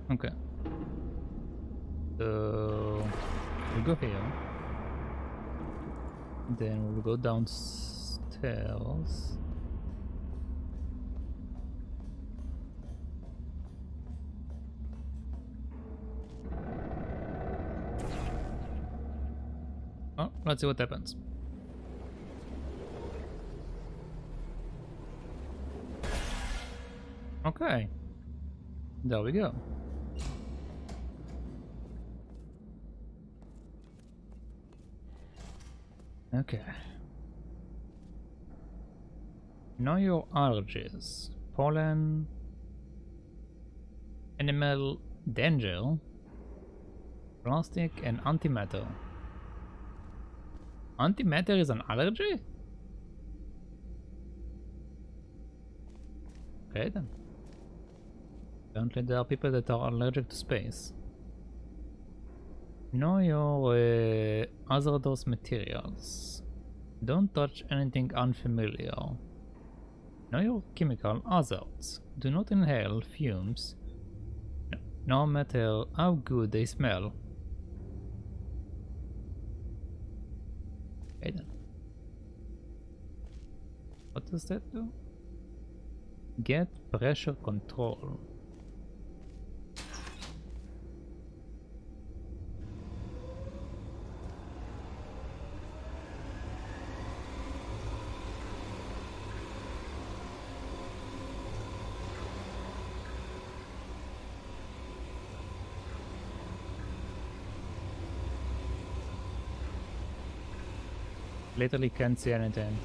Okay. So we'll go here. Then we'll go downstairs. Oh, let's see what happens. Okay. There we go. Okay. Know your allergies. Pollen. Animal danger. Plastic and antimatter. Antimatter is an allergy? Okay then. Apparently there are people that are allergic to space. Know your hazardous materials. Don't touch anything unfamiliar. Know your chemical hazards. Do not inhale fumes, no matter how good they smell. Okay then. What does that do? Get pressure control. Literally can't see anything.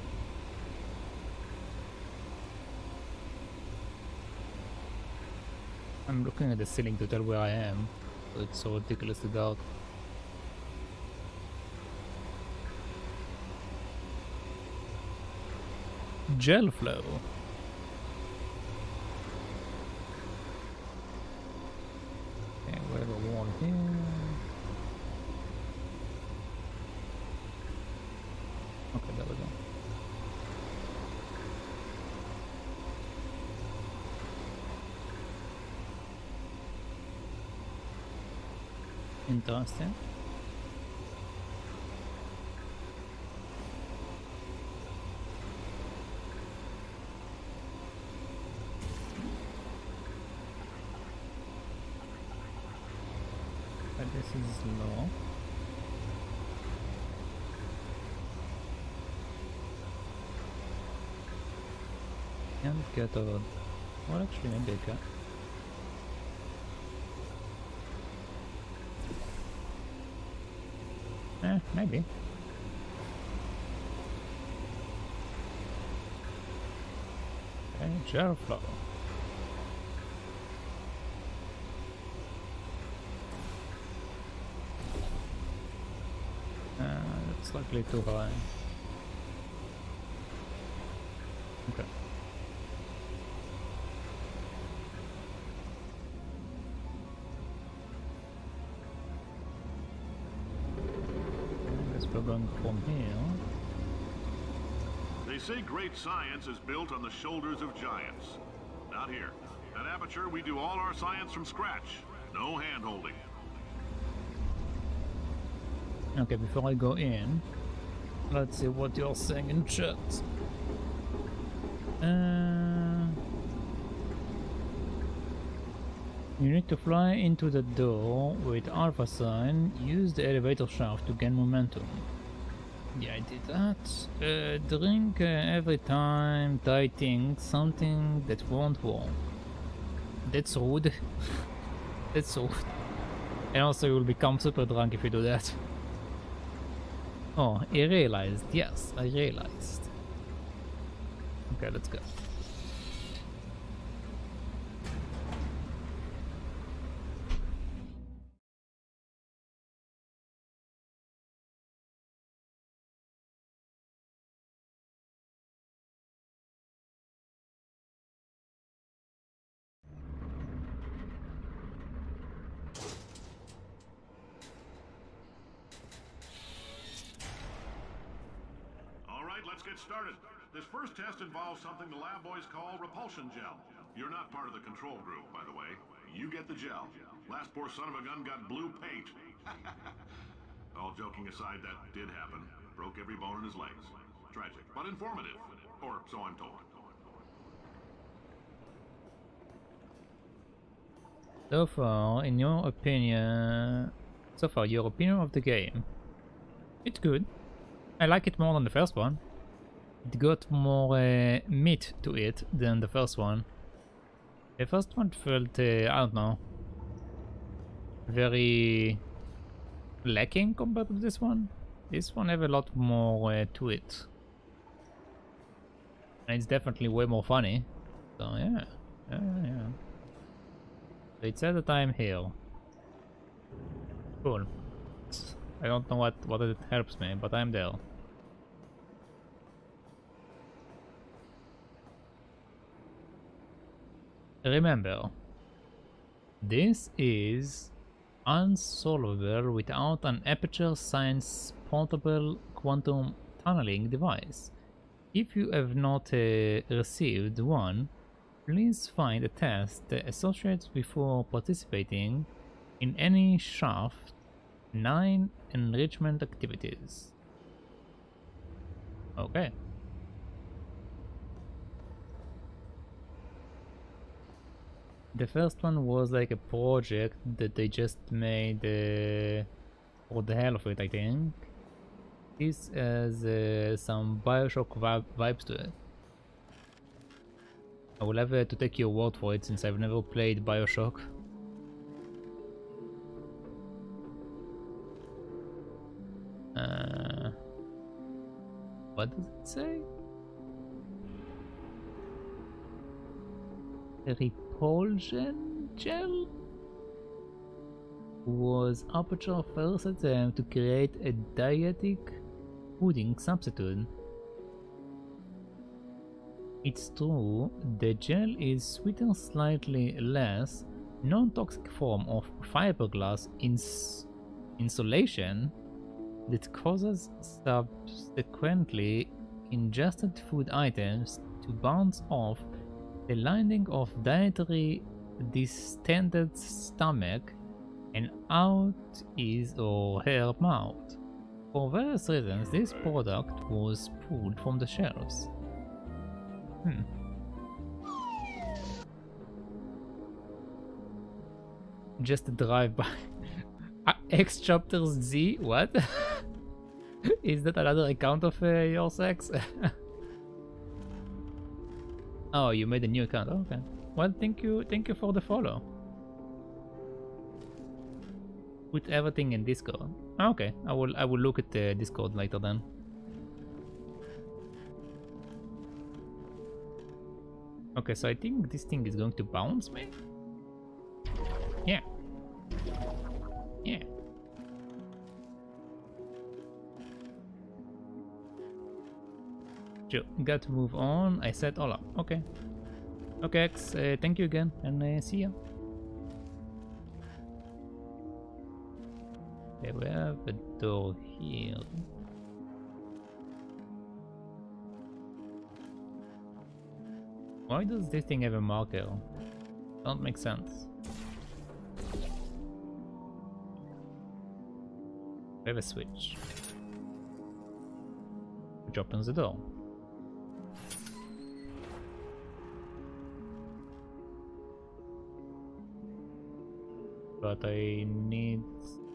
I'm looking at the ceiling to tell where I am, but it's so ridiculously dark. Gel flow. Okay, we have a wall here. Okay, there we go. Interesting. But this is low. Can't get over. Well, actually, maybe I can. Maybe. Okay, gel flow. That's likely too high. Okay. We're going from here. They say great science is built on the shoulders of giants. Not here. At Aperture, we do all our science from scratch. No hand-holding. Okay, before I go in, let's see what you're saying in chat. You need to fly into the door with alpha sign. Use the elevator shaft to gain momentum. Yeah, I did that. Drink every time typing something that won't work. That's rude. That's rude. And also you will become super drunk if you do that. Oh, I realized. Yes, I realized. Okay, let's go. Let's get started. This first test involves something the lab boys call repulsion gel. You're not part of the control group, by the way. You get the gel. Last poor son of a gun got blue paint. All joking aside, that did happen. Broke every bone in his legs. Tragic, but informative. Or so I'm told. So far, your opinion of the game. It's good. I like it more than the first one. It got more meat to it than the first one. The first one felt, I don't know, very lacking compared to this one. This one have a lot more to it. And it's definitely way more funny. So yeah. So it says that I'm here. Cool. I don't know what it helps me, but I'm there. Remember, this is unsolvable without an Aperture Science portable quantum tunneling device. If you have not received one, please find a test associated before participating in any shaft 9 enrichment activities. Okay. The first one was like a project that they just made for the hell of it, I think. This has some Bioshock vibes to it. I will have to take your word for it since I've never played Bioshock. What does it say? Repulsion gel was Aperture's first attempt to create a dietetic pudding substitute. It's true, the gel is sweetened slightly less non-toxic form of fiberglass insulation that causes subsequently ingested food items to bounce off the lining of dietary distended stomach and out his or her mouth. For various reasons, this product was pulled from the shelves. Just a drive-by. X chapters Z? What? Is that another account of your sex? Oh, you made a new account. Oh, okay. Well, thank you for the follow. Put everything in Discord. Okay, I will look at the Discord later then. Okay, so I think this thing is going to bounce me. Yeah. Yeah. Sure, got to move on. I set all up. Okay. Okay, X, thank you again, and see ya. Okay, we have a door here. Why does this thing have a marker? Don't make sense. We have a switch, which opens the door. But I need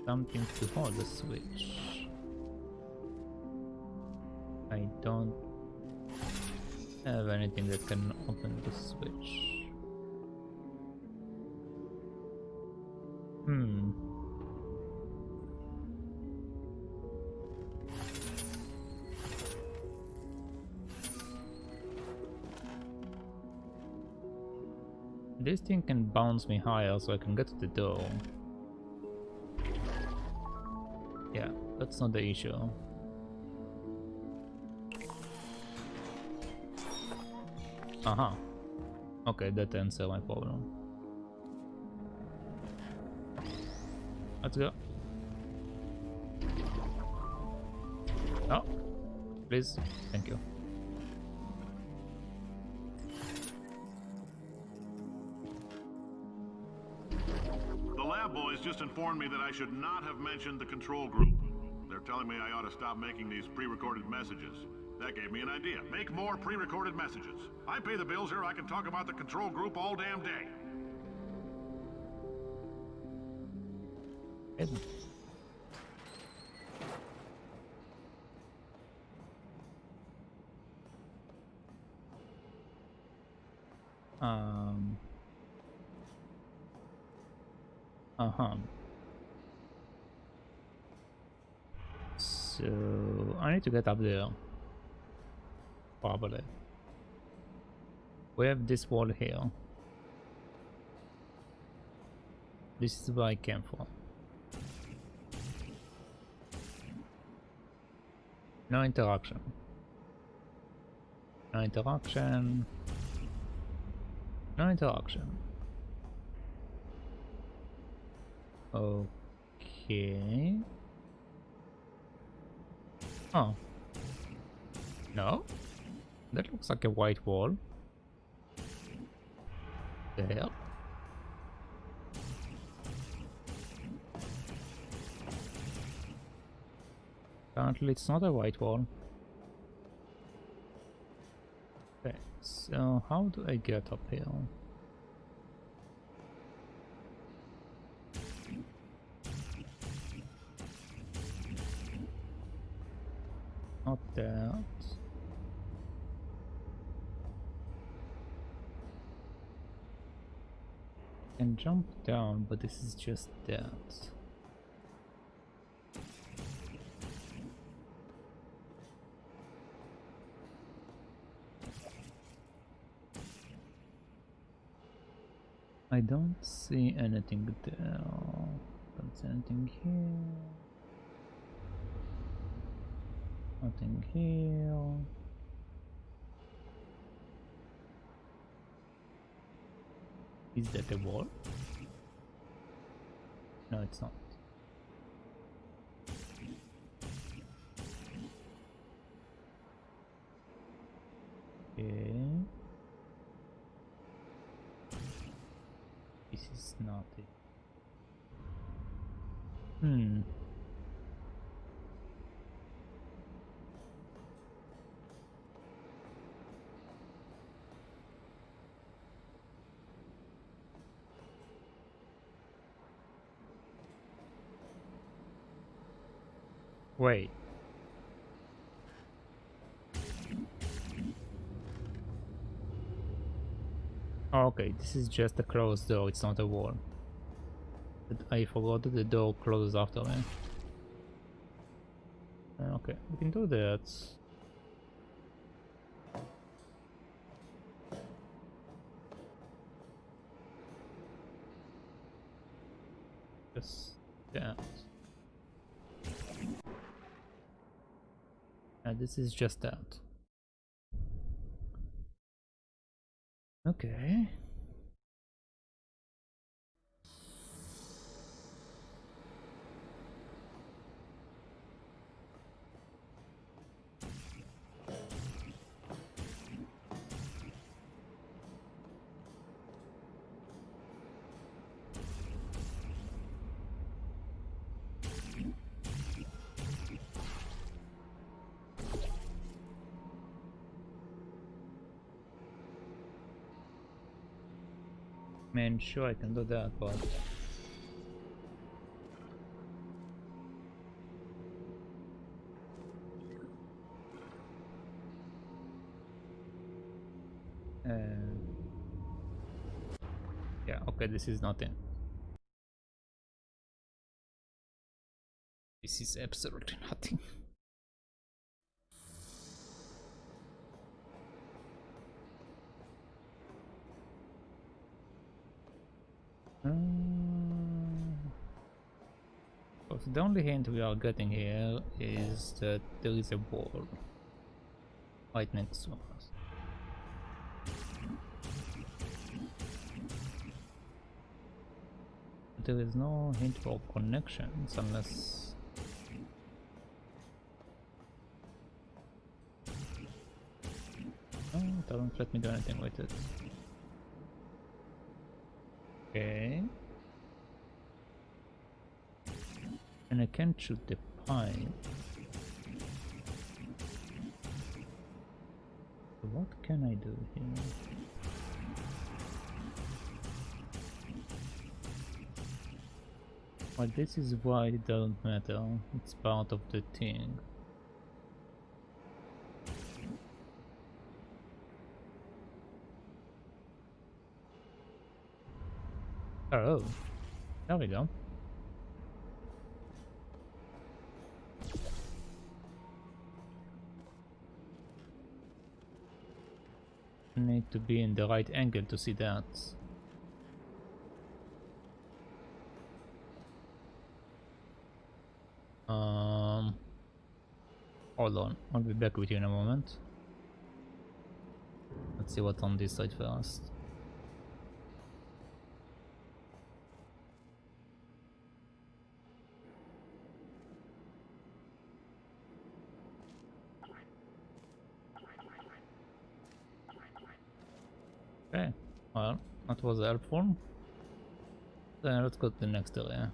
something to hold the switch. I don't have anything that can open the switch. This thing can bounce me higher so I can get to the door. Yeah, that's not the issue. Aha. Okay, that answers my problem. Let's go. Oh, please. Thank you. Boys just informed me that I should not have mentioned the control group. They're telling me I ought to stop making these pre-recorded messages. That gave me an idea. Make more pre-recorded messages. I pay the bills here, I can talk about the control group all damn day. Uh-huh. So I need to get up there. Probably. We have this wall here. This is where I came from. No interaction. No interaction. No interaction. Okay. Oh. No? That looks like a white wall. There. Apparently it's not a white wall. Okay, so how do I get up here? Not that. I can jump down, but this is just that. I don't see anything there. Don't see anything here. Nothing here. Is that a wall? No, it's not. Okay. This is not it. Wait. Okay, this is just a closed door, it's not a wall. But I forgot that the door closed after me. Okay, we can do that. Just that. And this is just that. Okay. Man, sure I can do that, but yeah, okay, this is nothing. This is absolutely nothing. So the only hint we are getting here is that there is a wall right next to us. There is no hint for connections unless... Oh, it doesn't let me do anything with it. Okay. And I can't shoot the pipe. So what can I do here? Well, this is why it doesn't matter. It's part of the thing. Oh, there we go. Need to be in the right angle to see that. Hold on, I'll be back with you in a moment. Let's see what's on this side first. Okay, well, that was helpful. Then let's go to the next area.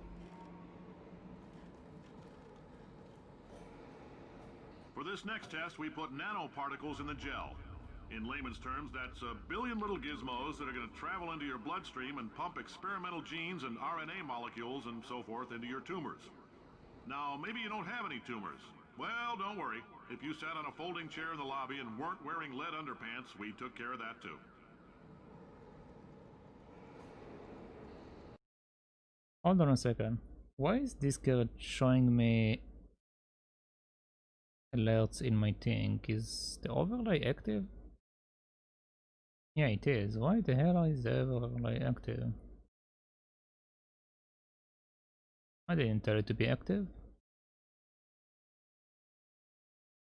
For this next test, we put nanoparticles in the gel. In layman's terms, that's a billion little gizmos that are going to travel into your bloodstream and pump experimental genes and RNA molecules and so forth into your tumors. Now, maybe you don't have any tumors. Well, don't worry. If you sat on a folding chair in the lobby and weren't wearing lead underpants, we took care of that too. Hold on a second. Why is this girl showing me alerts in my thing? Is the overlay active? Yeah, it is. Why the hell is the overlay active? I didn't tell it to be active.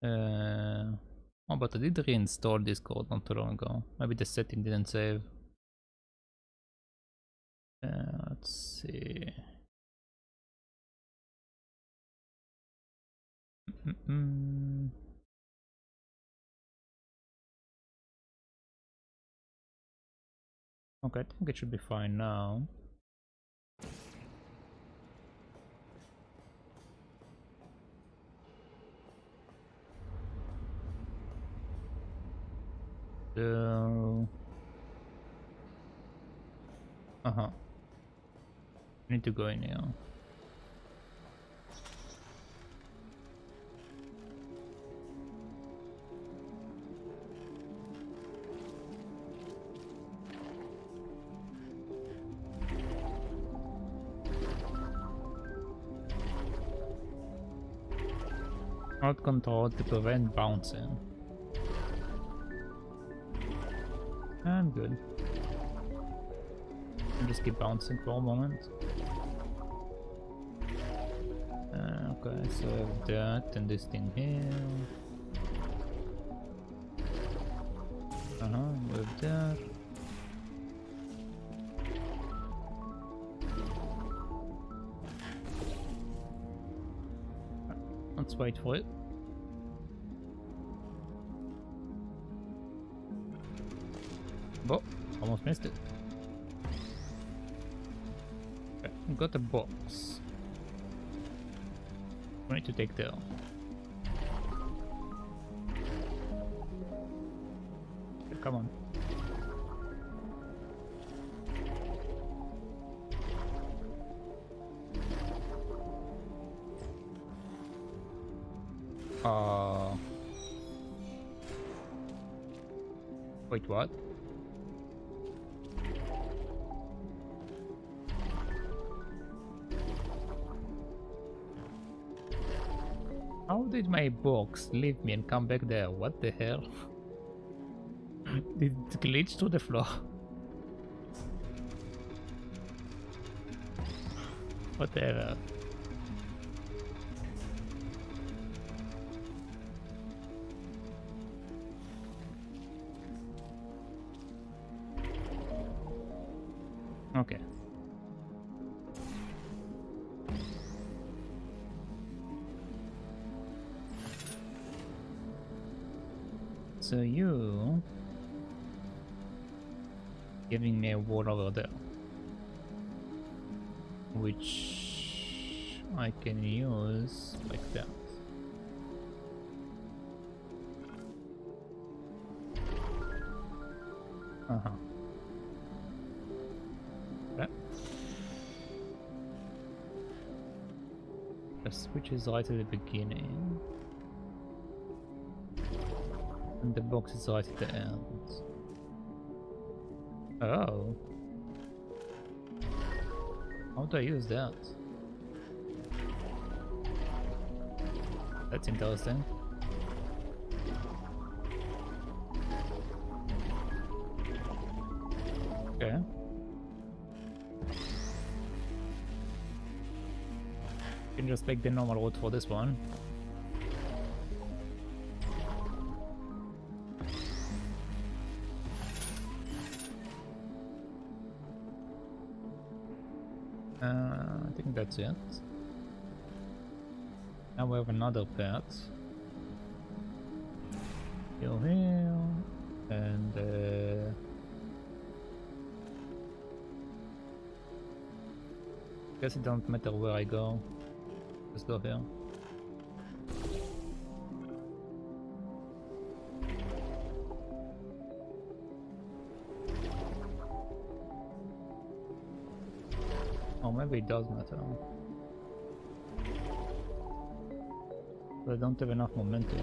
Oh, but I did reinstall this code not too long ago. Maybe the setting didn't save. Let's see. Okay, I think it should be fine now. So... Need to go in here. Alt control to prevent bouncing. I'm good. I'll just keep bouncing for a moment. Okay, so I have that and this thing here. With that. Let's wait for it. Oh, almost missed it. Okay, got a box. We need to take that. Okay, come on. Wait, what? How did my box leave me and come back there? What the hell? Did it glitch to the floor? Whatever. Okay. So you giving me a wall over there, which I can use like that. Okay. The switch is right at the beginning. And the box is right at the end. Oh. How do I use that? That's interesting. Okay. You can just take the normal route for this one. I think that's it. Now we have another path. Here, and guess it don't matter where I go. Just go here. Oh, maybe it does matter. But I don't have enough momentum.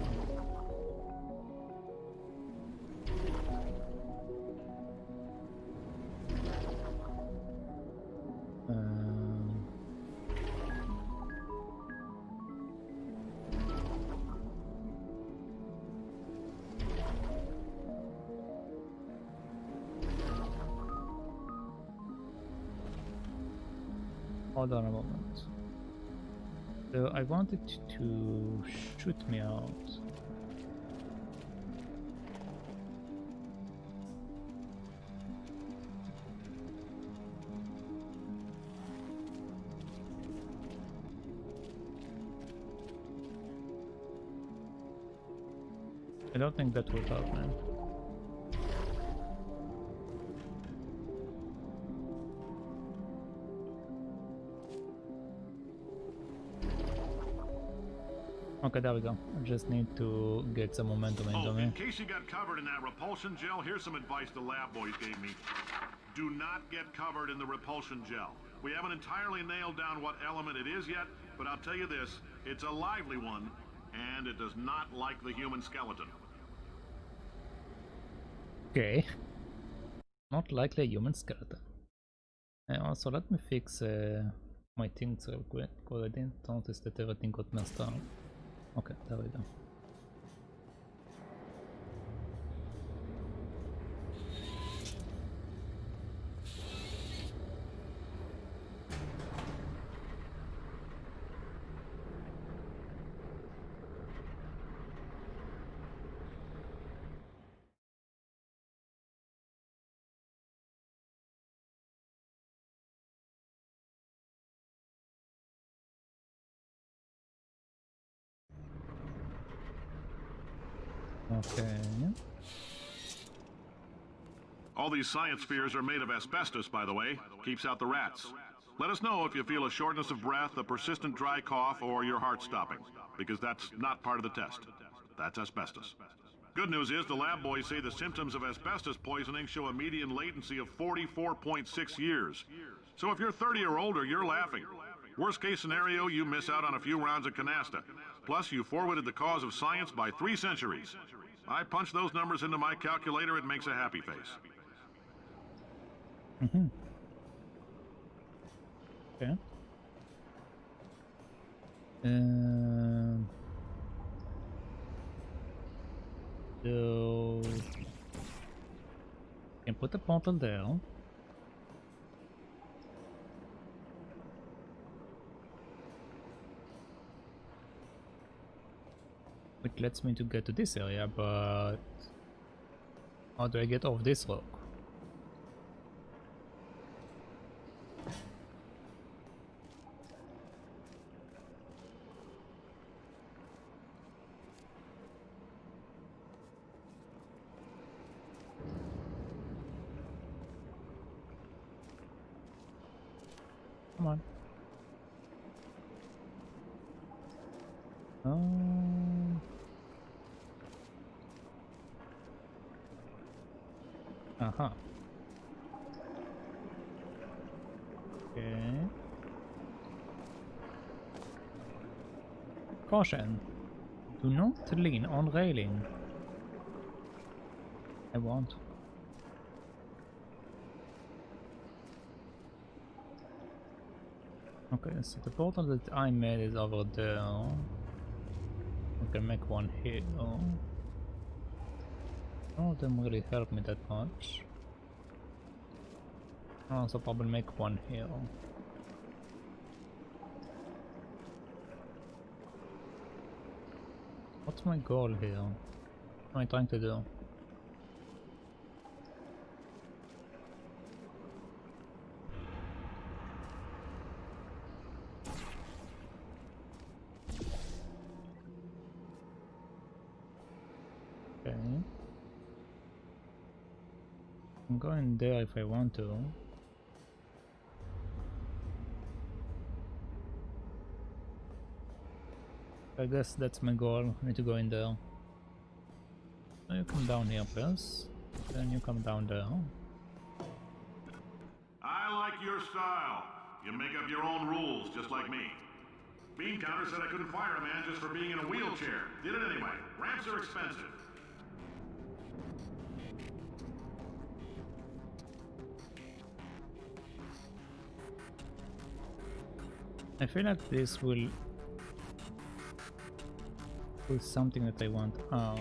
Hold on a moment. So I wanted to shoot me out. I don't think that will help, man. Okay, there we go. I just need to get some momentum into me. In case you got covered in that repulsion gel, here's some advice the lab boys gave me. Do not get covered in the repulsion gel. We haven't entirely nailed down what element it is yet, but I'll tell you this, it's a lively one, and it does not like the human skeleton. Okay. Not likely a human skeleton. And also, let me fix my things real quick, because I didn't notice that everything got messed up. Okay, there we go. Okay. All these science spheres are made of asbestos, by the way. Keeps out the rats. Let us know if you feel a shortness of breath, a persistent dry cough, or your heart stopping, because that's not part of the test. That's asbestos. Good news is the lab boys say the symptoms of asbestos poisoning show a median latency of 44.6 years. So if you're 30 or older, you're laughing. Worst case scenario, you miss out on a few rounds of canasta. Plus, you forwarded the cause of science by 3 centuries. I punch those numbers into my calculator, it makes a happy face. Mm-hmm. Okay. So can put the portal there. Which lets me to get to this area, but how do I get off this rock? Come on. Aha. Okay. Caution. Do not lean on railing. I won't. Okay, so the portal that I made is over there. I can make one here. None of them really help me that much. I'll also probably make one here. What's my goal here? What am I trying to do? Okay. I'm going there if I want to. I guess that's my goal. I need to go in there. So you come down here first, then you come down there. I like your style. You make up your own rules, just like me. Bean Counter said I couldn't fire a man just for being in a wheelchair. Did it anyway. Ramps are expensive. I feel like this will do something that I want out.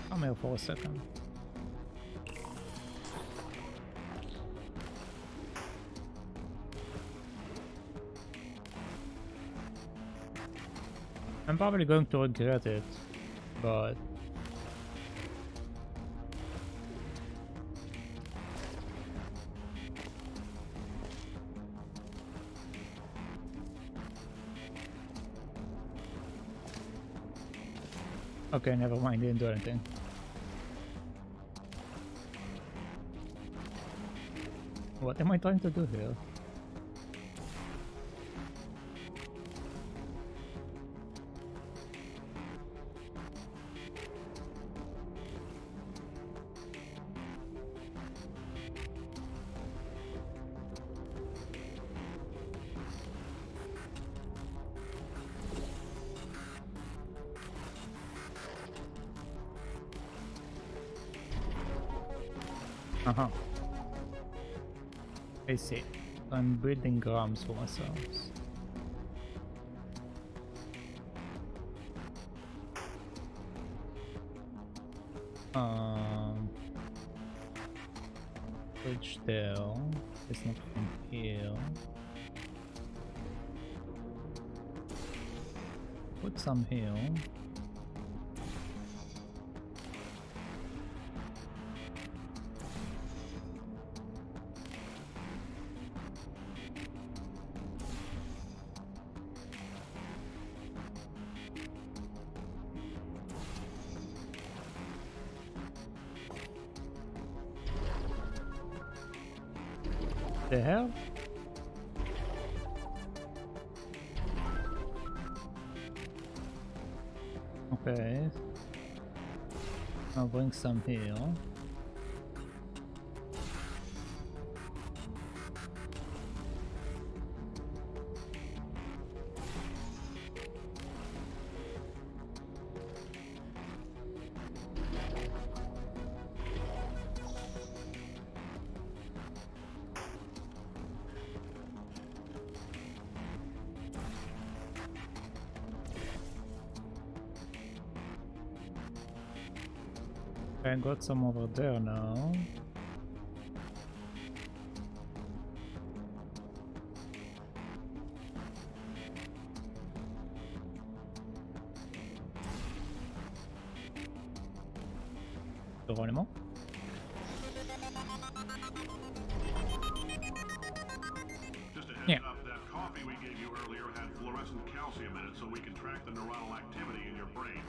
Come here for a second. I'm probably going to regret it, but okay, never mind, didn't do anything. What am I trying to do here? Uh-huh. I see. I'm building grams for ourselves. Bridge there. It's not from here. Put some here. The hell? Okay. I'll bring some here. I got some over there now. Geronimo? Just a heads up, that coffee we gave you earlier had fluorescent calcium in it so we can track the neuronal activity in your brain.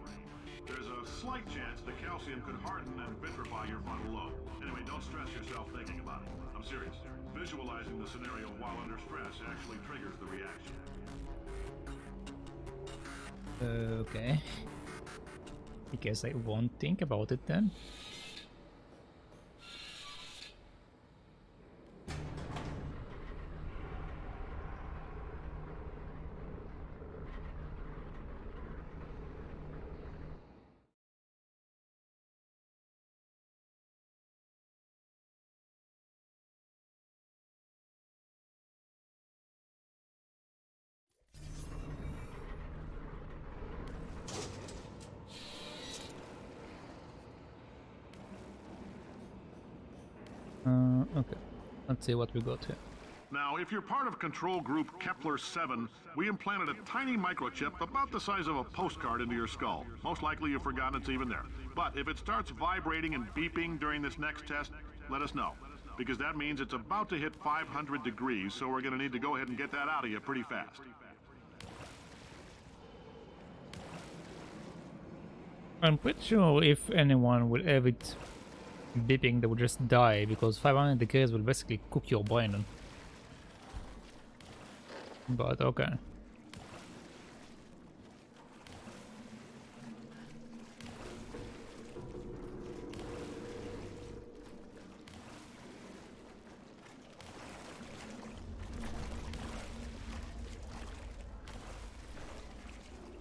There's a slight chance the calcium could harden and vitrify your frontal lobe. Anyway, don't stress yourself thinking about it. I'm serious. Visualizing the scenario while under stress actually triggers the reaction. Okay. I guess I won't think about it then. Okay. Let's see what we got here. Now, if you're part of control group Kepler-7, we implanted a tiny microchip about the size of a postcard into your skull. Most likely you've forgotten it's even there. But if it starts vibrating and beeping during this next test, let us know. Because that means it's about to hit 500 degrees, so we're going to need to go ahead and get that out of you pretty fast. I'm pretty sure if anyone will have it beeping, they will just die, because 500 degrees will basically cook your brain. But okay.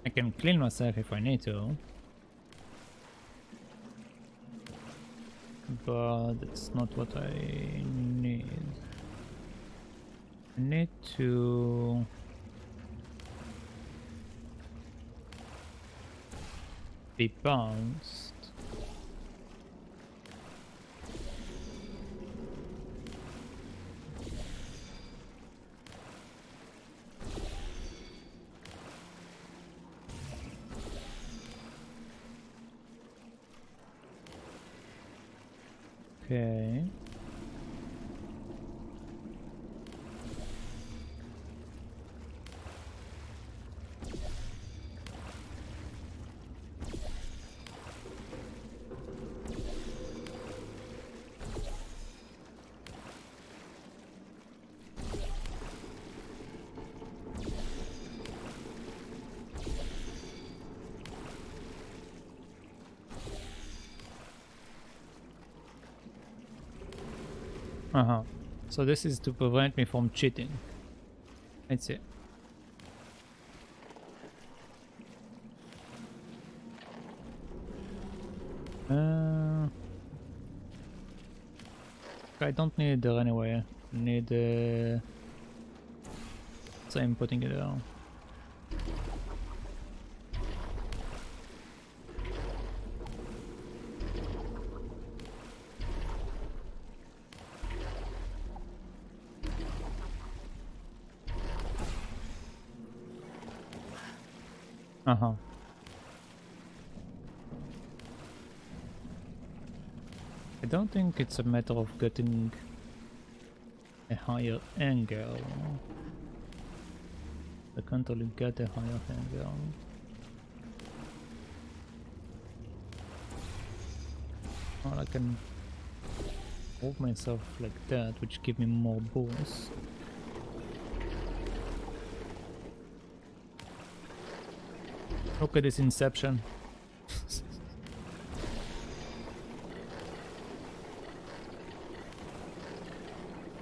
I can clean myself if I need to. But that's not what I need. I need to be bounced. Okay. So this is to prevent me from cheating. That's it. I don't need it there anyway. I need so I'm putting it down. I don't think it's a matter of getting a higher angle. I can't really get a higher angle. Or I can move myself like that, which give me more boost. Look at this inception.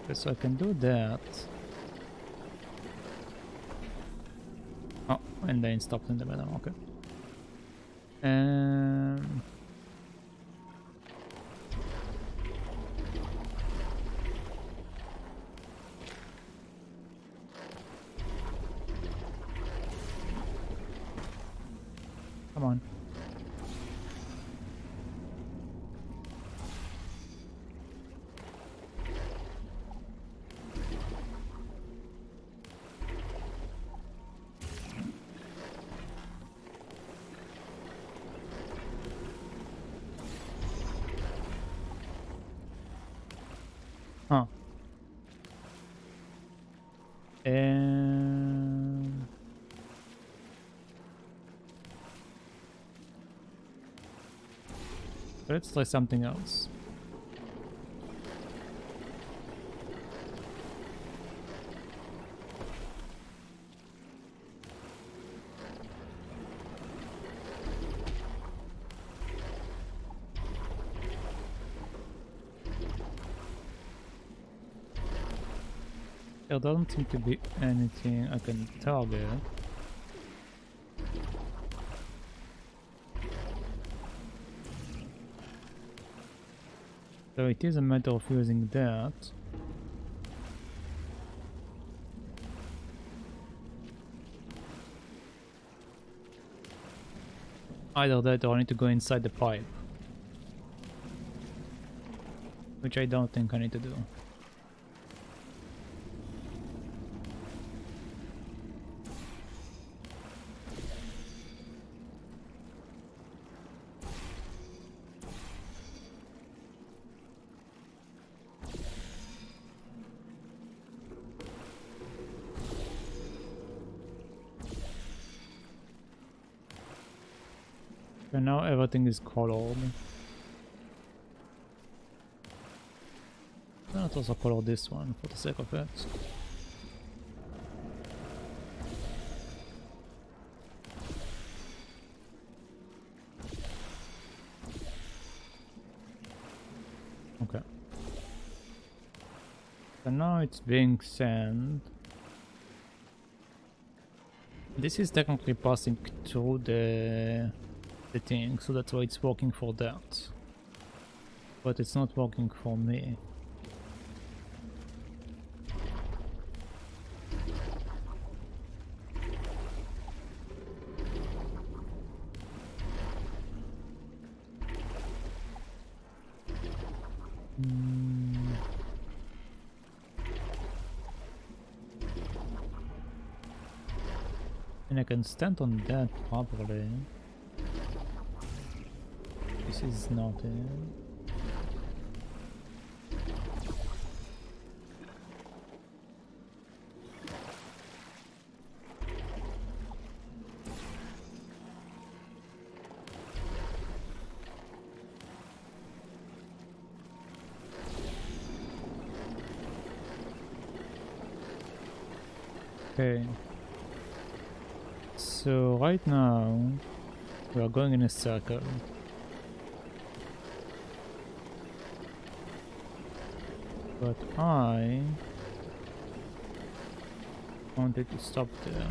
Okay, so I can do that. Oh, and then stopped in the middle, okay. Come on. Huh. Let's try something else. There doesn't seem to be anything I can target. So it is a matter of using that. Either that or I need to go inside the pipe. which I don't think I need to do. And now everything is colored. Why not also color this one for the sake of it? Okay. So now it's being sent. This is technically passing through the thing, so that's why it's working for that. But it's not working for me. And I can stand on that properly. This is not it. Okay. So right now we are going in a circle. But I wanted to stop there.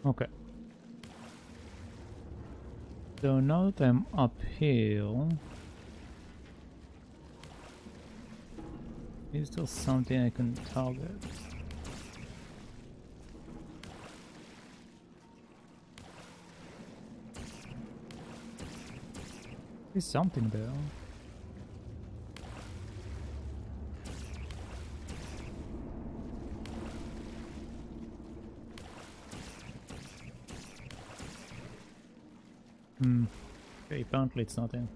Okay. So now that I'm up here, is there something I can target? There's something there. Okay, apparently it's nothing.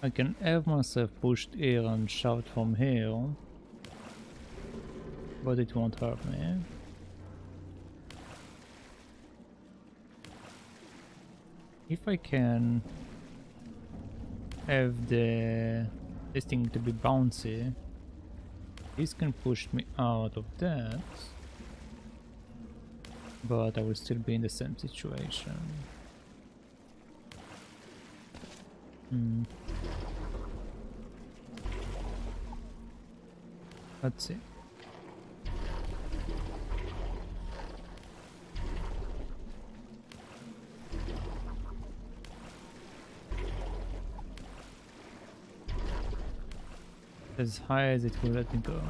I can have myself pushed here and shout from here, but it won't hurt me. If I can have this thing to be bouncy, this can push me out of that, but I will still be in the same situation. Let's see. As high as it will let me go.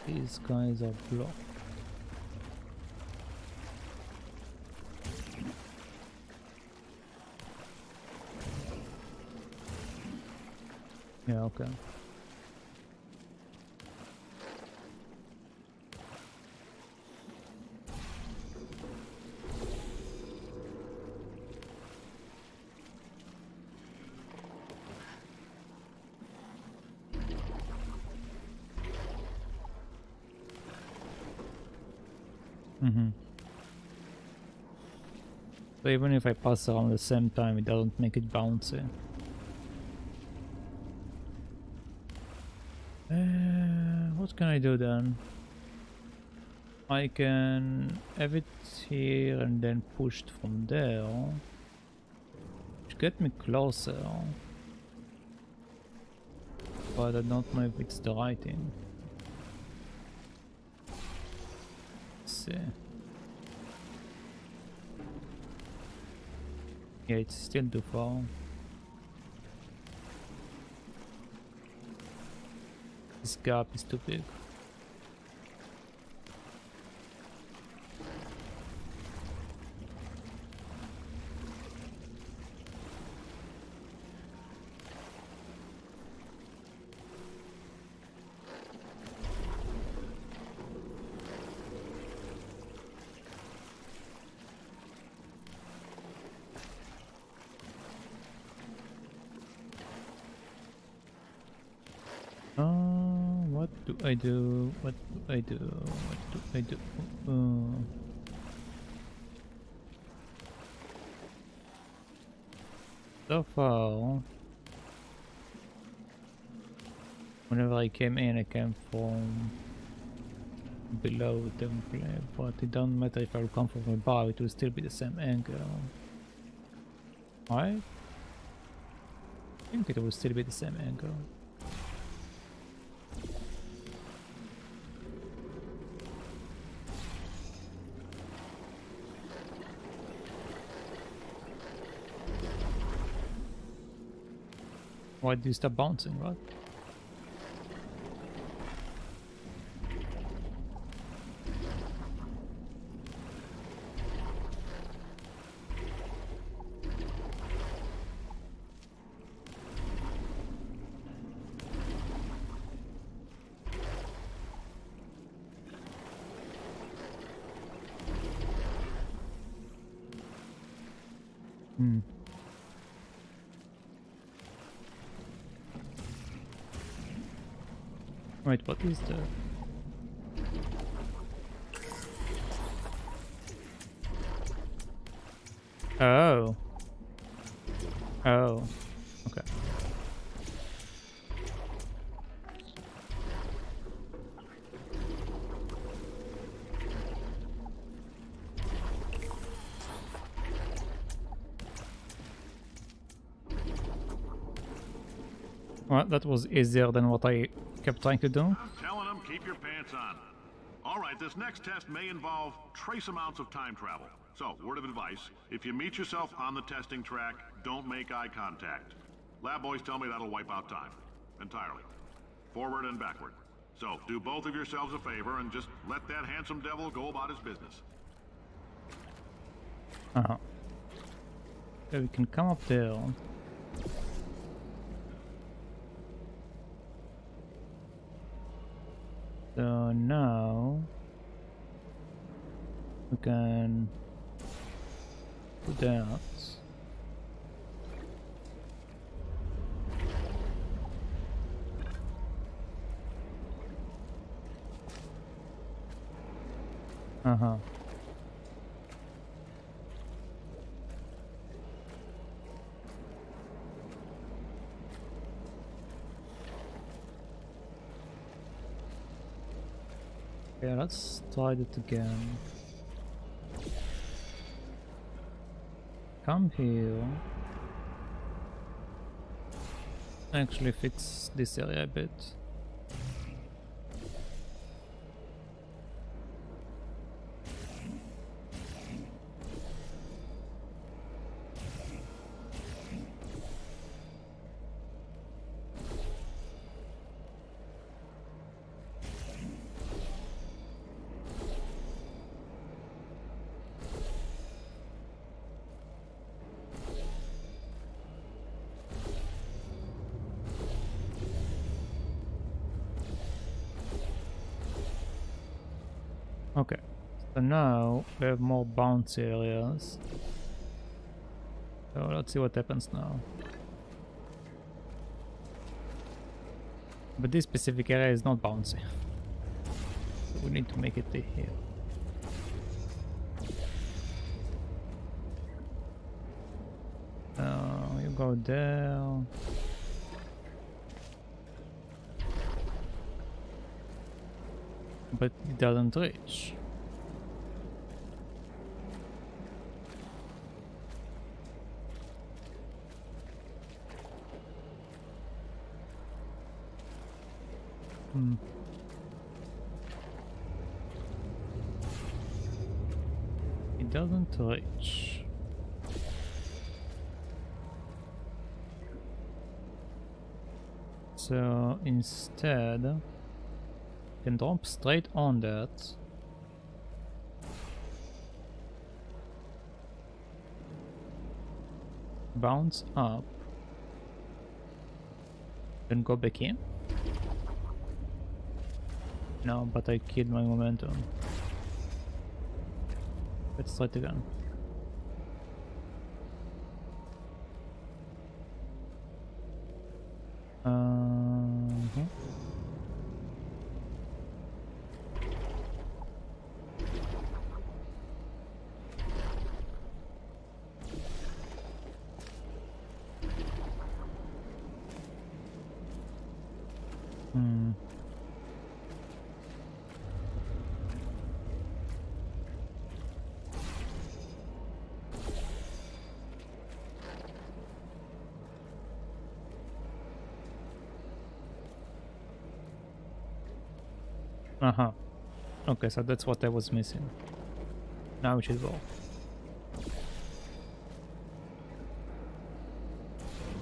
These guys are blocked. Yeah, okay. So even if I pass around the same time, it doesn't make it bouncy. What can I do then? I can have it here and then pushed from there, which get me closer, but I don't know if it's the right thing. see. Yeah, it's still too far. This gap is too big. What do I do? What do I do? What do I do? So far, whenever I came in, I came from below the template, but it don't matter if I will come from above, it will still be the same angle. Right? I think it will still be the same angle. Why do you stop bouncing, right? Wait, what is the... Oh. Oh. Okay. Well, that was easier than what I kept trying to do. I'm telling them, keep your pants on. All right, this next test may involve trace amounts of time travel. So, word of advice, if you meet yourself on the testing track, don't make eye contact. Lab boys tell me that'll wipe out time. Entirely. Forward and backward. So, do both of yourselves a favor and just let that handsome devil go about his business. Uh-huh. So we can come up there. So now we can do that. Uh-huh. Yeah, let's try it again. Come here. Actually fix this area a bit. Okay, so now we have more bouncy areas. So let's see what happens now. But this specific area is not bouncy. So we need to make it here. You go there. But it doesn't reach. doesn't reach. So instead, you can drop straight on that. Bounce up. Then go back in. No, but I killed my momentum. Let's try it again. Uh-huh. Okay, so that's what I was missing. Now it should go.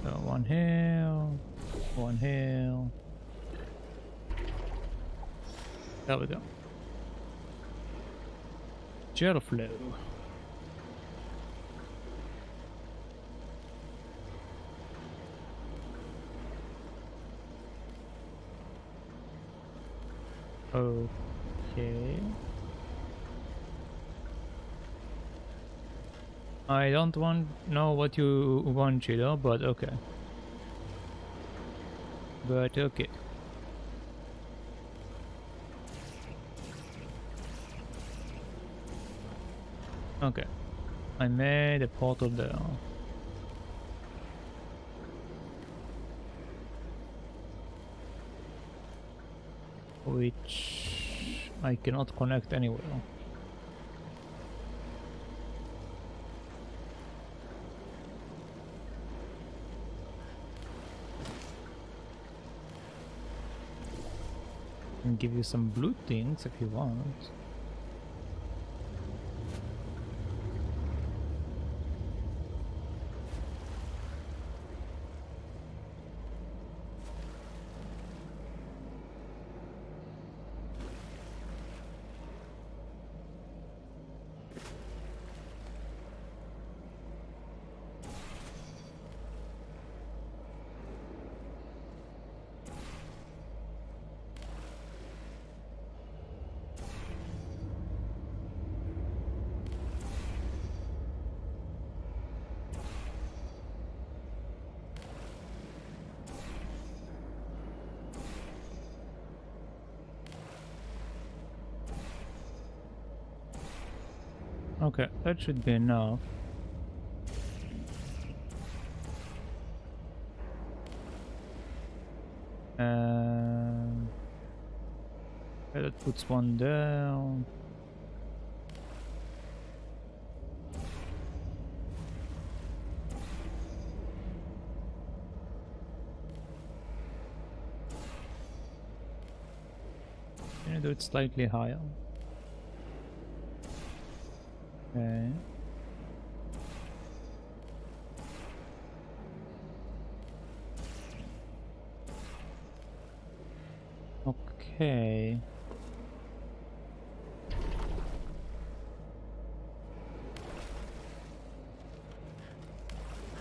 So one here, one here. There we go. Gel flow. Okay. I don't know what you want, Chido, but okay. But okay. Okay. I made a portal there. Which I cannot connect anywhere. I can give you some blue things if you want. Okay, that should be enough. Okay, that puts one down. Can you do it slightly higher? Okay. Okay.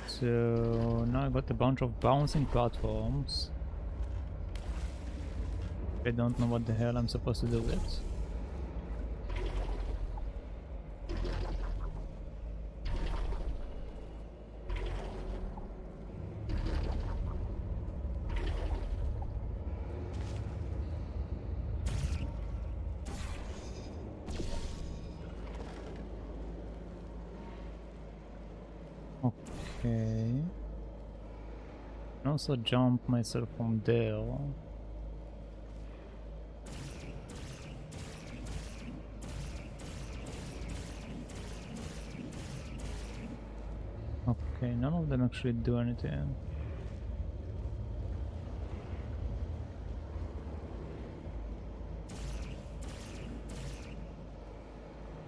So now I got a bunch of bouncing platforms. I don't know what the hell I'm supposed to do with it. Okay. I also jump myself from there. Okay, none of them actually do anything.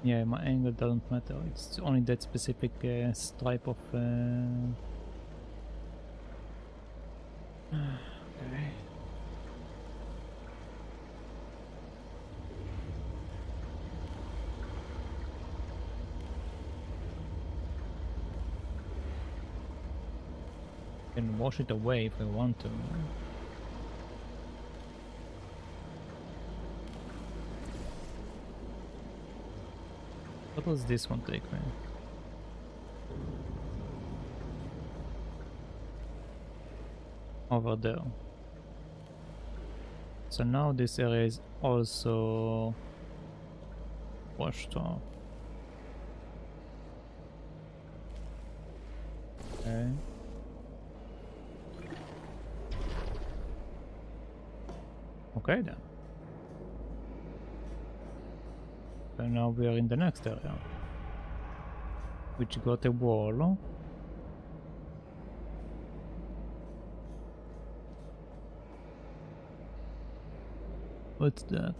Yeah, my angle doesn't matter. It's only that specific stripe of. Okay. Can wash it away if I want to. What does this one take me? Over there. So now this area is also washed off. Okay. Okay then. So now we are in the next area, which got a wall. What's that?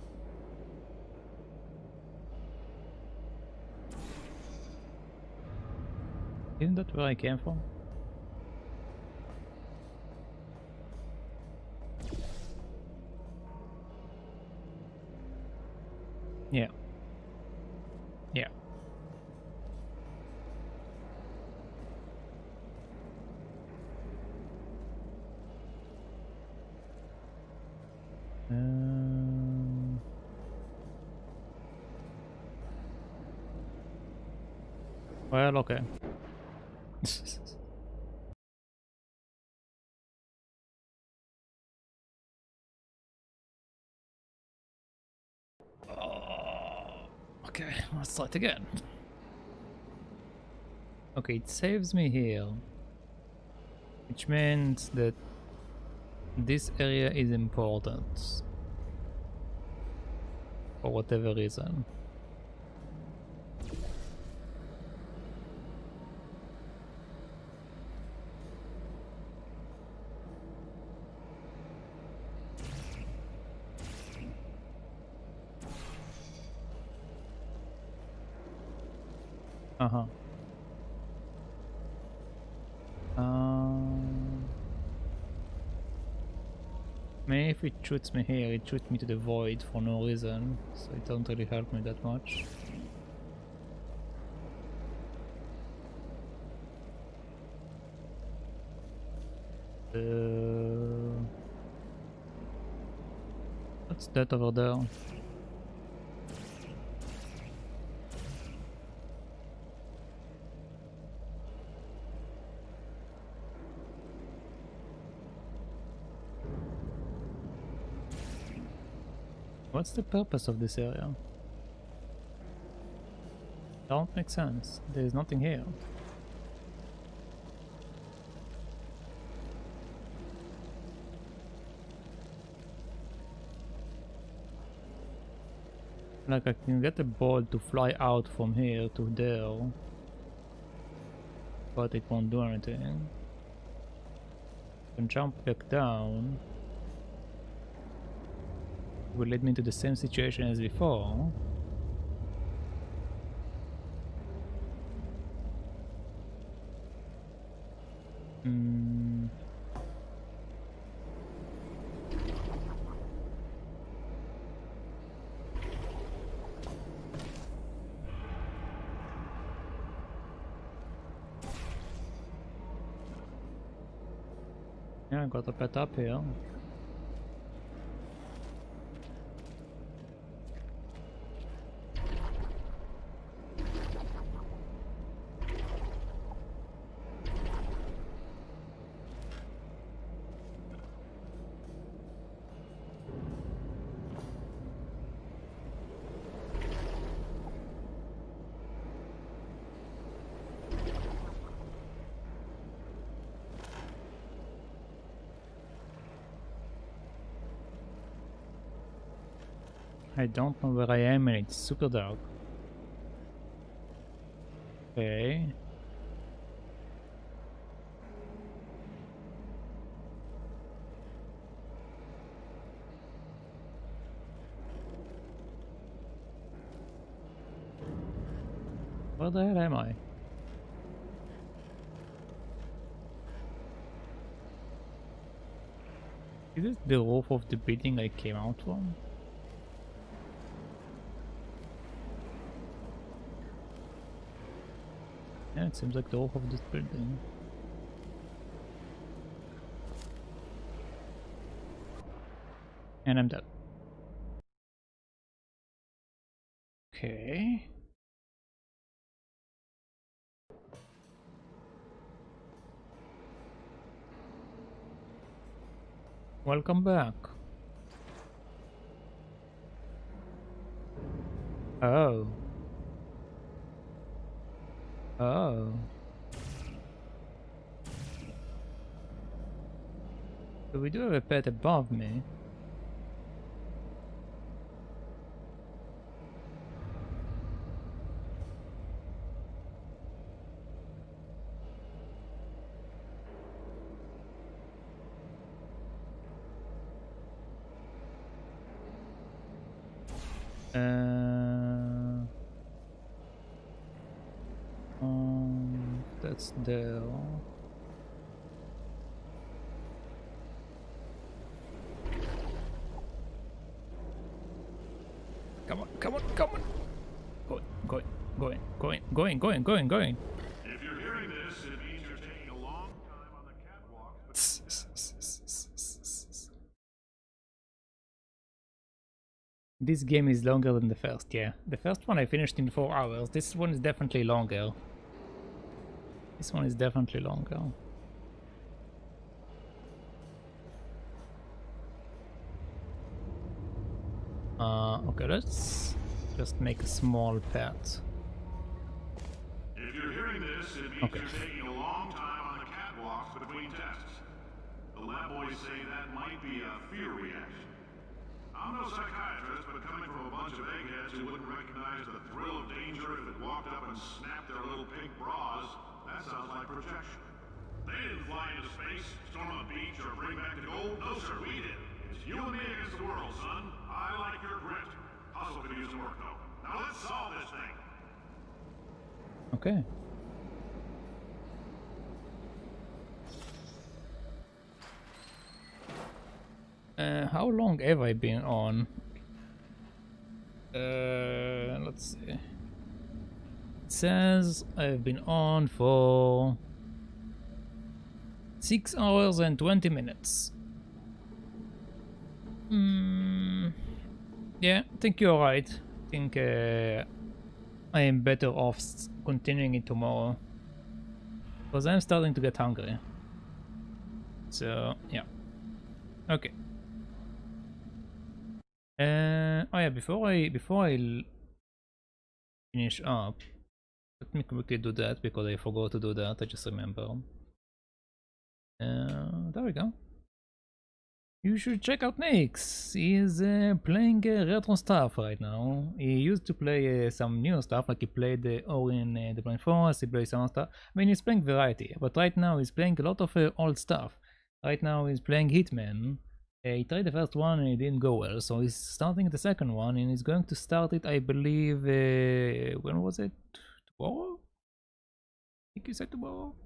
Isn't that where I came from? Yeah. Yeah. Well, okay. Okay, let's start again. Okay, it saves me here, which means that this area is important for whatever reason. Uh-huh. Maybe if it shoots me here, it shoots me to the void for no reason, so it doesn't really help me that much. What's that over there? What's the purpose of this area? Don't make sense. There is nothing here. Like I can get a ball to fly out from here to there, but it won't do anything. I can jump back down. Will lead me to the same situation as before. Yeah, I got a pet up here. I don't know where I am and it's super dark. Okay. Where the hell am I? Is this the roof of the building I came out from? Yeah, it seems like the roof of this building. And I'm dead. Okay. Welcome back. Oh. Oh. So we do have a pet above me. That's there. Come on, come on, come on! Going. If you're hearing this, it means you're taking a long time on the catwalk. This game is longer than the first, yeah. The first one I finished in 4 hours. This one is definitely longer. This one is definitely longer. Okay, let's just make a small pet. If you're hearing this, it means you're taking a long time on the catwalks between tests. The lab boys say that might be a fear reaction. I'm no psychiatrist, but coming from a bunch of eggheads who wouldn't recognize the thrill of danger if it walked up and snapped their little pink bras, that sounds like projection. They didn't fly into space, storm a beach, or bring back the gold. No, sir, we did. It's you and me against the world, son. I like your grit. Hustle could use some work, though. Now let's solve this thing. Okay. How long have I been on? Let's see. It says I've been on for 6 hours and 20 minutes. Yeah, I think you're right. I think I am better off continuing it tomorrow. Because I'm starting to get hungry. So, yeah. Okay. Oh yeah, before I finish up, let me quickly do that because I forgot to do that. I just remembered. There we go. You should check out Nix. He is playing retro stuff right now. He used to play some new stuff, like he played Ori in the Blind Forest, he plays some stuff. I mean, he's playing variety, but right now he's playing a lot of old stuff. Right now he's playing Hitman. He tried the first one and it didn't go well, so he's starting the second one and he's going to start it, I believe, when was it? Tomorrow? I think you said tomorrow?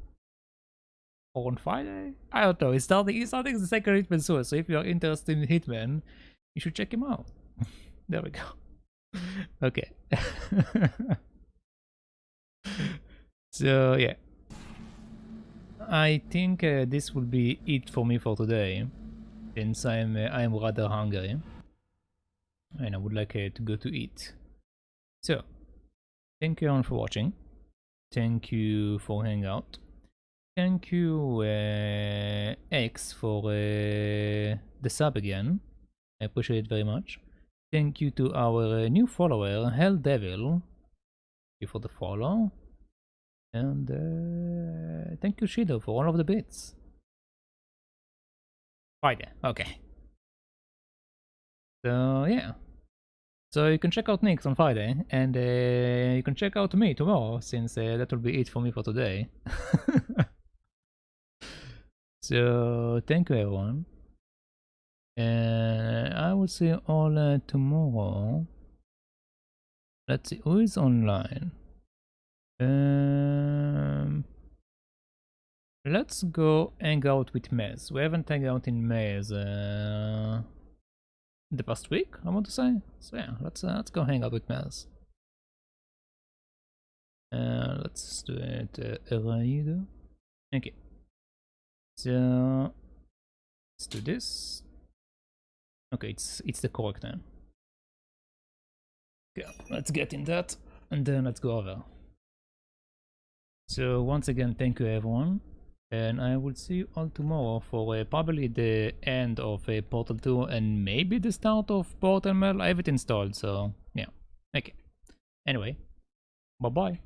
Or on Friday? I don't know. He's starting the second Hitman soon, so if you're interested in Hitman, you should check him out. There we go. Okay. So yeah. I think this will be it for me for today. Since I'm rather hungry and I would like to go to eat. So, thank you all for watching. Thank you for hanging out. Thank you X for the sub again. I appreciate it very much. Thank you to our new follower, Hell Devil. Thank you for the follow. And thank you Shido for all of the bits. Friday, okay. So yeah. So you can check out Nix on Friday, and you can check out me tomorrow, since that will be it for me for today. So thank you everyone. I will see you all tomorrow. Let's see who is online. Let's go hang out with Mez. We haven't hung out in Mez the past week, I want to say. So yeah, let's go hang out with Mez. Let's do it raid. Okay. So let's do this. Okay, it's the correct name. Okay, let's get in that and then let's go over. So once again, thank you everyone, and I will see you all tomorrow for probably the end of Portal 2 and maybe the start of Portal Mail. I have it installed, so yeah. Okay. Anyway, bye bye.